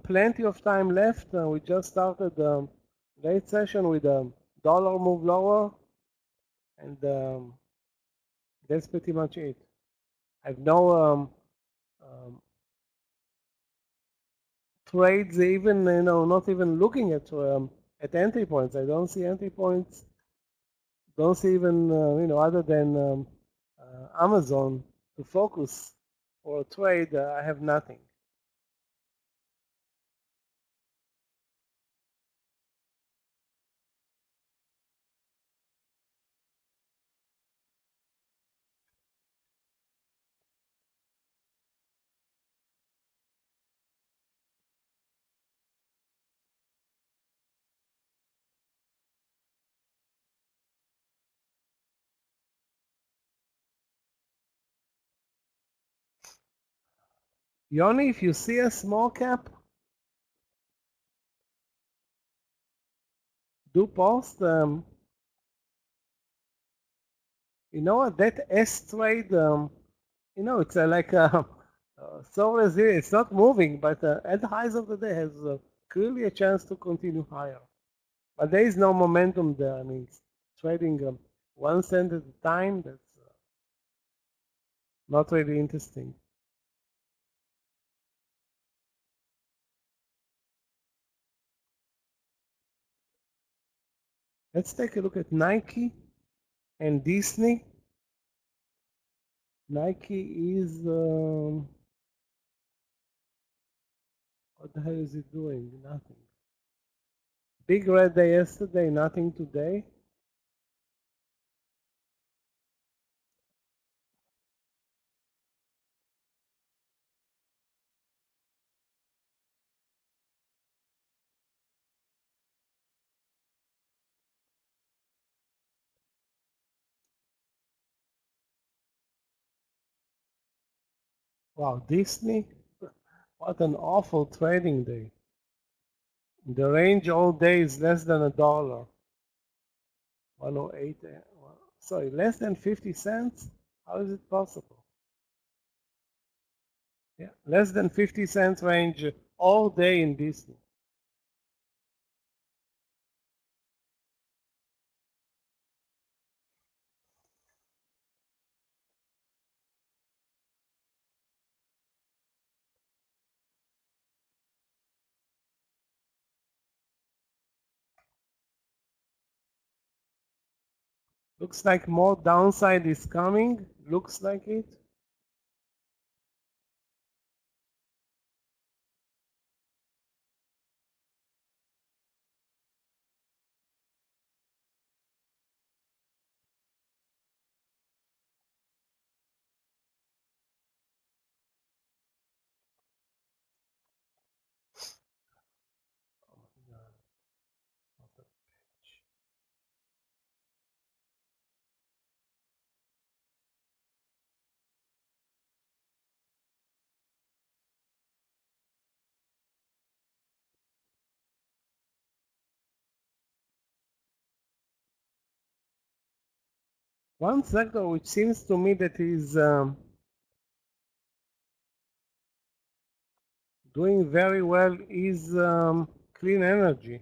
plenty of time left. We just started the late session with a dollar move lower, and that's pretty much it. I've no trades even, not even looking at entry points. I don't see entry points. Don't see even, other than Amazon to focus for a trade. I have nothing. Yoni, if you see a small cap, do post. You know what? That S trade, it's like so resilient. It's not moving, but at the highs of the day has clearly a chance to continue higher. But there is no momentum there. I mean, it's trading 1 cent at a time. That's not really interesting. Let's take a look at Nike and Disney. Nike is what the hell is it doing? Nothing. Big red day yesterday, nothing today. Wow, Disney, what an awful trading day. The range all day is less than $1. 108, sorry, less than 50 cents? How is it possible? Yeah, less than 50 cents range all day in Disney. Looks like more downside is coming. Looks like it. One sector which seems to me that is doing very well is clean energy.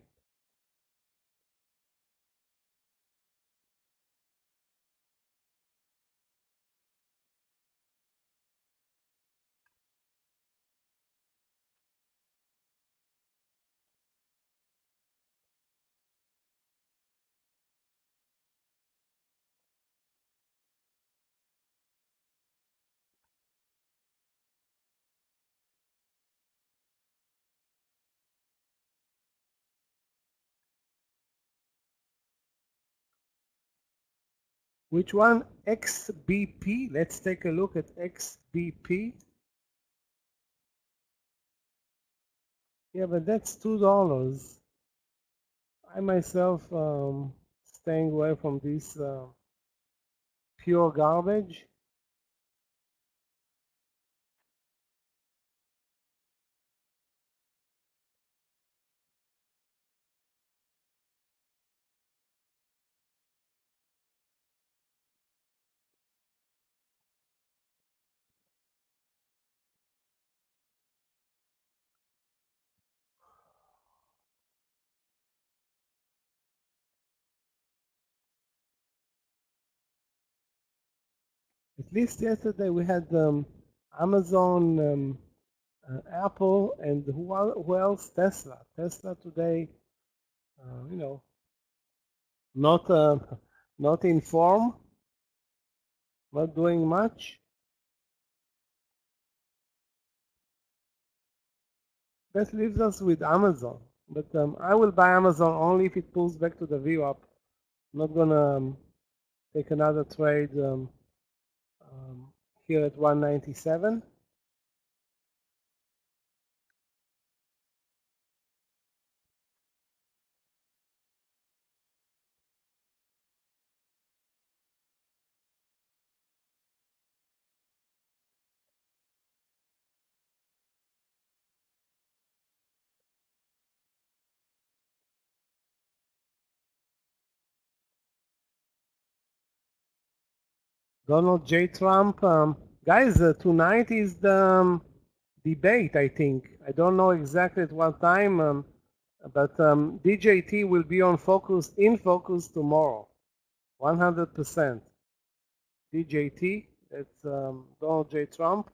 Which one? XBP. Let's take a look at XBP. Yeah, but that's $2. I myself staying away from this pure garbage. At least yesterday we had Amazon, Apple, and who else? Tesla. Tesla today, you know, not not in form, not doing much. That leaves us with Amazon. But I will buy Amazon only if it pulls back to the VWAP. I'm not gonna take another trade um, here at 197. Donald J. Trump. Guys, tonight is the debate, I think. I don't know exactly at what time, but DJT will be on focus, in focus tomorrow. 100%. DJT, that's Donald J. Trump.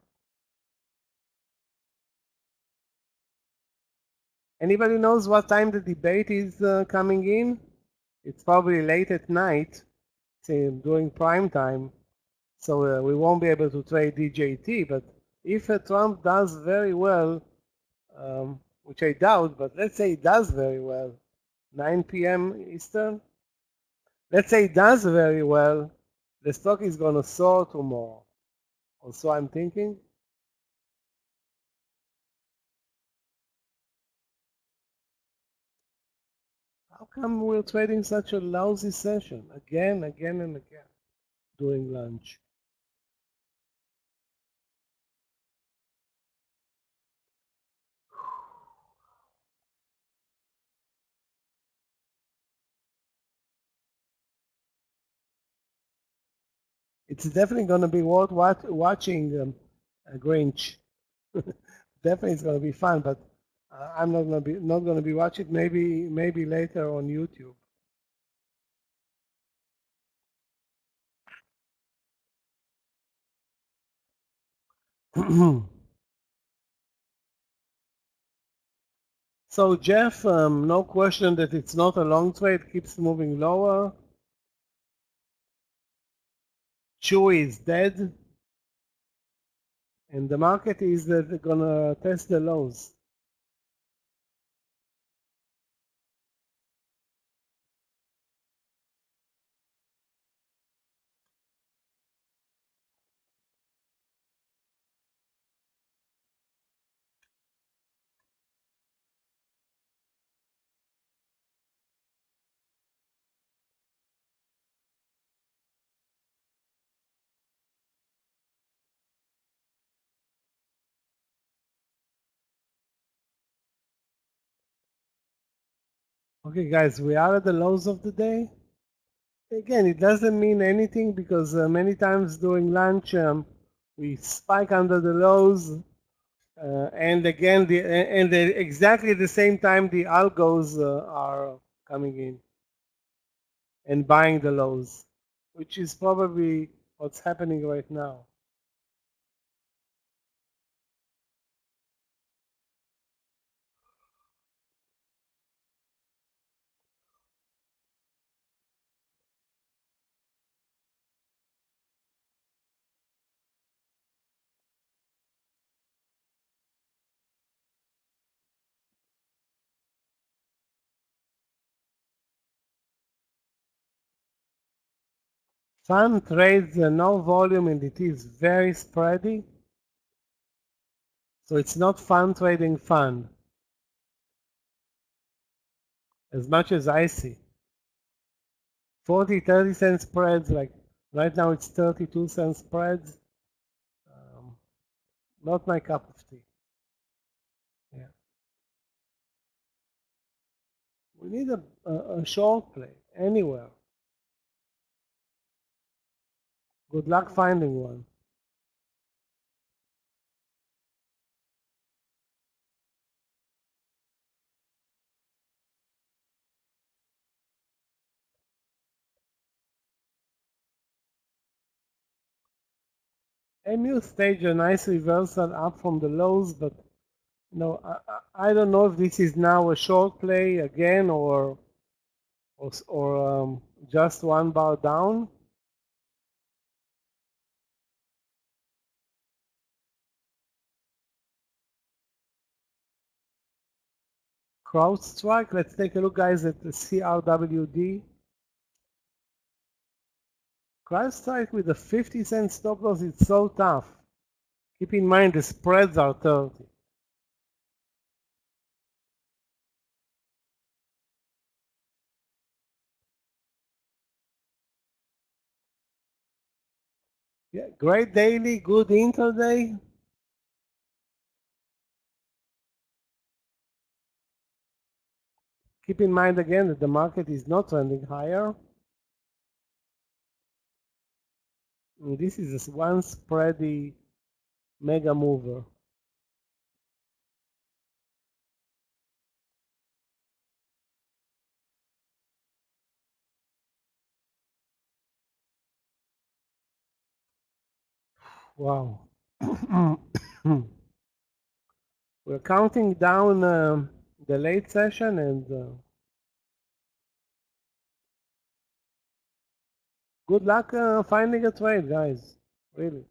Anybody knows what time the debate is coming in? It's probably late at night, say, during prime time. So we won't be able to trade DJT, but if Trump does very well, which I doubt, but let's say he does very well, 9 p.m. Eastern, let's say he does very well, the stock is going to soar tomorrow. Or so I'm thinking. How come we're trading such a lousy session again, again, and again during lunch? It's definitely going to be worth watching Grinch. Definitely, it's going to be fun, but I'm not going to be watching. Maybe later on YouTube. So Jeff, no question that it's not a long trade. Keeps moving lower. Chewy is dead, and the market is gonna test the lows. Okay, guys, we are at the lows of the day. Again, it doesn't mean anything because many times during lunch we spike under the lows, and again, exactly at the same time the algos are coming in and buying the lows, which is probably what's happening right now. Fund trades no volume and it is very spready. So it's not fund trading fund. as much as I see. 40, 30 cent spreads, like right now it's 32 cent spreads. Not my cup of tea. Yeah. We need a short play anywhere. Good luck finding one. MU staged a nice reversal up from the lows, but no, I don't know if this is now a short play again or just one bar down. CrowdStrike. Let's take a look, guys, at the CRWD. CrowdStrike with a 50-cent stop loss. It's so tough. Keep in mind the spreads are 30. Yeah, great daily, good intraday. Keep in mind again that the market is not trending higher. And this is one spready mega mover. Wow. We're counting down the late session and good luck finding a trade, guys. Really.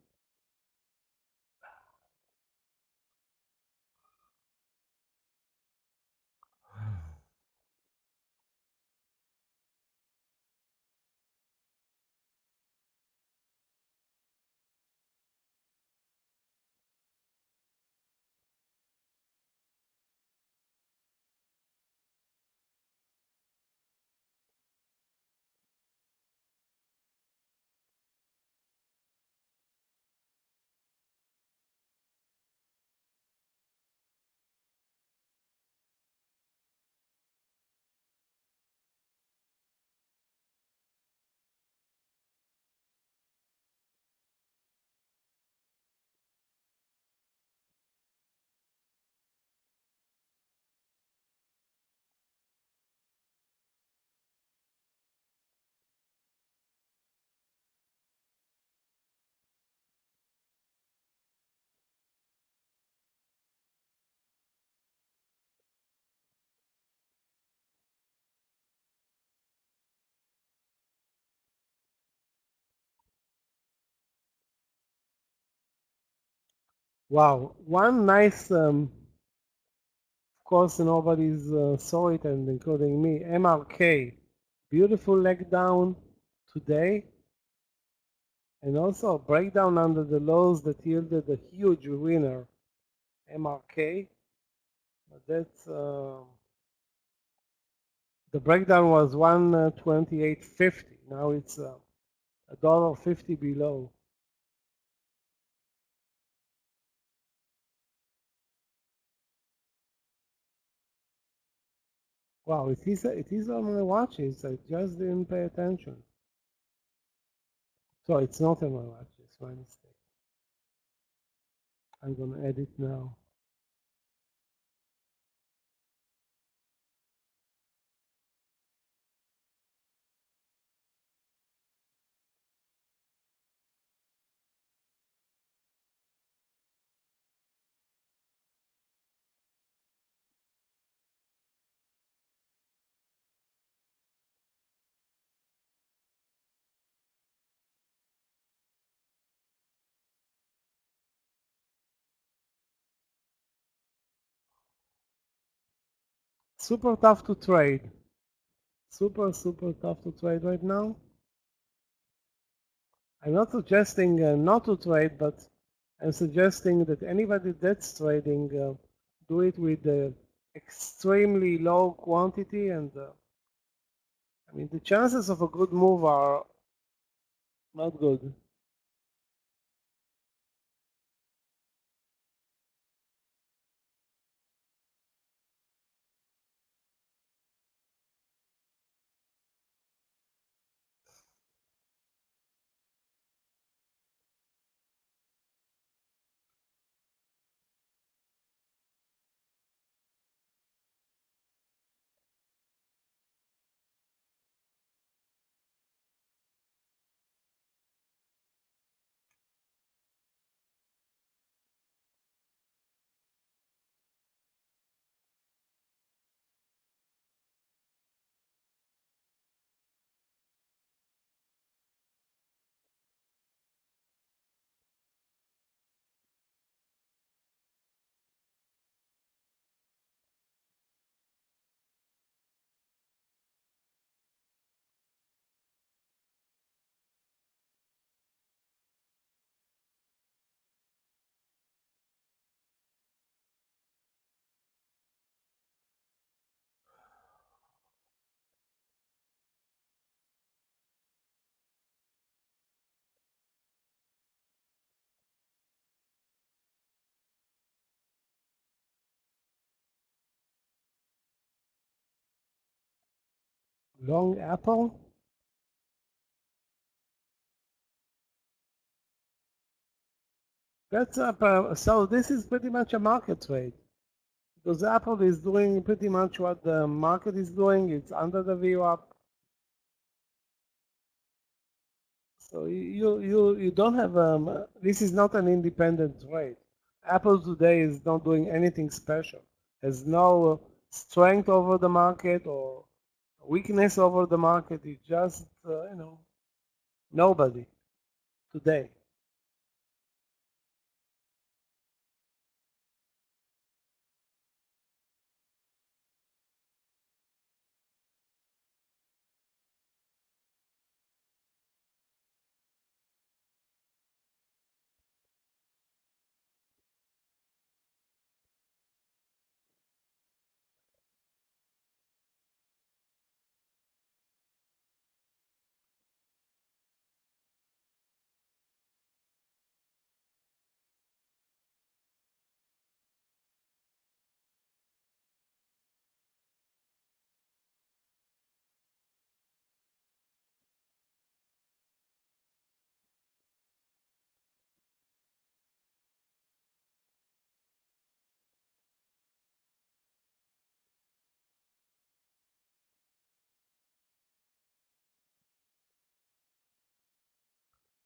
Wow. One nice, of course, nobody's saw it, and including me, MRK. Beautiful leg down today. And also a breakdown under the lows that yielded a huge winner, MRK. But that's the breakdown was 128.50. Now it's $1.50 below. Wow, it is on my watches. I just didn't pay attention. So it's not on my watch. It's my mistake. I'm gonna edit now. Super tough to trade. Super tough to trade right now. I'm not suggesting not to trade, but I'm suggesting that anybody that's trading, do it with extremely low quantity, and I mean the chances of a good move are not good. Long Apple. That's up. So this is pretty much a market trade because Apple is doing pretty much what the market is doing. It's under the VWAP. So you don't have this is not an independent trade. Apple today is not doing anything special. Has no strength over the market or weakness over the market. It's just nobody today.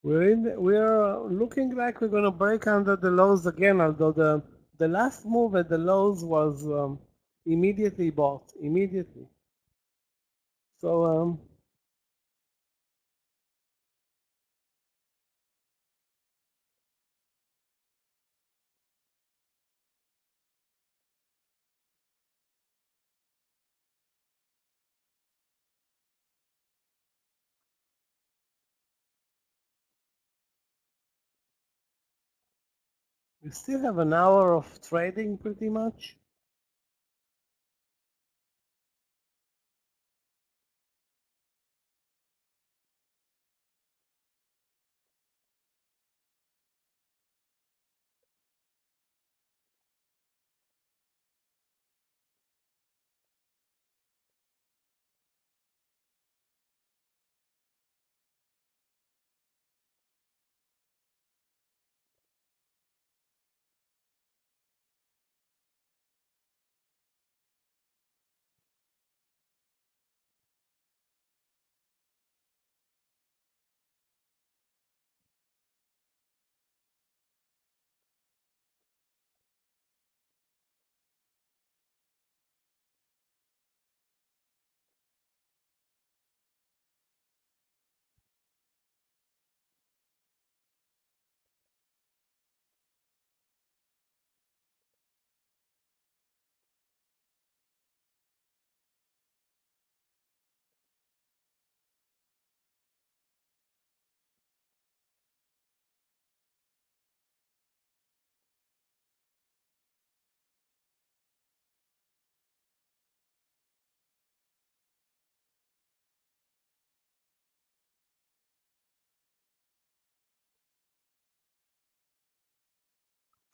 We're looking like we're gonna break under the lows again, although the last move at the lows was immediately bought immediately. So we still have an hour of trading pretty much.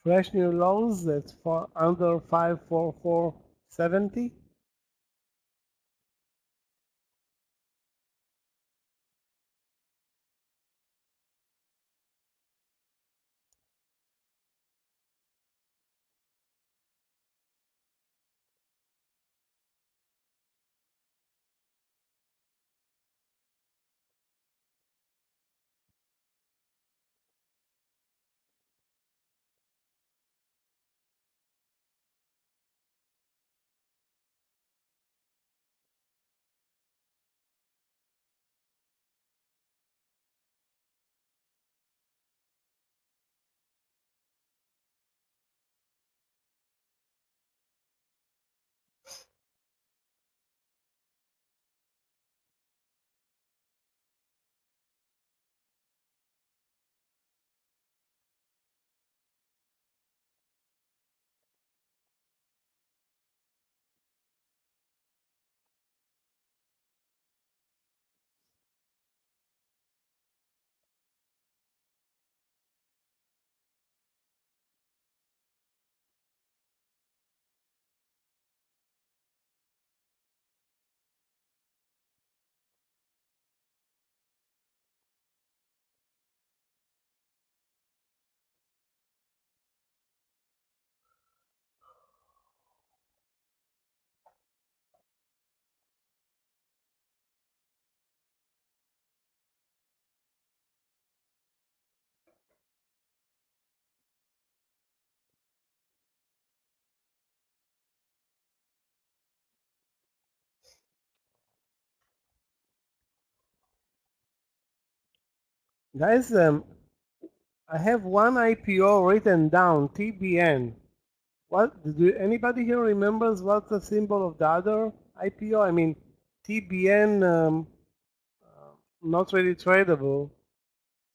Fresh new lows, that's for under 54470. Guys, I have one IPO written down, TBN. What, do anybody here remembers what's the symbol of the other IPO? I mean, TBN, not really tradable,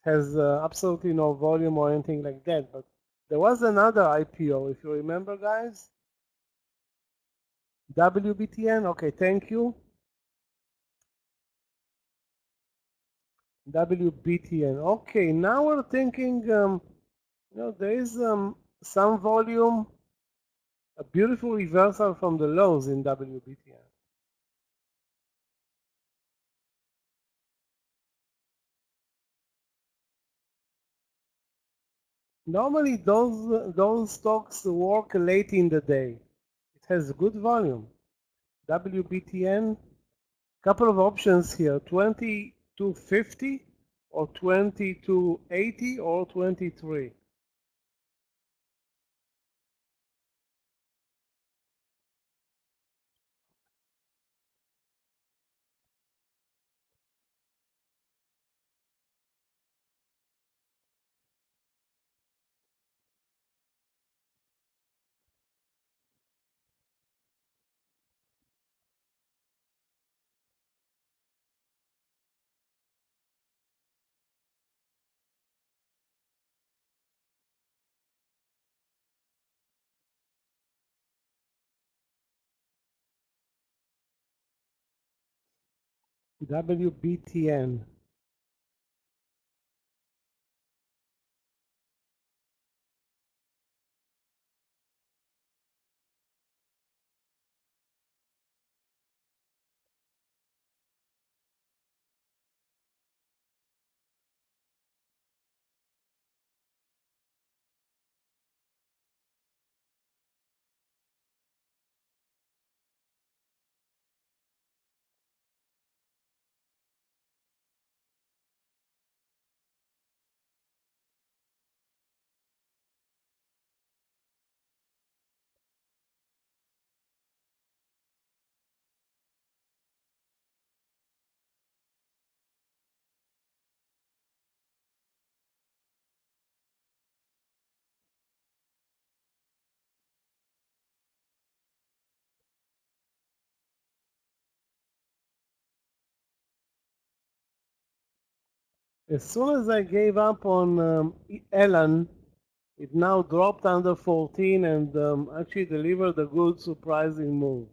has absolutely no volume or anything like that, but there was another IPO, if you remember, guys. WBTN, okay, thank you. WBTN, okay, now we're thinking, there is some volume, a beautiful reversal from the lows in WBTN. Normally, those stocks work late in the day. It has good volume. WBTN, couple of options here: 2250 or 2280 or 23. WBTN. As soon as I gave up on Elan, it now dropped under 14 and actually delivered a good surprising move.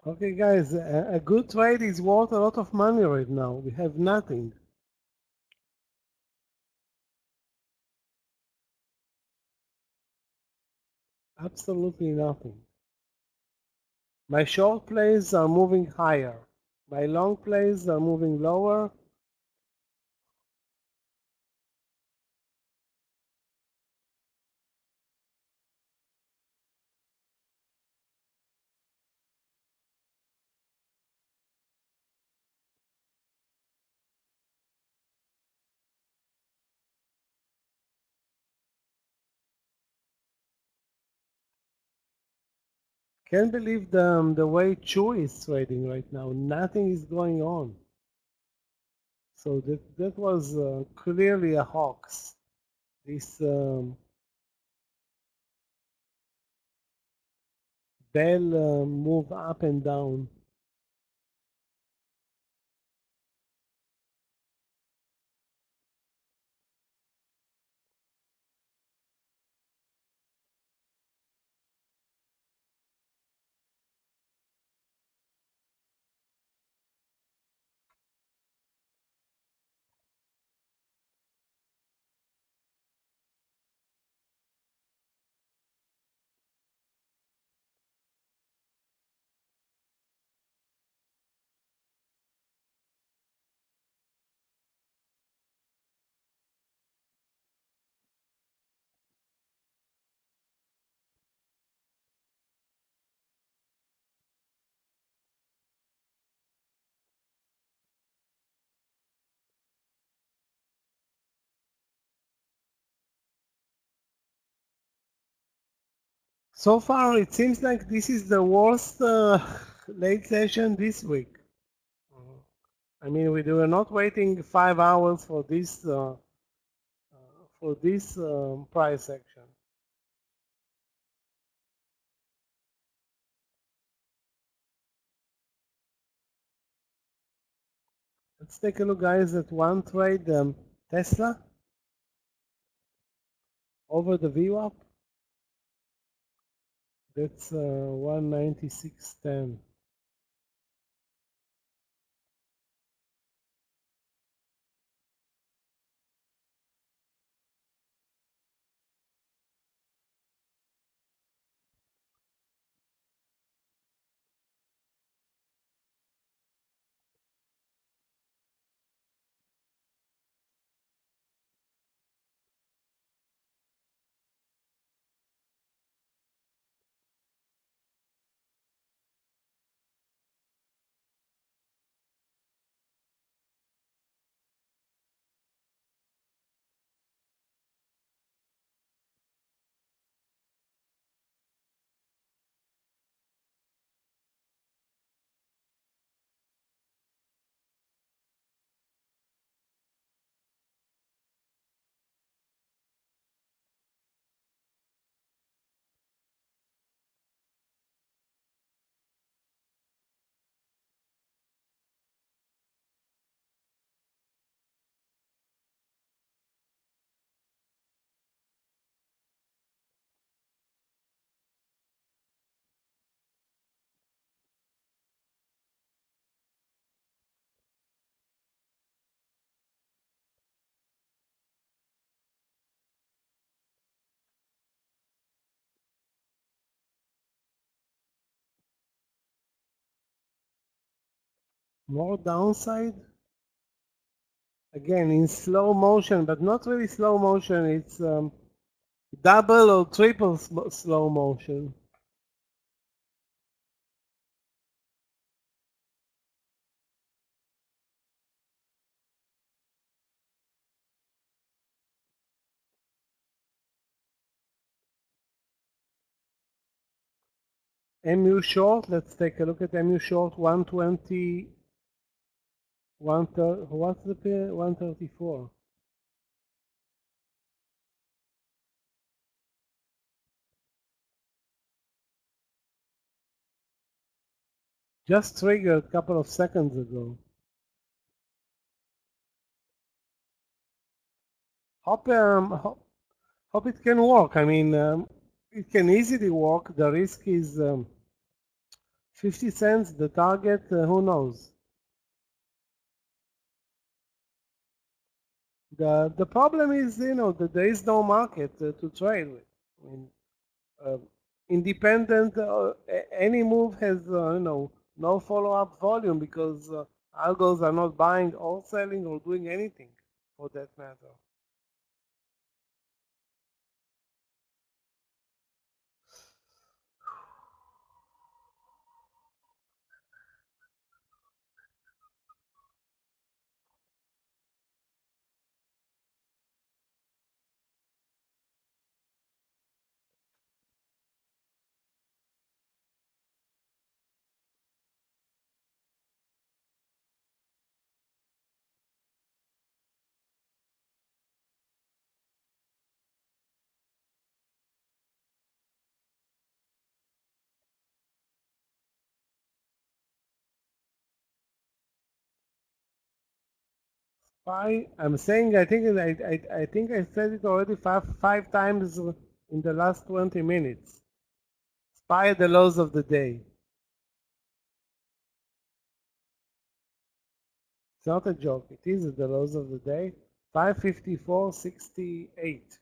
Okay, guys, a good trade is worth a lot of money right now. We have nothing. Absolutely nothing. My short plays are moving higher. My long plays are moving lower. Can't believe the way Chewy is trading right now. Nothing is going on. So that was clearly a hoax. This bell move up and down. So far, it seems like this is the worst late session this week. I mean, we were not waiting 5 hours for this price action. Let's take a look, guys, at one trade, Tesla over the VWAP. That's 196.10. More downside. Again, in slow motion, but not really slow motion. It's double or triple slow motion. MU short, let's take a look at MU short 120, 130, what's the period? 134. Just triggered a couple of seconds ago. Hope, hope it can work. I mean, it can easily work. The risk is 50 cents. The target, who knows? The problem is, that there is no market to trade with. I mean, uh, independent, any move has, no follow-up volume because algos are not buying or selling or doing anything for that matter. I'm saying, I think I said it already five times in the last 20 minutes. Spy the lows of the day. It's not a joke. It is the lows of the day. 554.68.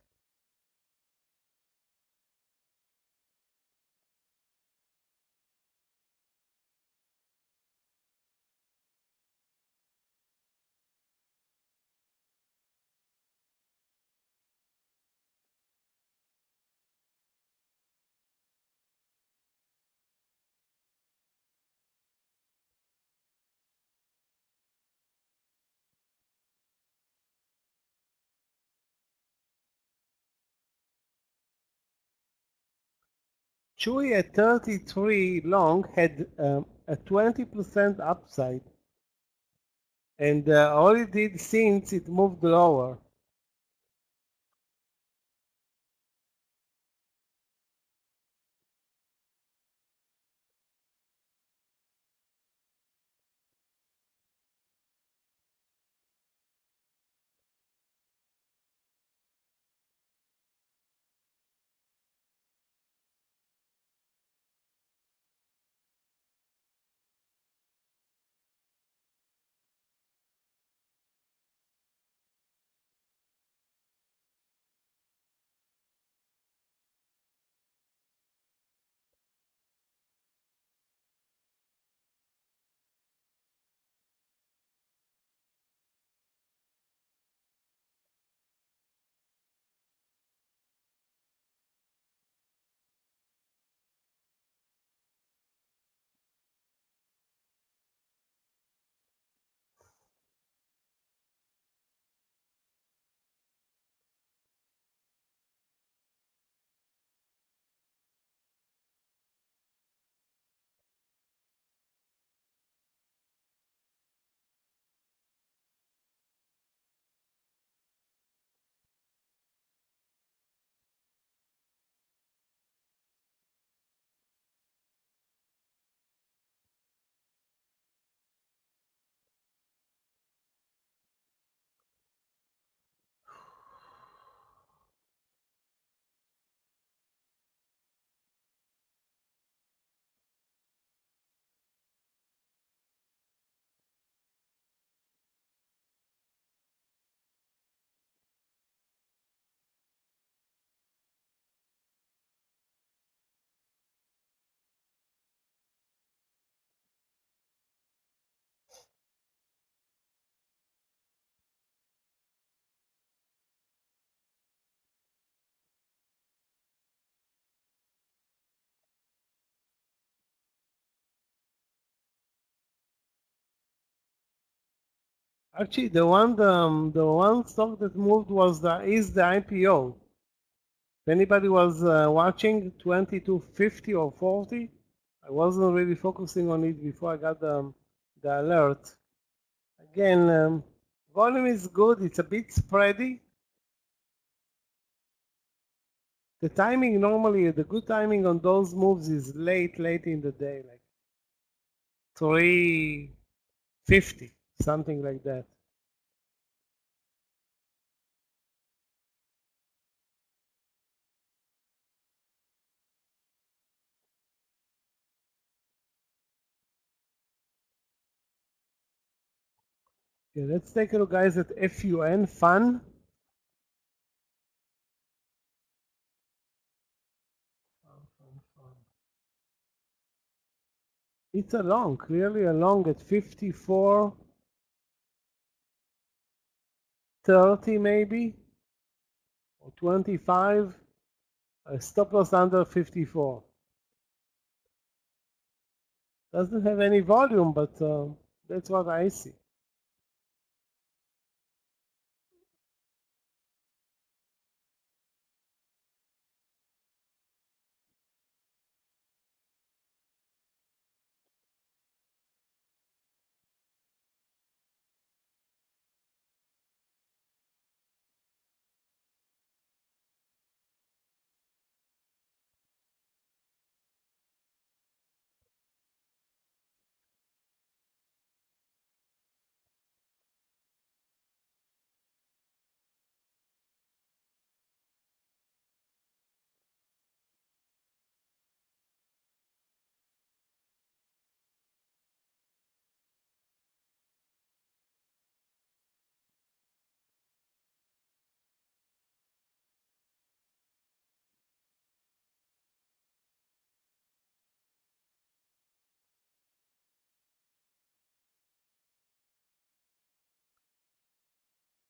Chewy at 33 long had a 20% upside, and all it did since it moved lower. Actually, the one stock that moved was the IPO. If anybody was watching 2250 or 40, I wasn't really focusing on it before I got the alert. Again, volume is good. It's a bit spready. The timing normally, the good timing on those moves is late in the day, like 350, something like that. Okay, let's take a look, guys, at FUN, fun. It's a long, clearly a long at 54.30 maybe, or 25. A stop loss under 54. Doesn't have any volume, but that's what I see.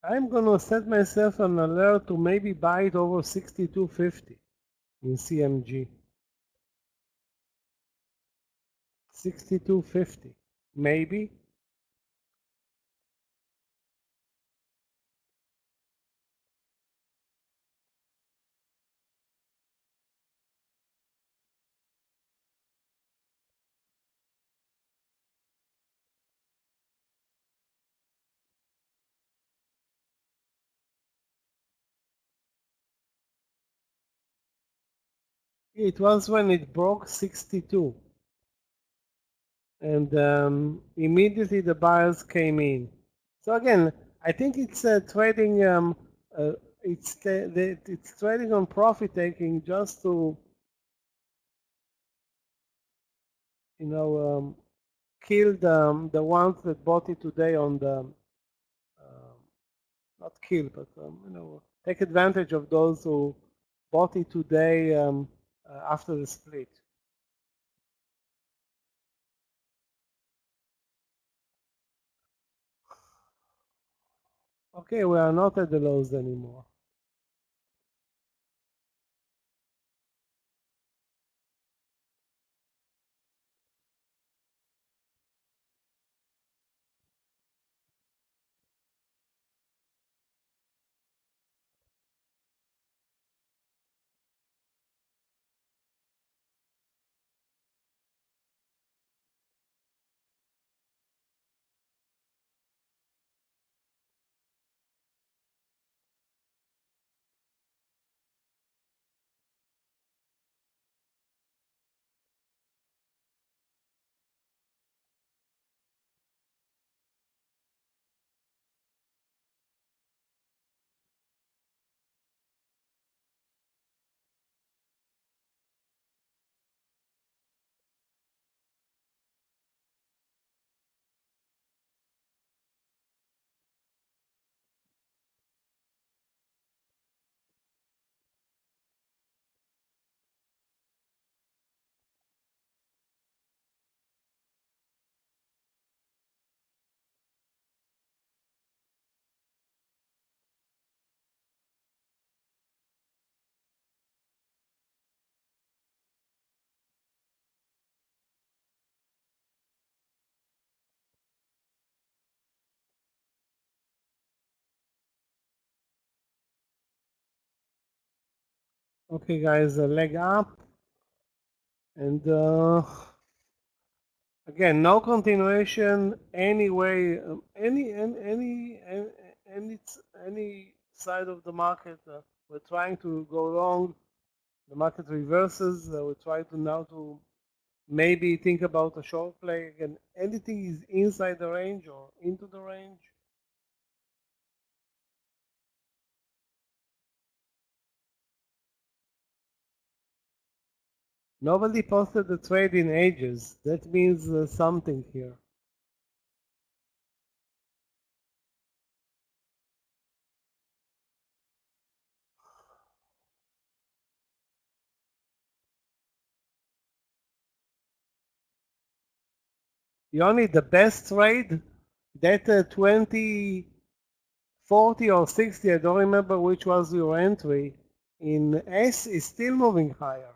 I'm gonna set myself an alert to maybe buy it over 62.50 in CMG. 62.50, maybe. It was when it broke 62, and immediately the buyers came in. So again, I think it's trading. Uh, it's trading on profit taking just to um, kill the ones that bought it today on the not kill, but take advantage of those who bought it today after the split. Okay, we are not at the lows anymore. Okay, guys, leg up, and again, no continuation anyway, any any side of the market. We're trying to go long. The market reverses. We try to now to maybe think about a short play. Again, anything is inside the range or into the range. Nobody posted a trade in ages. That means something here. Yoni, the best trade, that 20, 40 or 60, I don't remember which was your entry, in S is still moving higher.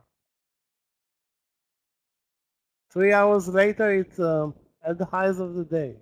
3 hours later, it's at the highs of the day.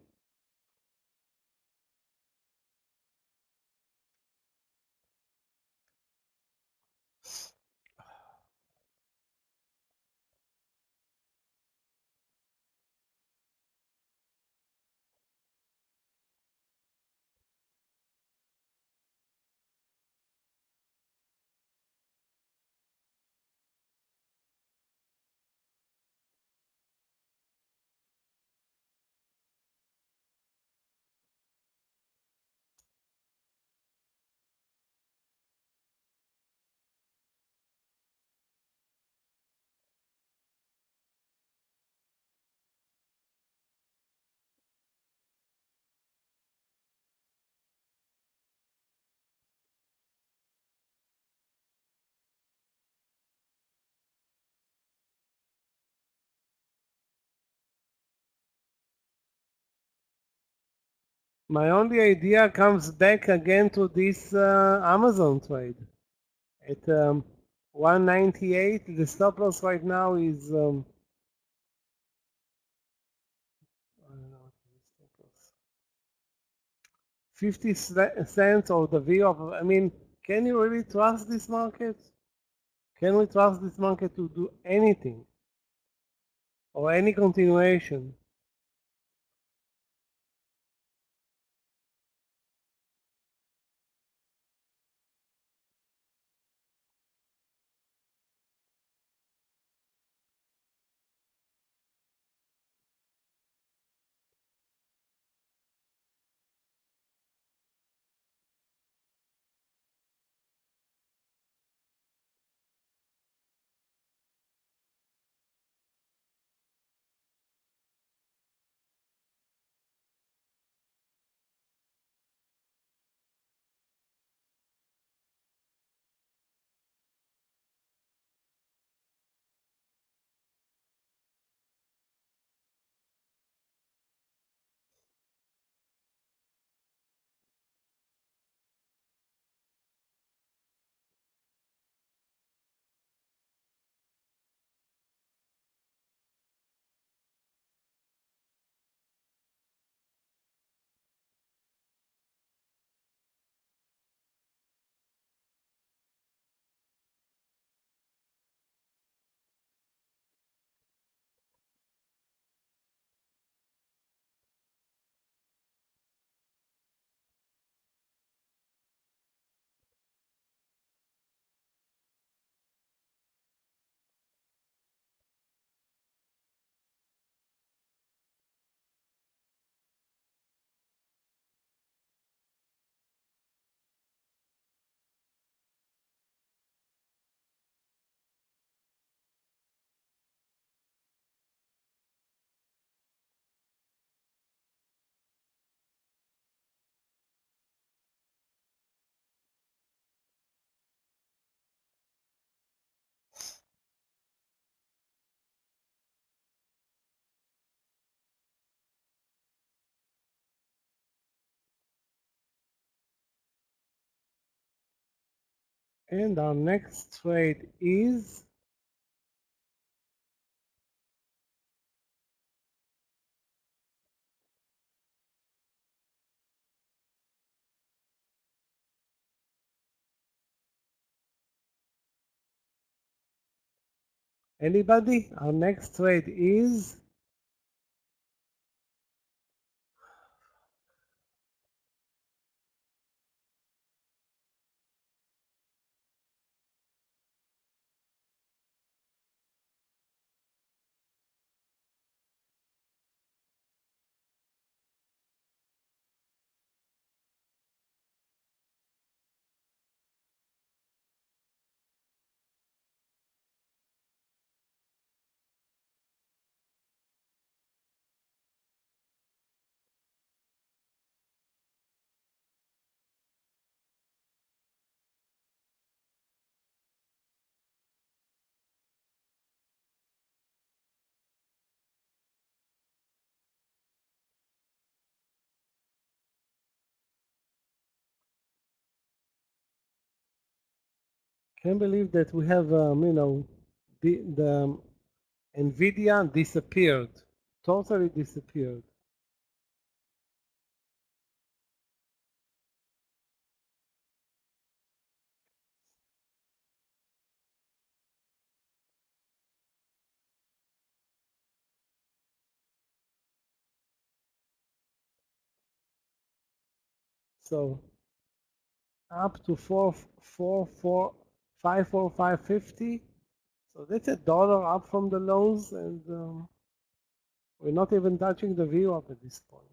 My only idea comes back again to this Amazon trade. At 198, the stop loss right now is, I don't know, 50 cents or the V of, I mean, can you really trust this market? Can we trust this market to do anything or any continuation? And our next trade is Anybody? Our next trade is can't believe that we have the Nvidia disappeared, totally disappeared. So up to 545.50. So that's $1 up from the lows, and we're not even touching the VWAP at this point.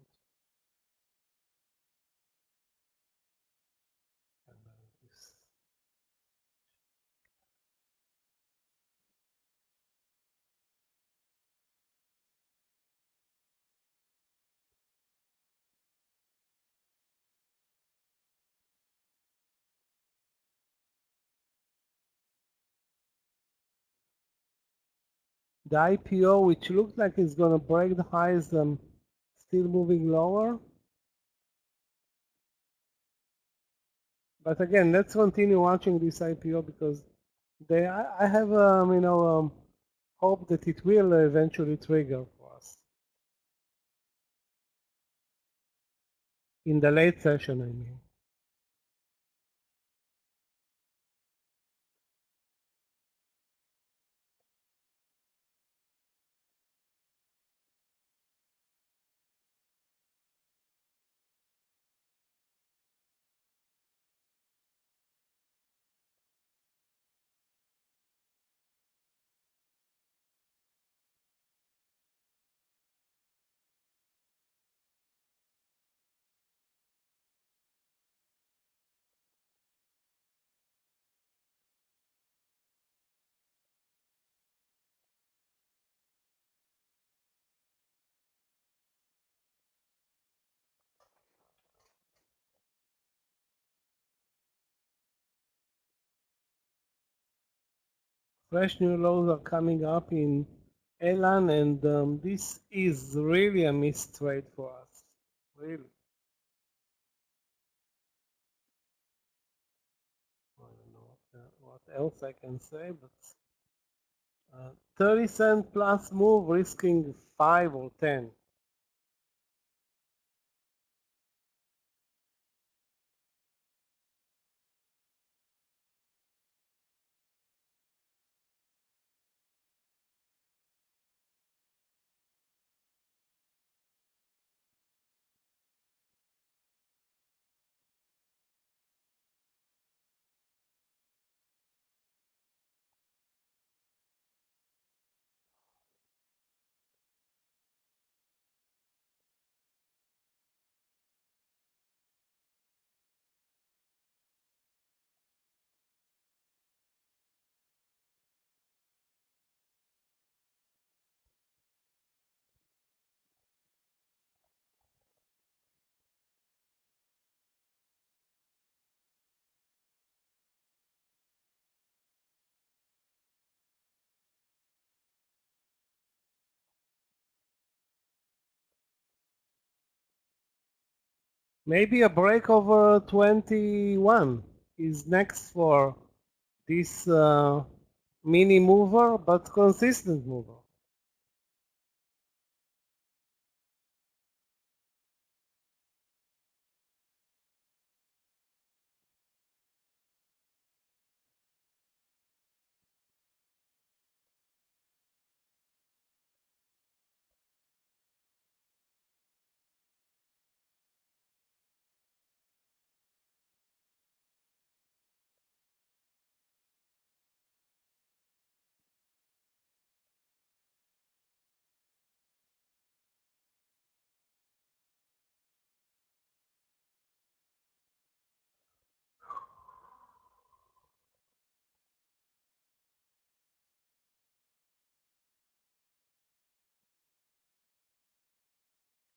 The IPO, which looks like it's going to break the highs, still moving lower. But again, let's continue watching this IPO because I have hope that it will eventually trigger for us in the late session. I mean, fresh new lows are coming up in Elan, and this is really a missed trade for us. Really. I don't know what else I can say, but 30-cent plus move, risking 5 or 10. Maybe a break over 21 is next for this mini mover, but consistent mover.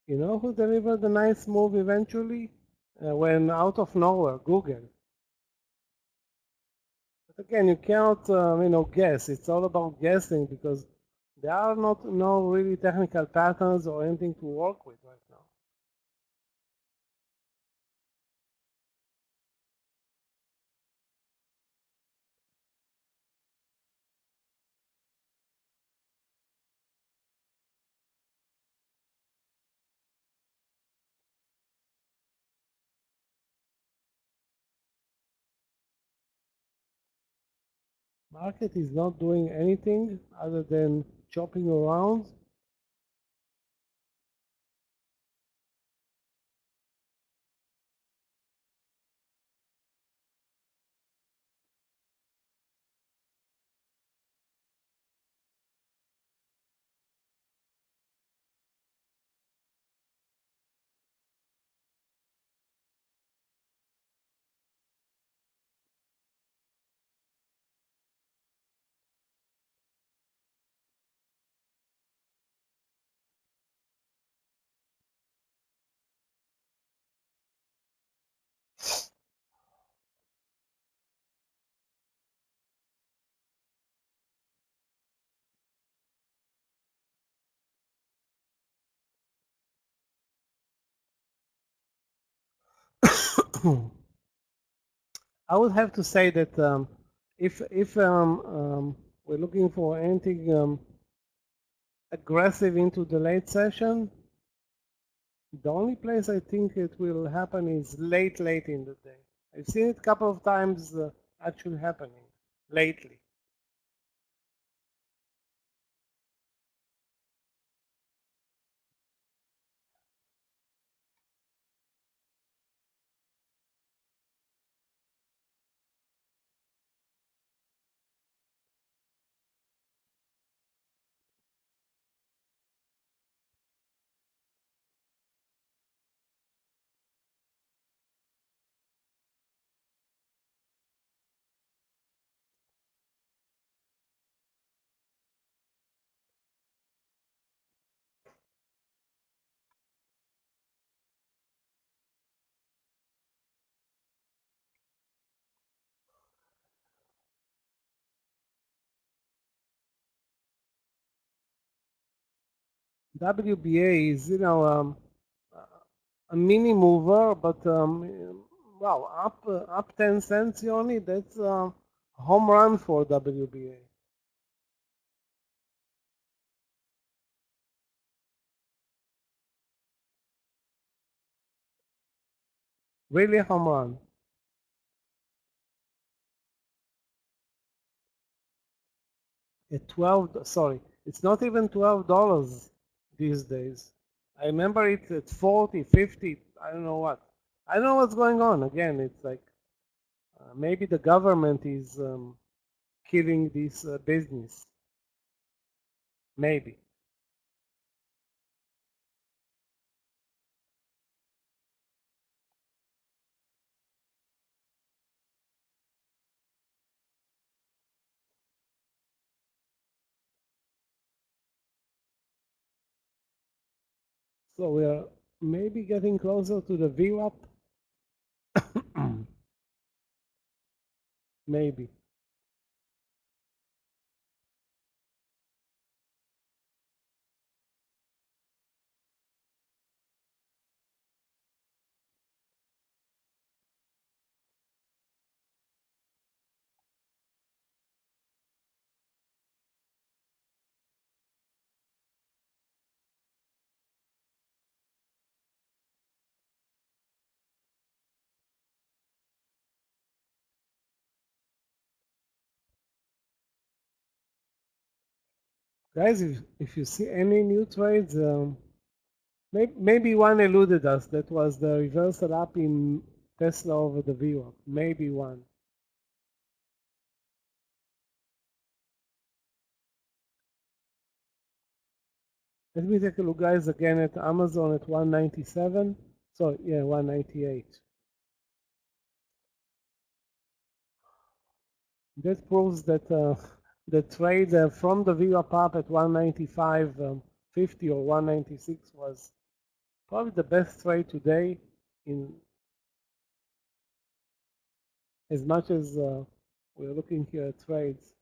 You know who delivered a nice move eventually? When out of nowhere, Google. But again, you cannot, guess. It's all about guessing because there are not no really technical patterns or anything to work with right now. Market is not doing anything other than chopping around. I would have to say that if we're looking for anything aggressive into the late session, the only place I think it will happen is late in the day. I've seen it a couple of times actually happening lately. WBA is, a mini mover, but wow, up 10 cents, Yoni. That's a home run for WBA. Really a home run. At 12, sorry, it's not even $12 these days. I remember it at 40, 50. I don't know what. I don't know what's going on. Again, it's like maybe the government is killing this business. Maybe. So we are maybe getting closer to the VWAP. Maybe. Guys, if you see any new trades, maybe one eluded us. That was the reversal up in Tesla over the VWAP. Maybe one. Let me take a look, guys, again at Amazon at 197. So yeah, 198. That proves that the trade from the VWAP up at 195.50 or 196 was Probably the best trade today, in as much as we're looking here at trades.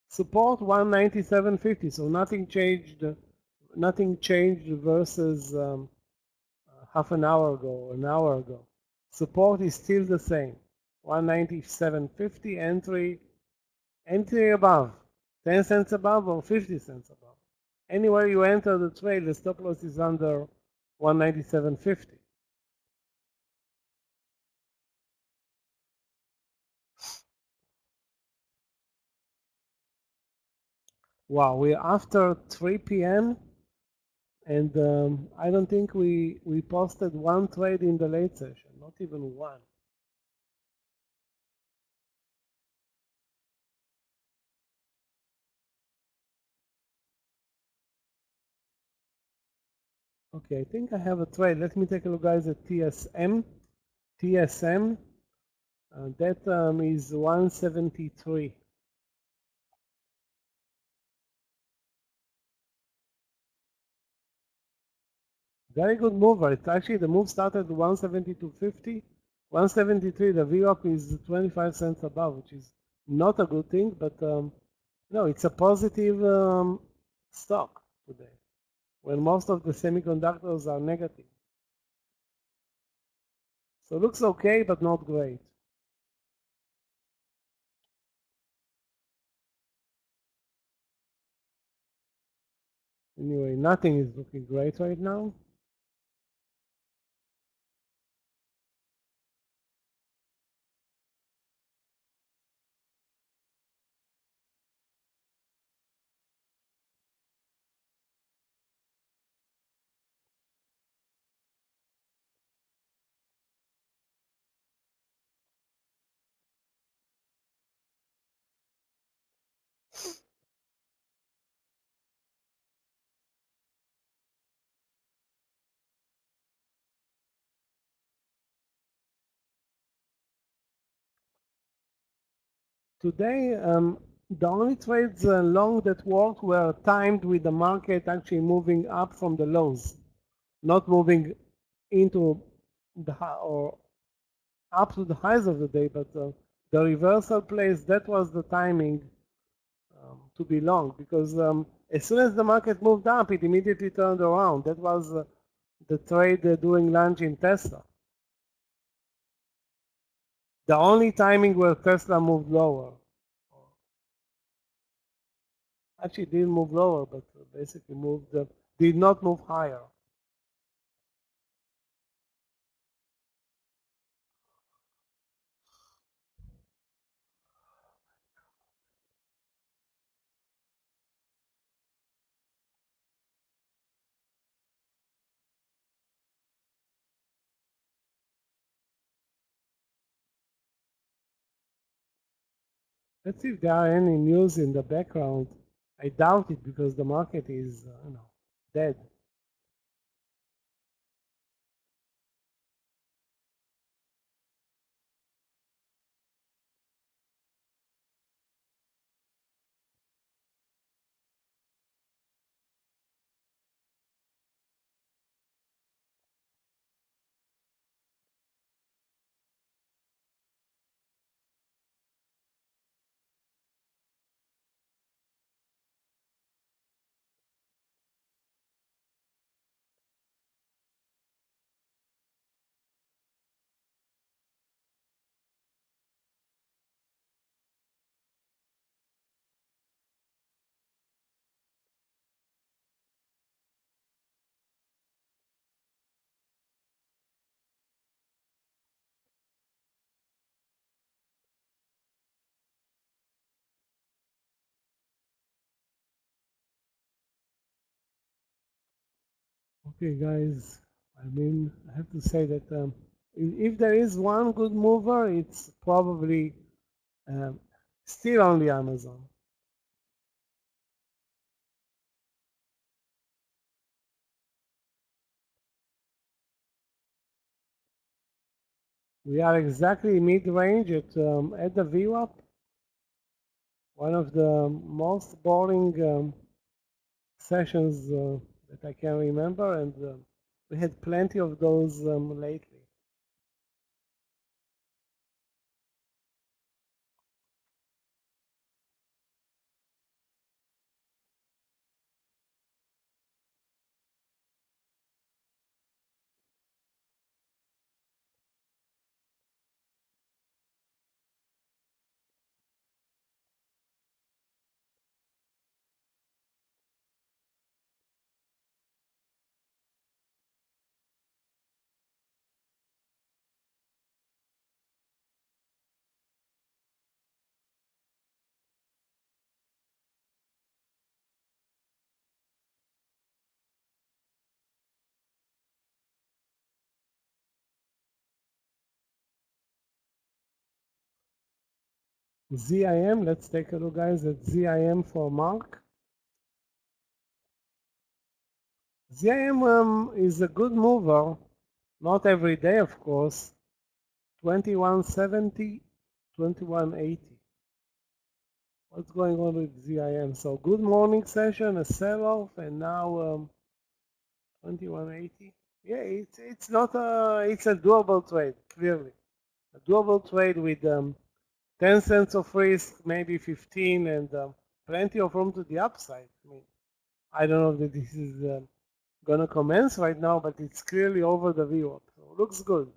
Support 197.50, so nothing changed. Nothing changed versus half an hour ago or an hour ago. Support is still the same. 197.50 entry above. 10 cents above or 50 cents above. Anywhere you enter the trade, the stop loss is under 197.50. Wow, we're after 3 p.m. and I don't think we posted one trade in the late session, not even one. Okay, I think I have a trade. Let me take a look, guys, at TSM. TSM, that is 173. Very good mover. It's actually, the move started at 172.50. 173, the VWAP is 25 cents above, which is not a good thing, but no, it's a positive stock today, when most of the semiconductors are negative. So it looks okay, but not great. Anyway, nothing is looking great right now. Today, the only trades long that worked were timed with the market actually moving up from the lows, not moving into the high or up to the highs of the day, but the reversal plays, that was the timing to be long, because as soon as the market moved up, it immediately turned around. That was the trade doing lunch in Tesla. The only timing where Tesla moved lower. Actually didn't move lower, but basically moved, did not move higher. Let's see if there are any news in the background. I doubt it, because the market is, dead. Okay, guys, I mean, I have to say that if there is one good mover, it's probably um, still only Amazon. We are exactly mid-range at the VWAP. One of the most boring sessions that I can remember, and we had plenty of those lately. ZIM, let's take a look, guys, at ZIM for Mark. ZIM is a good mover, not every day, of course. 2170, 2180. What's going on with ZIM? So good morning session, a sell-off, and now 2180. Yeah, it's not it's a doable trade, clearly. A doable trade with 10 cents of risk, maybe 15, and plenty of room to the upside. I mean, I don't know if this is gonna commence right now, but it's clearly over the VWAP. So looks good.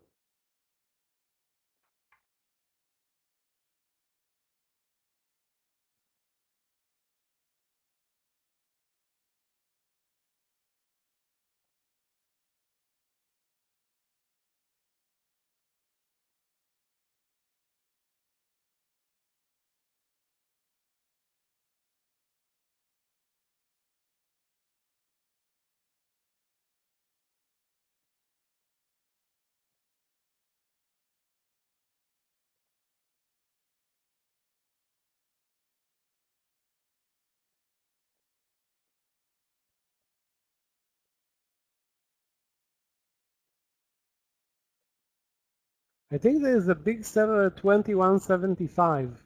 I think there is a big seller at 2175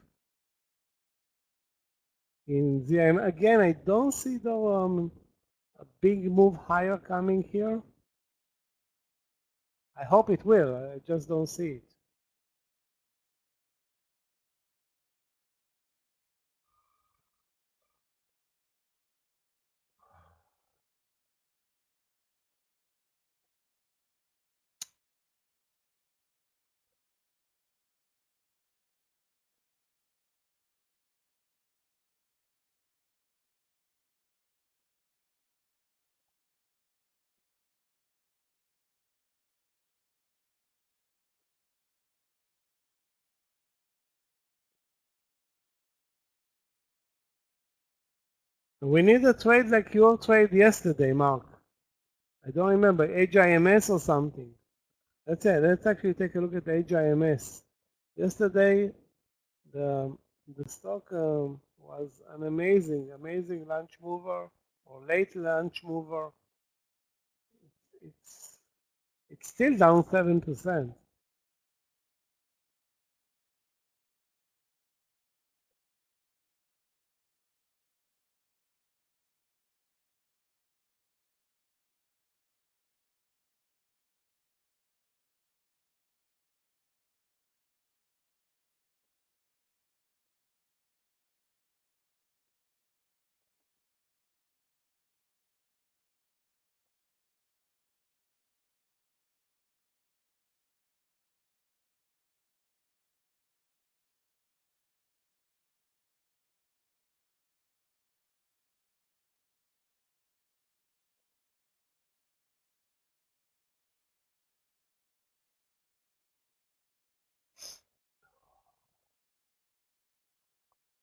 in ZM. Again, I don't see though a big move higher coming here. I hope it will. I just don't see it. We need a trade like your trade yesterday, Mark. I don't remember, HIMS or something. That's it. Let's actually take a look at HIMS. Yesterday, the the stock was an amazing lunch mover or late lunch mover. It's it's still down 7%.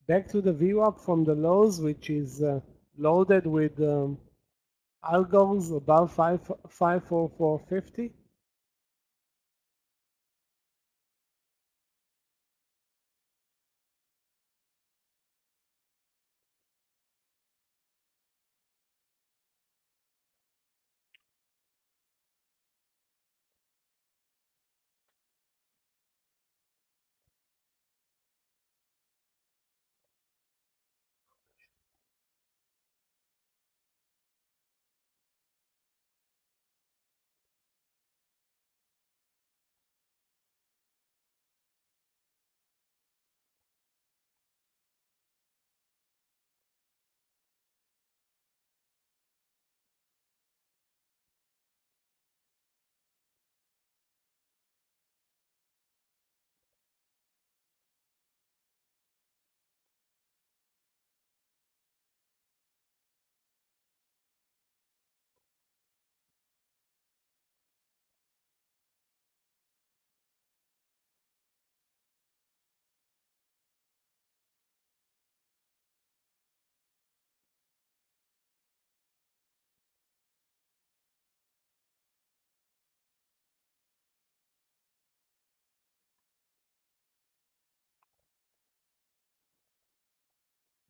Back to the VWAP from the lows, which is loaded with algos above 54450.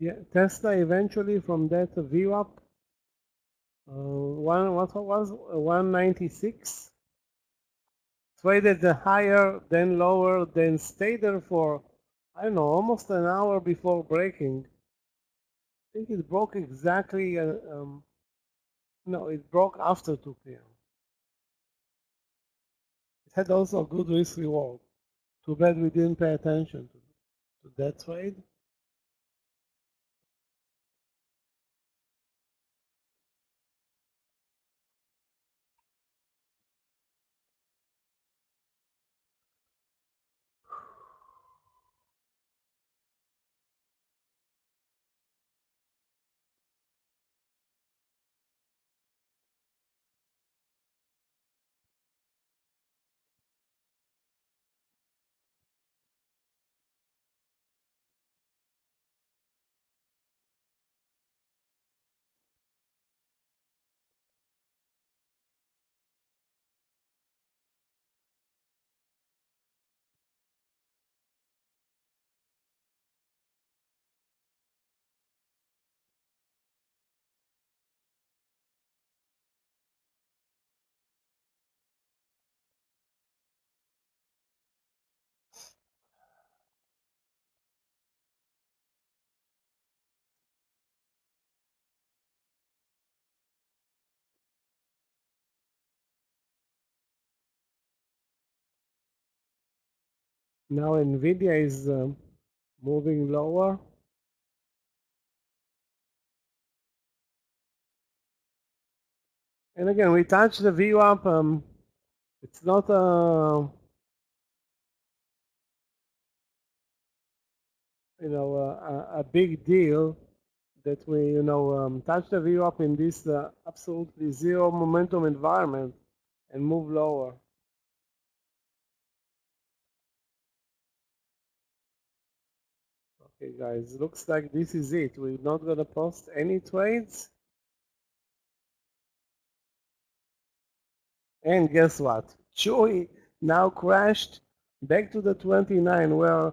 Yeah, Tesla eventually from that VWAP, what was 196, traded higher, then lower, then stayed there for, I don't know, almost an hour before breaking. I think it broke exactly, no, it broke after 2 p.m. It had also a good risk reward. Too bad we didn't pay attention to that trade. Now Nvidia is moving lower. And again, we touched the VWAP. It's not a big deal that we touch the VWAP in this absolutely zero momentum environment and move lower. Okay, guys, looks like this is it. We're not gonna post any trades. And guess what? Chewy now crashed back to the 29 where,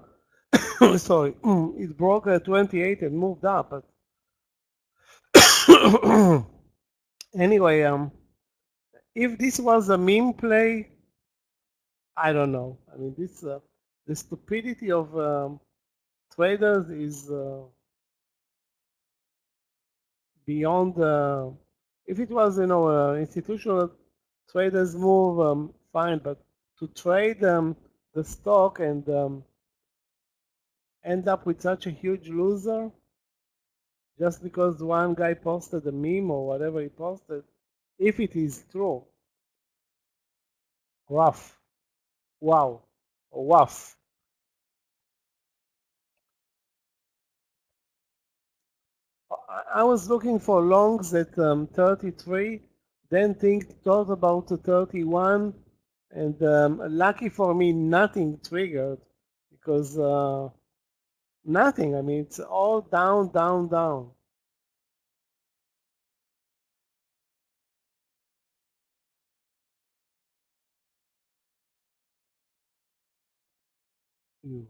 sorry, it broke at 28 and moved up. But anyway, if this was a meme play, I don't know. I mean, this the stupidity of traders is beyond. If it was, institutional traders move, fine, but to trade the stock and end up with such a huge loser just because one guy posted a meme or whatever he posted, if it is true, rough, wow, or rough. I was looking for longs at 33, then thought about the 31, and lucky for me, nothing triggered because nothing. I mean, it's all down, down, down. Mm.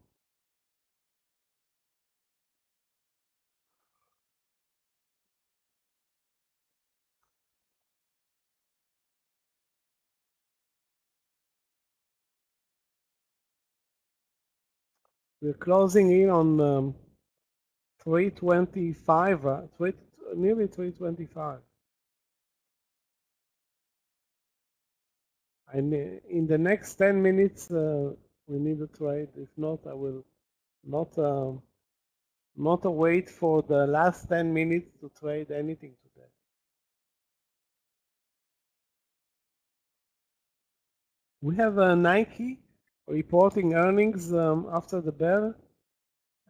We're closing in on 325, nearly 325. And in the next 10 minutes, we need a trade. If not, I will not not wait for the last 10 minutes to trade anything today. We have Nike reporting earnings after the bell,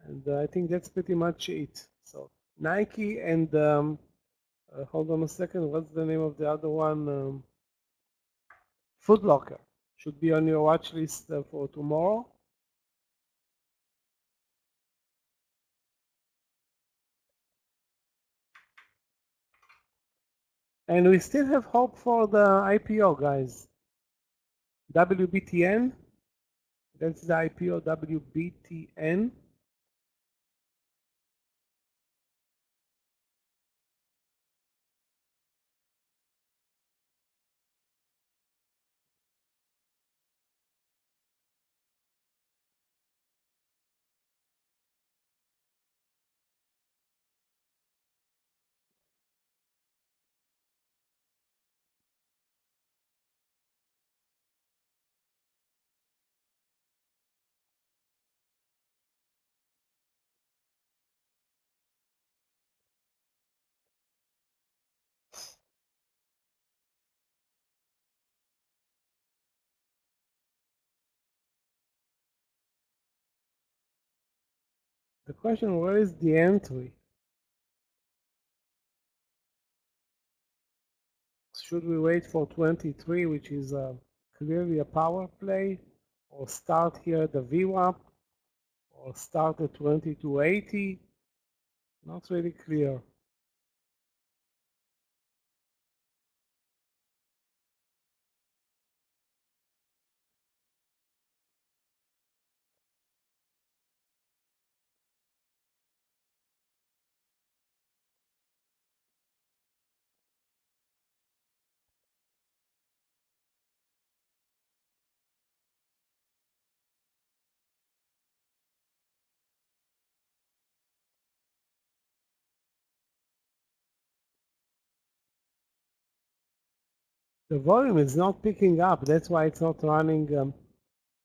and I think that's pretty much it. So Nike and hold on a second, what's the name of the other one? Foot Locker should be on your watch list for tomorrow. And we still have hope for the IPO, guys. WBTN, that's the IPO, WBTN. The question, where is the entry? Should we wait for 23, which is clearly a power play, or start here at the VWAP, or start at 2280? Not really clear. The volume is not picking up. That's why it's not running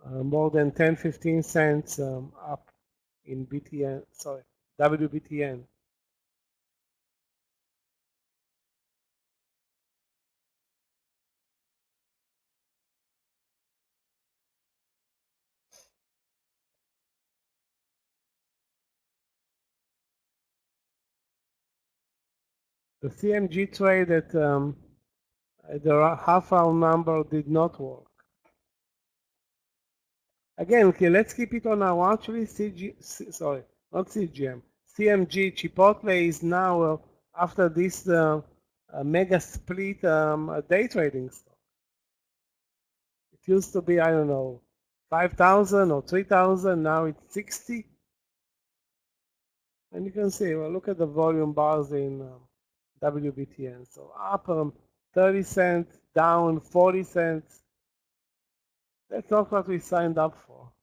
more than 10, 15 cents up in BTN, sorry, WBTN. The CMG trade at the half hour number did not work. Again, okay, let's keep it on our actually sorry, not CGM. CMG Chipotle is now after this mega split day trading stock. It used to be, I don't know, 5,000 or 3,000. Now it's 60. And you can see, well, look at the volume bars in WBTN. So up 30 cents, down 40 cents. That's not what we signed up for.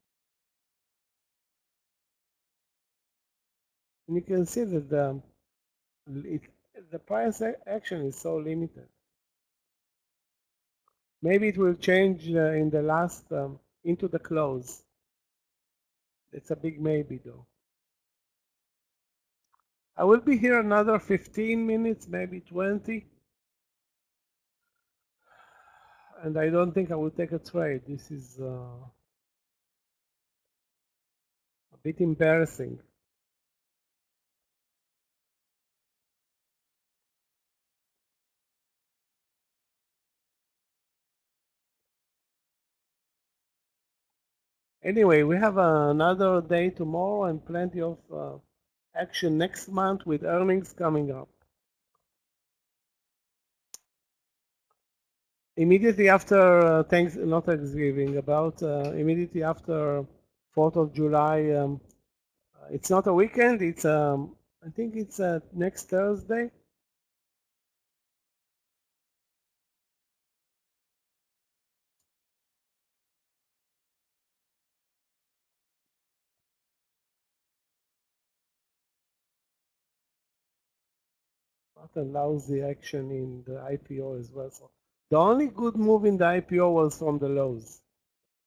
And you can see that the price action is so limited. Maybe it will change in the last, into the close. It's a big maybe though. I will be here another 15 minutes, maybe 20. And I don't think I will take a trade. This is a bit embarrassing. Anyway, we have another day tomorrow and plenty of action next month with earnings coming up. Immediately after not Thanksgiving, about immediately after 4th of July, it's not a weekend, it's, I think it's next Thursday. What allows the action in the IPO as well. So the only good move in the IPO was from the lows.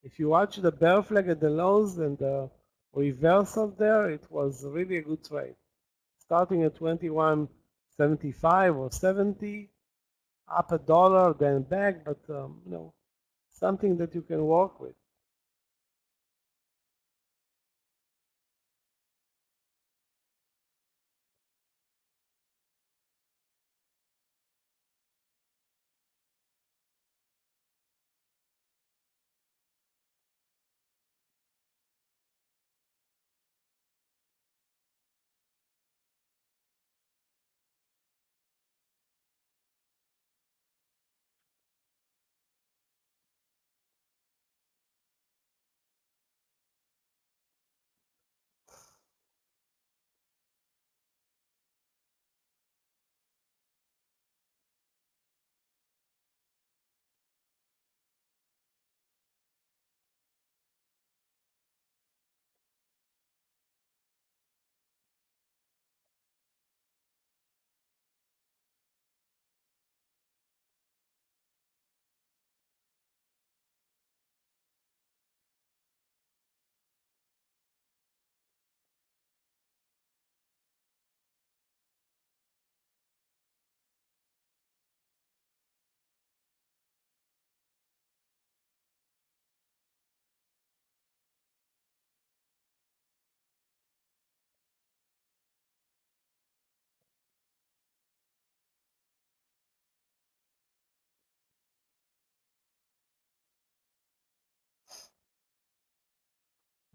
If you watch the bear flag at the lows and the reversal there, it was really a good trade. Starting at 21.75 or 70, up a dollar, then back, but something that you can work with.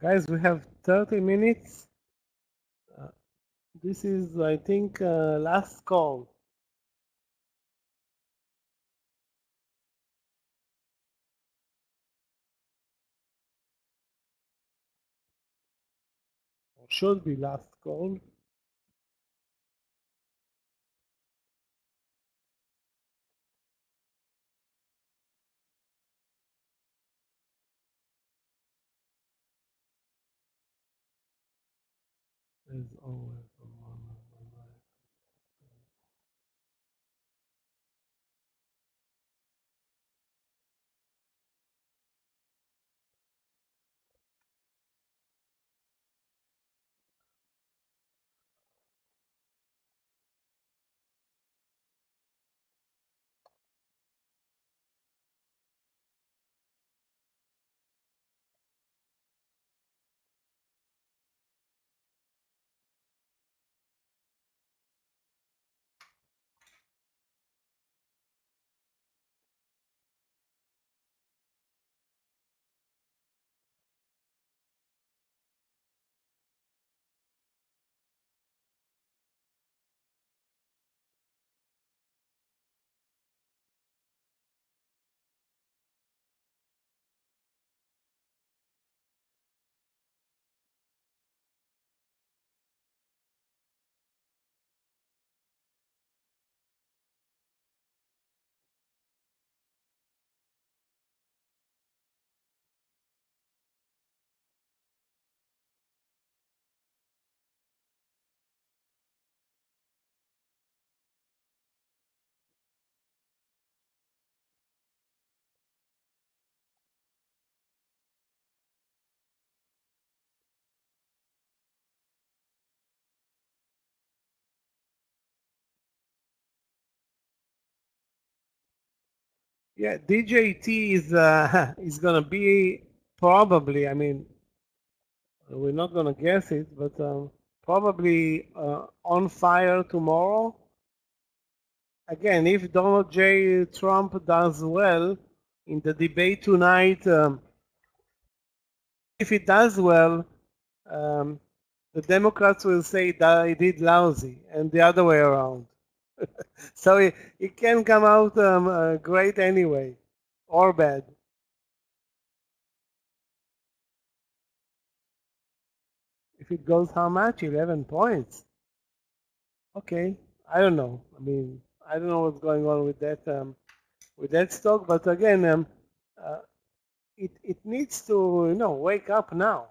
Guys, we have 30 minutes. This is, I think, last call. Or should be last call. As always. Yeah, DJT is is gonna be probably. I mean, we're not gonna guess it, but probably on fire tomorrow. Again, if Donald J. Trump does well in the debate tonight, if he does well, um, the Democrats will say that he did lousy, and the other way around. So it can come out great anyway, or bad. If it goes how much? 11 points. Okay, I don't know. I mean, I don't know what's going on with that stock, but again, uh, it needs to wake up now.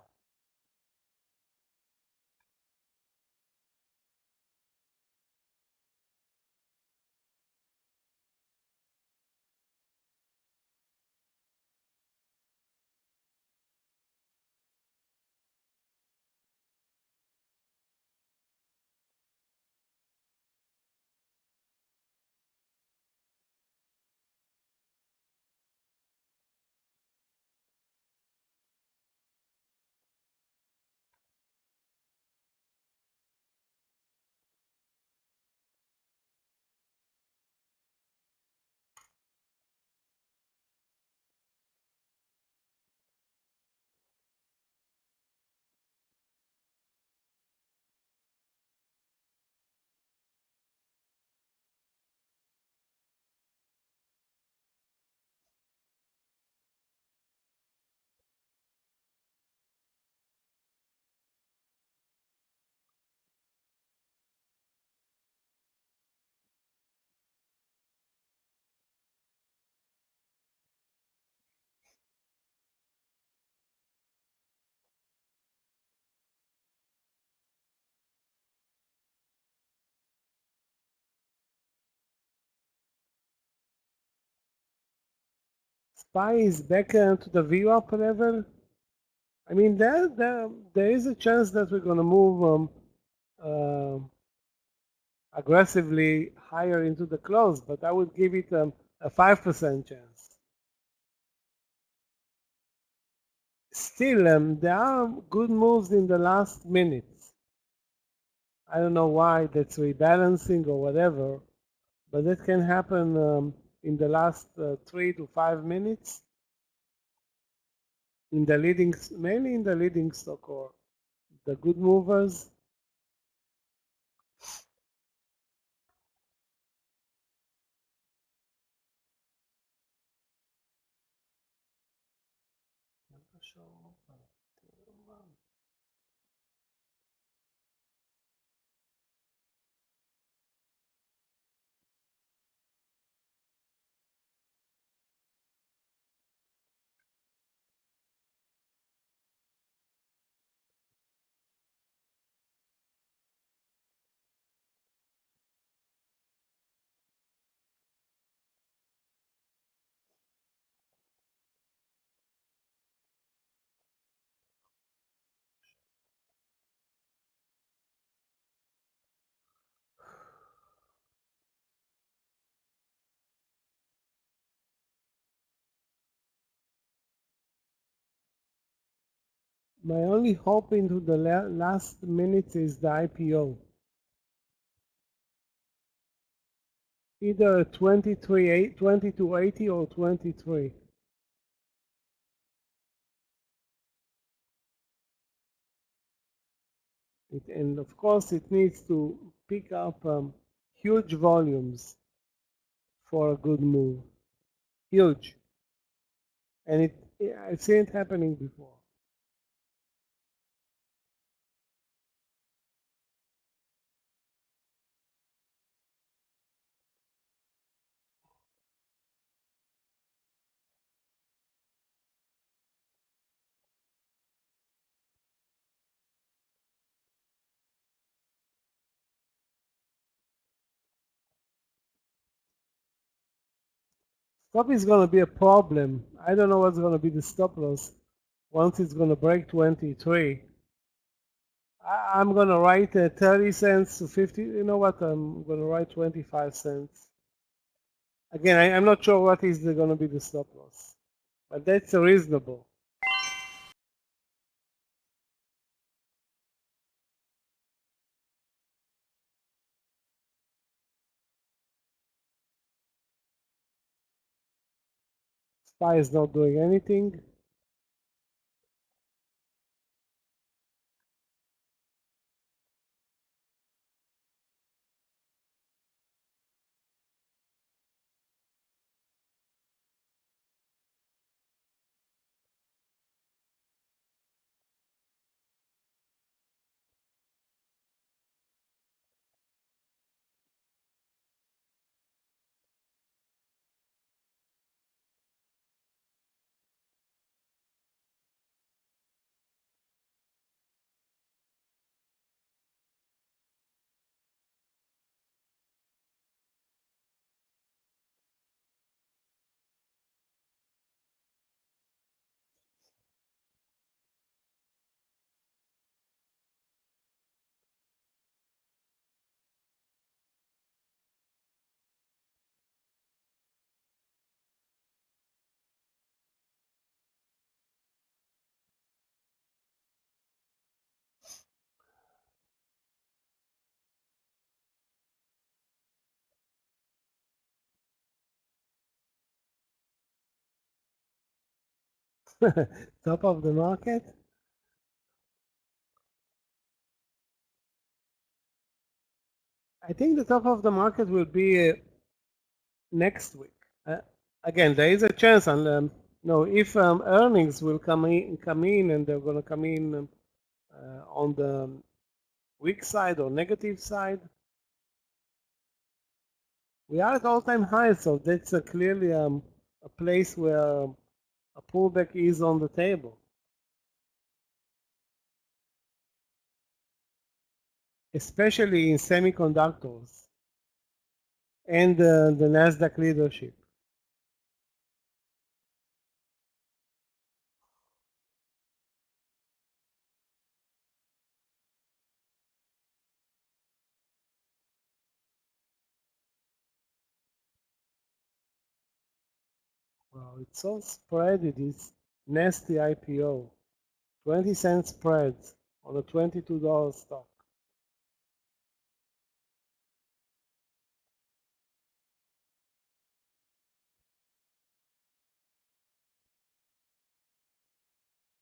SPY is back to the VWAP level. I mean, there is a chance that we're going to move uh, aggressively higher into the close, but I would give it a 5% chance. Still, there are good moves in the last minutes. I don't know why that's rebalancing or whatever, but that can happen in the last 3 to 5 minutes. in the leading, mainly in the leading stock or the good movers. My only hope into the last minutes is the IPO. Either 2280 or 23. And of course, it needs to pick up huge volumes for a good move. Huge. And I've seen it happening before. Stop is going to be a problem. I don't know what's going to be the stop loss once it's going to break 23. I'm going to write 30 cents to 50. You know what? I'm going to write 25 cents. Again, I'm not sure what is going to be the stop loss, but that's reasonable. SPY is not doing anything. Top of the market. I think the top of the market will be next week. Again, there is a chance, and no, if earnings will come in, and they're going to come in on the weak side or negative side, we are at all-time high, so that's clearly a place where a pullback is on the table, especially in semiconductors and the Nasdaq leadership. Wow, it's so spready, this nasty IPO. 20-cent spread on a $22 stock.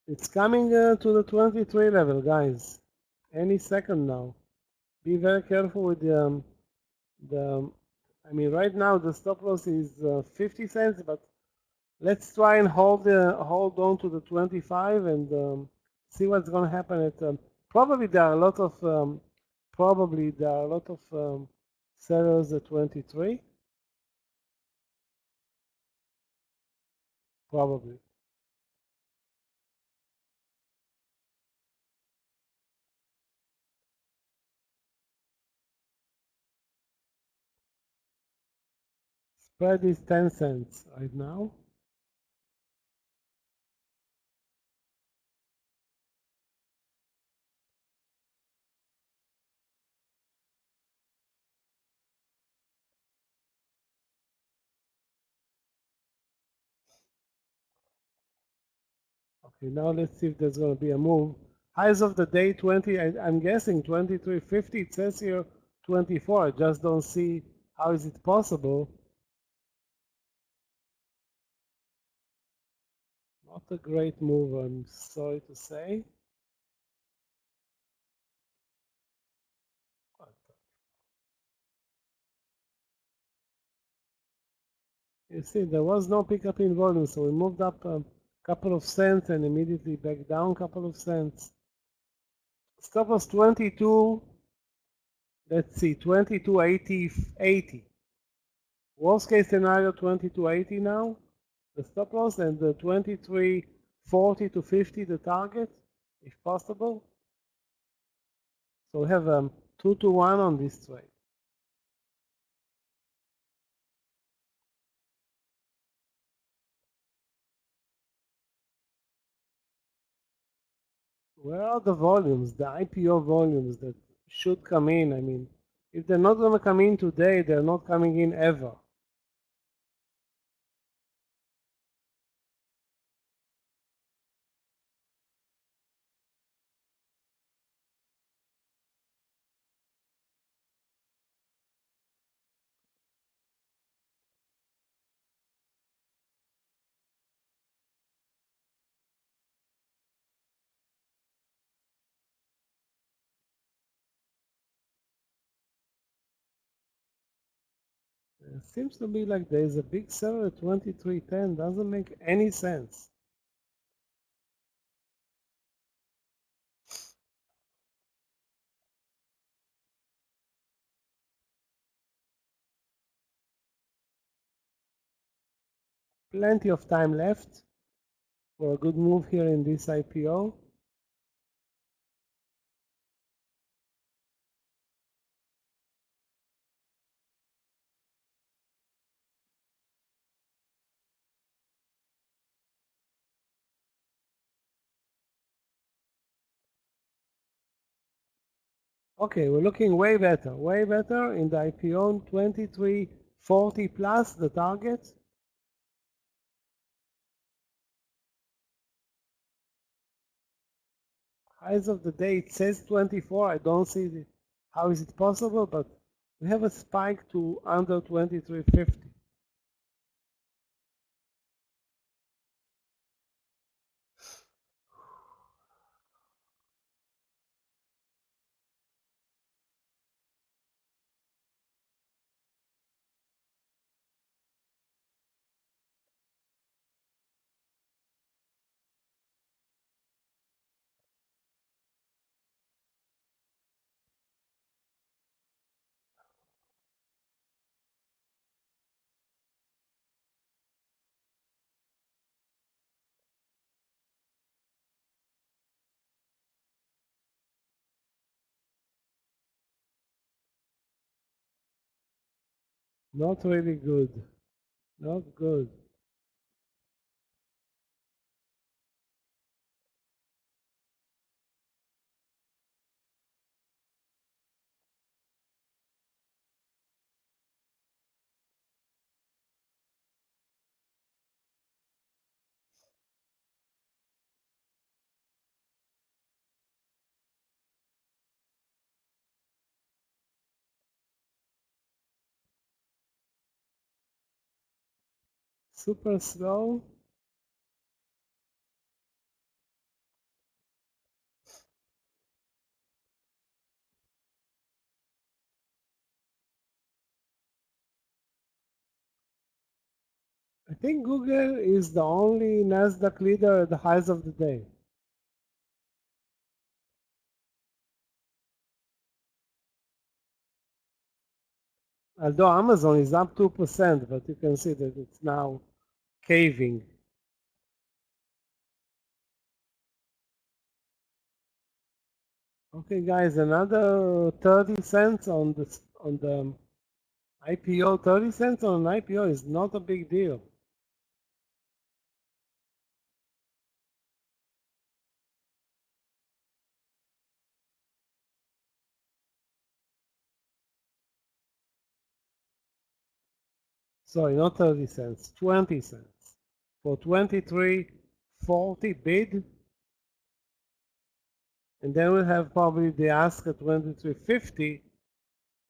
It's coming to the 23 level, guys. Any second now. Be very careful with the. I mean, right now the stop loss is 50 cents, but let's try and hold on to the 25 and see what's going to happen at. Probably there are a lot of sellers at 23. Probably. Spread is 10 cents right now. Okay, now let's see if there's going to be a move. Highs of the day 20. I'm guessing 23.50. It says here 24. I just don't see how is it possible. Not a great move, I'm sorry to say. You see, there was no pickup in volume, so we moved up a couple of cents and immediately back down a couple of cents. Stop loss 22. Let's see, 22.80. Worst case scenario 22.80 now. The stop loss and the 23.40 to 50 the target, if possible. So we have 2 to 1 on this trade. Where are the volumes, the IPO volumes that should come in? I mean, if they're not going to come in today, they're not coming in ever. It seems to be like there is a big seller at 23.10. Doesn't make any sense. Plenty of time left for a good move here in this IPO. Okay, we're looking way better in the IPO, 23.40 plus the target. Highs of the day, it says 24. I don't see it. How is it possible? But we have a spike to under 23.50. Not really good. Not good. Super slow. I think Google is the only Nasdaq leader at the highs of the day. Although Amazon is up 2%, but you can see that it's now caving. Okay, guys, another 30 cents on the IPO. 30 cents on an IPO is not a big deal. Sorry, not 30 cents, 20 cents. For 23.40 bid, and then we'll have probably the ask at 23.50,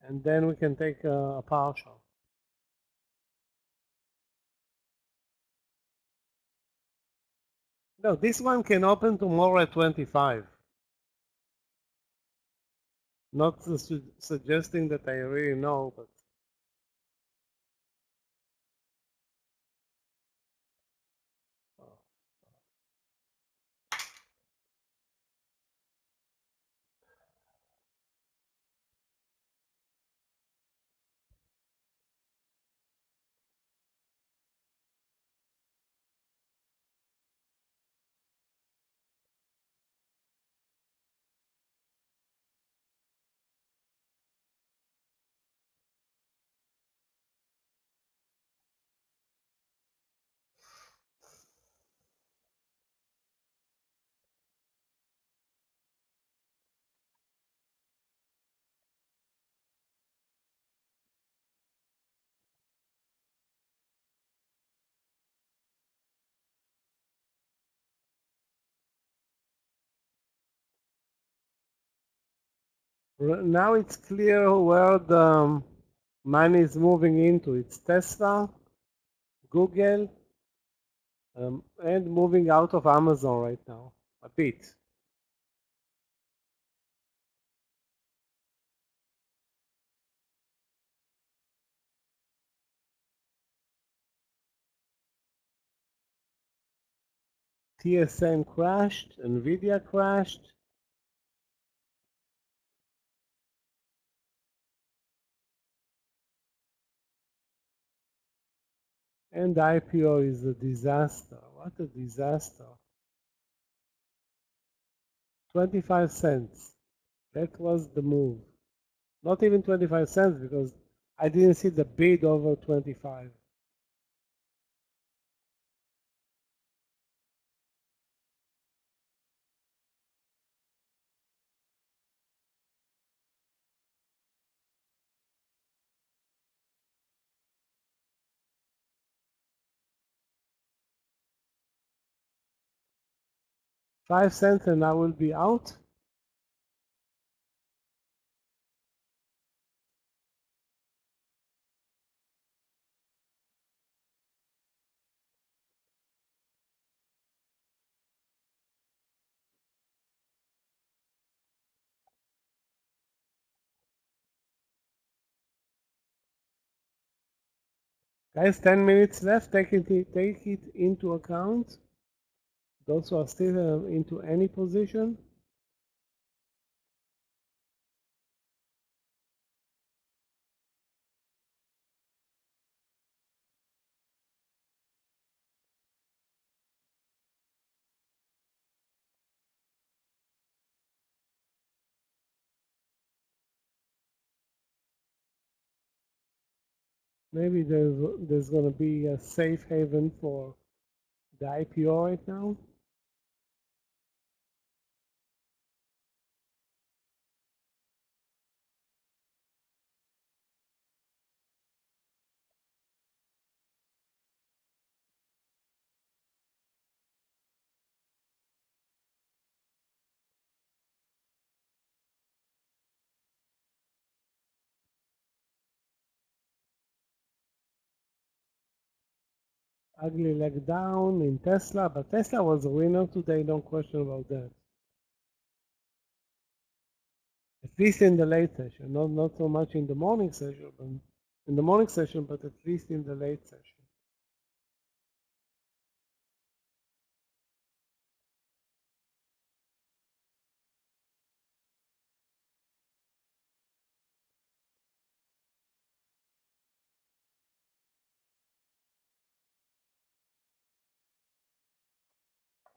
and then we can take a partial. No, this one can open tomorrow at 25. Not suggesting that I really know, but now it's clear where the money is moving into. It's Tesla, Google, and moving out of Amazon right now a bit. TSM crashed, Nvidia crashed. And the IPO is a disaster. What a disaster. 25 cents. That was the move. Not even 25 cents because I didn't see the bid over 25. $5 and I will be out. Guys, 10 minutes left. Take it into account. Those who are still into any position. Maybe there's going to be a safe haven for the IPO right now. Ugly leg down in Tesla, but Tesla was a winner today, no question about that. At least in the late session, not so much in the morning session, but at least in the late session.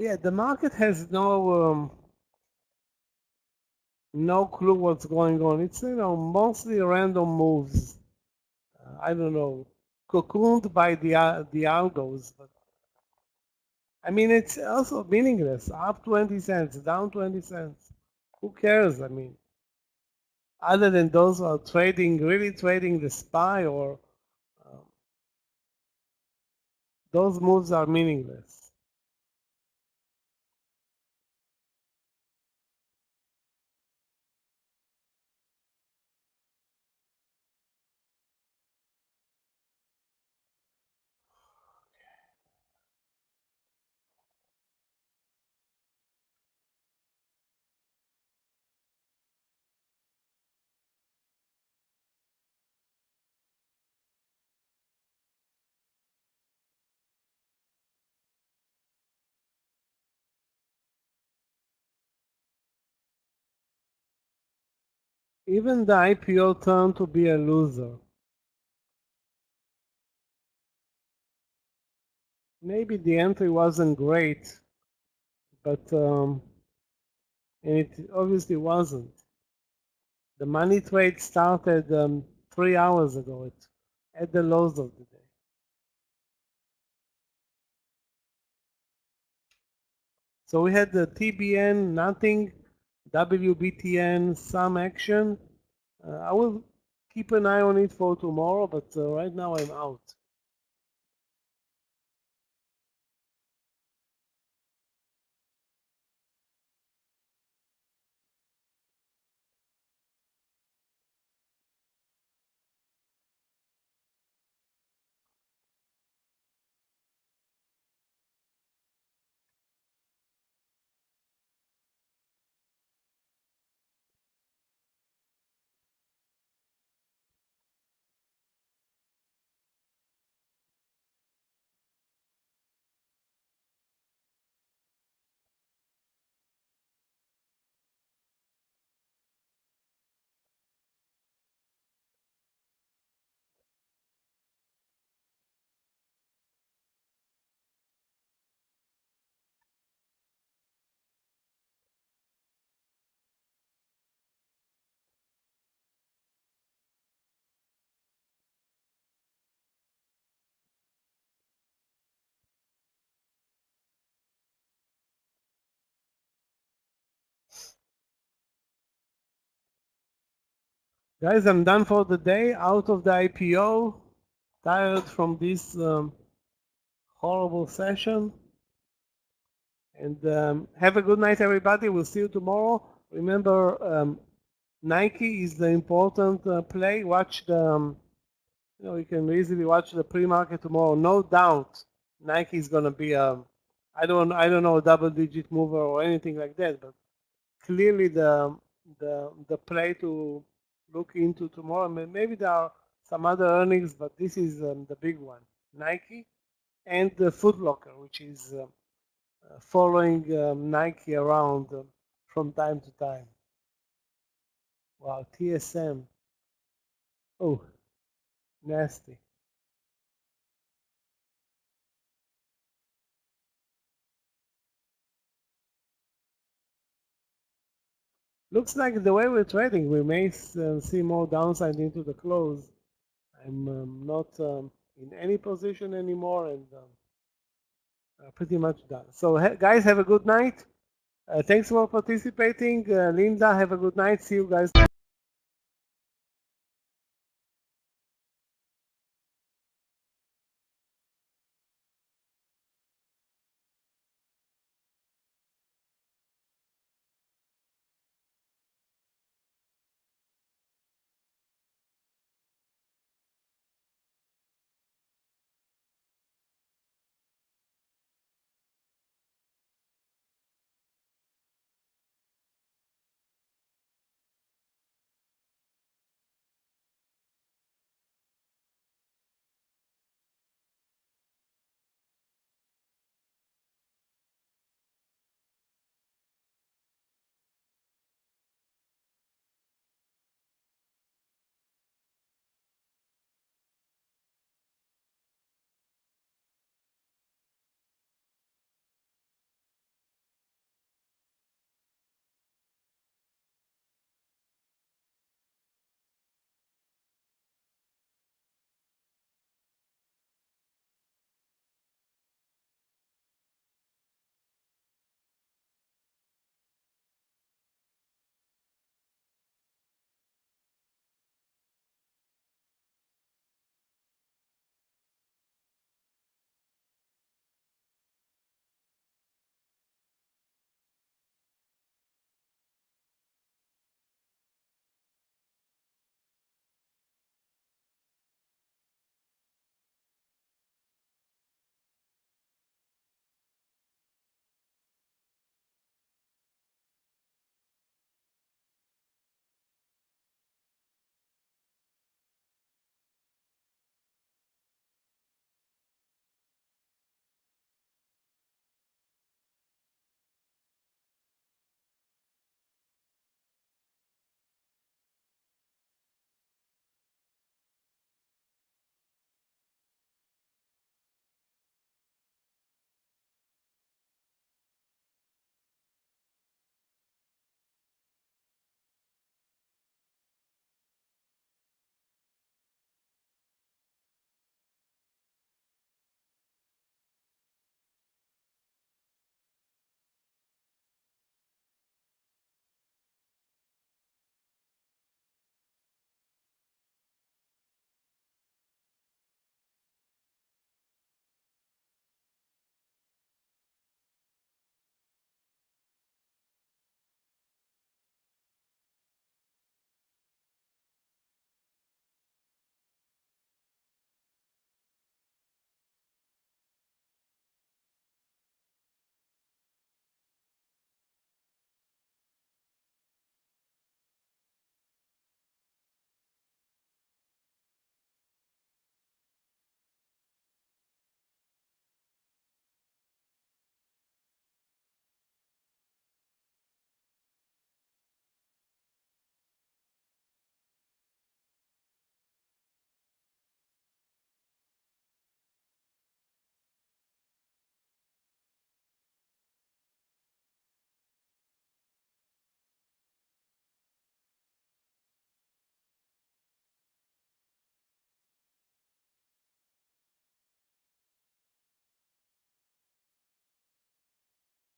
Yeah, the market has no clue what's going on. It's mostly random moves. I don't know, cocooned by the algos. But I mean, it's also meaningless. Up 20 cents, down 20 cents. Who cares? I mean, other than those who are trading, really trading the SPY, or um, those moves are meaningless. Even the IPO turned to be a loser. Maybe the entry wasn't great, but and it obviously wasn't. The money trade started 3 hours ago at the lows of the day. So we had the TBN, nothing, WBTN, some action. I will keep an eye on it for tomorrow, but right now I'm out. Guys, I'm done for the day, out of the IPO, tired from this horrible session. And have a good night, everybody. We'll see you tomorrow. Remember, Nike is the important play. Watch the, you can easily watch the pre-market tomorrow. No doubt, Nike is going to be I don't know, a double-digit mover or anything like that, but clearly the play to look into tomorrow. Maybe there are some other earnings, but this is the big one. Nike and the Foot Locker, which is following Nike around from time to time. Wow, TSM. Oh, nasty. Looks like the way we're trading, we may see more downside into the close. I'm not in any position anymore, and pretty much done. So guys, have a good night. Thanks for participating. Linda, have a good night. See you guys